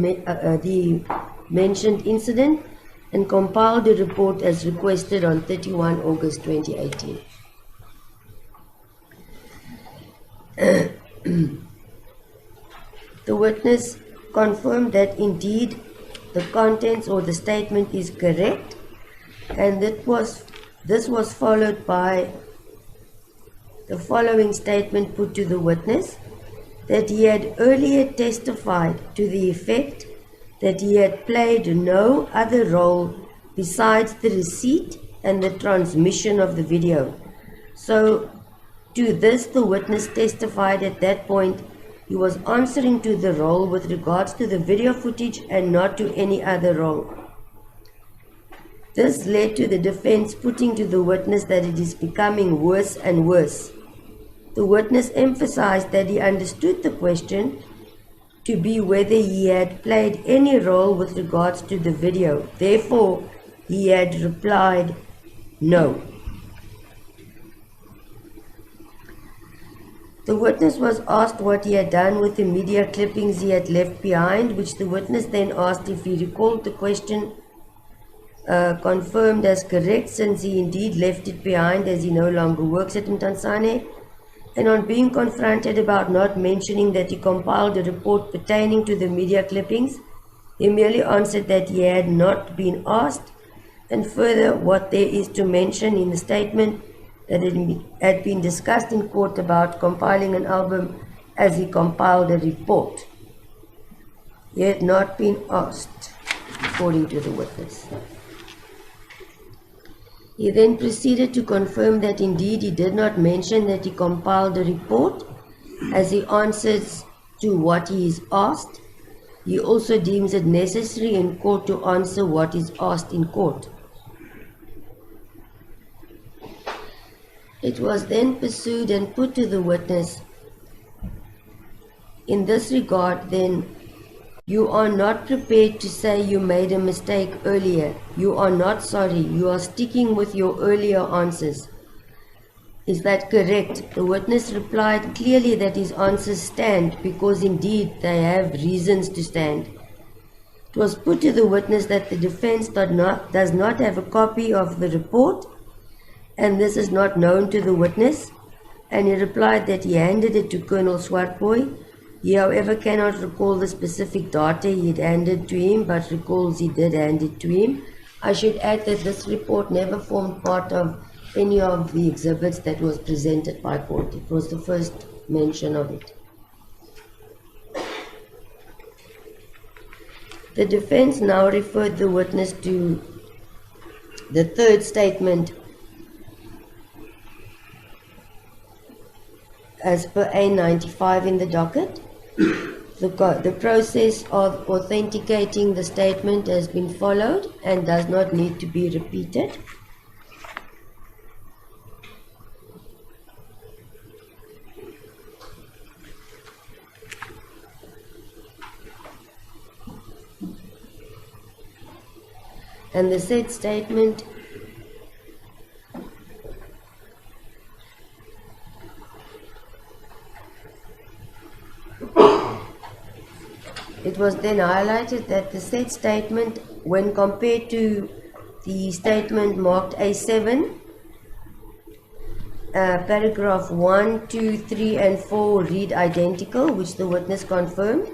mentioned incident and compiled a report as requested on 31 August 2018. The witness confirmed that indeed the contents or the statement is correct, and this was followed by the following statement put to the witness, that he had earlier testified to the effect that he had played no other role besides the receipt and the transmission of the video. So to this the witness testified at that point he was answering to the role with regards to the video footage and not to any other role. This led to the defense putting to the witness that it is becoming worse and worse. The witness emphasized that he understood the question to be whether he had played any role with regards to the video. Therefore, he had replied, no. The witness was asked what he had done with the media clippings he had left behind, which the witness then asked if he recalled the question, confirmed as correct, since he indeed left it behind as he no longer works at Mtansane. And on being confronted about not mentioning that he compiled a report pertaining to the media clippings, he merely answered that he had not been asked, and further what there is to mention in the statement that it had been discussed in court about compiling an album as he compiled a report. He had not been asked, according to the witness. He then proceeded to confirm that indeed he did not mention that he compiled a report as he answers to what he is asked. He also deems it necessary in court to answer what is asked in court. It was then pursued and put to the witness, in this regard then, you are not prepared to say you made a mistake earlier. You are not sorry. You are sticking with your earlier answers. Is that correct? The witness replied clearly that his answers stand because indeed they have reasons to stand. It was put to the witness that the defense does not have a copy of the report, and this is not known to the witness, and he replied that he handed it to Colonel Swartboy. He, however, cannot recall the specific data he had handed to him, but recalls he did hand it to him. I should add that this report never formed part of any of the exhibits that was presented by court. It was the first mention of it. The defense now referred the witness to the third statement as per A95 in the docket. The process of authenticating the statement has been followed and does not need to be repeated. And the said statement it was then highlighted that the said statement, when compared to the statement marked A7, paragraph 1, 2, 3 and 4 read identical, which the witness confirmed.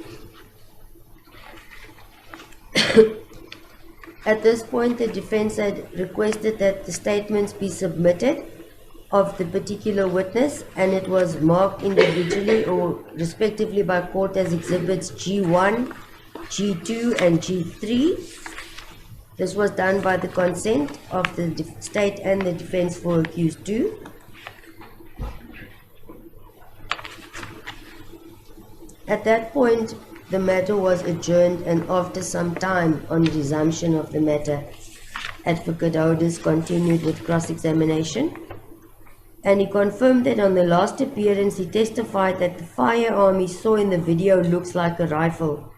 At this point, the defense had requested that the statements be submitted of the particular witness, and it was marked individually or respectively by court as exhibits G1, G2 and G3. This was done by the consent of the state and the defense for accused 2. At that point, the matter was adjourned, and after some time on resumption of the matter, Advocate Houders continued with cross-examination, and he confirmed that on the last appearance he testified that the firearm he saw in the video looks like a rifle.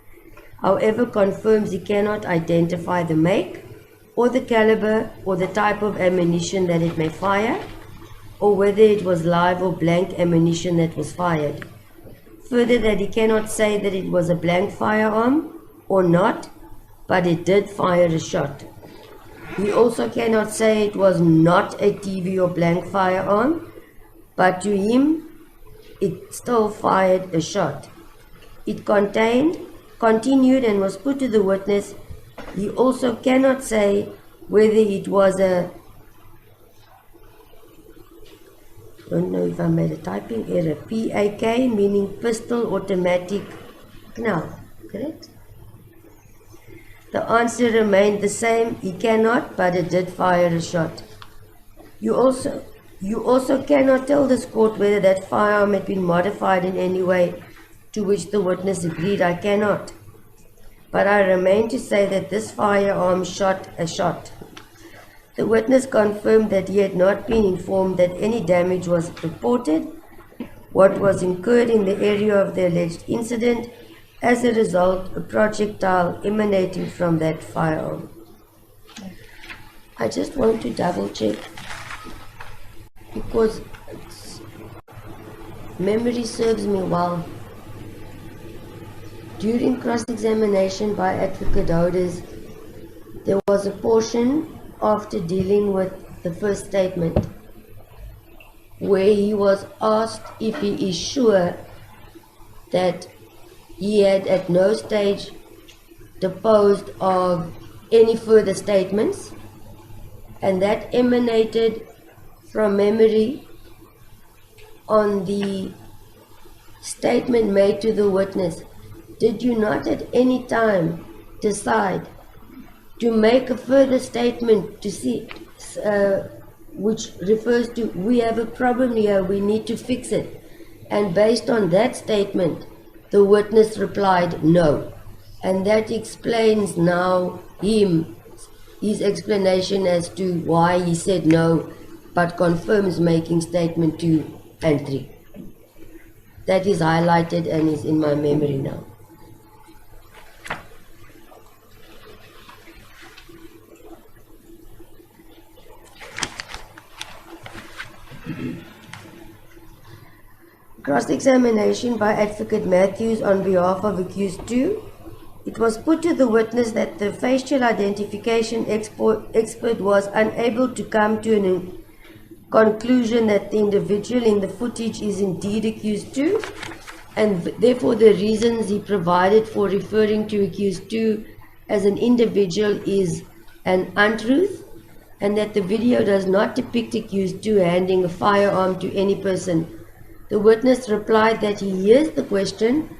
However, confirms he cannot identify the make or the caliber or the type of ammunition that it may fire, or whether it was live or blank ammunition that was fired. Further, that he cannot say that it was a blank firearm or not, but it did fire a shot. He also cannot say it was not a TV or blank firearm, but to him, it still fired a shot. It continued and was put to the witness. He also cannot say whether it was a, I don't know if I made a typing error, PAK, meaning pistol automatic knal, correct? The answer remained the same. He cannot, but it did fire a shot. You also cannot tell this court whether that firearm had been modified in any way, to which the witness agreed. I cannot. But I remain to say that this firearm shot a shot. The witness confirmed that he had not been informed that any damage was reported, what was incurred in the area of the alleged incident, as a result, a projectile emanating from that firearm. I just want to double check, because memory serves me well. During cross-examination by Advocate Houders, there was a portion after dealing with the first statement where he was asked if he is sure that he had at no stage deposed of any further statements, and that emanated from memory on the statement made to the witness. Did you not at any time decide to make a further statement to see, which refers to, we have a problem here, we need to fix it? And based on that statement, the witness replied no. And that explains now his explanation as to why he said no, but confirms making statement 2 and 3. That is highlighted and is in my memory now. Cross-examination by Advocate Matthews on behalf of accused 2. It was put to the witness that the facial identification expert was unable to come to a conclusion that the individual in the footage is indeed accused 2, and therefore the reasons he provided for referring to accused 2 as an individual is an untruth, and that the video does not depict accused 2 handing a firearm to any person. The witness replied that he hears the question,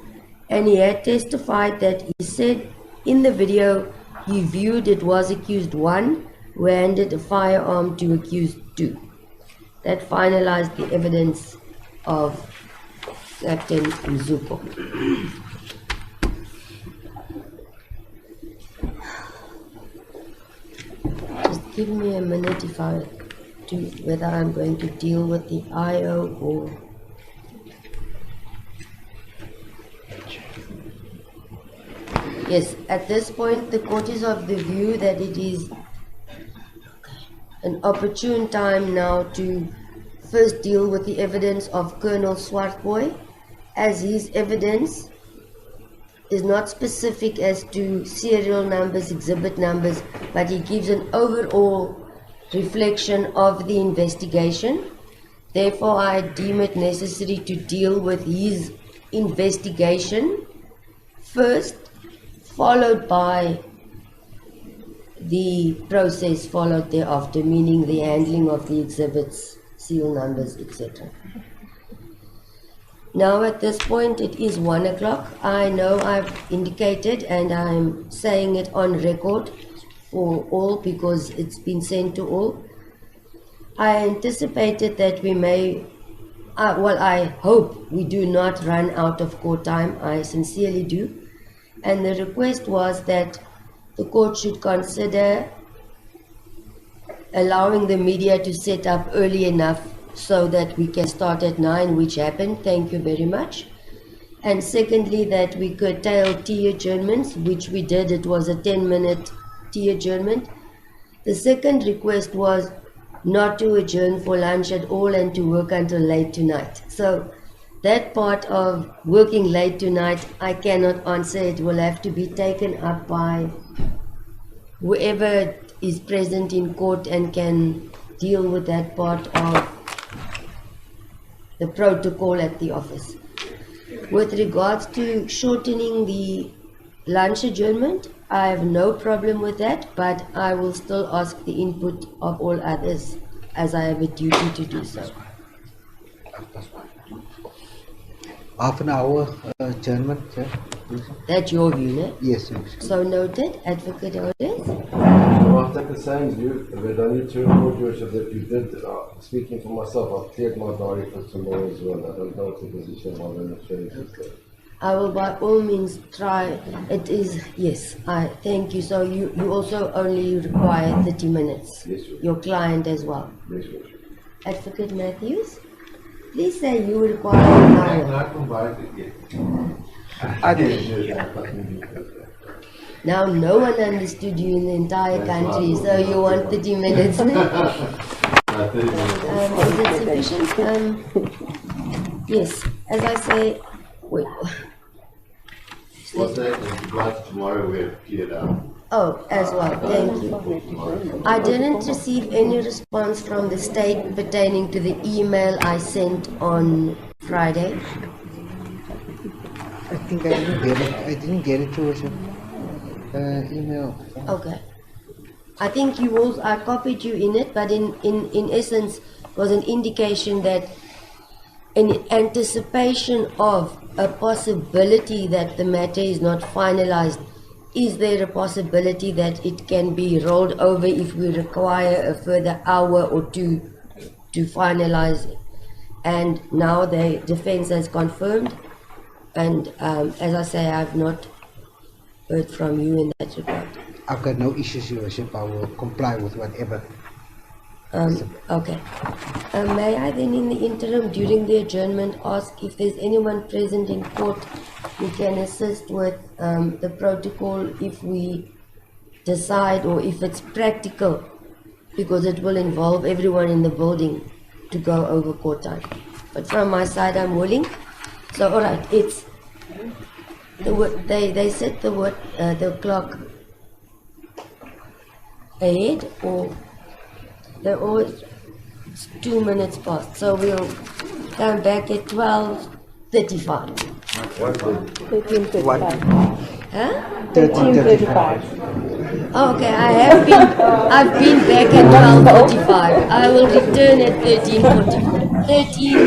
and he had testified that he said in the video he viewed it was accused 1 who handed a firearm to accused 2. That finalized the evidence of Captain Mzuko. Just give me a minute if I do whether I'm going to deal with the IO or yes, at this point the court is of the view that it is an opportune time now to first deal with the evidence of Colonel Swartboy, as his evidence is not specific as to serial numbers, exhibit numbers, but he gives an overall reflection of the investigation. Therefore, I deem it necessary to deal with his investigation first, followed by the process followed thereafter, meaning the handling of the exhibits seal numbers, etc. Now at this point it is 1 o'clock. I know I've indicated and I'm saying it on record for all because it's been sent to all. I anticipated that we may, I hope we do not run out of court time. I sincerely do. And the request was that the court should consider allowing the media to set up early enough so that we can start at 9, which happened. Thank you very much. And secondly, that we curtail tea adjournments, which we did. It was a 10-minute tea adjournment. The second request was not to adjourn for lunch at all and to work until late tonight. So that part of working late tonight, I cannot answer. It will have to be taken up by whoever is present in court and can deal with that part of the protocol at the office. With regards to shortening the lunch adjournment, I have no problem with that, but I will still ask the input of all others as I have a duty to do so. Half an hour adjournment, sir. That's your view, no? Yes, sir. So noted, Advocate Orders. Well, I'll take the same view, but I need to report, Your Worship, that you did, speaking for myself, I've cleared my diary for tomorrow as well. I don't know what the position of my administration. I will by all means try. It is, yes, I thank you. So you also only require 30 minutes. Yes, sir. Your client as well. Yes, Your Worship. Advocate Matthews, please say you require an hour. Not combined again. Now no one understood you in the entire country, so you want 30 minutes. Is it sufficient? Yes, as I say, wait. What's that? If you like tomorrow, we have cleared out. Oh, as well, thank you. I didn't receive any response from the state pertaining to the email I sent on Friday. I think I didn't get it. I didn't get it, Your Worship. Email. Okay. I think you also, I copied you in it, but in essence was an indication that in anticipation of a possibility that the matter is not finalized, is there a possibility that it can be rolled over if we require a further hour or two to finalize it? And now the defense has confirmed, and as I say, I have not heard from you in that regard. I've got no issues, Your Worship. I will comply with whatever. Okay. May I then in the interim during the adjournment ask if there's anyone present in court who can assist with the protocol if we decide or if it's practical, because it will involve everyone in the building to go over court time. But from my side I'm willing. So alright, it's they set the clock ahead, or they're always 2 minutes past, so we'll come back at 12:35. 13:35. Huh? 13:35. Oh, okay, I've been back at 12:45. I will return at 13:45.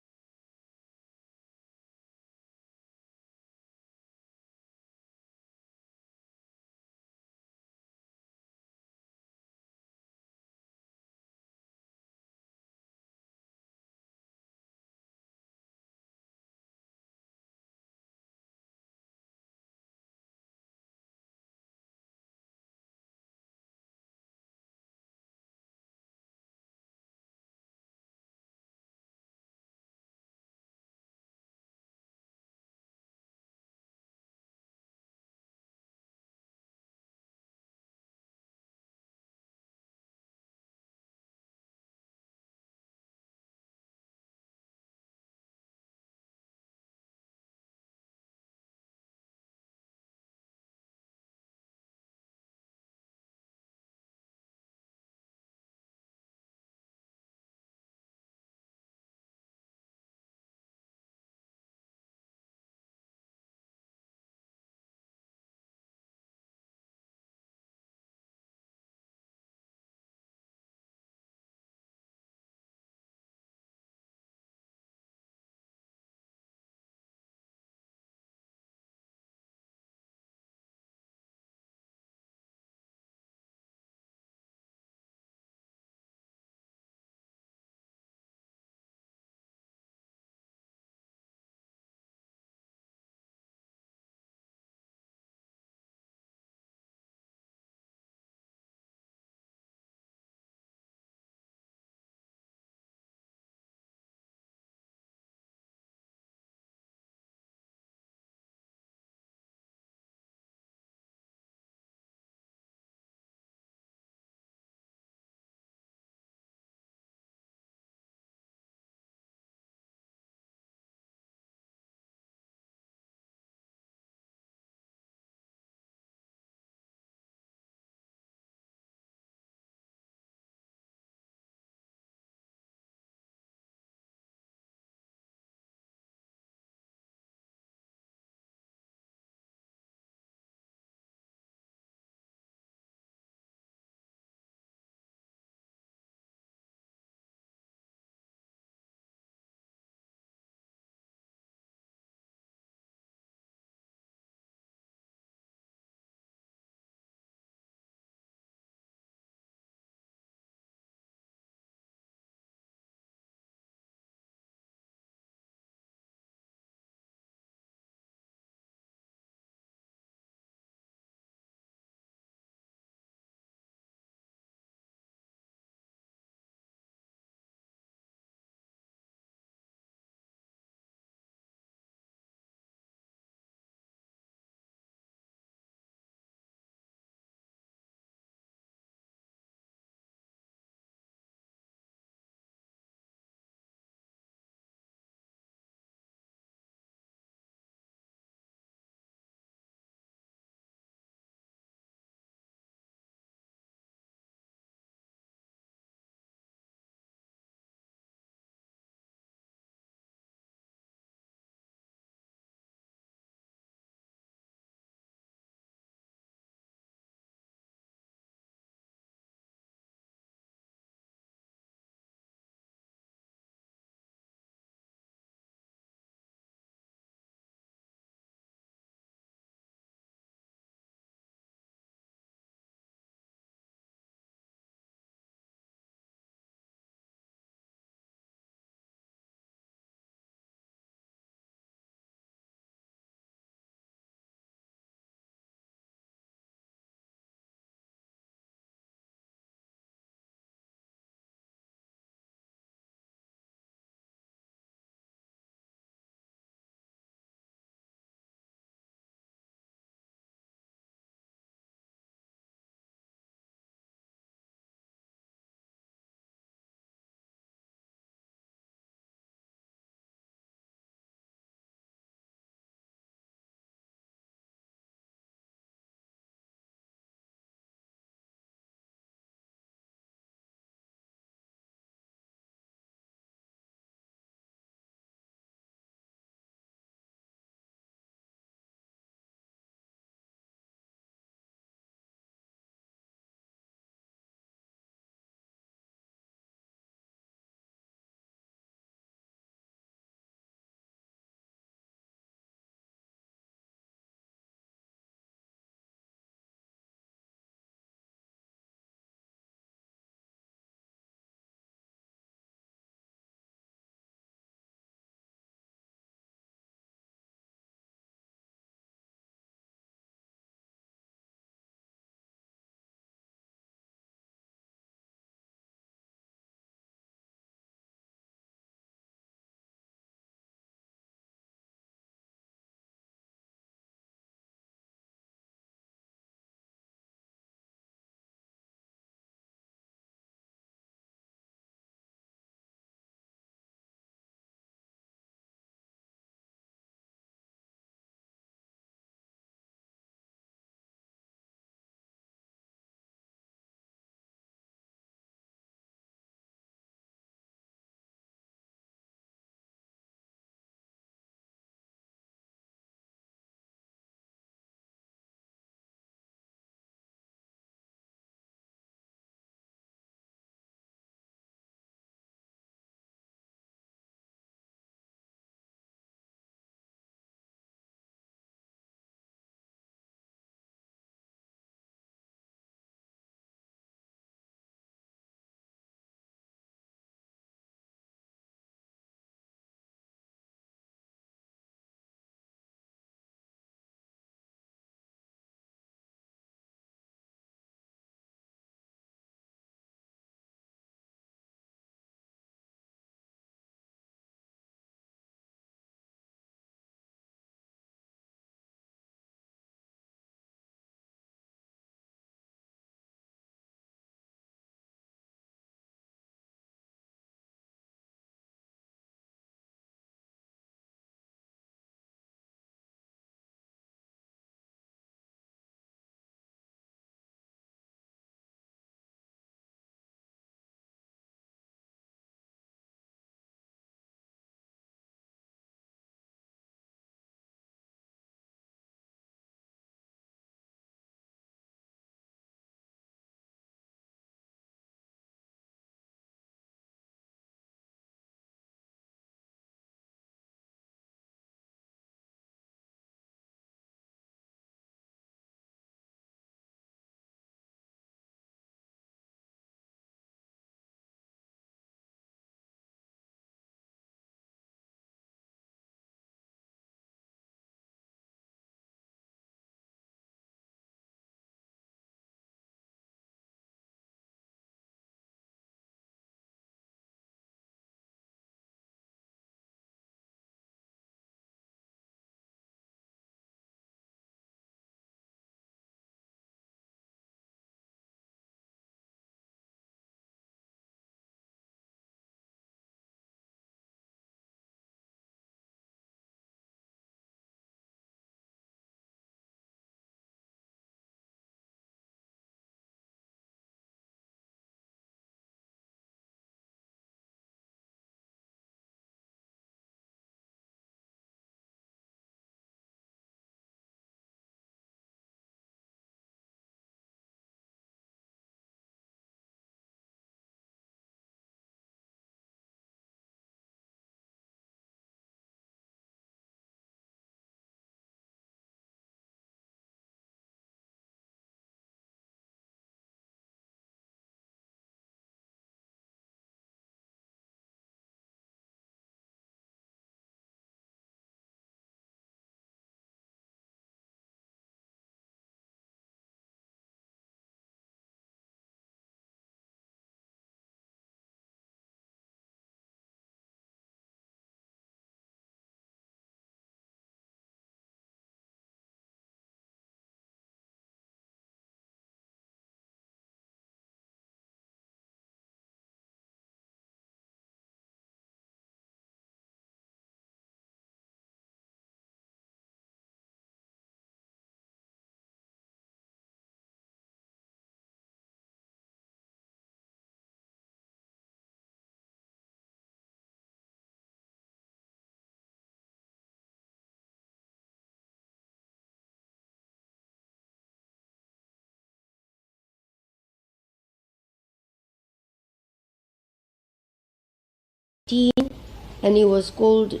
and he was called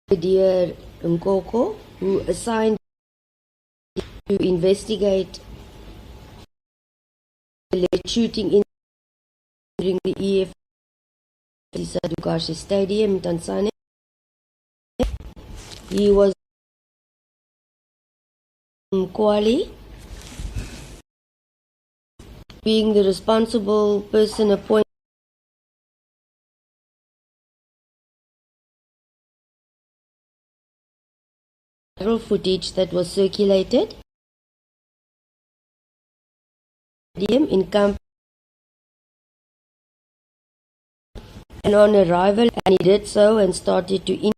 Brigadier Nkoko, who assigned to investigate the shooting in during the EF Dukashi Stadium in Tanzania. He was Mkwali, being the responsible person appointed viral footage that was circulated in camp, and on arrival, and he did so and started to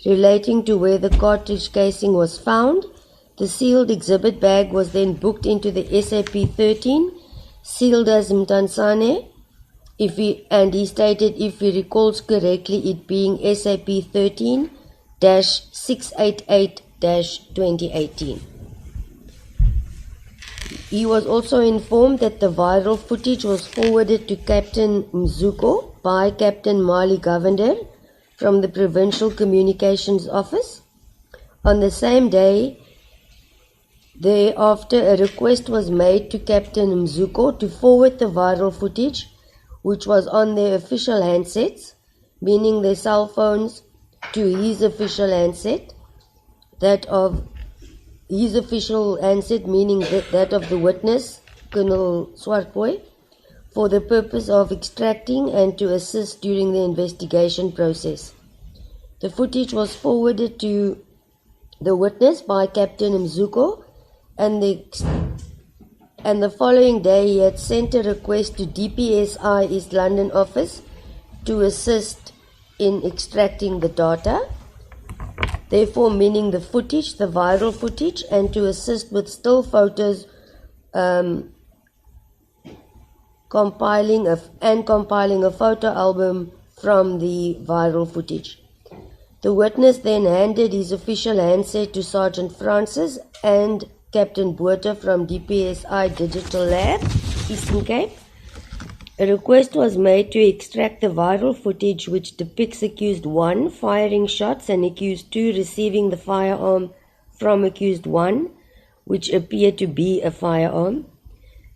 relating to where the cartridge casing was found. The sealed exhibit bag was then booked into the SAP-13, sealed as Mtansane, and he stated, if he recalls correctly, it being SAP-13-688-2018. He was also informed that the viral footage was forwarded to Captain Mzuko by Captain Mali Govender from the Provincial Communications Office. On the same day, thereafter, a request was made to Captain Mzuko to forward the viral footage, which was on their official handsets, meaning their cell phones, to his official handset, that of his official handset, meaning that of the witness, Colonel Swartboy, for the purpose of extracting and to assist during the investigation process. The footage was forwarded to the witness by Captain Mzuko, and the following day he had sent a request to DPSI East London office to assist in extracting the data, therefore meaning the footage, the viral footage, and to assist with still photos, compiling a photo album from the viral footage. The witness then handed his official handset to Sergeant Francis and Captain Botha from DPSI Digital Lab, Eastern Cape. A request was made to extract the viral footage which depicts accused 1 firing shots and accused 2 receiving the firearm from accused 1, which appeared to be a firearm.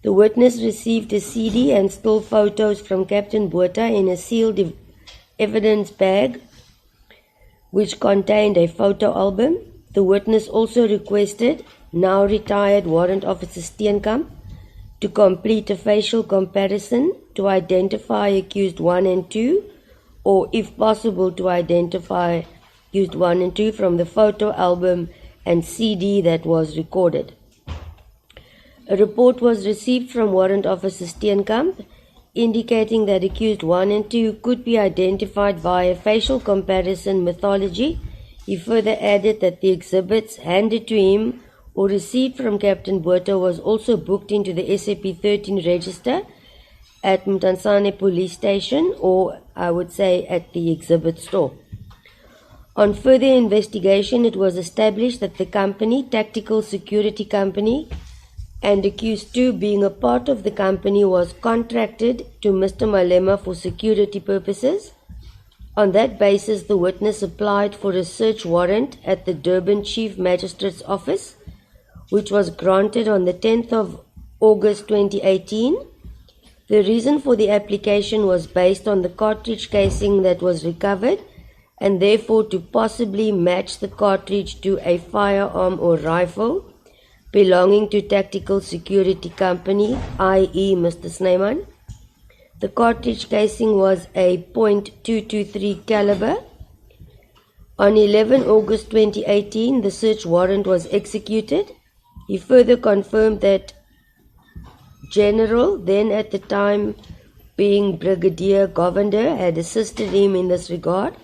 The witness received a CD and still photos from Captain Botha in a sealed evidence bag which contained a photo album. The witness also requested now retired Warrant Officer Steenkamp to complete a facial comparison to identify accused 1 and 2, or if possible to identify accused 1 and 2 from the photo album and CD that was recorded. A report was received from Warrant Officer Steenkamp indicating that accused 1 and 2 could be identified via facial comparison methodology. He further added that the exhibits handed to him or received from Captain Botha was also booked into the SAP-13 register at Mtansane police station, or I would say at the exhibit store. On further investigation, it was established that the company, Tactical Security Company, and accused 2 being a part of the company, was contracted to Mr. Malema for security purposes. On that basis, the witness applied for a search warrant at the Durban Chief Magistrate's office, which was granted on the 10th of August 2018. The reason for the application was based on the cartridge casing that was recovered, and therefore to possibly match the cartridge to a firearm or rifle belonging to Tactical Security Company, i.e. Mr. Snyman. The cartridge casing was a .223 caliber. On 11 August 2018, the search warrant was executed. He further confirmed that General, then at the time being Brigadier Govender, had assisted him in this regard.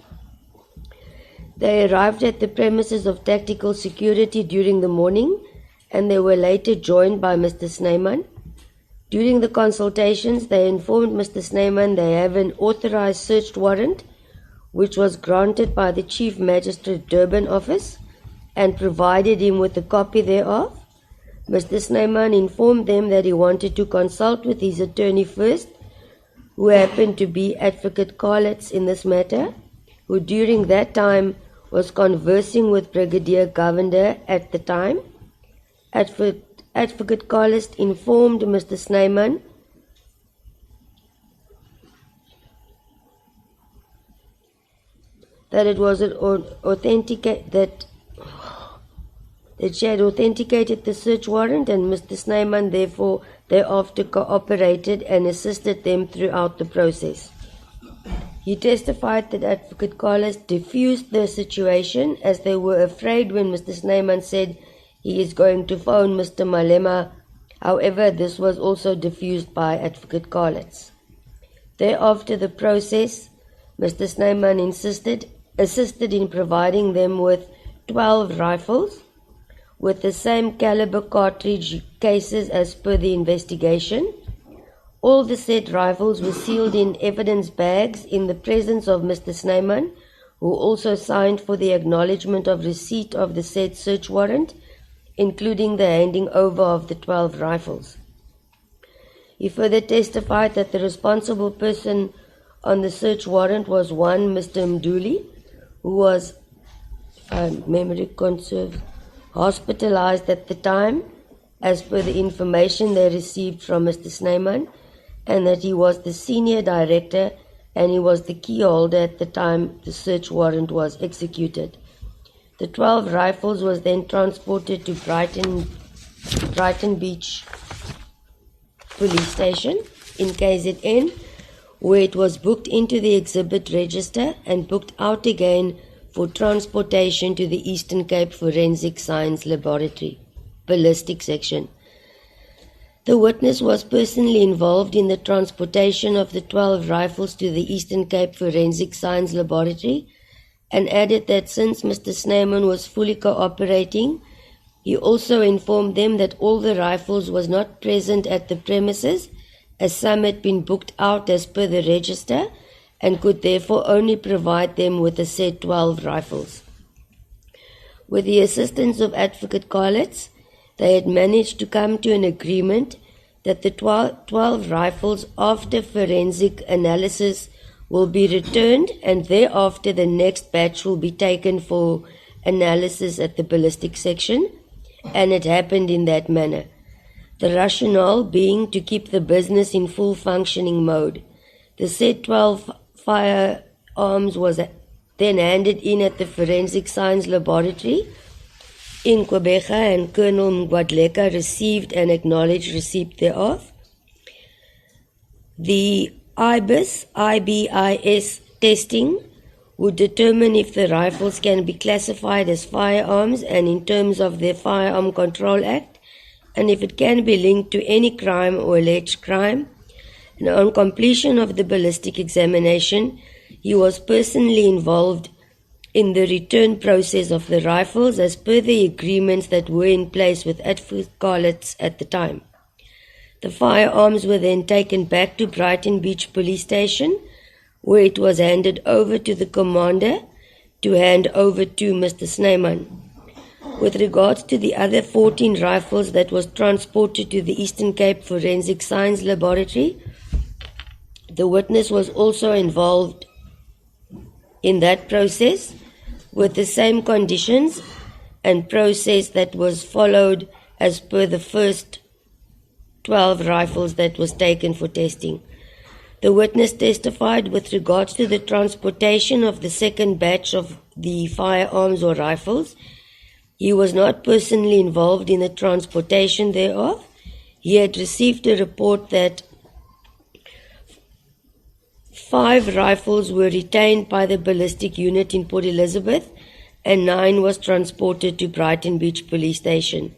They arrived at the premises of Tactical Security during the morning, and they were later joined by Mr. Snyman. During the consultations, they informed Mr. Snyman they have an authorized search warrant, which was granted by the Chief Magistrate Durban office, and provided him with a copy thereof. Mr. Snyman informed them that he wanted to consult with his attorney first, who happened to be Advocate Carlitz in this matter, who during that time was conversing with Brigadier Govender at the time. Advocate Carlitz informed Mr. Snyman that it was that she had authenticated the search warrant, and Mr. Snyman therefore thereafter cooperated and assisted them throughout the process. He testified that Advocate Carlos diffused the situation, as they were afraid when Mr. Snyman said he is going to phone Mr. Malema. However, this was also diffused by Advocate Carlos. Thereafter the process, Mr. Snyman assisted in providing them with 12 rifles with the same caliber cartridge cases as per the investigation. All the said rifles were sealed in evidence bags in the presence of Mr. Snyman, who also signed for the acknowledgement of receipt of the said search warrant, including the handing over of the 12 rifles. He further testified that the responsible person on the search warrant was one Mr. Mduli, who was, if memory conserves, hospitalized at the time, as per the information they received from Mr. Snyman, and that he was the senior director and he was the key holder at the time the search warrant was executed. The 12 rifles was then transported to Brighton Beach Police Station in KZN, where it was booked into the exhibit register and booked out again for transportation to the Eastern Cape Forensic Science Laboratory, ballistic section. The witness was personally involved in the transportation of the 12 rifles to the Eastern Cape Forensic Science Laboratory, and added that since Mr. Snyman was fully cooperating, he also informed them that all the rifles was not present at the premises, as some had been booked out as per the register, and could therefore only provide them with the said 12 rifles. With the assistance of Advocate Carlitz, they had managed to come to an agreement that the 12 rifles after forensic analysis will be returned, and thereafter the next batch will be taken for analysis at the ballistic section, and it happened in that manner. The rationale being to keep the business in full functioning mode. The said 12 firearms was then handed in at the Forensic Science Laboratory in Quebeca, and Colonel Mgwadleka received and acknowledged receipt thereof. The IBIS testing would determine if the rifles can be classified as firearms and in terms of the Firearm Control Act, and if it can be linked to any crime or alleged crime. And on completion of the ballistic examination, he was personally involved in the return process of the rifles as per the agreements that were in place with Advocate Carlitz at the time. The firearms were then taken back to Brighton Beach Police Station, where it was handed over to the commander to hand over to Mr. Snyman. With regards to the other 14 rifles that was transported to the Eastern Cape Forensic Science Laboratory, the witness was also involved in that process with the same conditions and process that was followed as per the first 12 rifles that was taken for testing. The witness testified with regards to the transportation of the second batch of the firearms or rifles. He was not personally involved in the transportation thereof. He had received a report that 5 rifles were retained by the ballistic unit in Port Elizabeth and 9 was transported to Brighton Beach Police Station.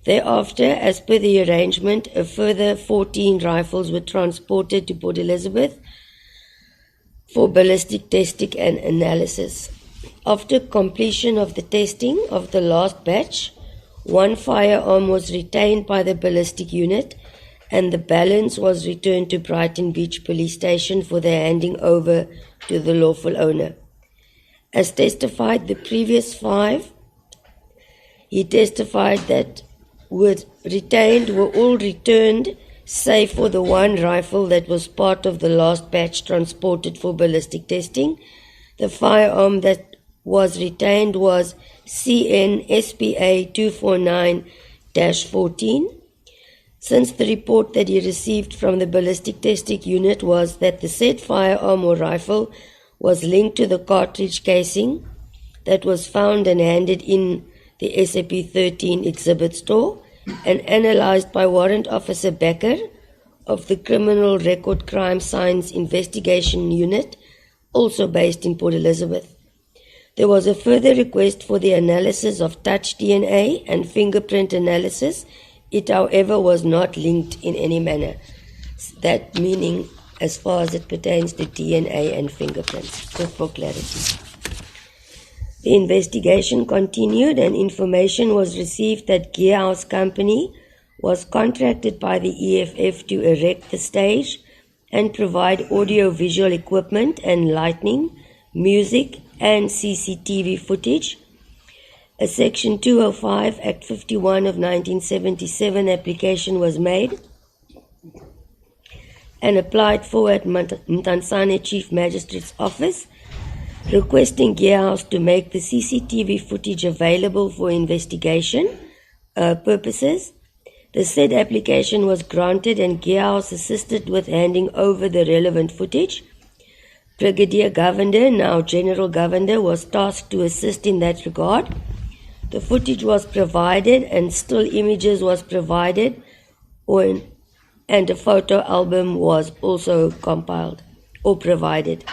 Thereafter, as per the arrangement, a further 14 rifles were transported to Port Elizabeth for ballistic testing and analysis. After completion of the testing of the last batch, 1 firearm was retained by the ballistic unit and the balance was returned to Brighton Beach Police Station for their handing over to the lawful owner. As testified, the previous 5, he testified that were retained were all returned, save for the 1 rifle that was part of the last batch transported for ballistic testing. The firearm that was retained was CN SPA 249-14. Since the report that he received from the ballistic testing unit was that the said firearm or rifle was linked to the cartridge casing that was found and handed in the SAP-13 exhibit store and analyzed by Warrant Officer Becker of the Criminal Record Crime Science Investigation Unit, also based in Port Elizabeth. There was a further request for the analysis of touch DNA and fingerprint analysis. It, however, was not linked in any manner. That meaning as far as it pertains to DNA and fingerprints, just for clarity. The investigation continued and information was received that Gearhouse Company was contracted by the EFF to erect the stage and provide audio-visual equipment and lighting, music and CCTV footage. A Section 205 Act 51 of 1977 application was made and applied for at Mtansane Chief Magistrate's Office, requesting Gearhouse to make the CCTV footage available for investigation purposes. The said application was granted and Gearhouse assisted with handing over the relevant footage. Brigadier Governor, now General Governor, was tasked to assist in that regard. The footage was provided and still images was provided and a photo album was also compiled or provided.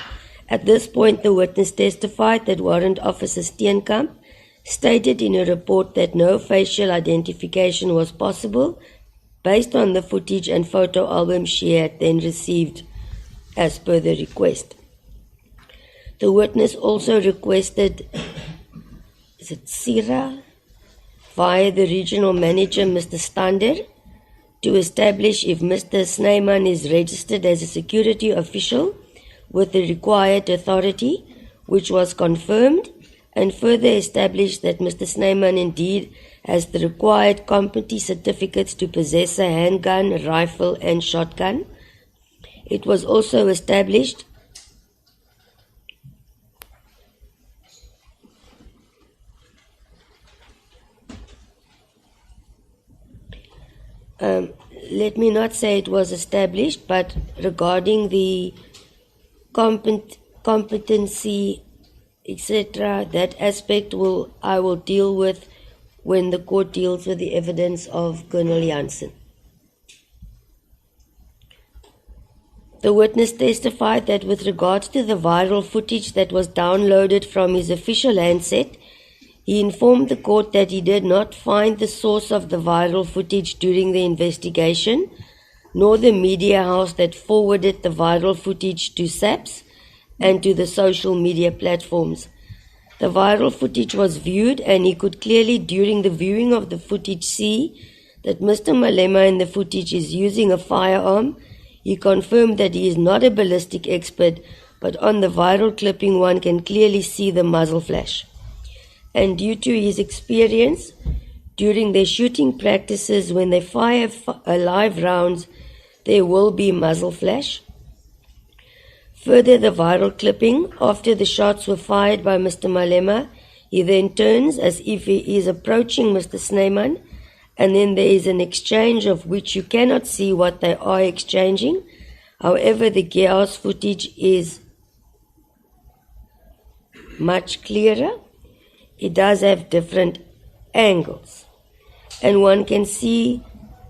At this point, the witness testified that Warrant Officer Steenkamp stated in a report that no facial identification was possible based on the footage and photo album she had then received as per the request. The witness also requested, SIRA, via the regional manager, Mr. Stander, to establish if Mr. Snyman is registered as a security official with the required authority, which was confirmed, and further established that Mr. Snyman indeed has the required competency certificates to possess a handgun, rifle, and shotgun. It was also established let me not say it was established, but regarding the competency, etc., that aspect I will deal with when the court deals with the evidence of Colonel Janssen. The witness testified that with regards to the viral footage that was downloaded from his official handset, he informed the court that he did not find the source of the viral footage during the investigation, nor the media house that forwarded the viral footage to SAPS and to the social media platforms. The viral footage was viewed and he could clearly during the viewing of the footage see that Mr. Malema in the footage is using a firearm. He confirmed that he is not a ballistic expert, but on the viral clipping one can clearly see the muzzle flash. And due to his experience, during their shooting practices, when they fire live rounds, there will be muzzle flash. Further, the viral clipping, after the shots were fired by Mr. Malema, he then turns as if he is approaching Mr. Snyman, and then there is an exchange of which you cannot see what they are exchanging. However, the gearhouse footage is much clearer. It does have different angles. And one can see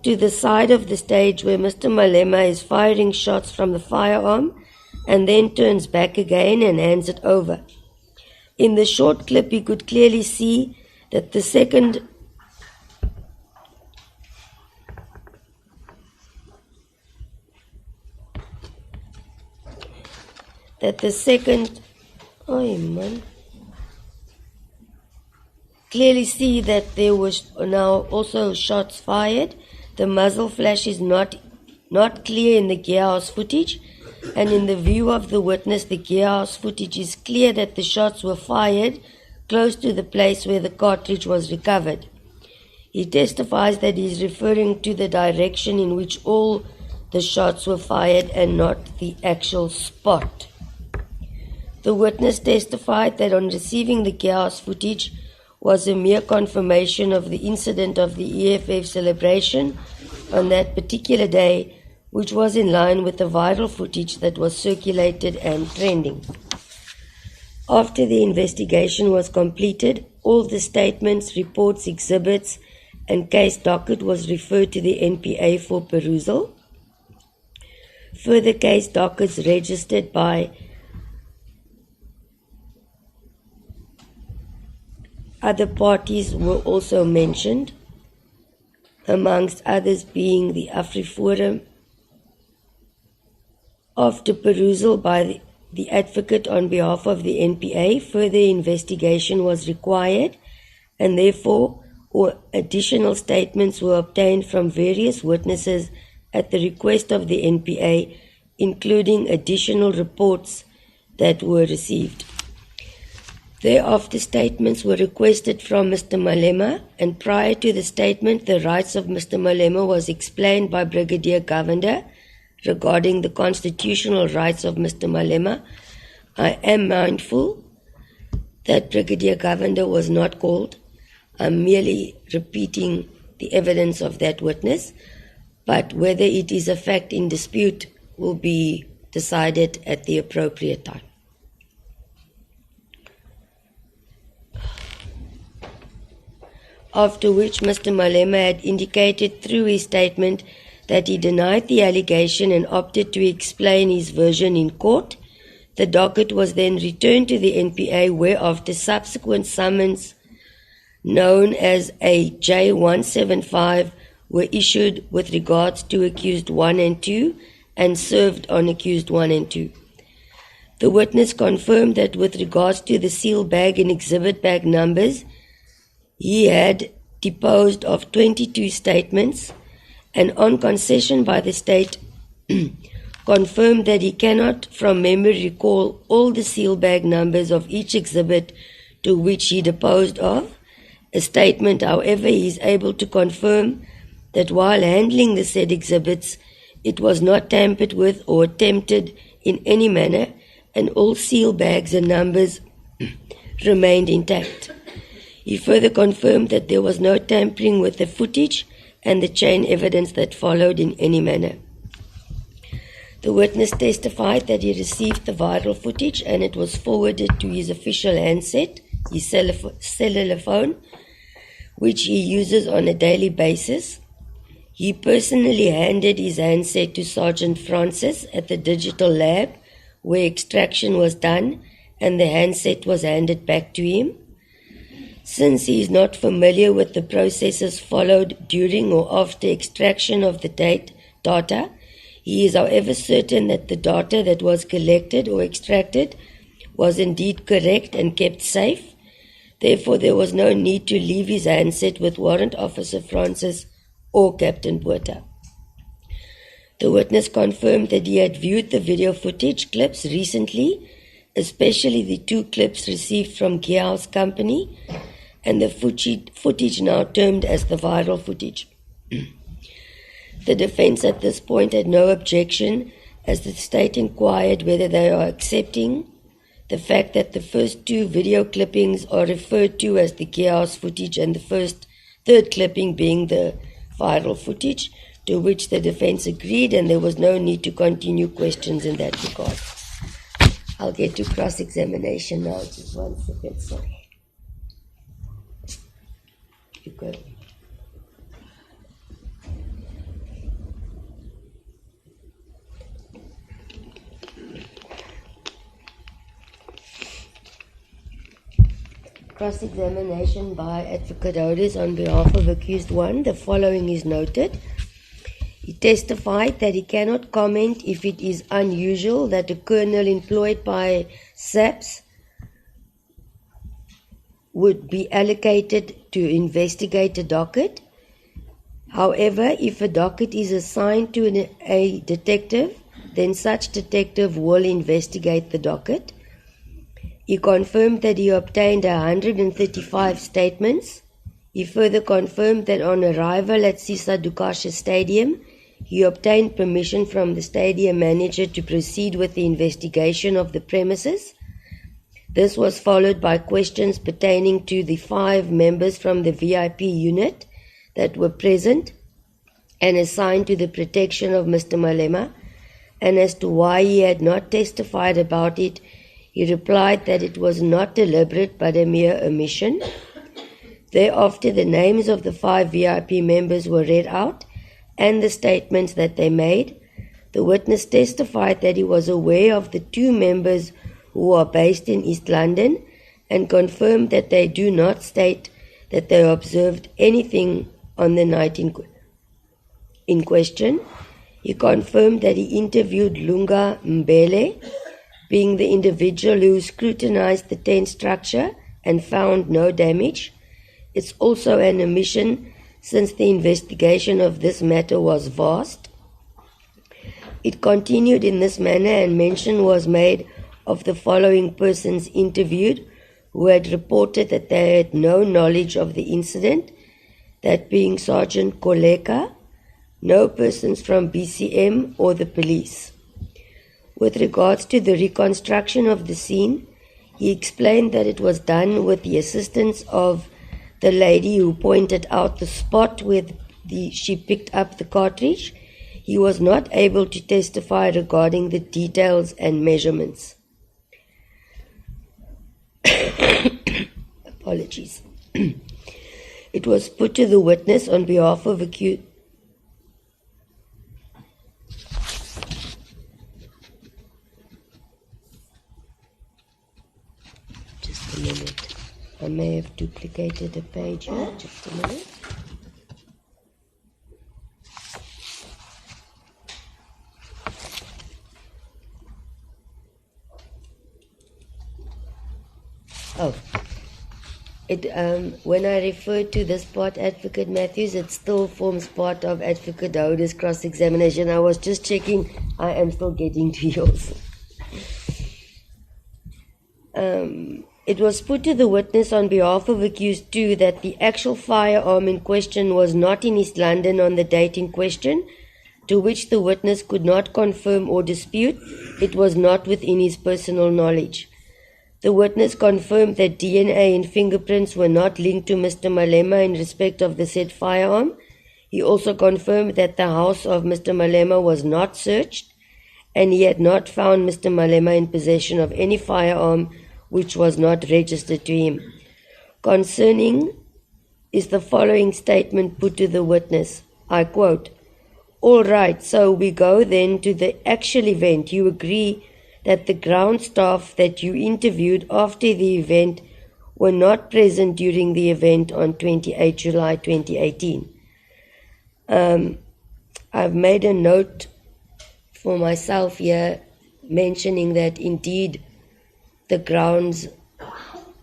to the side of the stage where Mr. Malema is firing shots from the firearm and then turns back again and hands it over. In the short clip, you could clearly see that the second clearly see that there was now also shots fired. The muzzle flash is not clear in the gearhouse footage, and in the view of the witness, the gearhouse footage is clear that the shots were fired close to the place where the cartridge was recovered. He testifies that he is referring to the direction in which all the shots were fired and not the actual spot. The witness testified that on receiving the gearhouse footage was a mere confirmation of the incident of the EFF celebration on that particular day, which was in line with the viral footage that was circulated and trending. After the investigation was completed, all the statements, reports, exhibits, and case docket was referred to the NPA for perusal. Further case dockets registered by other parties were also mentioned, amongst others being the AfriForum. After perusal by the advocate on behalf of the NPA, further investigation was required, and therefore additional statements were obtained from various witnesses at the request of the NPA, including additional reports that were received. Thereafter, statements were requested from Mr. Malema, and prior to the statement, the rights of Mr. Malema was explained by Brigadier Governor regarding the constitutional rights of Mr. Malema. I am mindful that Brigadier Governor was not called. I'm merely repeating the evidence of that witness, but whether it is a fact in dispute will be decided at the appropriate time. After which Mr. Malema had indicated through his statement that he denied the allegation and opted to explain his version in court. The docket was then returned to the NPA, whereafter subsequent summons known as a J175 were issued with regards to accused 1 and 2 and served on accused 1 and 2. The witness confirmed that with regards to the seal bag and exhibit bag numbers, he had deposed of 22 statements, and on concession by the state confirmed that he cannot from memory recall all the seal bag numbers of each exhibit to which he deposed of. A statement, however, he is able to confirm that while handling the said exhibits, it was not tampered with or attempted in any manner, and all seal bags and numbers remained intact. He further confirmed that there was no tampering with the footage and the chain evidence that followed in any manner. The witness testified that he received the viral footage and it was forwarded to his official handset, his cellular phone, which he uses on a daily basis. He personally handed his handset to Sergeant Francis at the digital lab where extraction was done, and the handset was handed back to him. Since he is not familiar with the processes followed during or after extraction of the data, he is however certain that the data that was collected or extracted was indeed correct and kept safe. Therefore, there was no need to leave his handset with Warrant Officer Francis or Captain Botha. The witness confirmed that he had viewed the video footage clips recently, especially the 2 clips received from Gear's company and the footage now termed as the viral footage. The defense at this point had no objection, as the state inquired whether they are accepting the fact that the first 2 video clippings are referred to as the Gear's footage and the third clipping being the viral footage, to which the defense agreed, and there was no need to continue questions in that regard. I'll get to cross-examination now. Just 1 second, sorry. You go. Cross-examination by Advocate Otis on behalf of Accused 1. The following is noted. He testified that he cannot comment if it is unusual that a colonel employed by SAPS would be allocated to investigate a docket. However, if a docket is assigned to a detective, then such detective will investigate the docket. He confirmed that he obtained 135 statements. He further confirmed that on arrival at Sisa Dukasha Stadium, he obtained permission from the stadium manager to proceed with the investigation of the premises. This was followed by questions pertaining to the 5 members from the VIP unit that were present and assigned to the protection of Mr. Malema, and as to why he had not testified about it, he replied that it was not deliberate but a mere omission. Thereafter, the names of the 5 VIP members were read out and the statements that they made. The witness testified that he was aware of the 2 members who are based in East London and confirmed that they do not state that they observed anything on the night in question. He confirmed that he interviewed Lunga Mbele, being the individual who scrutinized the tent structure and found no damage. It's also an omission since the investigation of this matter was vast. It continued in this manner, and mention was made of the following persons interviewed who had reported that they had no knowledge of the incident, that being Sergeant Koleka, no persons from BCM or the police. With regards to the reconstruction of the scene, he explained that it was done with the assistance of the lady who pointed out the spot where she picked up the cartridge. He was not able to testify regarding the details and measurements. Apologies. It was put to the witness on behalf of accused. Just a minute. I may have duplicated a page here. Just a minute. Oh, when I referred to this part, Advocate Matthews, it still forms part of Advocate Dauda's cross-examination. I was just checking. I am still getting to yours. It was put to the witness on behalf of accused 2 that the actual firearm in question was not in East London on the date in question, to which the witness could not confirm or dispute. It was not within his personal knowledge. The witness confirmed that DNA and fingerprints were not linked to Mr. Malema in respect of the said firearm. He also confirmed that the house of Mr. Malema was not searched, and he had not found Mr. Malema in possession of any firearm which was not registered to him. Concerning is the following statement put to the witness. I quote, "All right, so we go then to the actual event. You agree that the ground staff that you interviewed after the event were not present during the event on 28 July 2018. I've made a note for myself here mentioning that indeed the grounds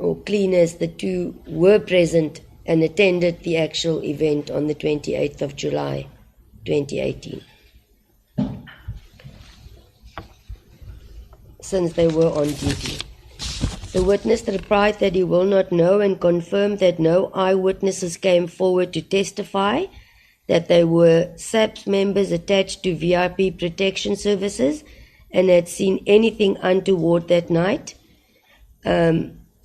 or cleaners, the 2 were present and attended the actual event on the 28th of July 2018. since they were on duty. The witness replied that he will not know and confirmed that no eyewitnesses came forward to testify that they were SAPS members attached to VIP protection services and had seen anything untoward that night.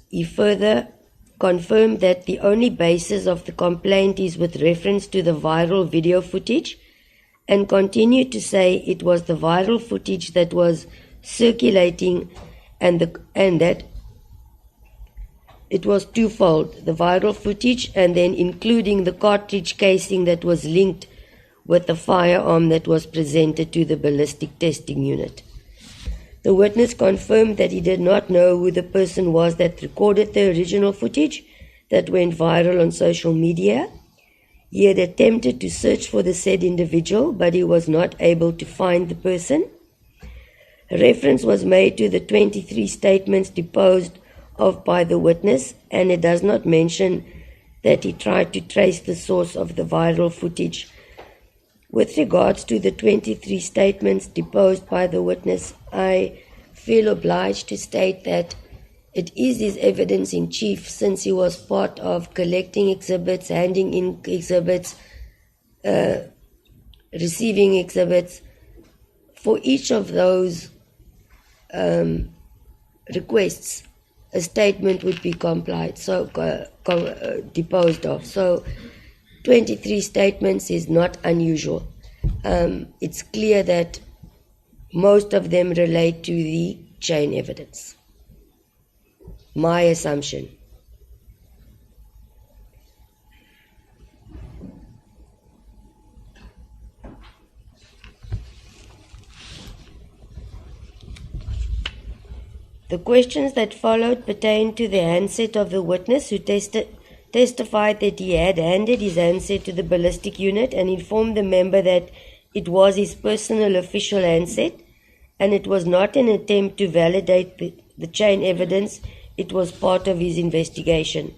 He further confirmed that the only basis of the complaint is with reference to the viral video footage, and continued to say it was the viral footage that was circulating and that it was twofold, the viral footage and then including the cartridge casing that was linked with the firearm that was presented to the ballistic testing unit. The witness confirmed that he did not know who the person was that recorded the original footage that went viral on social media. He had attempted to search for the said individual, but he was not able to find the person. Reference was made to the 23 statements deposed of by the witness, and it does not mention that he tried to trace the source of the viral footage. With regards to the 23 statements deposed by the witness, I feel obliged to state that it is his evidence in chief, since he was part of collecting exhibits, handing in exhibits, receiving exhibits. For each of those requests, a statement would be deposed of. So 23 statements is not unusual. It's clear that most of them relate to the chain evidence. My assumption. The questions that followed pertained to the handset of the witness, who testified that he had handed his handset to the ballistic unit and informed the member that it was his personal official handset and it was not an attempt to validate the chain evidence, it was part of his investigation.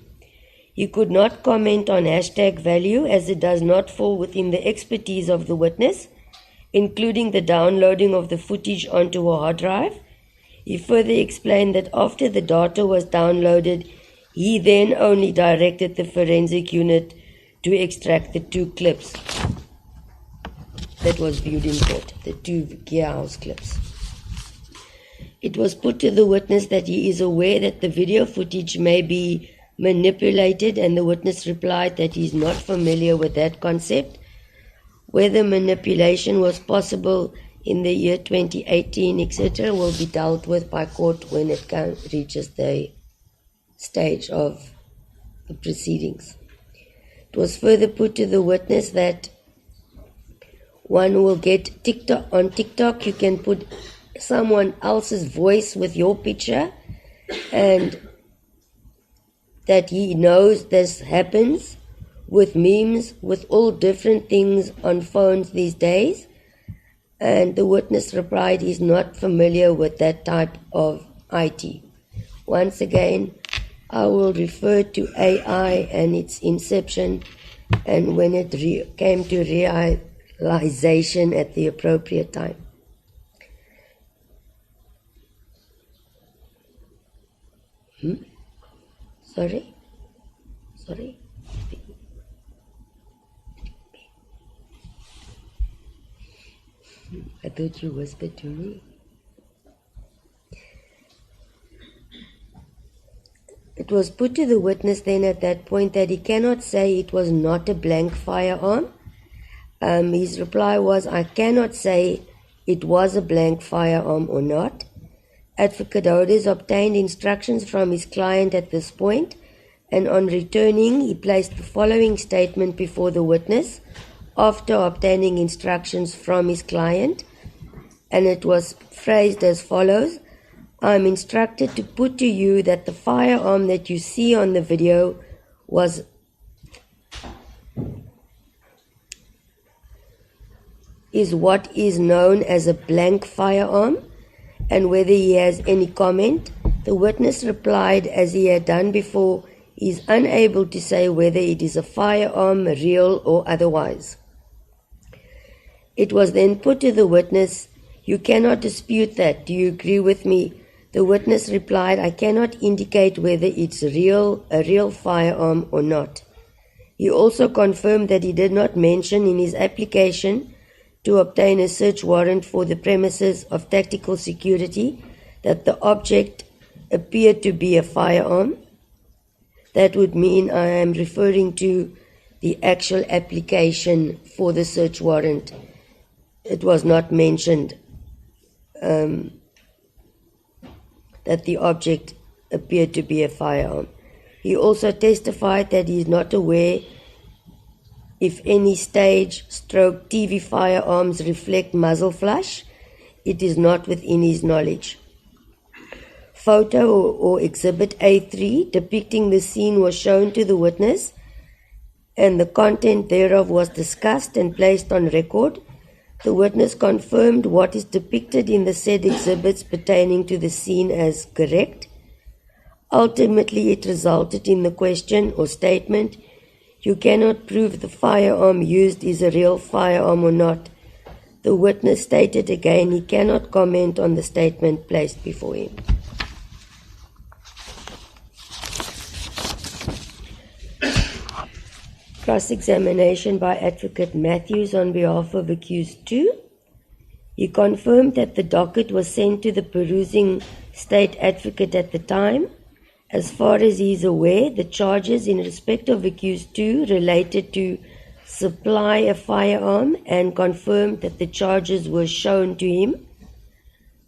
He could not comment on hashtag value as it does not fall within the expertise of the witness, including the downloading of the footage onto a hard drive. He further explained that after the data was downloaded, he then only directed the forensic unit to extract the 2 clips that was viewed in court, the 2 gearhouse clips. It was put to the witness that he is aware that the video footage may be manipulated, and the witness replied that he is not familiar with that concept. Whether manipulation was possible in the year 2018, etc., will be dealt with by court when it reaches the stage of the proceedings. It was further put to the witness that one will get on TikTok, you can put someone else's voice with your picture, and that he knows this happens with memes, with all different things on phones these days. And the witness replied he's not familiar with that type of IT. Once again, I will refer to AI and its inception and when it came to realization at the appropriate time. Sorry? I thought you whispered to me. It was put to the witness then at that point that he cannot say it was not a blank firearm. His reply was, I cannot say it was a blank firearm or not. Advocate Hodes obtained instructions from his client at this point, and on returning, he placed the following statement before the witness after obtaining instructions from his client, and it was phrased as follows: I'm instructed to put to you that the firearm that you see on the video is what is known as a blank firearm, and whether he has any comment. The witness replied, as he had done before, he is unable to say whether it is a firearm, real or otherwise. It was then put to the witness You cannot dispute that. Do you agree with me? The witness replied, I cannot indicate whether it's a real firearm or not. He also confirmed that he did not mention in his application to obtain a search warrant for the premises of tactical security that the object appeared to be a firearm. That would mean I am referring to the actual application for the search warrant. It was not mentioned that the object appeared to be a firearm. He also testified that he is not aware if any stage/TV firearms reflect muzzle flash. It is not within his knowledge. Photo or Exhibit A3 depicting the scene was shown to the witness, and the content thereof was discussed and placed on record. The witness confirmed what is depicted in the said exhibits pertaining to the scene as correct. Ultimately, it resulted in the question or statement, you cannot prove the firearm used is a real firearm or not. The witness stated again he cannot comment on the statement placed before him. Cross-examination by Advocate Matthews on behalf of Accused 2. He confirmed that the docket was sent to the perusing state advocate at the time. As far as he is aware, the charges in respect of Accused 2 related to supply a firearm, and confirmed that the charges were shown to him.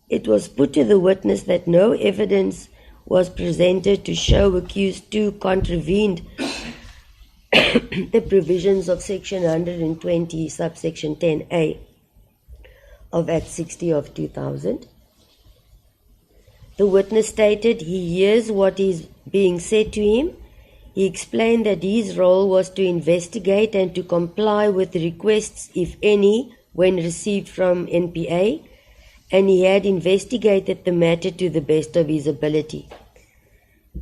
It was put to the witness that no evidence was presented to show Accused 2 contravened the provisions of Section 120, subsection 10A of Act 60 of 2000. The witness stated he hears what is being said to him. He explained that his role was to investigate and to comply with requests, if any, when received from NPA, and he had investigated the matter to the best of his ability.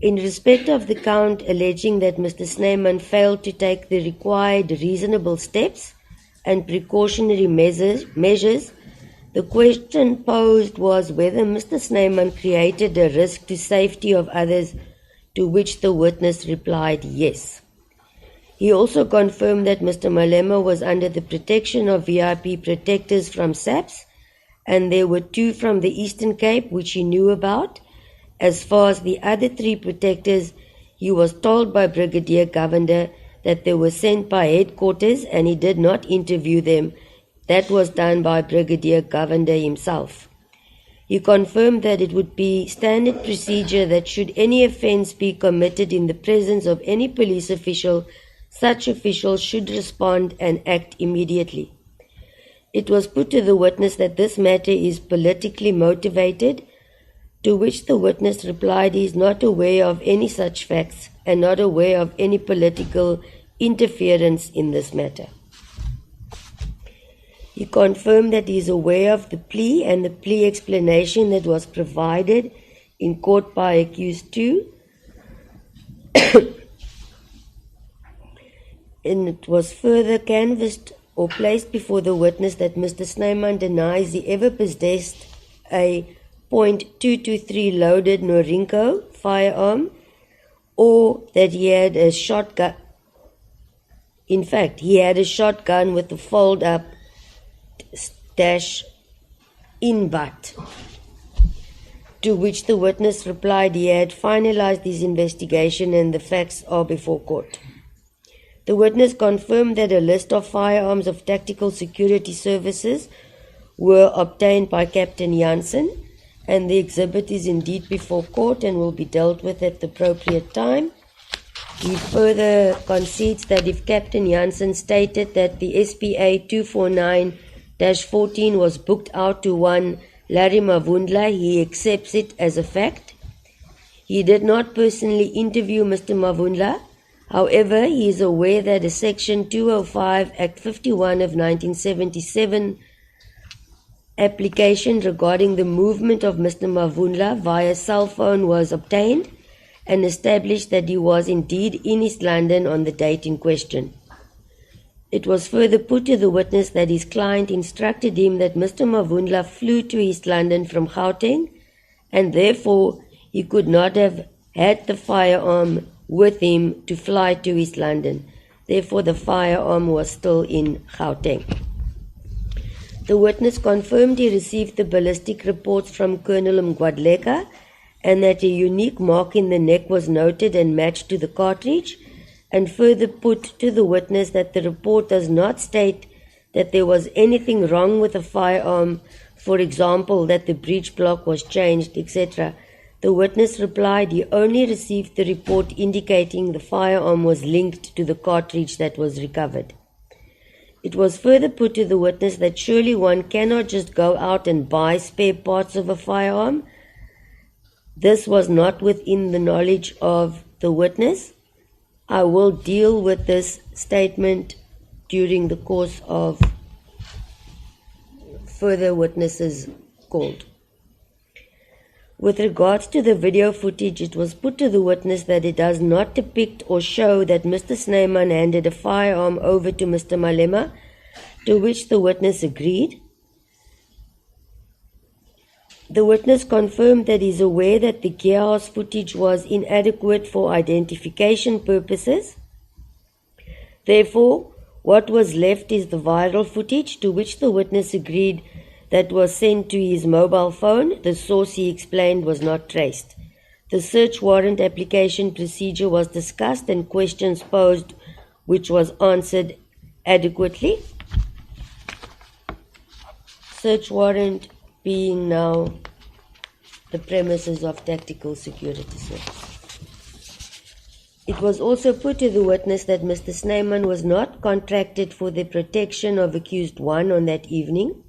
In respect of the count alleging that Mr. Snyman failed to take the required reasonable steps and precautionary measures, the question posed was whether Mr. Snyman created a risk to safety of others, to which the witness replied yes. He also confirmed that Mr. Malema was under the protection of VIP protectors from SAPS, and there were 2 from the Eastern Cape which he knew about. As far as the other 3 protectors, he was told by Brigadier Governor that they were sent by headquarters and he did not interview them. That was done by Brigadier Governor himself. He confirmed that it would be standard procedure that should any offence be committed in the presence of any police official, such official should respond and act immediately. It was put to the witness that this matter is politically motivated, to which the witness replied he is not aware of any such facts and not aware of any political interference in this matter. He confirmed that he is aware of the plea and the plea explanation that was provided in court by Accused 2. And it was further canvassed or placed before the witness that Mr. Snyman denies he ever possessed a .223 loaded Norinco firearm, or that he had a shotgun. In fact, he had a shotgun with a fold-up in butt, to which the witness replied he had finalized his investigation and the facts are before court. The witness confirmed that a list of firearms of tactical security services were obtained by Captain Janssen, and the exhibit is indeed before court and will be dealt with at the appropriate time. He further concedes that if Captain Janssen stated that the SPA 249-14 was booked out to one Larry Mavundla, he accepts it as a fact. He did not personally interview Mr. Mavundla. However, he is aware that a Section 205 Act 51 of 1977 application regarding the movement of Mr. Mavundla via cell phone was obtained and established that he was indeed in East London on the date in question. It was further put to the witness that his client instructed him that Mr. Mavundla flew to East London from Gauteng, and therefore he could not have had the firearm with him to fly to East London. Therefore, the firearm was still in Gauteng. The witness confirmed he received the ballistic reports from Colonel Mgwadleka and that a unique mark in the neck was noted and matched to the cartridge, and further put to the witness that the report does not state that there was anything wrong with the firearm, for example, that the breech block was changed, etc. The witness replied he only received the report indicating the firearm was linked to the cartridge that was recovered. It was further put to the witness that surely one cannot just go out and buy spare parts of a firearm. This was not within the knowledge of the witness. I will deal with this statement during the course of further witnesses called. With regards to the video footage, it was put to the witness that it does not depict or show that Mr. Snyman handed a firearm over to Mr. Malema, to which the witness agreed. The witness confirmed that he is aware that the gearhouse footage was inadequate for identification purposes. Therefore, what was left is the viral footage, to which the witness agreed that was sent to his mobile phone. The source, he explained, was not traced. The search warrant application procedure was discussed and questions posed, which was answered adequately. Search warrant being now the premises of Tactical Security Service. It was also put to the witness that Mr. Snyman was not contracted for the protection of accused 1 on that evening.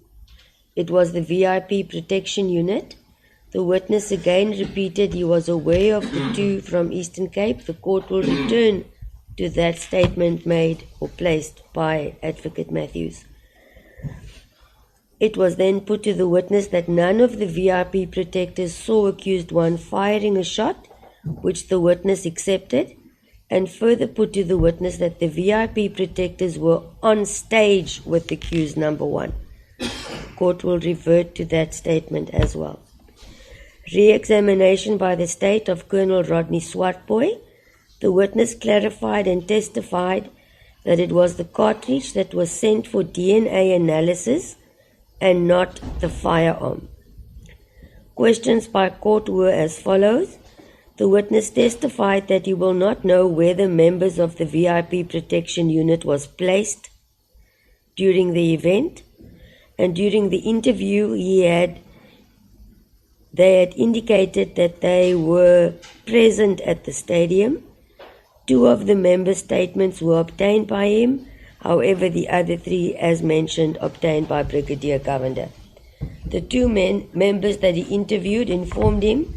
It was the VIP protection unit. The witness again repeated he was aware of the 2 from Eastern Cape. The court will return to that statement made or placed by Advocate Matthews. It was then put to the witness that none of the VIP protectors saw accused 1 firing a shot, which the witness accepted, and further put to the witness that the VIP protectors were on stage with accused number 1. Court will revert to that statement as well. Re-examination by the state of Colonel Rodney Swartboy. The witness clarified and testified that it was the cartridge that was sent for DNA analysis and not the firearm. Questions by court were as follows. The witness testified that he will not know where the members of the VIP protection unit was placed during the event, and during the interview they had indicated that they were present at the stadium. 2 of the members' statements were obtained by him. However, the other 3, as mentioned, obtained by Brigadier Governor. The 2 members that he interviewed informed him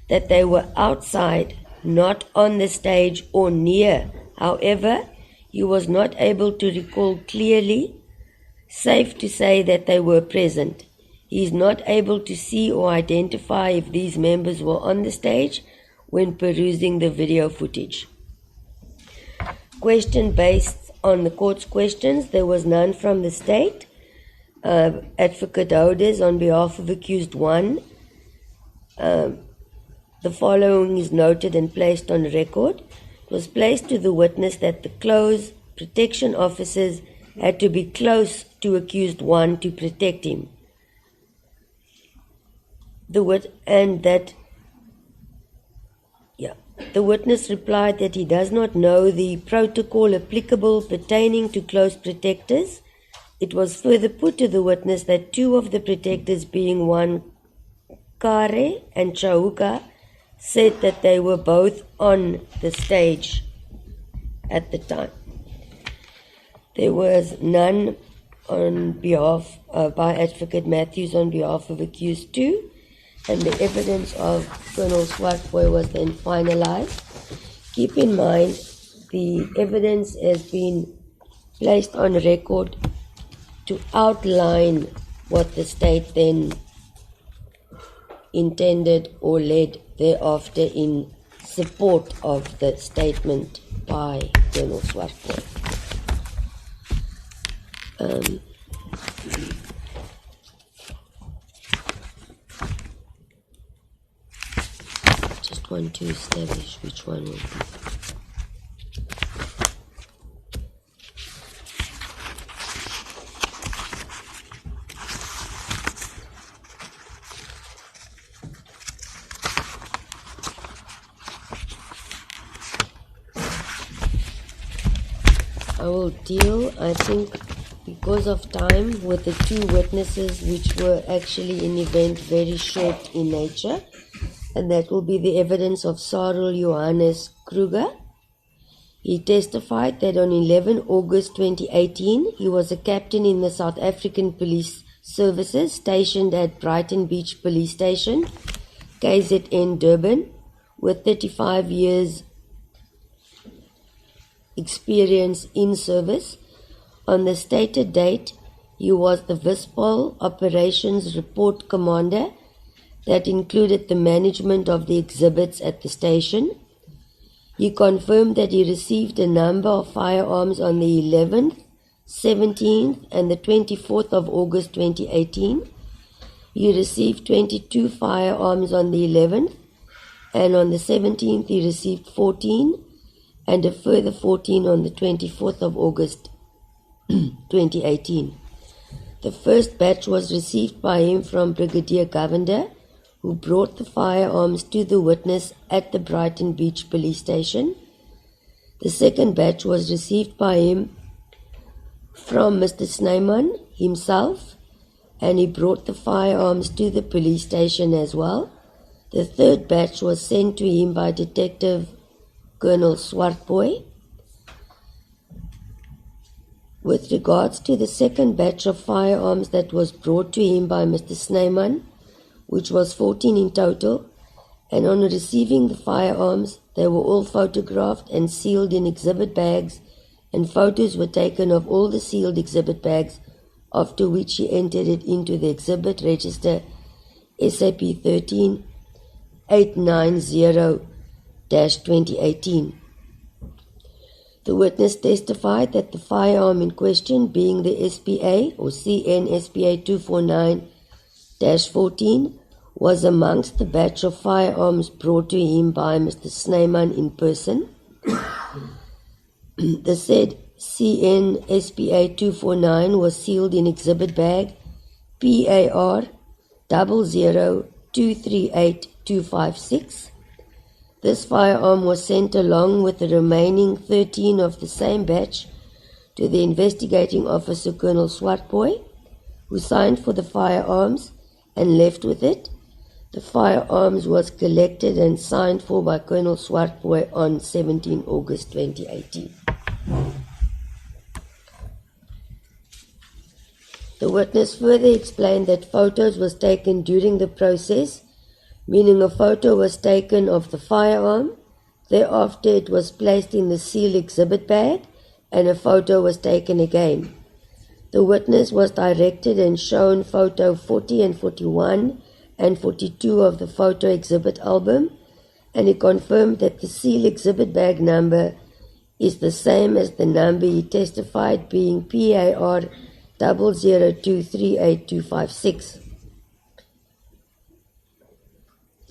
that they were outside, not on the stage or near. However, he was not able to recall clearly. Safe to say that they were present. He is not able to see or identify if these members were on the stage when perusing the video footage. Question based on the court's questions, there was none from the state. Advocate Holders, on behalf of accused 1, the following is noted and placed on record. It was placed to the witness that the close protection officers had to be close to accused 1 to protect him. The witness replied that he does not know the protocol applicable pertaining to close protectors. It was further put to the witness that 2 of the protectors, being 1 Kare and Chauka, said that they were both on the stage at the time. There was none on behalf by Advocate Matthews on behalf of accused 2, and the evidence of Colonel Swartboy was then finalized. Keep in mind, the evidence has been placed on record to outline what the state then intended or led thereafter in support of the statement by Colonel Swartboy. Just want to establish which one will be. I will deal, I think, because of time, with the two witnesses which were actually in event very short in nature, and that will be the evidence of Sarul Johannes Kruger. He testified that on 11 August 2018, he was a captain in the South African Police Services stationed at Brighton Beach Police Station, KZN Durban, with 35 years experience in service. On the stated date, he was the Vispol Operations Report Commander that included the management of the exhibits at the station. He confirmed that he received a number of firearms on the 11th, 17th and the 24th of August 2018. He received 22 firearms on the 11th, and on the 17th he received 14 and a further 14 on the 24th of August 2018. The first batch was received by him from Brigadier Govender, who brought the firearms to the witness at the Brighton Beach Police Station. The second batch was received by him from Mr. Snyman himself, and he brought the firearms to the police station as well. The third batch was sent to him by Detective Colonel Swartboy. With regards to the second batch of firearms that was brought to him by Mr. Snyman, which was 14 in total, and on receiving the firearms, they were all photographed and sealed in exhibit bags, and photos were taken of all the sealed exhibit bags, after which he entered it into the exhibit register SAP 13890-2018. The witness testified that the firearm in question, being the SPA or CN SPA 249-14, was amongst the batch of firearms brought to him by Mr. Snyman in person. The said CN SPA 249 was sealed in exhibit bag PAR 00238-256. This firearm was sent along with the remaining 13 of the same batch to the investigating officer Colonel Swartboy, who signed for the firearms and left with it. The firearms was collected and signed for by Colonel Swartboy on 17 August 2018. The witness further explained that photos was taken during the process, meaning a photo was taken of the firearm, thereafter it was placed in the sealed exhibit bag, and a photo was taken again. The witness was directed and shown photo 40 and 41 and 42 of the photo exhibit album, and he confirmed that the sealed exhibit bag number is the same as the number he testified, being PAR 00238-256.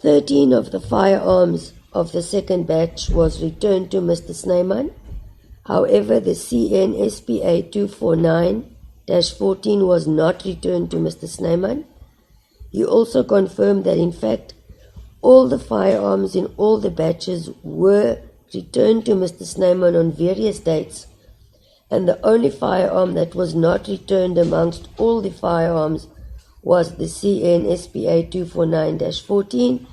13 of the firearms of the second batch was returned to Mr. Snyman. However, the CN SPA 249-14 was not returned to Mr. Snyman. He also confirmed that in fact all the firearms in all the batches were returned to Mr. Snyman on various dates, and the only firearm that was not returned amongst all the firearms was the CN SPA 249-14,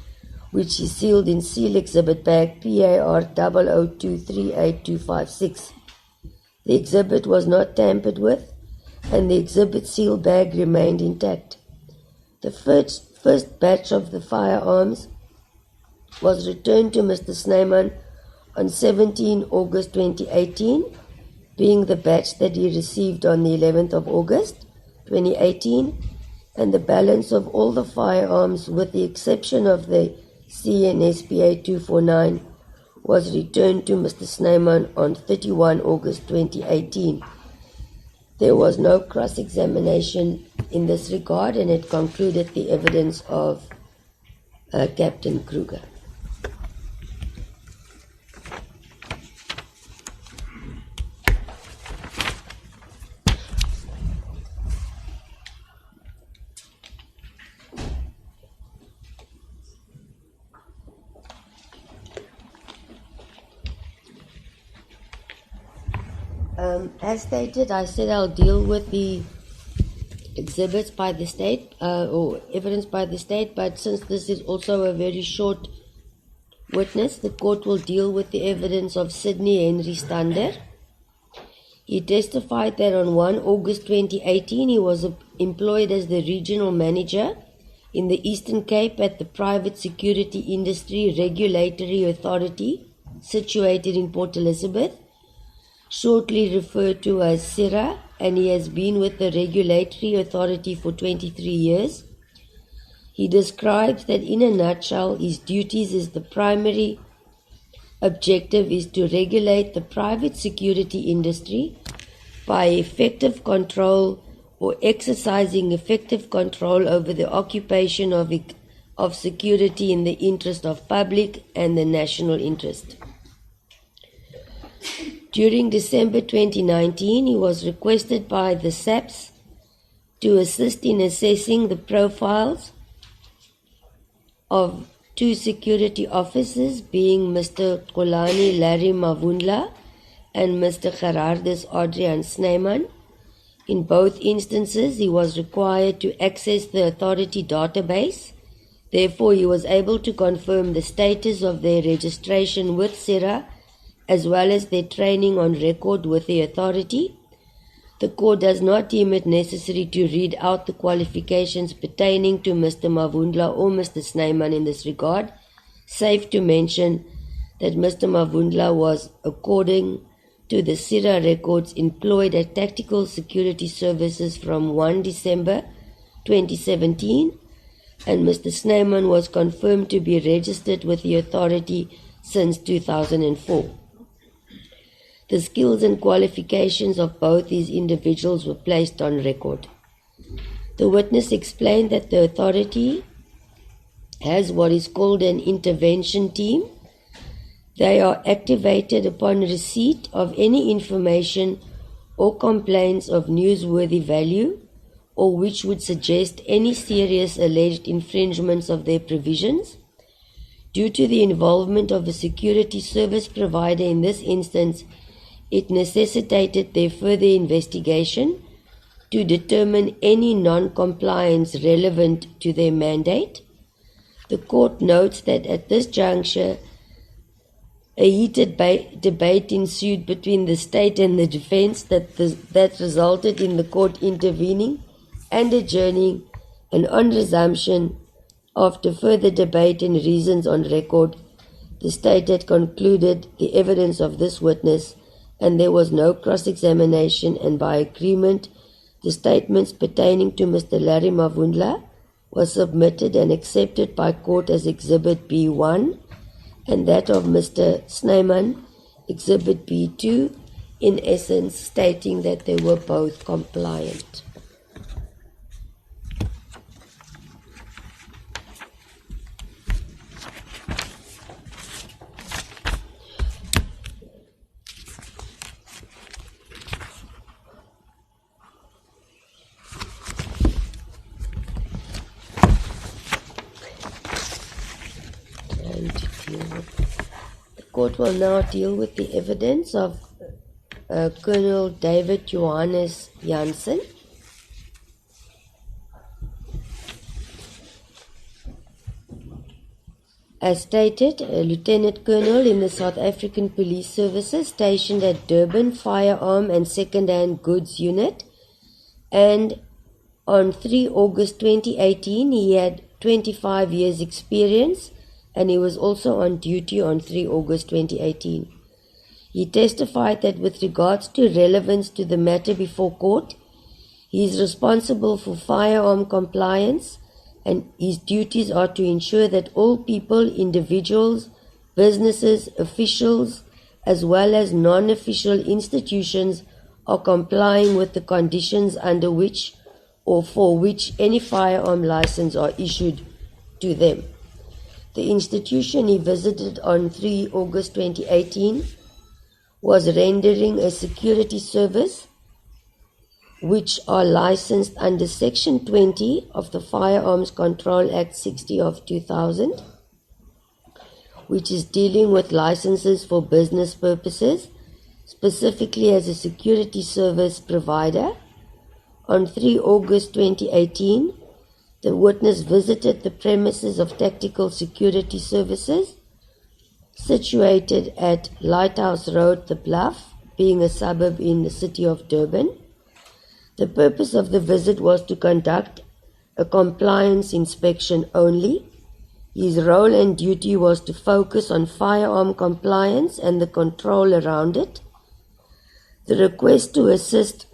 which he sealed in seal exhibit bag PAR 00238-256. The exhibit was not tampered with, and the exhibit seal bag remained intact. The first batch of the firearms was returned to Mr. Snyman on 17 August 2018, being the batch that he received on the 11th of August 2018, and the balance of all the firearms, with the exception of the CN SPA 249, was returned to Mr. Snyman on 31 August 2018. There was no cross-examination in this regard, and it concluded the evidence of Captain Kruger. As stated, I said I'll deal with the exhibits by the state, or evidence by the state, but since this is also a very short witness, the court will deal with the evidence of Sydney Henry Stander. He testified that on 1 August 2018, he was employed as the regional manager in the Eastern Cape at the Private Security Industry Regulatory Authority, situated in Port Elizabeth, shortly referred to as SIRA, and he has been with the regulatory authority for 23 years. He describes that in a nutshell, his duties is the primary objective is to regulate the private security industry by effective control or exercising effective control over the occupation of security in the interest of public and the national interest. During December 2019, he was requested by the SAPS to assist in assessing the profiles of two security officers, being Mr. Xolani Larry Mavundla and Mr. Gerardus Adrian Snyman. In both instances, he was required to access the authority database. Therefore, he was able to confirm the status of their registration with SIRA as well as their training on record with the authority. The court does not deem it necessary to read out the qualifications pertaining to Mr. Mavundla or Mr. Snyman in this regard. Safe to mention that Mr. Mavundla was, according to the SIRA records, employed at Tactical Security Services from 1 December 2017, and Mr. Snyman was confirmed to be registered with the authority since 2004. The skills and qualifications of both these individuals were placed on record. The witness explained that the authority has what is called an intervention team. They are activated upon receipt of any information or complaints of newsworthy value or which would suggest any serious alleged infringements of their provisions. Due to the involvement of a security service provider in this instance, it necessitated their further investigation to determine any non-compliance relevant to their mandate. The court notes that at this juncture, a heated debate ensued between the state and the defense that resulted in the court intervening and adjourning, and on resumption, after further debate and reasons on record, the state had concluded the evidence of this witness and there was no cross-examination, and by agreement, the statements pertaining to Mr. Larry Mavundla was submitted and accepted by court as Exhibit B1, and that of Mr. Snyman, Exhibit B2, in essence stating that they were both compliant. The court will now deal with the evidence of Colonel David Johannes Jansen. As stated, a Lieutenant Colonel in the South African Police Services stationed at Durban Firearm and Second-Hand Goods Unit, and on 3 August 2018 he had 25 years experience, and he was also on duty on 3 August 2018. He testified that with regards to relevance to the matter before court, he is responsible for firearm compliance, and his duties are to ensure that all people, individuals, businesses, officials, as well as non-official institutions are complying with the conditions under which or for which any firearm license are issued to them. The institution he visited on 3 August 2018 was rendering a security service which are licensed under Section 20 of the Firearms Control Act 60 of 2000, which is dealing with licenses for business purposes, specifically as a security service provider. On 3 August 2018, the witness visited the premises of Tactical Security Services, situated at Lighthouse Road, The Bluff, being a suburb in the city of Durban. The purpose of the visit was to conduct a compliance inspection only. His role and duty was to focus on firearm compliance and the control around it. The request to assist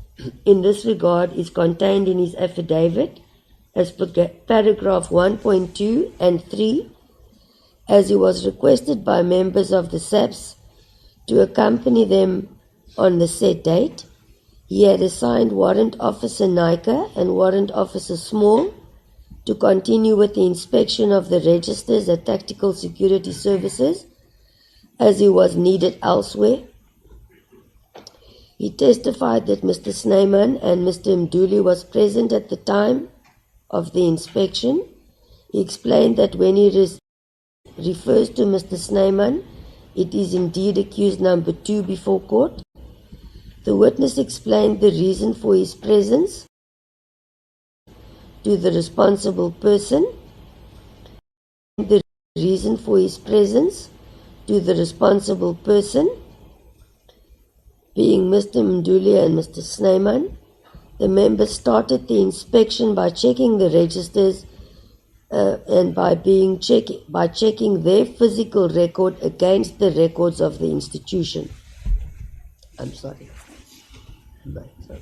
in this regard is contained in his affidavit as per paragraph 1.2 and 3, as he was requested by members of the SAPS to accompany them on the set date. He had assigned Warrant Officer Naika and Warrant Officer Small to continue with the inspection of the registers at Tactical Security Services as he was needed elsewhere. He testified that Mr. Snyman and Mr. Mduli was present at the time of the inspection. He explained that when he refers to Mr. Snyman, it is indeed accused number 2 before court. The witness explained the reason for his presence to the responsible person. The reason for his presence to the responsible person, being Mr. Mduli and Mr. Snyman. The members started the inspection by checking the registers and by checking their physical record against the records of the institution. I'm sorry. My throat.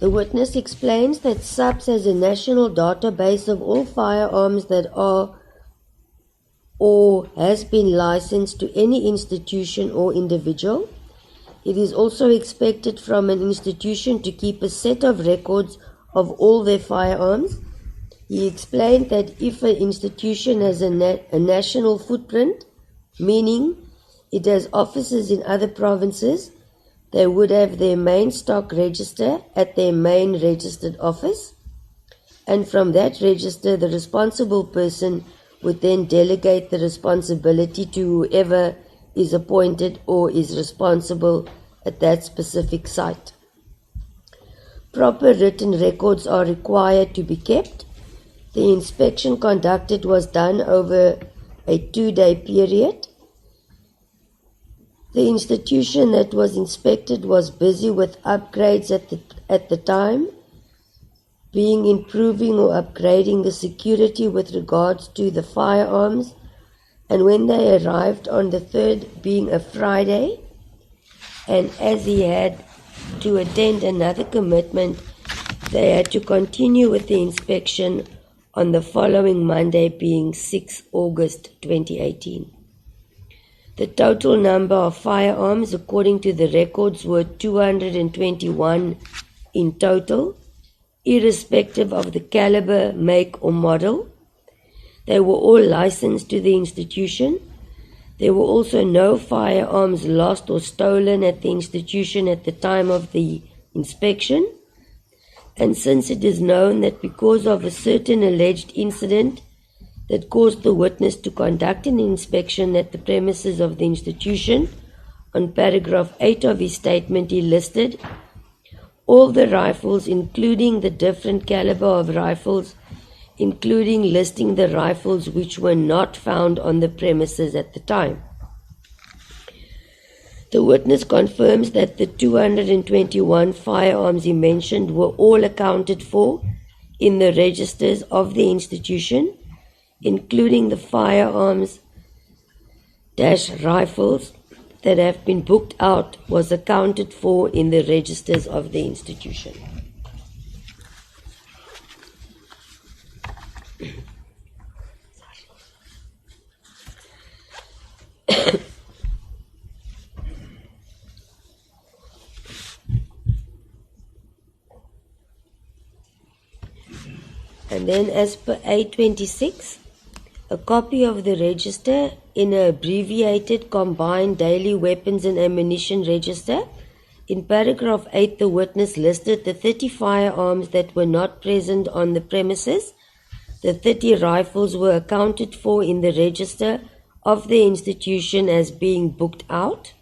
The witness explains that SAPS has a national database of all firearms that are or has been licensed to any institution or individual. It is also expected from an institution to keep a set of records of all their firearms. He explained that if an institution has a national footprint, meaning it has offices in other provinces, they would have their main stock register at their main registered office, and from that register the responsible person would then delegate the responsibility to whoever is appointed or is responsible at that specific site. Proper written records are required to be kept. The inspection conducted was done over a 2-day period. The institution that was inspected was busy with upgrades at the time, being improving or upgrading the security with regards to the firearms, and when they arrived on the 3rd, being a Friday, and as he had to attend another commitment, they had to continue with the inspection on the following Monday, being 6 August 2018. The total number of firearms, according to the records, were 221 in total, irrespective of the caliber, make, or model. They were all licensed to the institution. There were also no firearms lost or stolen at the institution at the time of the inspection. And since it is known that because of a certain alleged incident that caused the witness to conduct an inspection at the premises of the institution, on paragraph 8 of his statement he listed all the rifles, including the different caliber of rifles, including listing the rifles which were not found on the premises at the time. The witness confirms that the 221 firearms he mentioned were all accounted for in the registers of the institution, including the firearms, rifles, that have been booked out was accounted for in the registers of the institution. And then as per 826, a copy of the register in an abbreviated combined daily weapons and ammunition register. In paragraph 8, the witness listed the 30 firearms that were not present on the premises. The 30 rifles were accounted for in the register of the institution as being booked out.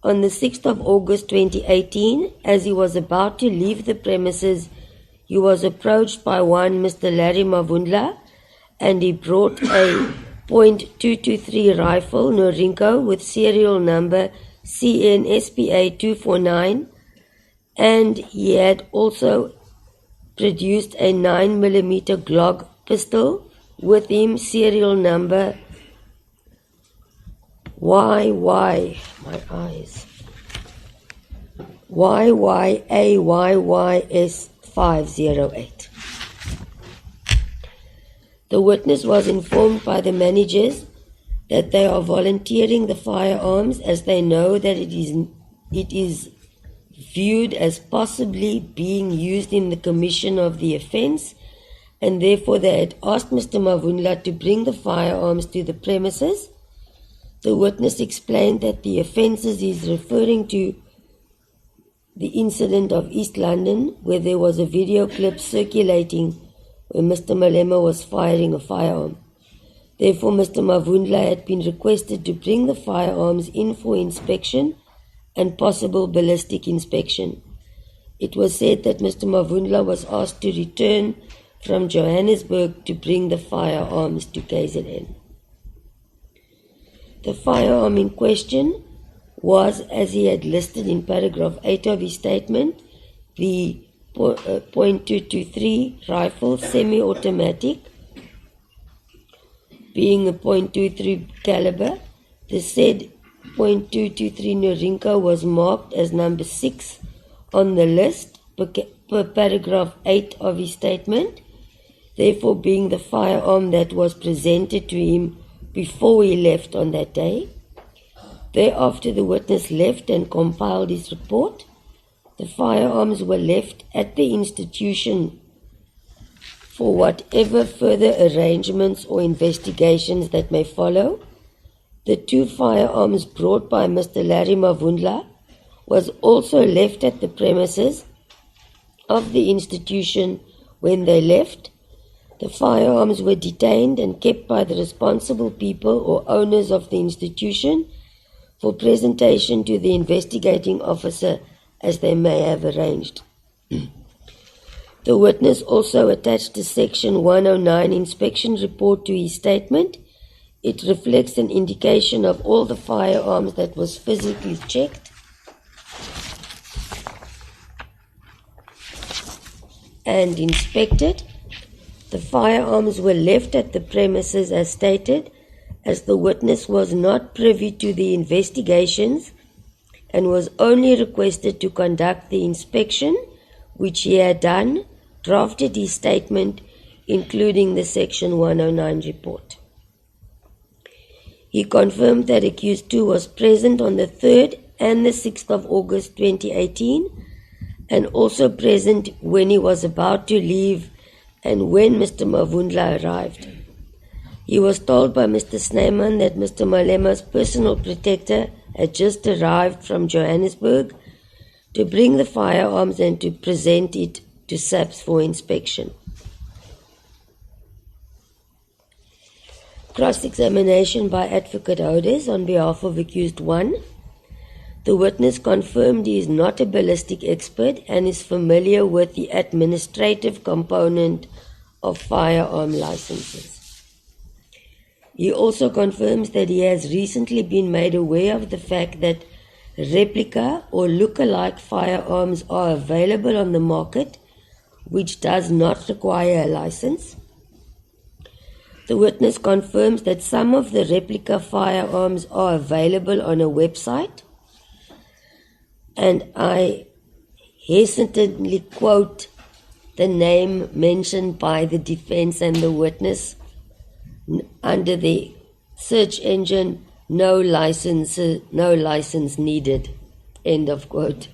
On the 6th of August 2018, as he was about to leave the premises, he was approached by one Mr. Larry Mavundla, and he brought a .223 rifle Norinco with serial number CNSPA 249, and he had also produced a 9mm Glock pistol with him, serial number YYAYYS 508. The witness was informed by the managers that they are volunteering the firearms as they know that it is viewed as possibly being used in the commission of the offence, and therefore they had asked Mr. Mavundla to bring the firearms to the premises. The witness explained that the offences is referring to the incident of East London, where there was a video clip circulating where Mr. Malema was firing a firearm. Therefore, Mr. Mavundla had been requested to bring the firearms in for inspection and possible ballistic inspection. It was said that Mr. Mavundla was asked to return from Johannesburg to bring the firearms to KZN. The firearm in question was, as he had listed in paragraph 8 of his statement, the .223 rifle, semi-automatic, being a .23 caliber. The said .223 Norinco was marked as number 6 on the list per paragraph 8 of his statement, therefore being the firearm that was presented to him before he left on that day. Thereafter, the witness left and compiled his report. The firearms were left at the institution for whatever further arrangements or investigations that may follow. The 2 firearms brought by Mr. Larry Mavundla was also left at the premises of the institution when they left. The firearms were detained and kept by the responsible people or owners of the institution for presentation to the investigating officer as they may have arranged. The witness also attached a Section 109 inspection report to his statement. It reflects an indication of all the firearms that was physically checked and inspected. The firearms were left at the premises as stated, as the witness was not privy to the investigations and was only requested to conduct the inspection, which he had done, drafted his statement, including the Section 109 report. He confirmed that accused 2 was present on the 3rd and the 6th of August 2018, and also present when he was about to leave and when Mr. Mavundla arrived. He was told by Mr. Snyman that Mr. Malema's personal protector had just arrived from Johannesburg to bring the firearms and to present it to SAPS for inspection. Cross-examination by Advocate Hodes on behalf of accused 1. The witness confirmed he is not a ballistic expert and is familiar with the administrative component of firearm licenses. He also confirms that he has recently been made aware of the fact that replica or look-alike firearms are available on the market, which does not require a license. The witness confirms that some of the replica firearms are available on a website, and I hesitantly quote the name mentioned by the defense and the witness under the search engine, no license needed, end of quote.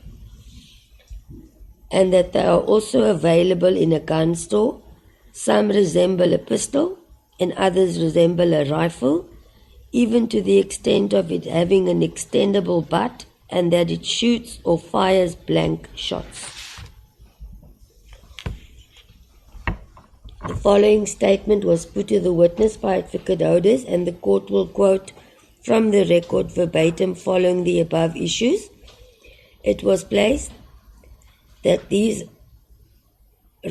And that they are also available in a gun store. Some resemble a pistol and others resemble a rifle, even to the extent of it having an extendable butt and that it shoots or fires blank shots. The following statement was put to the witness by Advocate Hodes, and the court will quote from the record verbatim following the above issues. It was placed that these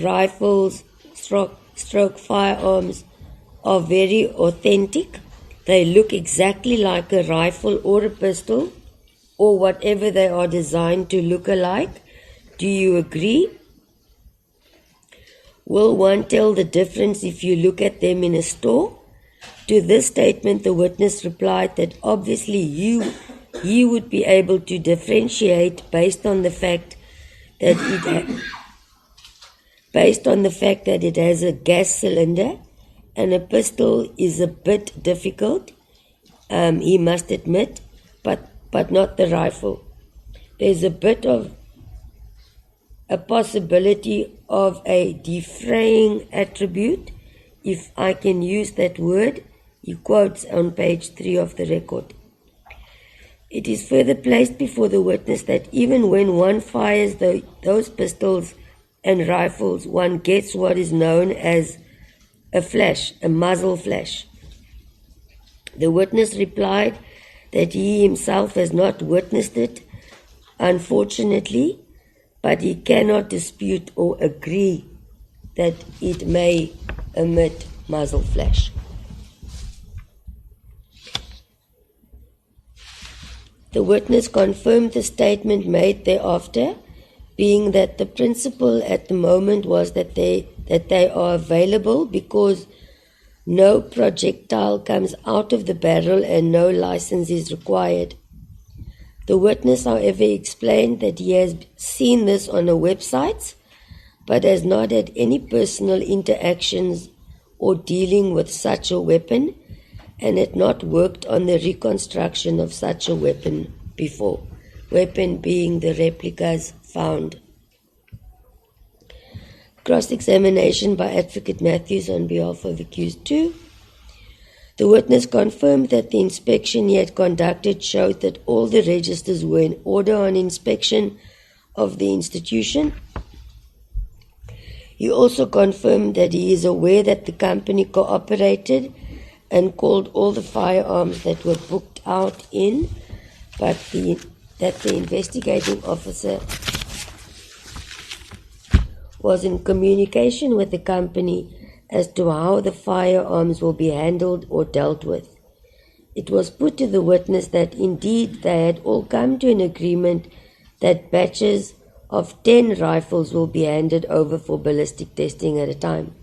rifles stroke firearms are very authentic. They look exactly like a rifle or a pistol or whatever they are designed to look alike. Do you agree? Will one tell the difference if you look at them in a store? To this statement, the witness replied that obviously he would be able to differentiate based on the fact that it has a gas cylinder, and a pistol is a bit difficult, he must admit, but not the rifle. There's a bit of a possibility of a defraying attribute, if I can use that word, he quotes on page 3 of the record. It is further placed before the witness that even when one fires those pistols and rifles, one gets what is known as a muzzle flash. The witness replied that he himself has not witnessed it, unfortunately, but he cannot dispute or agree that it may emit muzzle flash. The witness confirmed the statement made thereafter, being that the principle at the moment was that they are available because no projectile comes out of the barrel and no license is required. The witness, however, explained that he has seen this on a website, but has not had any personal interactions or dealing with such a weapon, and had not worked on the reconstruction of such a weapon before, weapon being the replicas found. Cross-examination by Advocate Matthews on behalf of accused 2. The witness confirmed that the inspection he had conducted showed that all the registers were in order on inspection of the institution. He also confirmed that he is aware that the company cooperated and called all the firearms that were booked out in, but that the investigating officer was in communication with the company as to how the firearms will be handled or dealt with. It was put to the witness that indeed they had all come to an agreement that batches of 10 rifles will be handed over for ballistic testing at a time.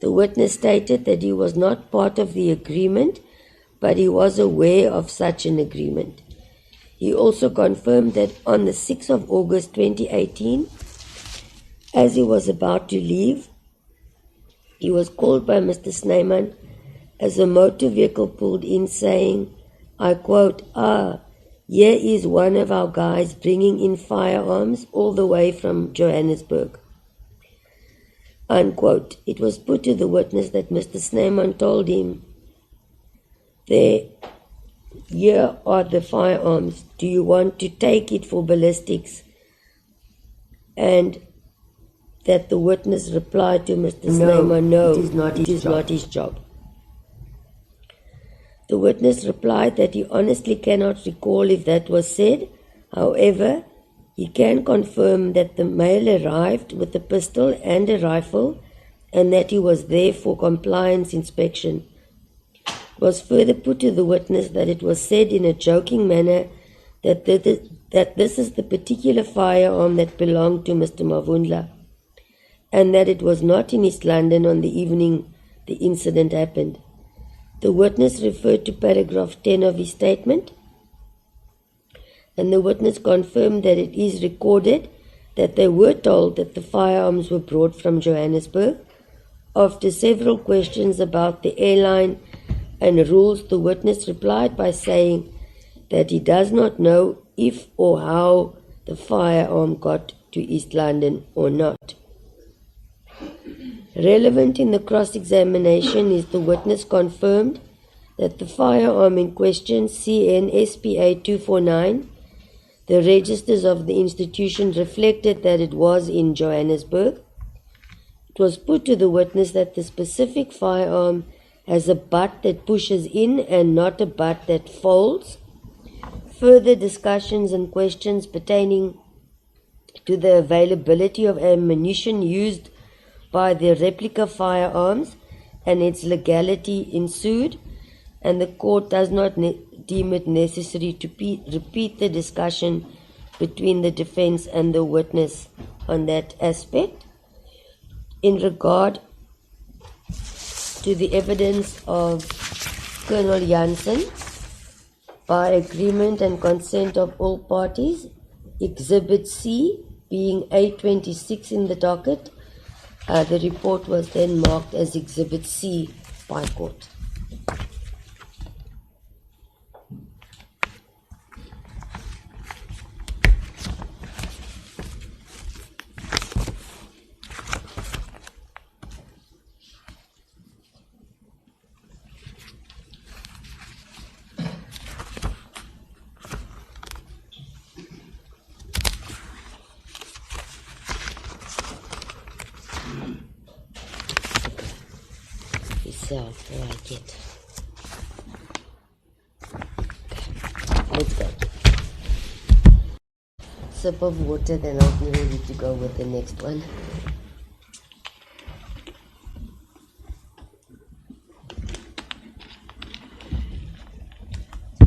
The witness stated that he was not part of the agreement, but he was aware of such an agreement. He also confirmed that on the 6th of August 2018, as he was about to leave, he was called by Mr. Snyman as a motor vehicle pulled in saying, I quote, here is one of our guys bringing in firearms all the way from Johannesburg. Unquote. It was put to the witness that Mr. Snyman told him, here are the firearms. Do you want to take it for ballistics? And that the witness replied to Mr. Snyman, no, it is not his job. The witness replied that he honestly cannot recall if that was said. However, he can confirm that the male arrived with a pistol and a rifle and that he was there for compliance inspection. It was further put to the witness that it was said in a joking manner that this is the particular firearm that belonged to Mr. Mavundla, and that it was not in East London on the evening the incident happened. The witness referred to paragraph 10 of his statement, and the witness confirmed that it is recorded that they were told that the firearms were brought from Johannesburg. After several questions about the airline and rules, the witness replied by saying that he does not know if or how the firearm got to East London or not. Relevant in the cross-examination is the witness confirmed that the firearm in question, CN-SPA 249, the registers of the institution reflected that it was in Johannesburg. It was put to the witness that the specific firearm has a butt that pushes in and not a butt that folds. Further discussions and questions pertaining to the availability of ammunition used by the replica firearms and its legality ensued, and the court does not deem it necessary to repeat the discussion between the defense and the witness on that aspect. In regard to the evidence of Colonel Jansen, by agreement and consent of all parties, Exhibit C being A26 in the docket, the report was then marked as Exhibit C by court. Yourself, I like it. Okay, let's go. Sip of water, then I'll be ready to go with the next one.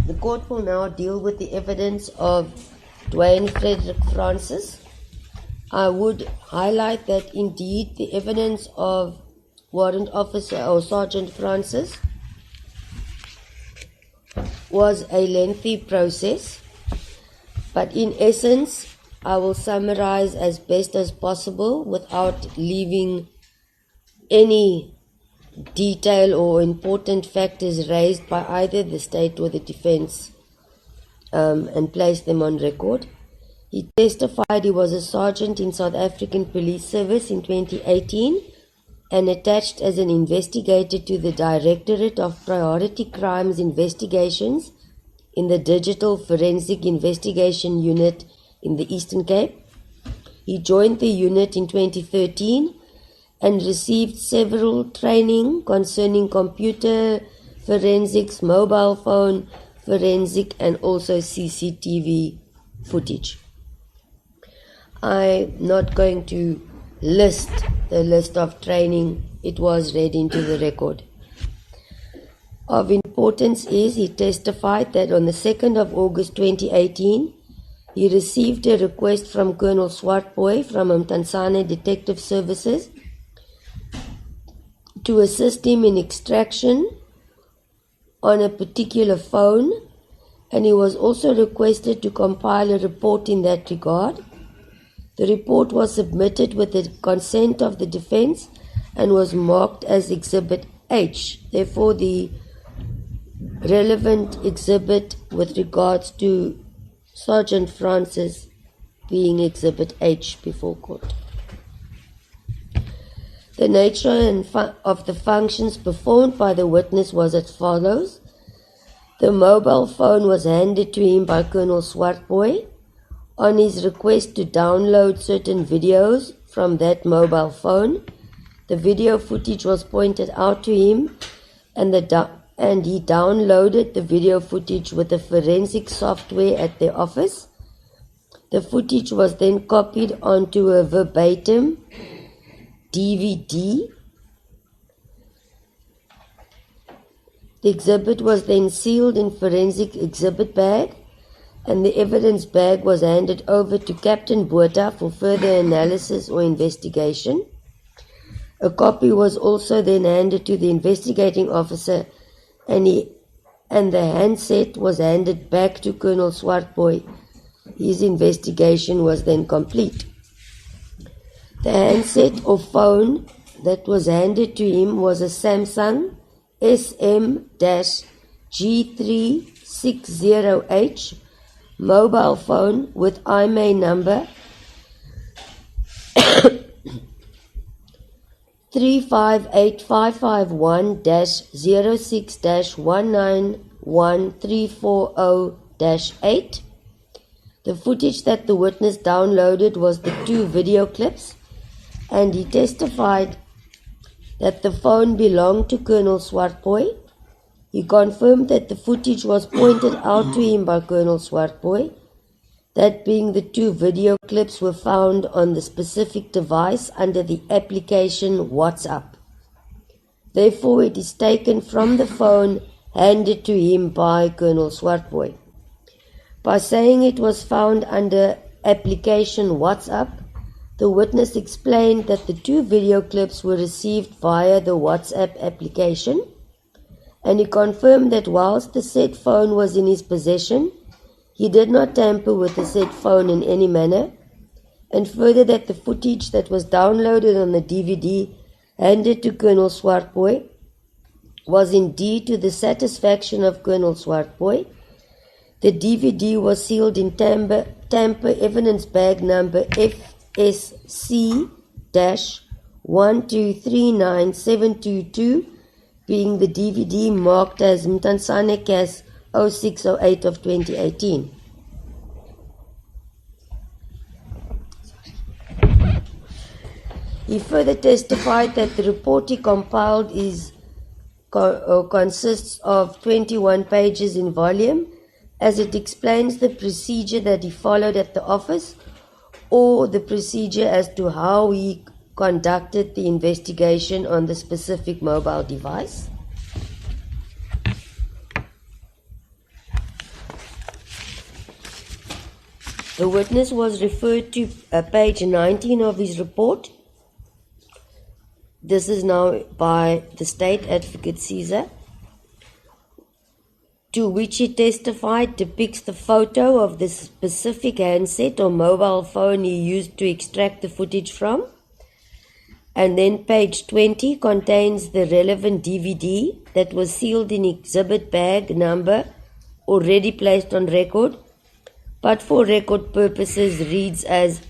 The court will now deal with the evidence of Dwayne Frederick Francis. I would highlight that indeed the evidence of Warrant Officer or Sergeant Francis was a lengthy process, but in essence I will summarize as best as possible without leaving any detail or important factors raised by either the state or the defense and place them on record. He testified he was a sergeant in South African Police Service in 2018 and attached as an investigator to the Directorate of Priority Crimes Investigations in the Digital Forensic Investigation Unit in the Eastern Cape. He joined the unit in 2013 and received several training concerning computer forensics, mobile phone forensic, and also CCTV footage. I'm not going to list the list of training, it was read into the record. Of importance is he testified that on the 2nd of August 2018, he received a request from Colonel Swartboy from Mtansane Detective Services to assist him in extraction on a particular phone, and he was also requested to compile a report in that regard. The report was submitted with the consent of the defense and was marked as Exhibit H. Therefore, the relevant exhibit with regards to Sergeant Francis being Exhibit H before court. The nature of the functions performed by the witness was as follows. The mobile phone was handed to him by Colonel Swartboy on his request to download certain videos from that mobile phone. The video footage was pointed out to him, and he downloaded the video footage with the forensic software at their office. The footage was then copied onto a verbatim DVD. The exhibit was then sealed in forensic exhibit bag, and the evidence bag was handed over to Captain Botha for further analysis or investigation. A copy was also then handed to the investigating officer, and the handset was handed back to Colonel Swartboy. His investigation was then complete. The handset or phone that was handed to him was a Samsung SM-G360H mobile phone with IMEI number 358551-06-191340-8. The footage that the witness downloaded was the 2 video clips, and he testified that the phone belonged to Colonel Swartboy. He confirmed that the footage was pointed out to him by Colonel Swartboy, that being the 2 video clips were found on the specific device under the application WhatsApp. Therefore, it is taken from the phone handed to him by Colonel Swartboy. By saying it was found under application WhatsApp, the witness explained that the 2 video clips were received via the WhatsApp application, and he confirmed that whilst the said phone was in his possession, he did not tamper with the said phone in any manner, and further that the footage that was downloaded on the DVD handed to Colonel Swartboy was indeed to the satisfaction of Colonel Swartboy. The DVD was sealed in tamper evidence bag number FSC-1239722, being the DVD marked as Mtansane Cas 0608 of 2018. He further testified that the report he compiled consists of 21 pages in volume, as it explains the procedure that he followed at the office, or the procedure as to how he conducted the investigation on the specific mobile device. The witness was referred to page 19 of his report. This is now by the State Advocate Caesar, to which he testified depicts the photo of the specific handset or mobile phone he used to extract the footage from. And then page 20 contains the relevant DVD that was sealed in exhibit bag number already placed on record, but for record purposes reads as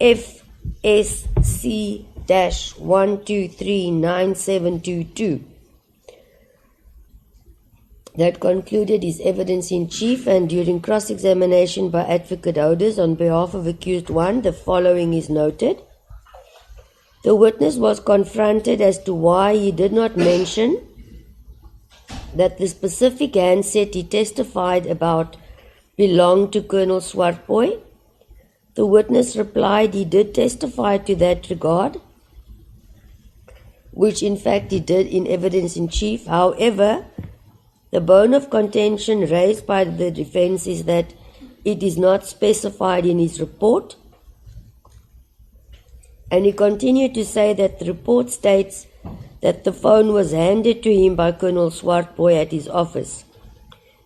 FSC-1239722. That concluded his evidence in chief, and during cross-examination by Advocate Houders on behalf of accused 1, the following is noted. The witness was confronted as to why he did not mention that the specific handset he testified about belonged to Colonel Swartboy. The witness replied he did testify to that regard, which in fact he did in evidence in chief. However, the bone of contention raised by the defense is that it is not specified in his report, and he continued to say that the report states that the phone was handed to him by Colonel Swartboy at his office.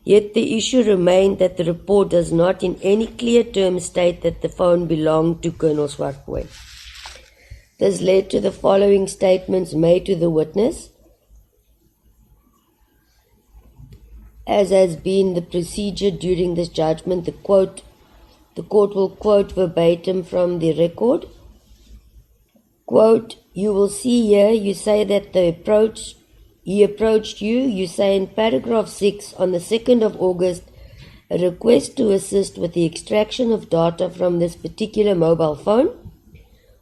Yet the issue remained that the report does not in any clear terms state that the phone belonged to Colonel Swartboy. This led to the following statements made to the witness. As has been the procedure during this judgment, the court will quote verbatim from the record. Quote, "You will see here, you say that he approached you. You say in paragraph 6 on the 2nd of August, a request to assist with the extraction of data from this particular mobile phone,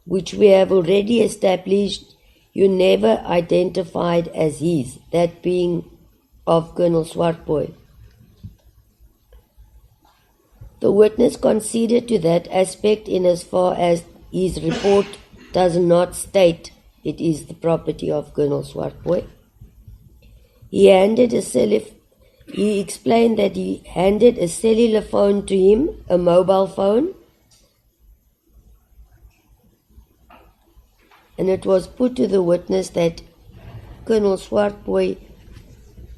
which we have already established you never identified as his, that being of Colonel Swartboy." The witness conceded to that aspect in as far as his report does not state it is the property of Colonel Swartboy. He explained that he handed a cellular phone to him, a mobile phone, and it was put to the witness that Colonel Swartboy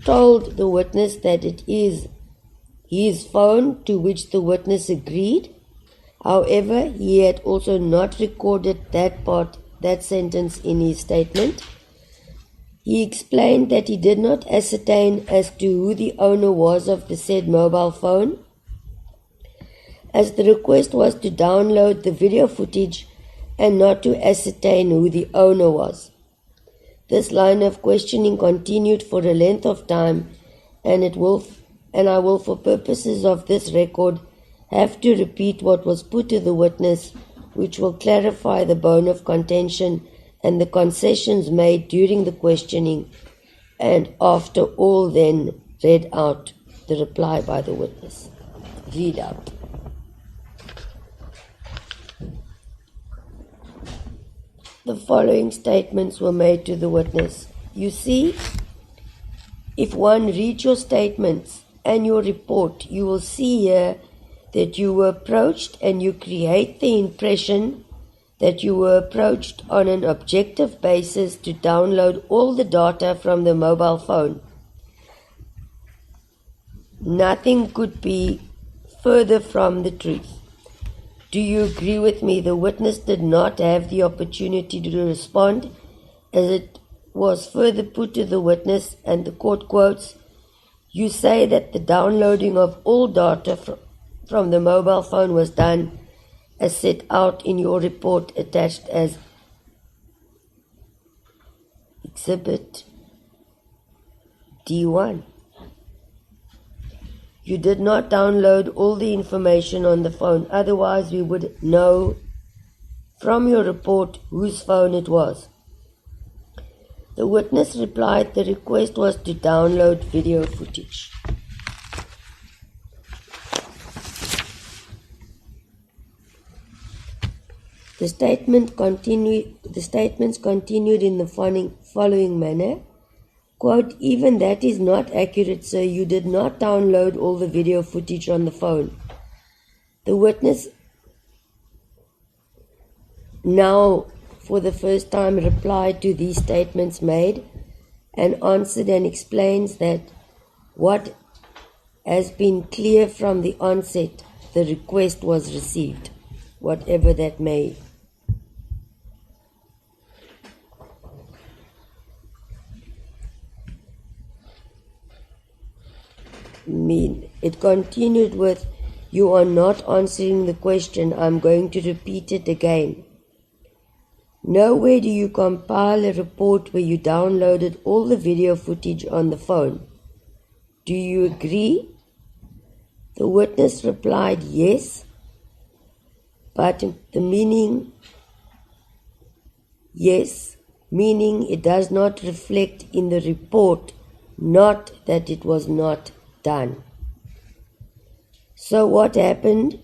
told the witness that it is his phone, to which the witness agreed. However, he had also not recorded that sentence in his statement. He explained that he did not ascertain as to who the owner was of the said mobile phone, as the request was to download the video footage and not to ascertain who the owner was. This line of questioning continued for a length of time, and I will, for purposes of this record, have to repeat what was put to the witness, which will clarify the bone of contention and the concessions made during the questioning, and after all then read out the reply by the witness. Read out. The following statements were made to the witness. You see, if one reads your statements and your report, you will see here that you were approached, and you create the impression that you were approached on an objective basis to download all the data from the mobile phone. Nothing could be further from the truth. Do you agree with me? The witness did not have the opportunity to respond, as it was further put to the witness, and the court quotes, "You say that the downloading of all data from the mobile phone was done as set out in your report attached as Exhibit D1. You did not download all the information on the phone, otherwise we would know from your report whose phone it was." The witness replied the request was to download video footage. The statements continued in the following manner. Quote, "Even that is not accurate, sir. You did not download all the video footage on the phone." The witness now, for the first time, replied to these statements made and answered and explains that what has been clear from the onset, the request was received, whatever that may mean. It continued with, "You are not answering the question. I'm going to repeat it again. Nowhere do you compile a report where you downloaded all the video footage on the phone. Do you agree?" The witness replied, "Yes, but the meaning, yes, meaning it does not reflect in the report, not that it was not done." So what happened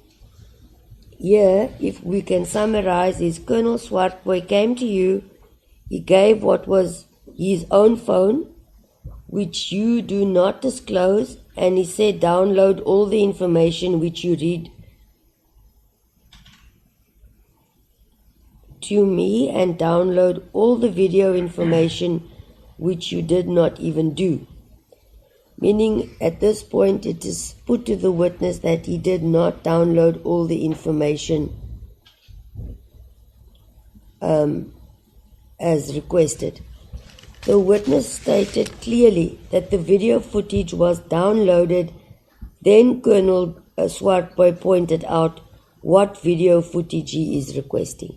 here, if we can summarize, is Colonel Swartboy came to you, he gave what was his own phone, which you do not disclose, and he said download all the information which you read to me, and download all the video information which you did not even do. Meaning, at this point, it is put to the witness that he did not download all the information as requested. The witness stated clearly that the video footage was downloaded. Then Colonel Swartboy pointed out what video footage he is requesting.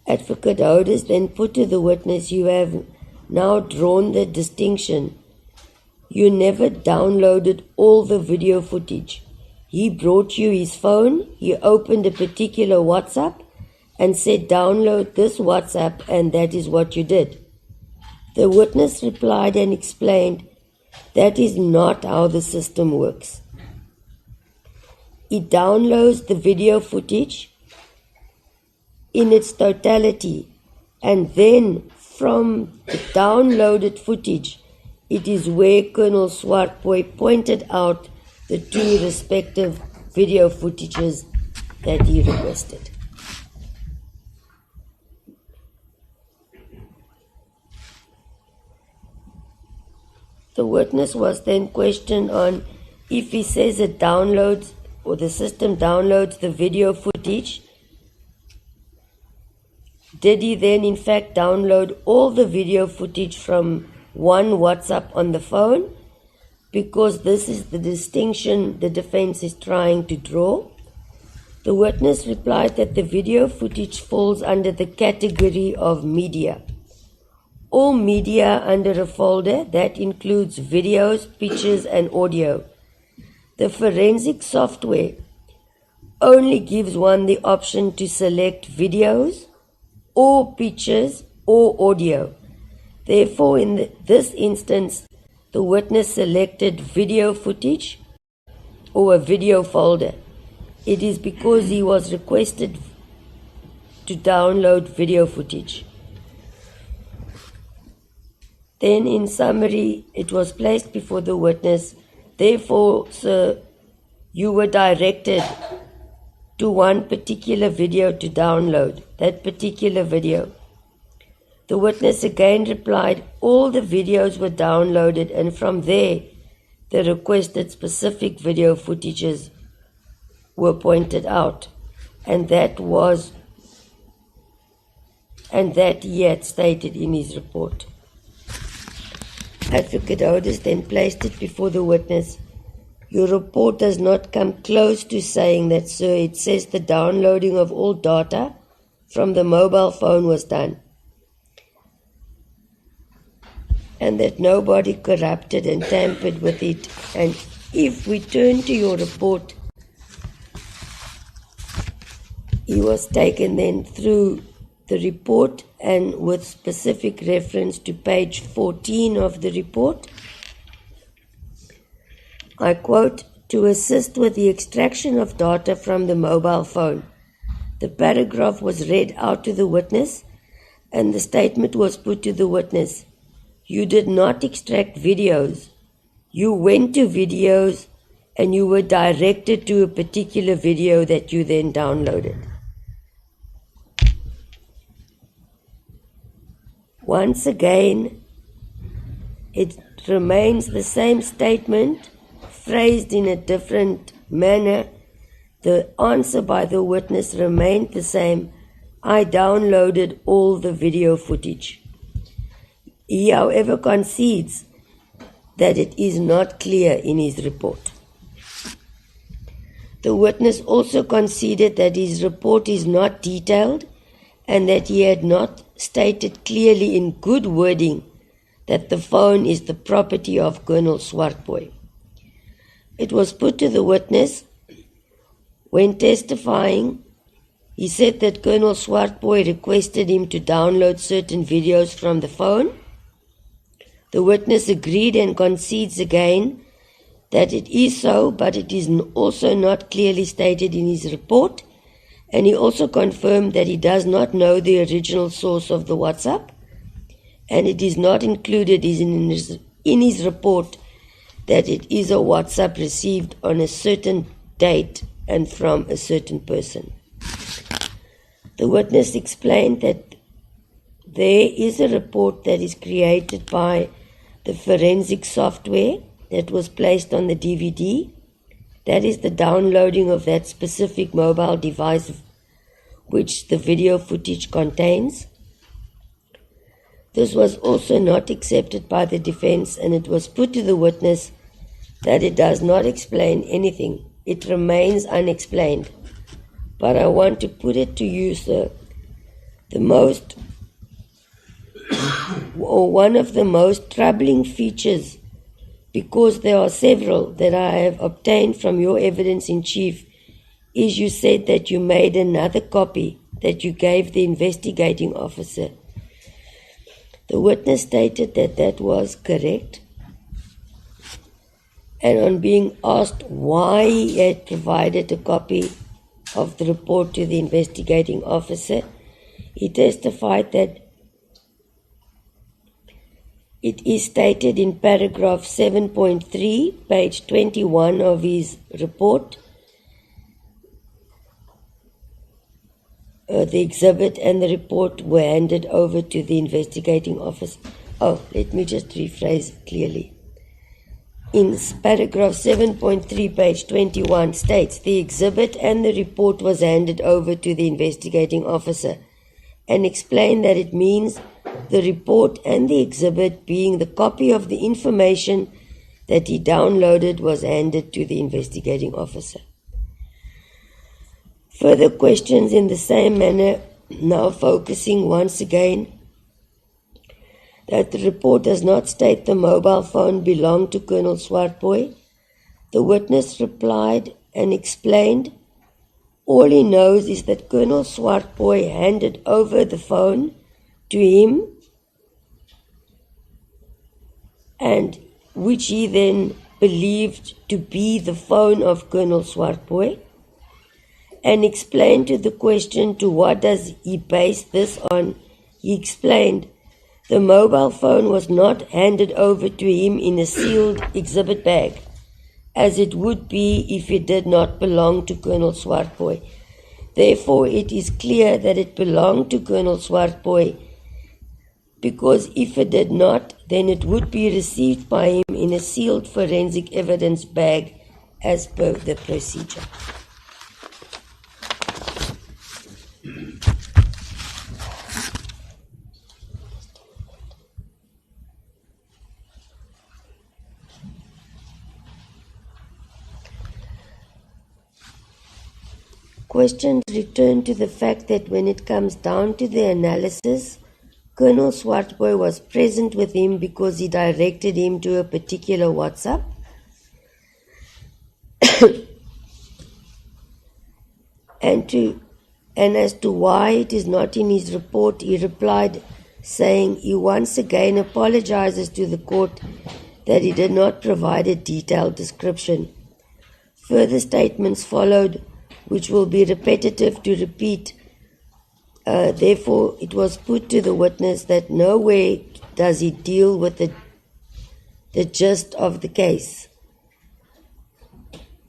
Advocate Hodes then put to the witness, "You have now drawn the distinction. You never downloaded all the video footage. He brought you his phone, he opened a particular WhatsApp and said download this WhatsApp, and that is what you did." The witness replied and explained, "That is not how the system works. It downloads the video footage in its totality, and then from the downloaded footage, it is where Colonel Swartboy pointed out the two respective video footages that he requested." The witness was then questioned on if he says it downloads or the system downloads the video footage. Did he then in fact download all the video footage from one WhatsApp on the phone? Because this is the distinction the defense is trying to draw. The witness replied that the video footage falls under the category of media. All media under a folder that includes videos, pictures, and audio. The forensic software only gives one the option to select videos or pictures or audio. Therefore, in this instance, the witness selected video footage or a video folder. It is because he was requested to download video footage. Then, in summary, it was placed before the witness. Therefore, sir, you were directed to one particular video to download, that particular video. The witness again replied, all the videos were downloaded, and from there, the requested specific video footages were pointed out, and that he had stated in his report. Advocate Otis then placed it before the witness. Your report does not come close to saying that, sir. It says the downloading of all data from the mobile phone was done, and that nobody corrupted and tampered with it. And if we turn to your report, he was taken then through the report and with specific reference to page 14 of the report. I quote, to assist with the extraction of data from the mobile phone. The paragraph was read out to the witness and the statement was put to the witness. You did not extract videos. You went to videos and you were directed to a particular video that you then downloaded. Once again, it remains the same statement, phrased in a different manner. The answer by the witness remained the same. I downloaded all the video footage. He, however, concedes that it is not clear in his report. The witness also conceded that his report is not detailed and that he had not stated clearly in good wording that the phone is the property of Colonel Swartboy. It was put to the witness when testifying. He said that Colonel Swartboy requested him to download certain videos from the phone. The witness agreed and concedes again that it is so, but it is also not clearly stated in his report. And he also confirmed that he does not know the original source of the WhatsApp, and it is not included in his report that it is a WhatsApp received on a certain date and from a certain person. The witness explained that there is a report that is created by the forensic software that was placed on the DVD. That is the downloading of that specific mobile device which the video footage contains. This was also not accepted by the defense, and it was put to the witness that it does not explain anything. It remains unexplained. But I want to put it to you, sir. One of the most troubling features, because there are several that I have obtained from your evidence in chief, is you said that you made another copy that you gave the investigating officer. The witness stated that that was correct. And on being asked why he had provided a copy of the report to the investigating officer, he testified that it is stated in paragraph 7.3, page 21 of his report, the exhibit and the report were handed over to the investigating officer. Oh, let me just rephrase it clearly. in paragraph 7.3, page 21, states, the exhibit and the report was handed over to the investigating officer, and explained that it means the report and the exhibit being the copy of the information that he downloaded was handed to the investigating officer. Further questions in the same manner, now focusing once again that the report does not state the mobile phone belonged to Colonel Swartboy. The witness replied and explained all he knows is that Colonel Swartboy handed over the phone to him, and which he then believed to be the phone of Colonel Swartboy, and explained to the question to what does he base this on. He explained the mobile phone was not handed over to him in a sealed exhibit bag, as it would be if it did not belong to Colonel Swartboy. Therefore, it is clear that it belonged to Colonel Swartboy, because if it did not, then it would be received by him in a sealed forensic evidence bag as per the procedure. Questions return to the fact that when it comes down to the analysis, Colonel Swartboy was present with him because he directed him to a particular WhatsApp. And as to why it is not in his report, he replied, saying he once again apologizes to the court that he did not provide a detailed description. Further statements followed, which will be repetitive to repeat. Therefore, it was put to the witness that nowhere does he deal with the gist of the case.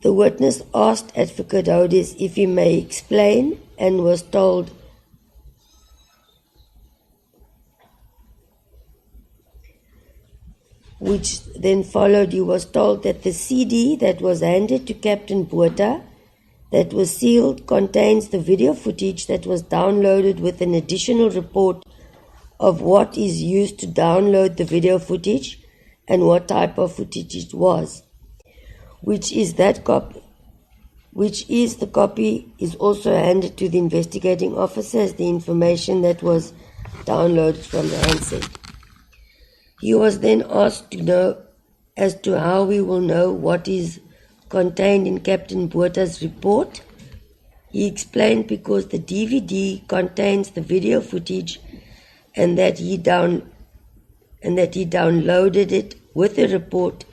The witness asked Advocate Hodis if he may explain, and was told which then followed, he was told that the CD that was handed to Captain Botha that was sealed contains the video footage that was downloaded with an additional report of what is used to download the video footage and what type of footage it was, which is the copy is also handed to the investigating officer as the information that was downloaded from the handset. He was then asked to know as to how we will know what is contained in Captain Botha's report. He explained because the DVD contains the video footage and that he downloaded it with a report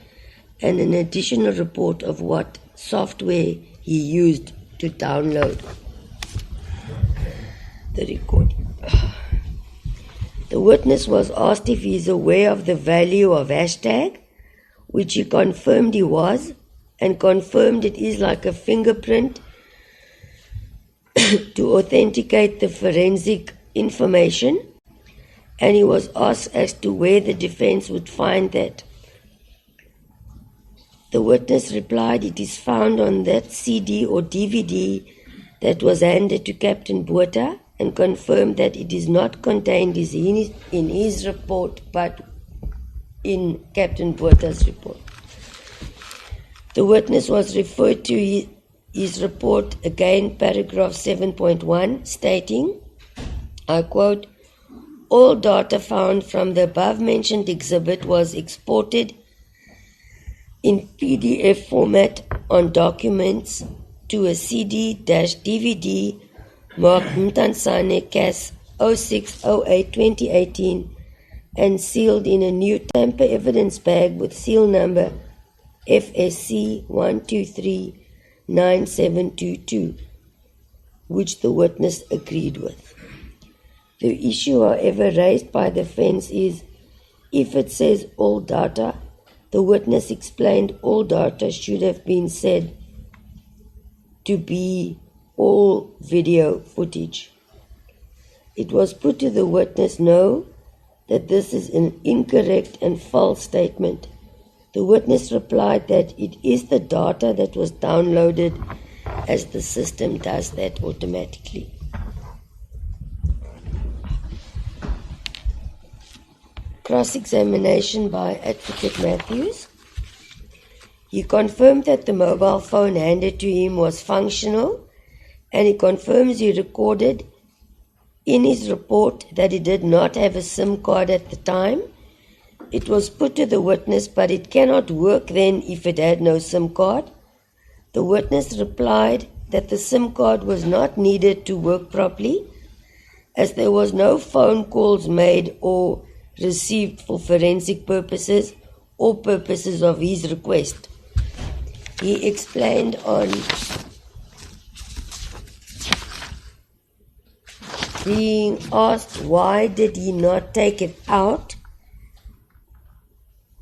and an additional report of what software he used to download the recording. The witness was asked if he is aware of the value of hashtag, which he confirmed he was, and confirmed it is like a fingerprint to authenticate the forensic information, and he was asked as to where the defense would find that. The witness replied it is found on that CD or DVD that was handed to Captain Botha, and confirmed that it is not contained in his report but in Captain Botha's report. The witness was referred to his report, again paragraph 7.1, stating, I quote, all data found from the above-mentioned exhibit was exported in PDF format on documents to a CD-DVD marked Mtansane CAS 0608-2018 and sealed in a new tamper evidence bag with seal number FSC 1239722, which the witness agreed with. The issue, however, raised by the defense is, if it says all data, the witness explained all data should have been said to be all video footage. It was put to the witness, no, that this is an incorrect and false statement. The witness replied that it is the data that was downloaded, as the system does that automatically. Cross-examination by Advocate Matthews. He confirmed that the mobile phone handed to him was functional, and he confirms he recorded in his report that he did not have a SIM card at the time. It was put to the witness, but it cannot work then if it had no SIM card. The witness replied that the SIM card was not needed to work properly, as there was no phone calls made or received for forensic purposes or purposes of his request. He explained on being asked why did he not take it out.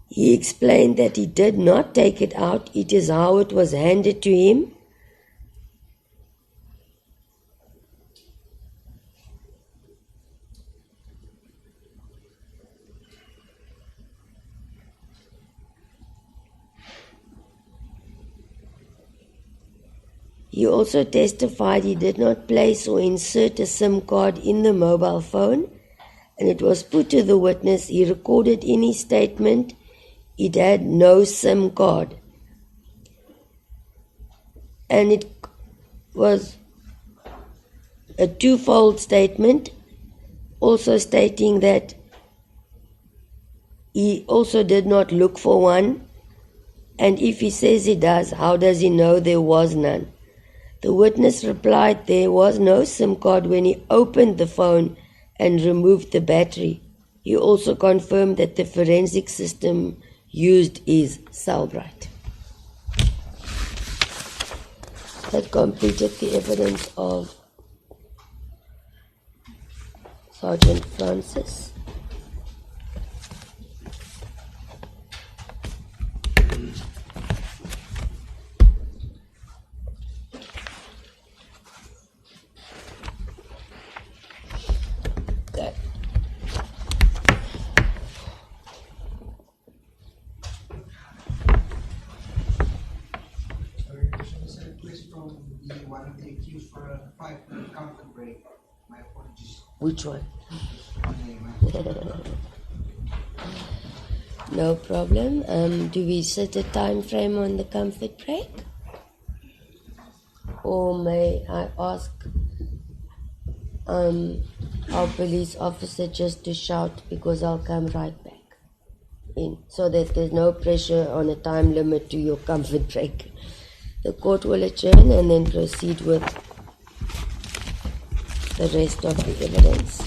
He explained that he did not take it out, it is how it was handed to him. He also testified he did not place or insert a SIM card in the mobile phone, and it was put to the witness. He recorded in his statement it had no SIM card. And it was a twofold statement, also stating that he also did not look for one, and if he says he does, how does he know there was none? The witness replied there was no SIM card when he opened the phone and removed the battery. He also confirmed that the forensic system used is Cellbrite. That completed the evidence of Sergeant Francis. One of the accused for a 5-minute comfort break. My apologies. Which one? No problem. Do we set a time frame on the comfort break? Or may I ask our police officer just to shout, because I'll come right back in, so that there's no pressure on a time limit to your comfort break. The court will adjourn and then proceed with the rest of the evidence.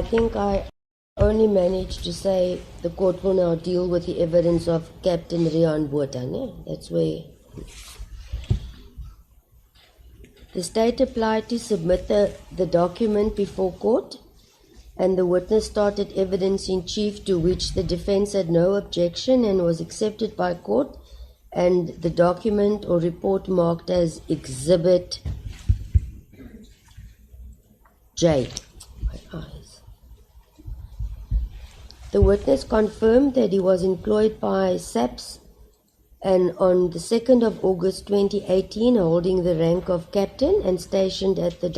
think I only managed to say the court will now deal with the evidence of Captain Rian Botha. That's where the state applied to submit the document before court, and the witness started evidence in chief, to which the defense had no objection and was accepted by court, and the document or report marked as Exhibit J. My eyes. The witness confirmed that he was employed by SAPS and on the 2nd of August 2018 holding the rank of captain and stationed at the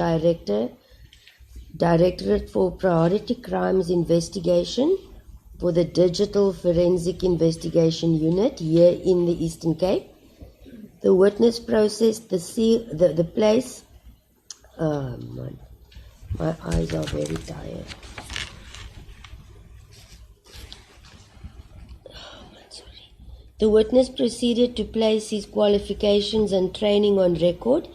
Directorate for Priority Crimes Investigation for the Digital Forensic Investigation Unit here in the Eastern Cape. The witness processed the place. My eyes are very tired. The witness proceeded to place his qualifications and training on record,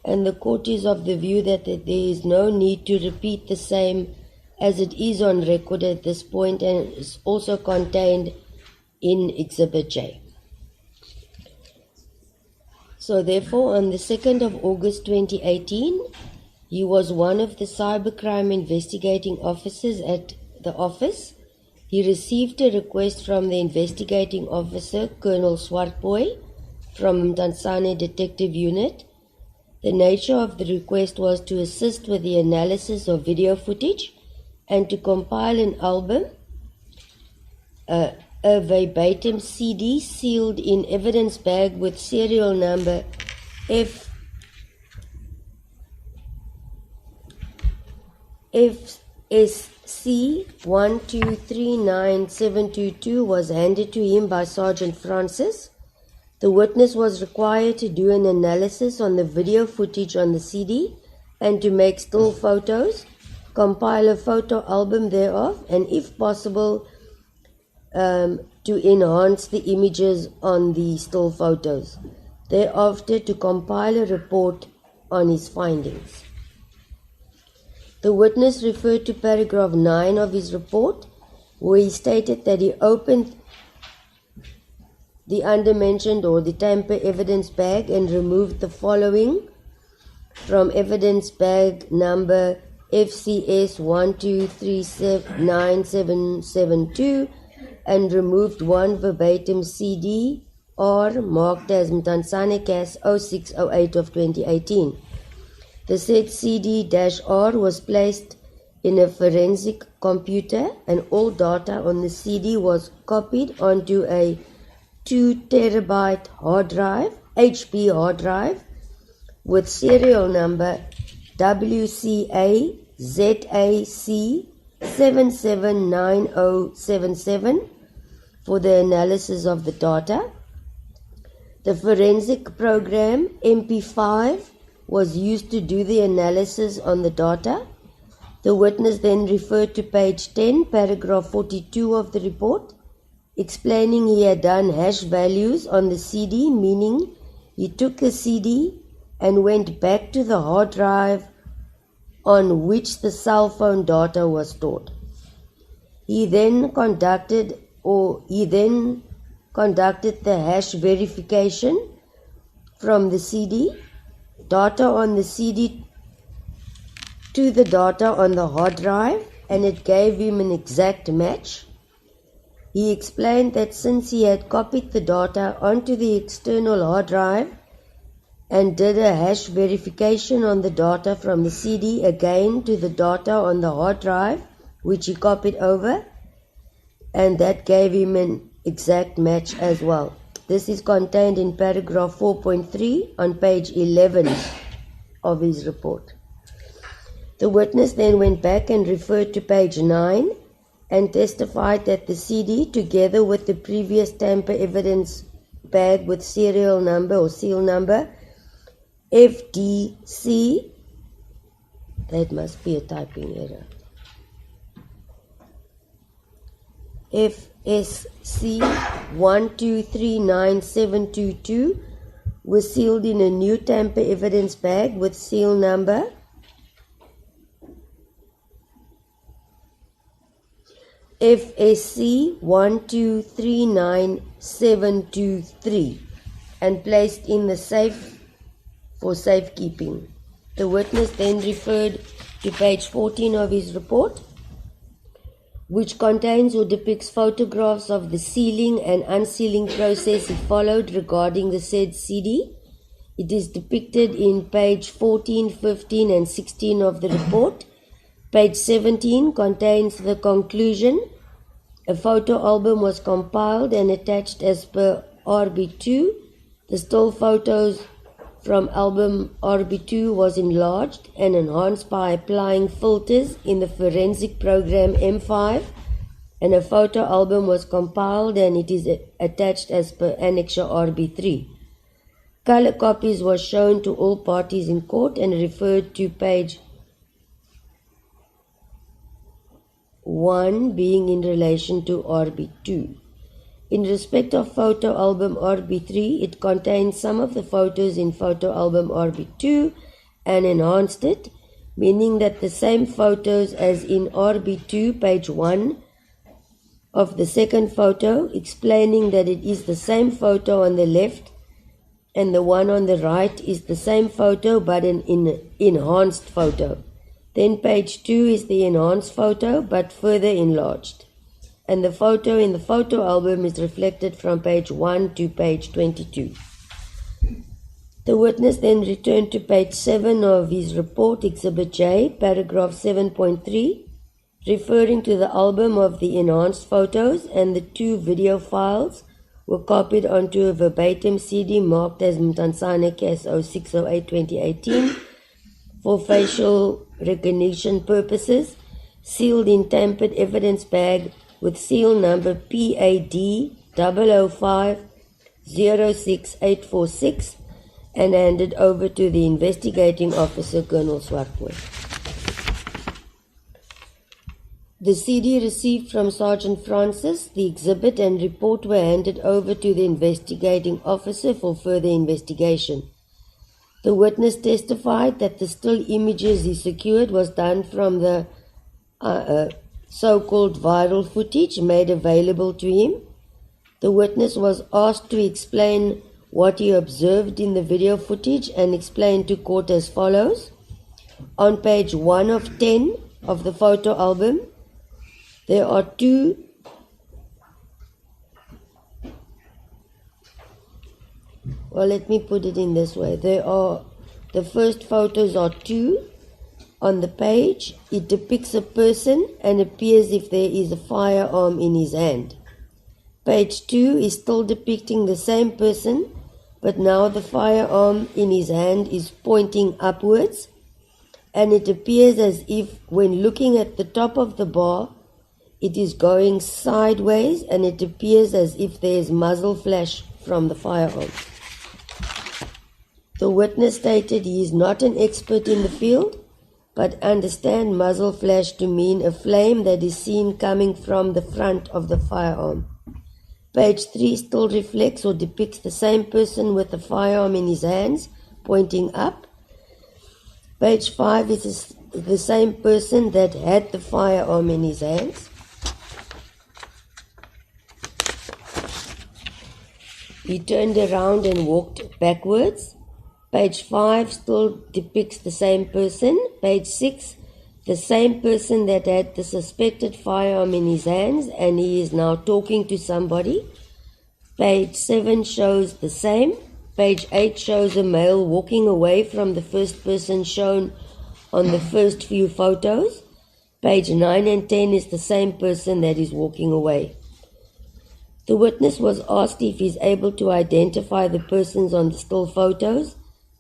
and the court is of the view that there is no need to repeat the same, as it is on record at this point and is also contained in Exhibit J. So therefore, on the 2nd of August 2018, he was one of the cybercrime investigating officers at the office. He received a request from the investigating officer, Colonel Swartboy, from Mtansane Detective Unit. The nature of the request was to assist with the analysis of video footage and to compile an album, a verbatim CD sealed in evidence bag with serial number FSC 1239722 was handed to him by Sergeant Francis. The witness was required to do an analysis on the video footage on the CD and to make still photos, compile a photo album thereof, and if possible, to enhance the images on the still photos. Thereafter, to compile a report on his findings. The witness referred to paragraph 9 of his report, where he stated that he opened the undermentioned or the tamper evidence bag and removed the following from evidence bag number FCS 1239772 and removed one verbatim CD R marked as Mtansane CAS 0608 of 2018. The said CD-R was placed in a forensic computer and all data on the CD was copied onto a 2 terabyte hard drive, HP hard drive, with serial number WCAZAC 779077 for the analysis of the data. The forensic program MP5 was used to do the analysis on the data. The witness then referred to page 10, paragraph 42 of the report, explaining he had done hash values on the CD, meaning he took the CD and went back to the hard drive on which the cell phone data was stored. He then conducted the hash verification from the CD, data on the CD to the data on the hard drive, and it gave him an exact match. He explained that since he had copied the data onto the external hard drive and did a hash verification on the data from the CD again to the data on the hard drive, which he copied over, and that gave him an exact match as well. This is contained in paragraph 4.3 on page 11 of his report. The witness then went back and referred to page 9 and testified that the CD, together with the previous tamper evidence bag with serial number or seal number FDC, that must be a typing error, FSC 1239722 was sealed in a new tamper evidence bag with seal number FSC 1239723 and placed in the safe for safekeeping. The witness then referred to page 14 of his report, which contains or depicts photographs of the sealing and unsealing process he followed regarding the said CD. It is depicted in page 14, 15 and 16 of the report. Page 17 contains the conclusion. A photo album was compiled and attached as per RB2. The still photos from album RB2 was enlarged and enhanced by applying filters in the forensic program M5, and a photo album was compiled and it is attached as per annexure RB3. Color copies were shown to all parties in court and referred to page 1 being in relation to RB2. In respect of photo album RB3, it contains some of the photos in photo album RB2 and enhanced it, meaning that the same photos as in RB2, page 1 of the second photo, explaining that it is the same photo on the left and the one on the right is the same photo but an enhanced photo. Then page 2 is the enhanced photo but further enlarged. And the photo in the photo album is reflected from page 1 to page 22. The witness then returned to page 7 of his report, Exhibit J, paragraph 7.3, referring to the album of the enhanced photos, and the 2 video files were copied onto a verbatim CD marked as Mtansane Case 0608-2018 for facial recognition purposes, sealed in tampered evidence bag with seal number PAD 005-06846 and handed over to the investigating officer, Colonel Swartboy. The CD received from Sergeant Francis, the exhibit and report were handed over to the investigating officer for further investigation. The witness testified that the still images he secured was done from the so-called viral footage made available to him. The witness was asked to explain what he observed in the video footage and explained to court as follows. On page 1 of 10 of the photo album, there are 2 well, let me put it in this way. The first photos are 2. On the page, it depicts a person and appears if there is a firearm in his hand. Page 2 is still depicting the same person, but now the firearm in his hand is pointing upwards, and it appears as if when looking at the top of the bar, it is going sideways, and it appears as if there is muzzle flash from the firearm. The witness stated he is not an expert in the field, but understand muzzle flash to mean a flame that is seen coming from the front of the firearm. Page 3 still reflects or depicts the same person with the firearm in his hands, pointing up. Page 5 is the same person that had the firearm in his hands. He turned around and walked backwards. Page 5 still depicts the same person. Page 6, the same person that had the suspected firearm in his hands, and he is now talking to somebody. Page 7 shows the same. Page 8 shows a male walking away from the first person shown on the first few photos. Page 9 and 10 is the same person that is walking away. The witness was asked if he is able to identify the persons on the still photos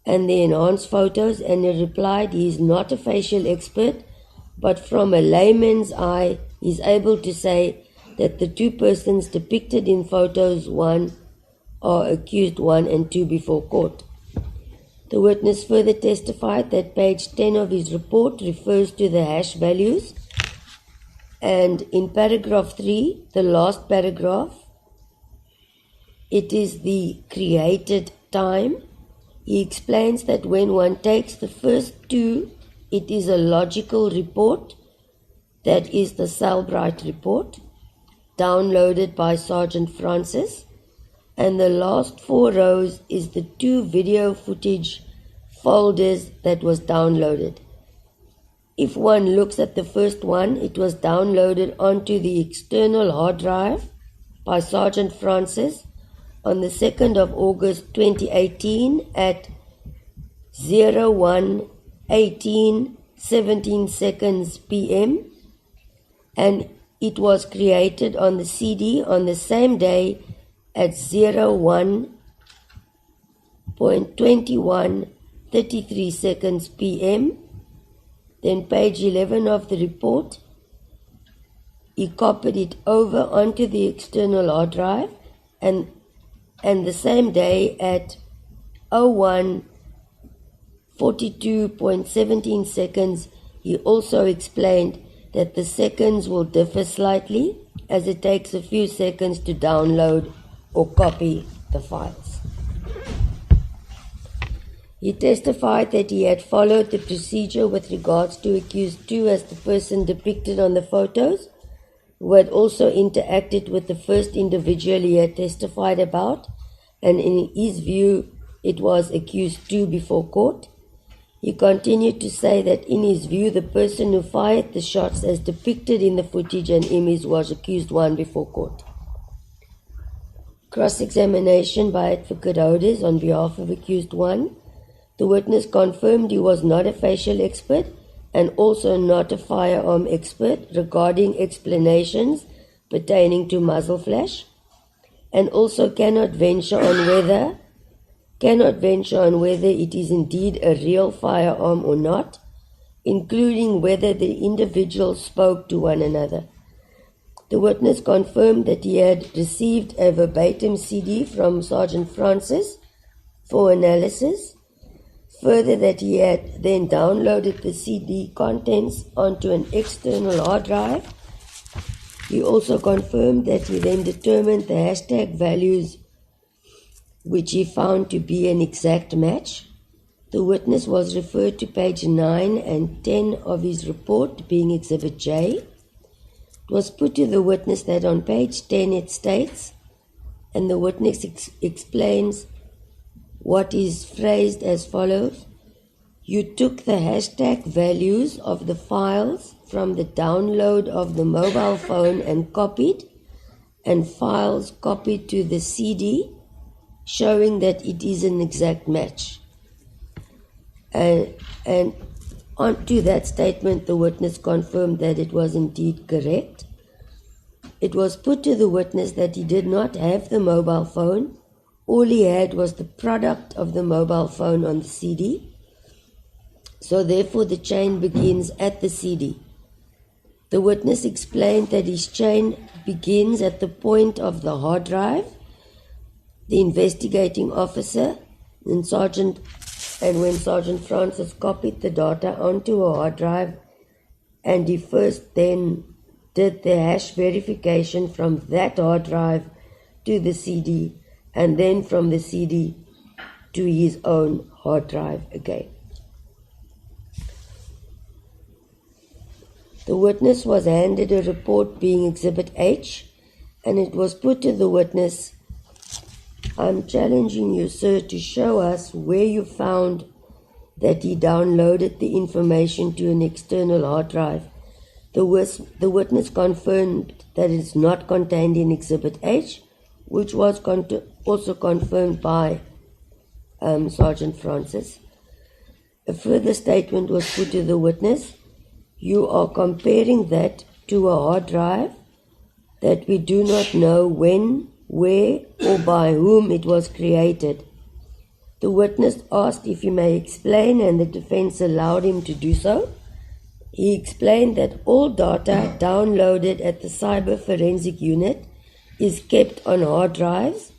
and the enhanced photos, and he replied he is not a facial expert, but from a layman's eye he is able to say that the 2 persons depicted in photos 1 are accused 1 and 2 before court. The witness further testified that page 10 of his report refers to the hash values, and in paragraph 3, the last paragraph, it is the created time. He explains that when one takes the first 2, it is a logical report, that is the Cellbright report. downloaded by Sergeant Francis, and the last 4 rows is the 2 video footage folders that was downloaded. If one looks at the first one, it was downloaded onto the external hard drive by Sergeant Francis on the 2nd of August 2018 at 01:18:17 seconds p.m. and it was created on the CD on the same day at 01:21:33 seconds p.m. Then page 11 of the report, he copied it over onto the external hard drive and the same day at 01:42:17 seconds, he also explained that the seconds will differ slightly as it takes a few seconds to download or copy the files. He testified that he had followed the procedure with regards to accused 2 as the person depicted on the photos, who had also interacted with the first individual he had testified about, and in his view, it was accused 2 before court. He continued to say that in his view, the person who fired the shots as depicted in the footage and image was accused 1 before court. Cross-examination by Advocate Holders on behalf of accused 1. The witness confirmed he was not a facial expert and also not a firearm expert regarding explanations pertaining to muzzle flash, and also cannot venture on whether it is indeed a real firearm or not, including whether the individuals spoke to one another. The witness confirmed that he had received a verbatim CD from Sergeant Francis for analysis, further that he had then downloaded the CD contents onto an external hard drive. He also confirmed that he then determined the hashtag values which he found to be an exact match. The witness was referred to page 9 and 10 of his report, being Exhibit J. It was put to the witness that on page 10 it states, and the witness explains what is phrased as follows: you took the hashtag values of the files from the download of the mobile phone and copied, and files copied to the CD, showing that it is an exact match. And onto that statement, the witness confirmed that it was indeed correct. It was put to the witness that he did not have the mobile phone. All he had was the product of the mobile phone on the CD. So therefore the chain begins at the CD. The witness explained that his chain begins at the point of the hard drive. The investigating officer and when Sergeant Francis copied the data onto a hard drive, and he first then did the hash verification from that hard drive to the CD, and then from the CD to his own hard drive again. The witness was handed a report being Exhibit H, and it was put to the witness, I'm challenging you, sir, to show us where you found that he downloaded the information to an external hard drive. The witness confirmed that it is not contained in Exhibit H, which was also confirmed by Sergeant Francis. A further statement was put to the witness. You are comparing that to a hard drive that we do not know when, where, or by whom it was created. The witness asked if he may explain, and the defense allowed him to do so. He explained that all data downloaded at the cyber forensic unit is kept on hard drives.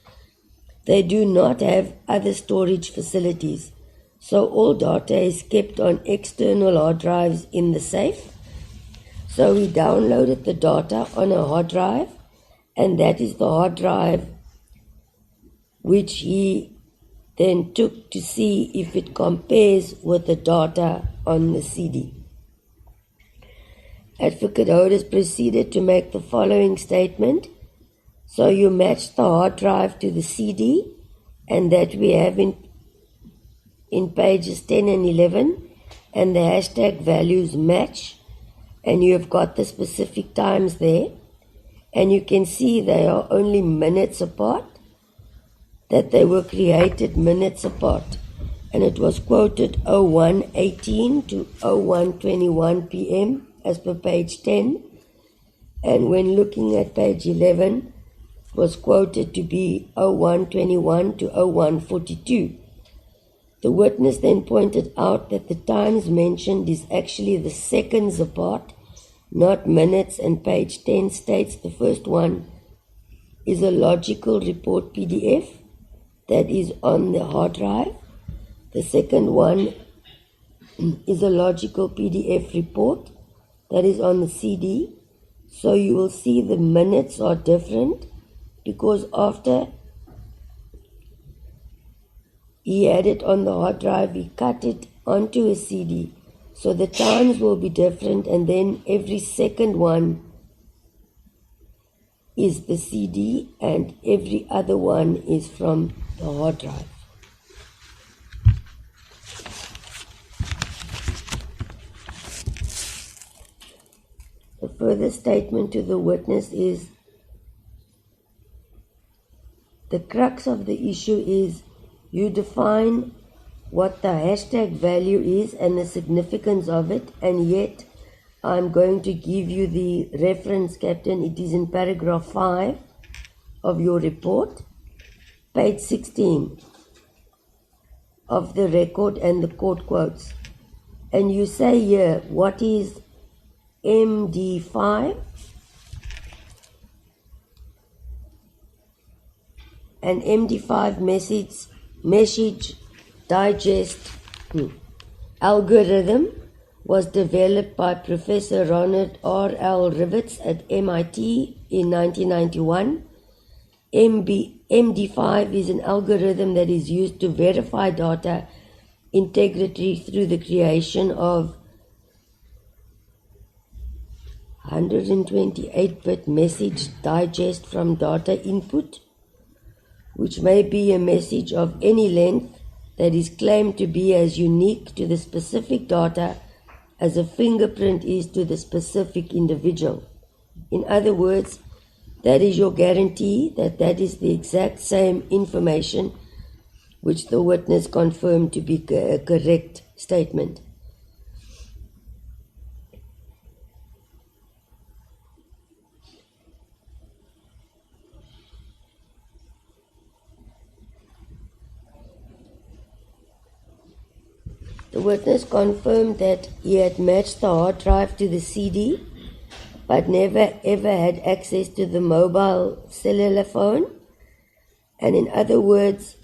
They do not have other storage facilities, so all data is kept on external hard drives in the safe. So he downloaded the data on a hard drive, and that is the hard drive which he then took to see if it compares with the data on the CD. Advocate Holders proceeded to make the following statement. So you match the hard drive to the CD, and that we have in pages 10 and 11, and the hashtag values match, and you have got the specific times there, and you can see they are only minutes apart, that they were created minutes apart, and it was quoted 01:18 to 01:21 p.m. as per page 10, and when looking at page 11, was quoted to be 01:21 to 01:42. The witness then pointed out that the times mentioned is actually the seconds apart, not minutes, and page 10 states the first one is a logical report PDF that is on the hard drive. The second one is a logical PDF report that is on the CD. So you will see the minutes are different because after he had it on the hard drive, he cut it onto a CD. So the times will be different, and then every second one is the CD and every other one is from the hard drive. The further statement to the witness is the crux of the issue is you define what the hashtag value is and the significance of it, and yet I'm going to give you the reference, Captain. It is in paragraph 5 of your report, page 16 of the record and the court quotes. And you say here, what is MD5? An MD5 message digest algorithm was developed by Professor Ronald R.L. Rivets at MIT in 1991. MD5 is an algorithm that is used to verify data integrity through the creation of 128-bit message digest from data input, which may be a message of any length that is claimed to be as unique to the specific data as a fingerprint is to the specific individual. In other words, that is your guarantee that that is the exact same information which the witness confirmed to be a correct statement. The witness confirmed that he had matched the hard drive to the CD, but never ever had access to the mobile cellular phone. And in other words,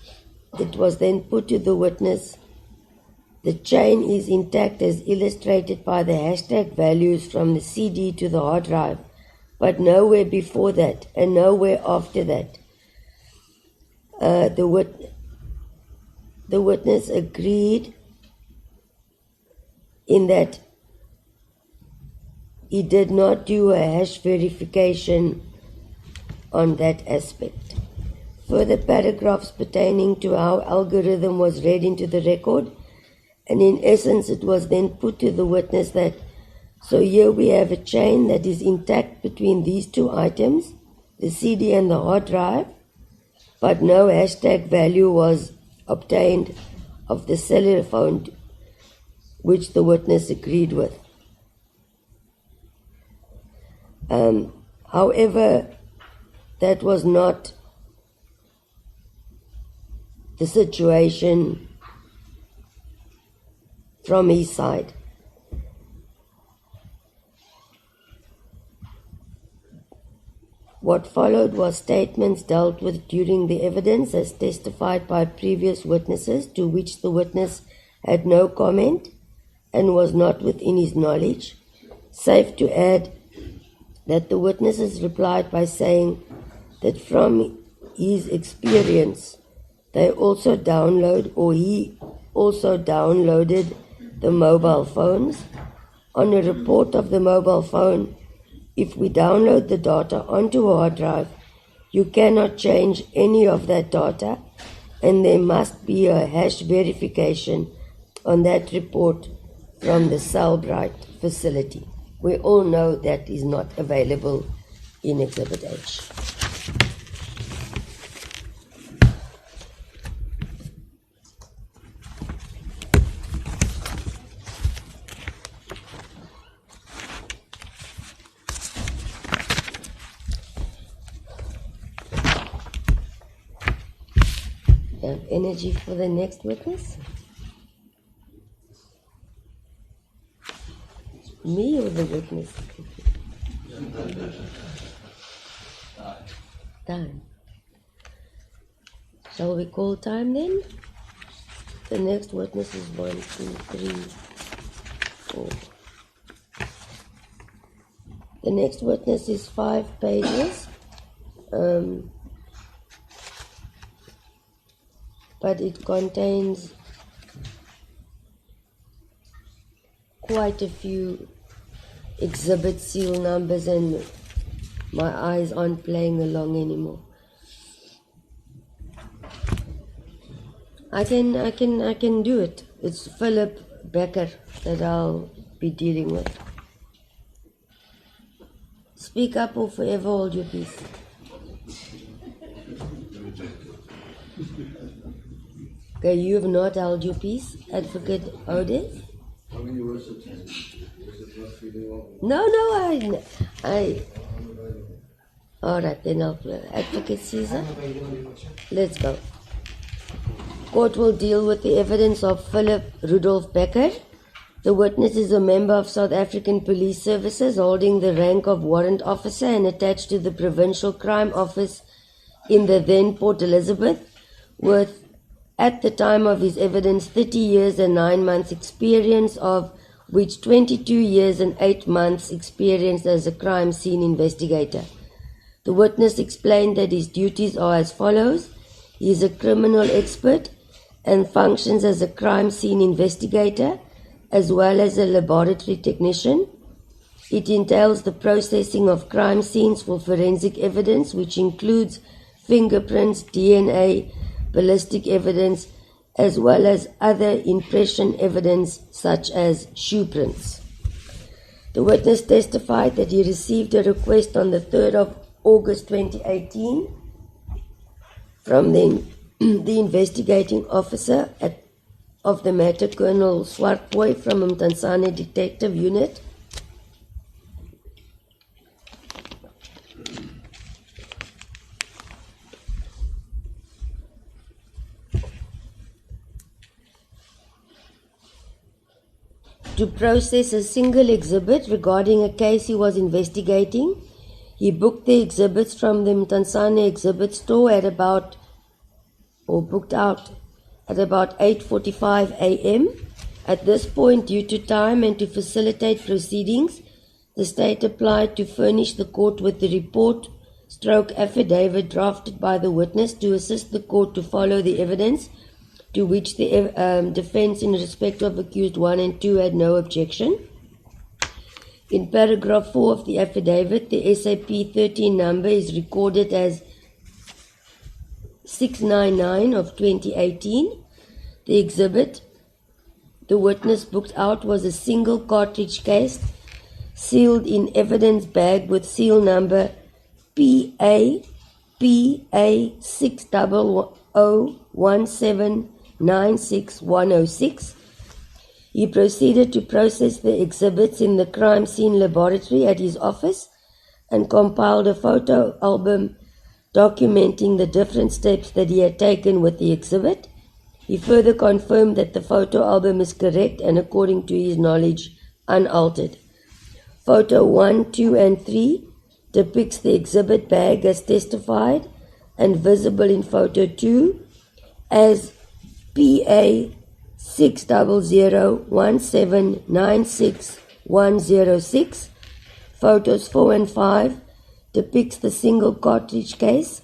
it was then put to the witness, the chain is intact as illustrated by the hashtag values from the CD to the hard drive, but nowhere before that and nowhere after that. The witness agreed in that he did not do a hash verification on that aspect. Further paragraphs pertaining to how algorithm was read into the record, and in essence it was then put to the witness that, so here we have a chain that is intact between these two items, the CD and the hard drive, but no hashtag value was obtained of the cellular phone, which the witness agreed with. However, that was not the situation from his side. What followed was statements dealt with during the evidence as testified by previous witnesses, to which the witness had no comment and was not within his knowledge. Safe to add that the witnesses replied by saying that from his experience, they also download, or he also downloaded the mobile phones, on a report of the mobile phone. If we download the data onto a hard drive, you cannot change any of that data, and there must be a hash verification on that report from the Cellbrite facility. We all know that is not available in Exhibit H. Have energy for the next witness? Me or the witness? Time. Shall we call time then? The next witness is 1, 2, 3, 4. The next witness is 5 pages. But it contains quite a few exhibit seal numbers, and my eyes aren't playing along anymore. I can do it. It's Philip Becker that I'll be dealing with. Speak up or forever hold your peace. Okay, you have not held your peace, Advocate Odeth? No, I. All right, then I'll play. Advocate Caesar, let's go. Court will deal with the evidence of Philip Rudolph Becker. The witness is a member of South African Police Services, holding the rank of warrant officer and attached to the Provincial Crime Office in the then Port Elizabeth, with, at the time of his evidence, 30 years and 9 months experience, of which 22 years and 8 months experience as a crime scene investigator. The witness explained that his duties are as follows. He is a criminal expert and functions as a crime scene investigator as well as a laboratory technician. It entails the processing of crime scenes for forensic evidence, which includes fingerprints, DNA, ballistic evidence, as well as other impression evidence such as shoe prints. The witness testified that he received a request on the 3rd of August 2018 from the investigating officer of the matter, Colonel Swartboy from Mtansane Detective Unit, to process a single exhibit regarding a case he was investigating. He booked the exhibits from the Mtansane exhibit store booked out at about 8:45 a.m. At this point, due to time and to facilitate proceedings, the state applied to furnish the court with the report / affidavit drafted by the witness to assist the court to follow the evidence, to which the defense in respect of accused 1 and 2 had no objection. In paragraph 4 of the affidavit, the SAP 13 number is recorded as 699 of 2018. The exhibit the witness booked out was a single cartridge case sealed in evidence bag with seal number PA 6001796-106. He proceeded to process the exhibits in the crime scene laboratory at his office and compiled a photo album documenting the different steps that he had taken with the exhibit. He further confirmed that the photo album is correct and, according to his knowledge, unaltered. Photo 1, 2, and 3 depicts the exhibit bag as testified, and visible in photo 2 as PA 6001796-106. Photos 4 and 5 depicts the single cartridge case,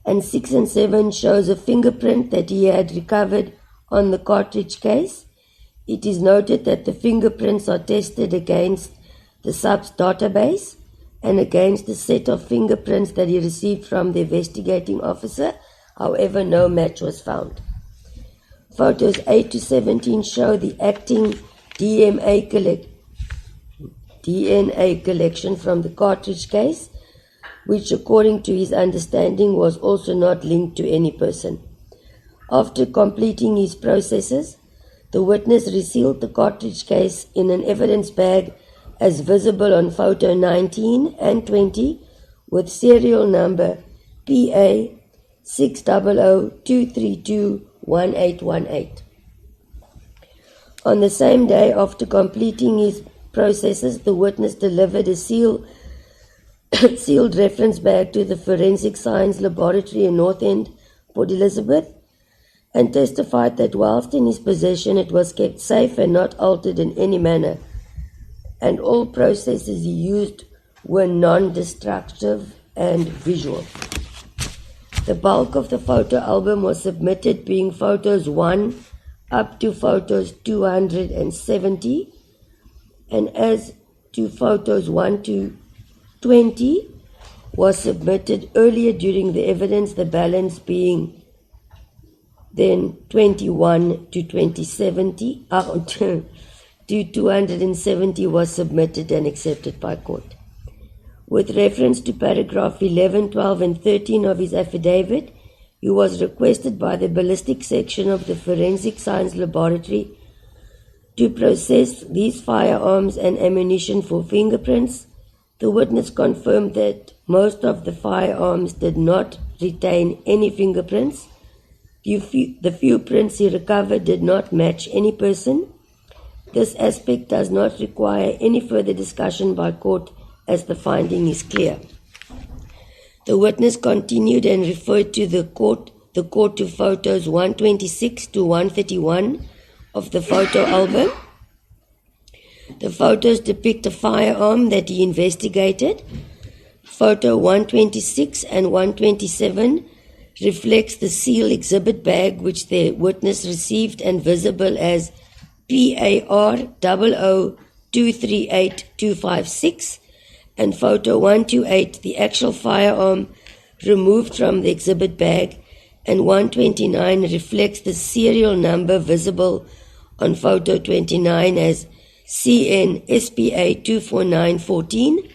and 6 and 7 shows a fingerprint that he had recovered on the cartridge case. It is noted that the fingerprints are tested against the SAPS database and against the set of fingerprints that he received from the investigating officer. However, no match was found. Photos 8 to 17 show the acting DNA collection from the cartridge case, which according to his understanding was also not linked to any person. After completing his processes, the witness resealed the cartridge case in an evidence bag as visible on photo 19 and 20 with serial number PA 600-232-1818. On the same day after completing his processes, the witness delivered a sealed reference bag to the Forensic Science Laboratory in North End, Port Elizabeth, and testified that whilst in his possession it was kept safe and not altered in any manner, and all processes he used were non-destructive and visual. The bulk of the photo album was submitted, being photos 1 up to photos 270, and as to photos 1 to 20 was submitted earlier during the evidence, the balance being then 21 to 270 to 270 was submitted and accepted by court. With reference to paragraph 11, 12 and 13 of his affidavit, he was requested by the ballistic section of the Forensic Science Laboratory to process these firearms and ammunition for fingerprints. The witness confirmed that most of the firearms did not retain any fingerprints. The few prints he recovered did not match any person. This aspect does not require any further discussion by court, as the finding is clear. The witness continued and referred to the court to photos 126 to 131 of the photo album. The photos depict a firearm that he investigated. Photo 126 and 127 reflects the seal exhibit bag which the witness received and visible as PAR 00238-256, and photo 128, the actual firearm removed from the exhibit bag, and 129 reflects the serial number visible on photo 29 as CN SPA 24914.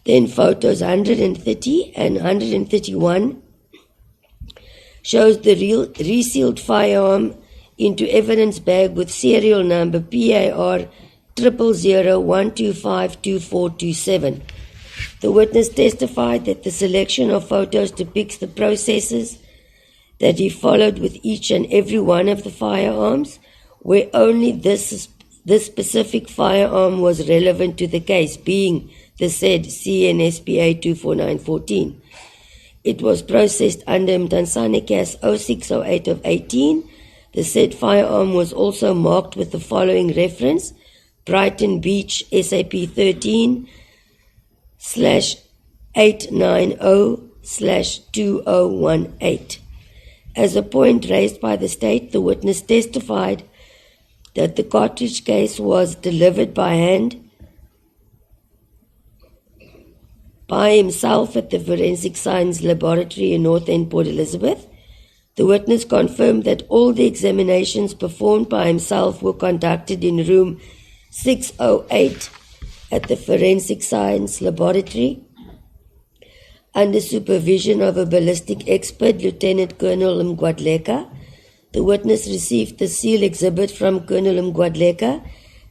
Then photos 130 and 131 shows the resealed firearm into evidence bag with serial number PAR 000-125-2427. The witness testified that the selection of photos depicts the processes that he followed with each and every one of the firearms, where only this specific firearm was relevant to the case, being the said CNSPA 24914. It was processed under Mtansane CAS 0608 of 18. The said firearm was also marked with the following reference: Brighton Beach SAP 13/890/2018. As a point raised by the state, the witness testified that the cartridge case was delivered by hand by himself at the Forensic Science Laboratory in North End, Port Elizabeth. The witness confirmed that all the examinations performed by himself were conducted in room 608 at the Forensic Science Laboratory under supervision of a ballistic expert, Lieutenant Colonel Mgwadleka. The witness received the seal exhibit from Colonel Mgwadleka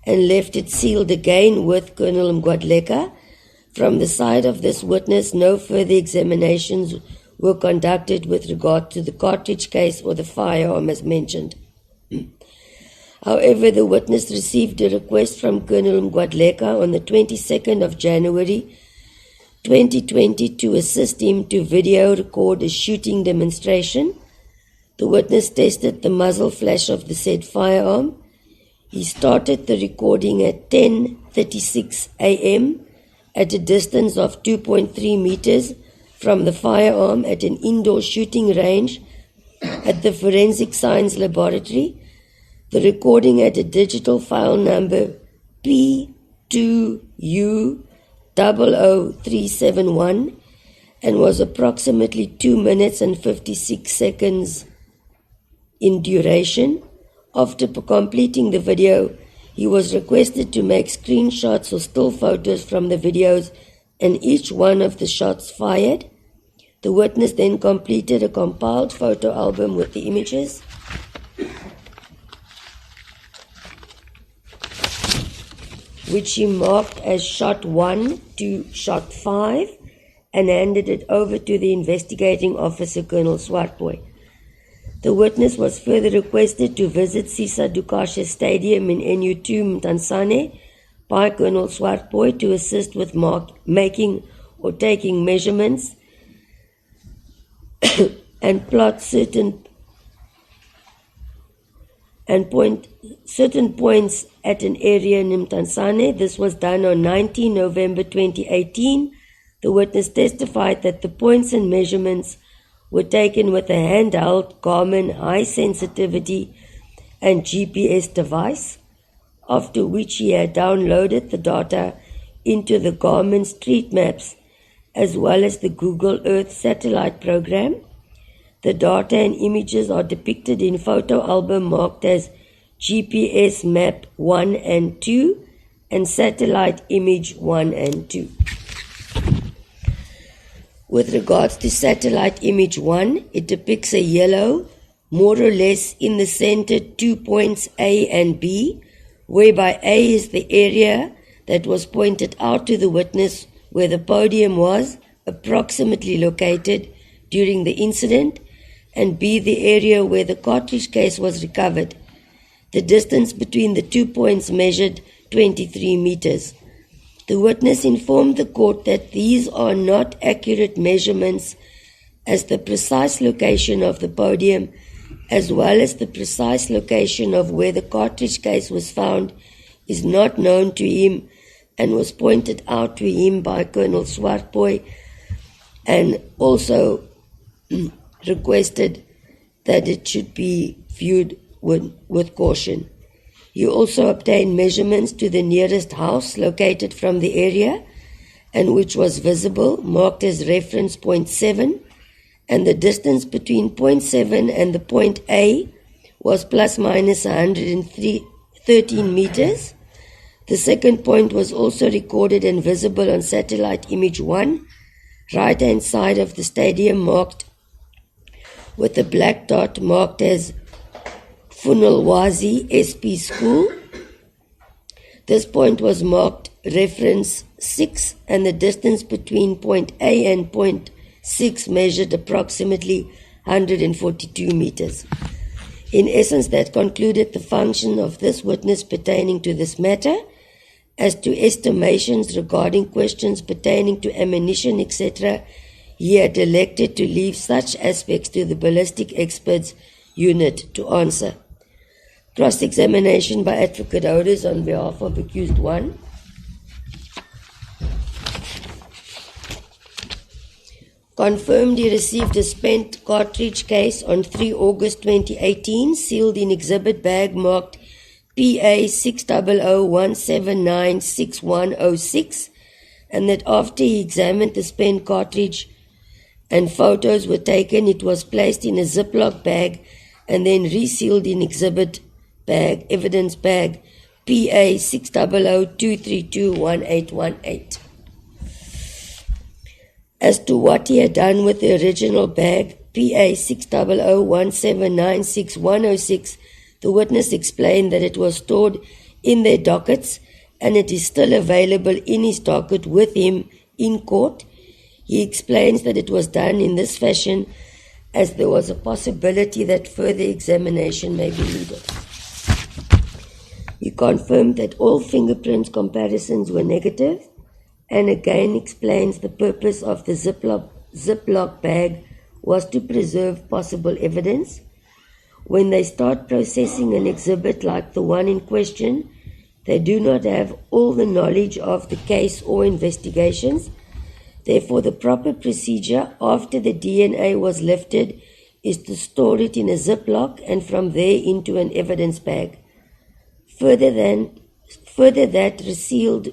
and left it sealed again with Colonel Mgwadleka. From the side of this witness, no further examinations were conducted with regard to the cartridge case or the firearm as mentioned. However, the witness received a request from Colonel Mgwadleka on the 22nd of January 2020 to assist him to video record a shooting demonstration. The witness tested the muzzle flash of the said firearm. He started the recording at 10:36 a.m. at a distance of 2.3 meters from the firearm at an indoor shooting range at the Forensic Science Laboratory. The recording had a digital file number P2U00371 and was approximately 2 minutes and 56 seconds in duration. After completing the video, he was requested to make screenshots or still photos from the videos and each one of the shots fired. The witness then completed a compiled photo album with the images. Which he marked as shot 1 to shot 5 and handed it over to the investigating officer, Colonel Swartboy. The witness was further requested to visit Sisa Dukashe Stadium in NU2 Mtansane by Colonel Swartboy to assist with making or taking measurements and plot certain points at an area in Mtansane. This was done on 19 November 2018. The witness testified that the points and measurements were taken with a handheld Garmin high sensitivity and GPS device, after which he had downloaded the data into the Garmin Street Maps as well as the Google Earth satellite program. The data and images are depicted in photo album marked as GPS map 1 and 2 and satellite image 1 and 2. With regards to satellite image 1, it depicts a yellow, more or less in the center, 2 points A and B, whereby A is the area that was pointed out to the witness where the podium was approximately located during the incident, and B the area where the cartridge case was recovered. The distance between the 2 points measured 23 meters. The witness informed the court that these are not accurate measurements, as the precise location of the podium as well as the precise location of where the cartridge case was found is not known to him and was pointed out to him by Colonel Swartboy, and also requested that it should be viewed with caution. He also obtained measurements to the nearest house located from the area and which was visible, marked as reference point 7, and the distance between point 7 and the point A was plus minus 113 meters. The second point was also recorded and visible on satellite image 1, right hand side of the stadium, marked with a black dot marked as Funulwazi SP School. This point was marked reference 6, and the distance between point A and point 6 measured approximately 142 meters. In essence, that concluded the function of this witness pertaining to this matter. As to estimations regarding questions pertaining to ammunition, etc., he had elected to leave such aspects to the ballistic experts unit to answer. Cross-examination by Advocate Holders on behalf of Accused 1. Confirmed he received a spent cartridge case on 3 August 2018, sealed in exhibit bag marked PA 60001796106, and that after he examined the spent cartridge and photos were taken, it was placed in a Ziploc bag and then resealed in exhibit bag, evidence bag, PA 60002321818. As to what he had done with the original bag, PA 60017966106, the witness explained that it was stored in their dockets and it is still available in his docket with him in court. He explains that it was done in this fashion as there was a possibility that further examination may be needed. He confirmed that all fingerprint comparisons were negative, and again explains the purpose of the Ziploc bag was to preserve possible evidence. When they start processing an exhibit like the one in question, they do not have all the knowledge of the case or investigations. Therefore, the proper procedure after the DNA was lifted is to store it in a Ziploc and from there into an evidence bag. Further, that resealed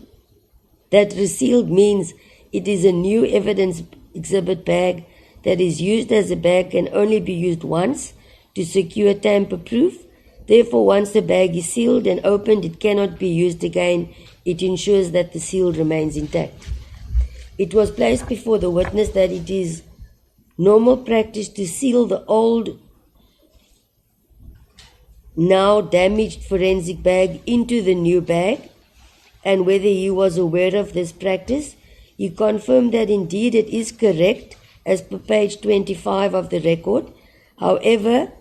means it is a new evidence exhibit bag that is used as a bag can only be used once to secure tamper-proof. Therefore, once the bag is sealed and opened, it cannot be used again. It ensures that the seal remains intact. It was placed before the witness that it is normal practice to seal the old, now damaged forensic bag into the new bag, and whether he was aware of this practice. He confirmed that indeed it is correct as per page 25 of the record. However,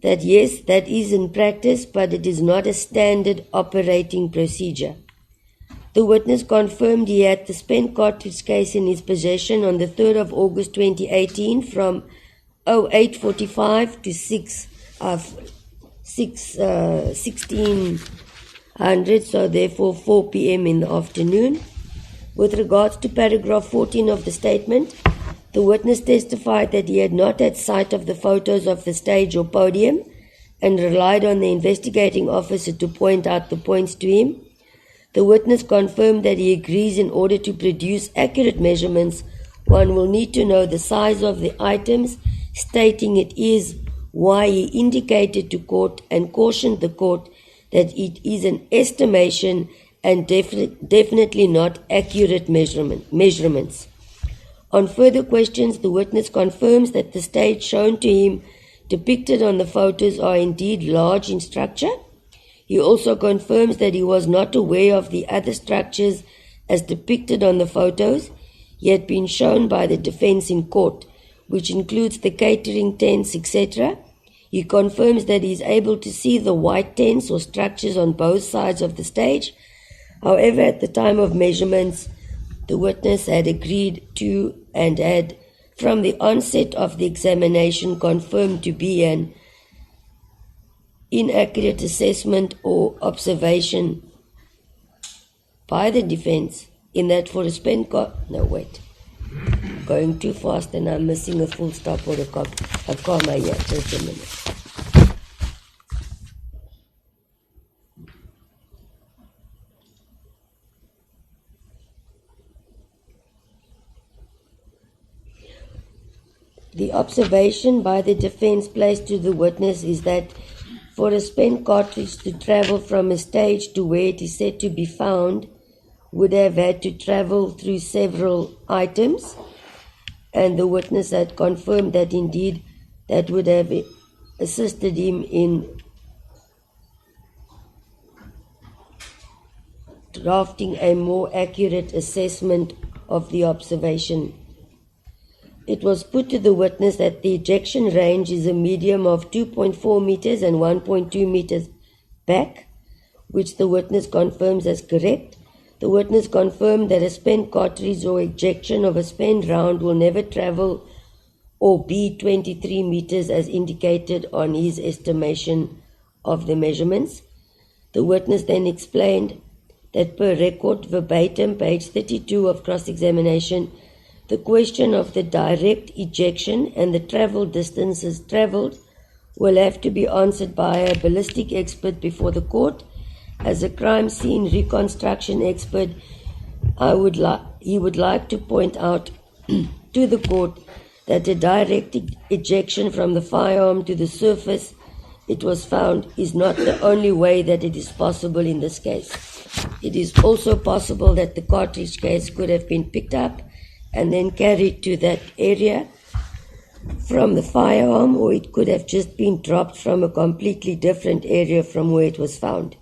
that yes, that is in practice, but it is not a standard operating procedure. The witness confirmed he had the spent cartridge case in his possession on the 3rd of August 2018 from 08:45 to 1600, so therefore 4 p.m. in the afternoon. With regards to paragraph 14 of the statement, the witness testified that he had not had sight of the photos of the stage or podium and relied on the investigating officer to point out the points to him. The witness confirmed that he agrees in order to produce accurate measurements, one will need to know the size of the items, stating it is why he indicated to court and cautioned the court that it is an estimation and definitely not accurate measurements. On further questions, the witness confirms that the stage shown to him depicted on the photos are indeed large in structure. He also confirms that he was not aware of the other structures as depicted on the photos, yet been shown by the defense in court, which includes the catering tents, etc. He confirms that he is able to see the white tents or structures on both sides of the stage. However, at the time of measurements, the witness had agreed to and had, from the onset of the examination, confirmed to be an inaccurate assessment or observation by the defense in that for a spent going too fast and I'm missing a full stop or a comma here. Just a minute. The observation by the defense placed to the witness is that for a spent cartridge to travel from a stage to where it is said to be found would have had to travel through several items, and the witness had confirmed that indeed that would have assisted him in drafting a more accurate assessment of the observation. It was put to the witness that the ejection range is a medium of 2.4 meters and 1.2 meters back, which the witness confirms as correct. The witness confirmed that a spent cartridge or ejection of a spent round will never travel or be 23 meters as indicated on his estimation of the measurements. The witness then explained that per record verbatim, page 32 of cross-examination, the question of the direct ejection and the travel distances traveled will have to be answered by a ballistic expert before the court. As a crime scene reconstruction expert, he would like to point out to the court that a direct ejection from the firearm to the surface it was found is not the only way that it is possible in this case. It is also possible that the cartridge case could have been picked up and then carried to that area from the firearm, or it could have just been dropped from a completely different area from where it was found.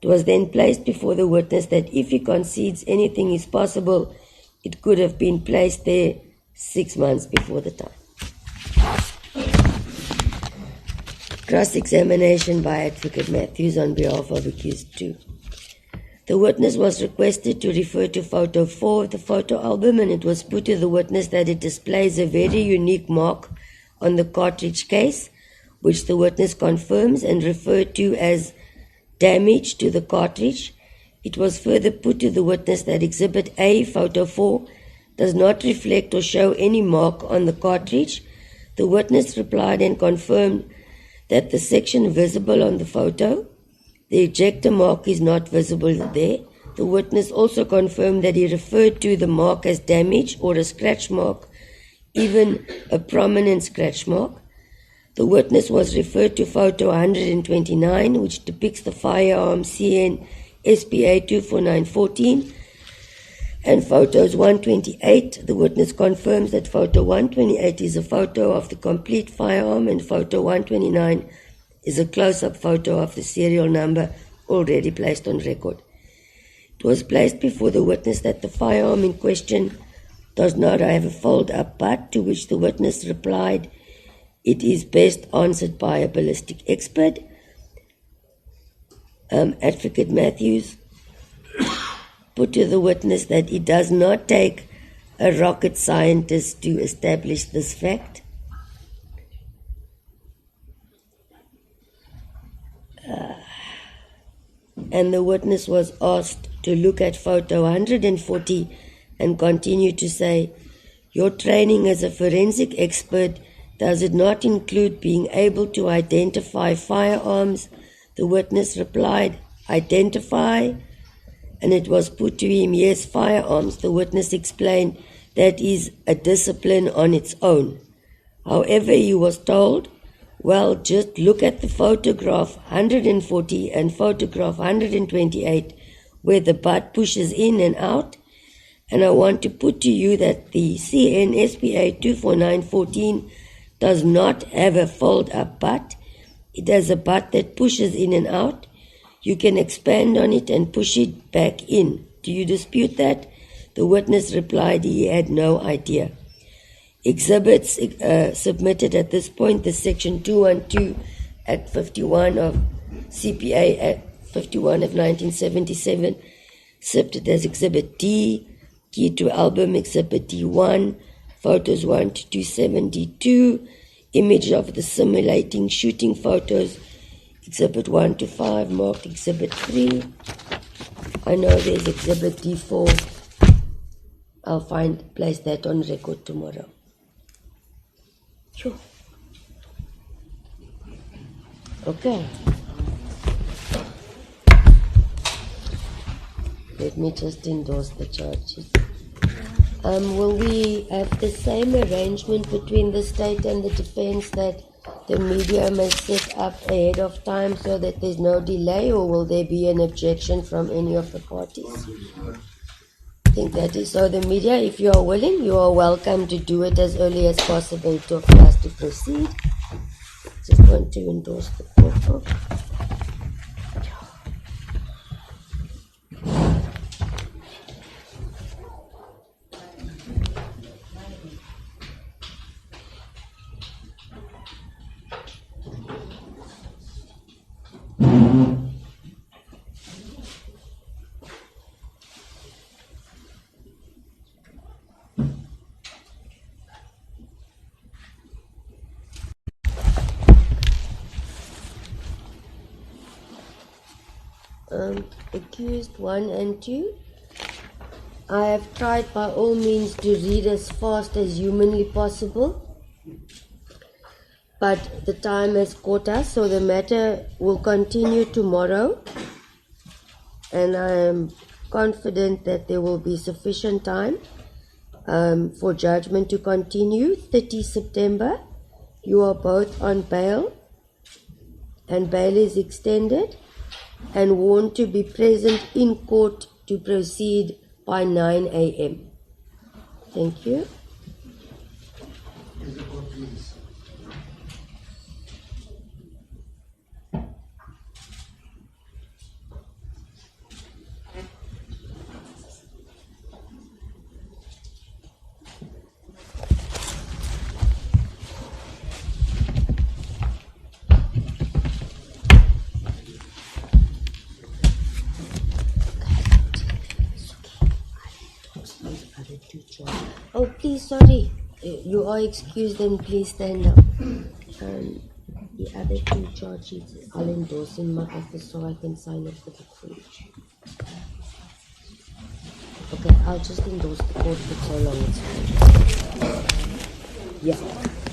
It was then placed before the witness that if he concedes anything is possible, it could have been placed there 6 months before the time. Cross-examination by Advocate Matthews on behalf of accused 2. The witness was requested to refer to photo 4 of the photo album, and it was put to the witness that it displays a very unique mark on the cartridge case, which the witness confirms and referred to as damage to the cartridge. It was further put to the witness that Exhibit A, photo 4, does not reflect or show any mark on the cartridge. The witness replied and confirmed that the section visible on the photo The ejector mark is not visible there. The witness also confirmed that he referred to the mark as damage or a scratch mark, even a prominent scratch mark. The witness was referred to photo 129, which depicts the firearm CN SPA 24914, and photos 128. The witness confirms that photo 128 is a photo of the complete firearm and photo 129 is a close-up photo of the serial number already placed on record. It was placed before the witness that the firearm in question does not have a fold-up butt, to which the witness replied, "It is best answered by a ballistic expert." Advocate Matthews put to the witness that it does not take a rocket scientist to establish this fact. And the witness was asked to look at photo 140 and continue to say, "Your training as a forensic expert, does it not include being able to identify firearms?" The witness replied, "Identify?" And it was put to him, "Yes, firearms." The witness explained that is a discipline on its own. However, he was told, "Well, just look at the photograph 140 and photograph 128 where the butt pushes in and out. And I want to put to you that the CN SPA 24914 does not have a fold-up butt. It has a butt that pushes in and out. You can expand on it and push it back in. Do you dispute that?" The witness replied he had no idea. Exhibits submitted at this point, the section 212 Act 51 of CPA Act 51 of 1977, submitted as Exhibit D, key to album Exhibit D1, photos 1 to 272, image of the simulating shooting photos, Exhibit 1 to 5, marked Exhibit 3. I know there's Exhibit D4. I'll place that on record tomorrow. Sure. Okay. Let me just endorse the charges. Will we have the same arrangement between the state and the defense that the media must set up ahead of time so that there's no delay, or will there be an objection from any of the parties? I think that is so. The media, if you are willing, you are welcome to do it as early as possible for us to proceed. Just want to endorse the court book. Accused 1 and 2. I have tried by all means to read as fast as humanly possible, but the time has caught us, so the matter will continue tomorrow, and I am confident that there will be sufficient time for judgment to continue. 30 September, you are both on bail, and bail is extended, and warned to be present in court to proceed by 9 a.m. Thank you. Oh, please, sorry. You are excused, and please stand up. The other 2 charge sheets, I'll endorse in my office so I can sign it for the court. Okay, I'll just endorse the court for so long it's fine. Yeah.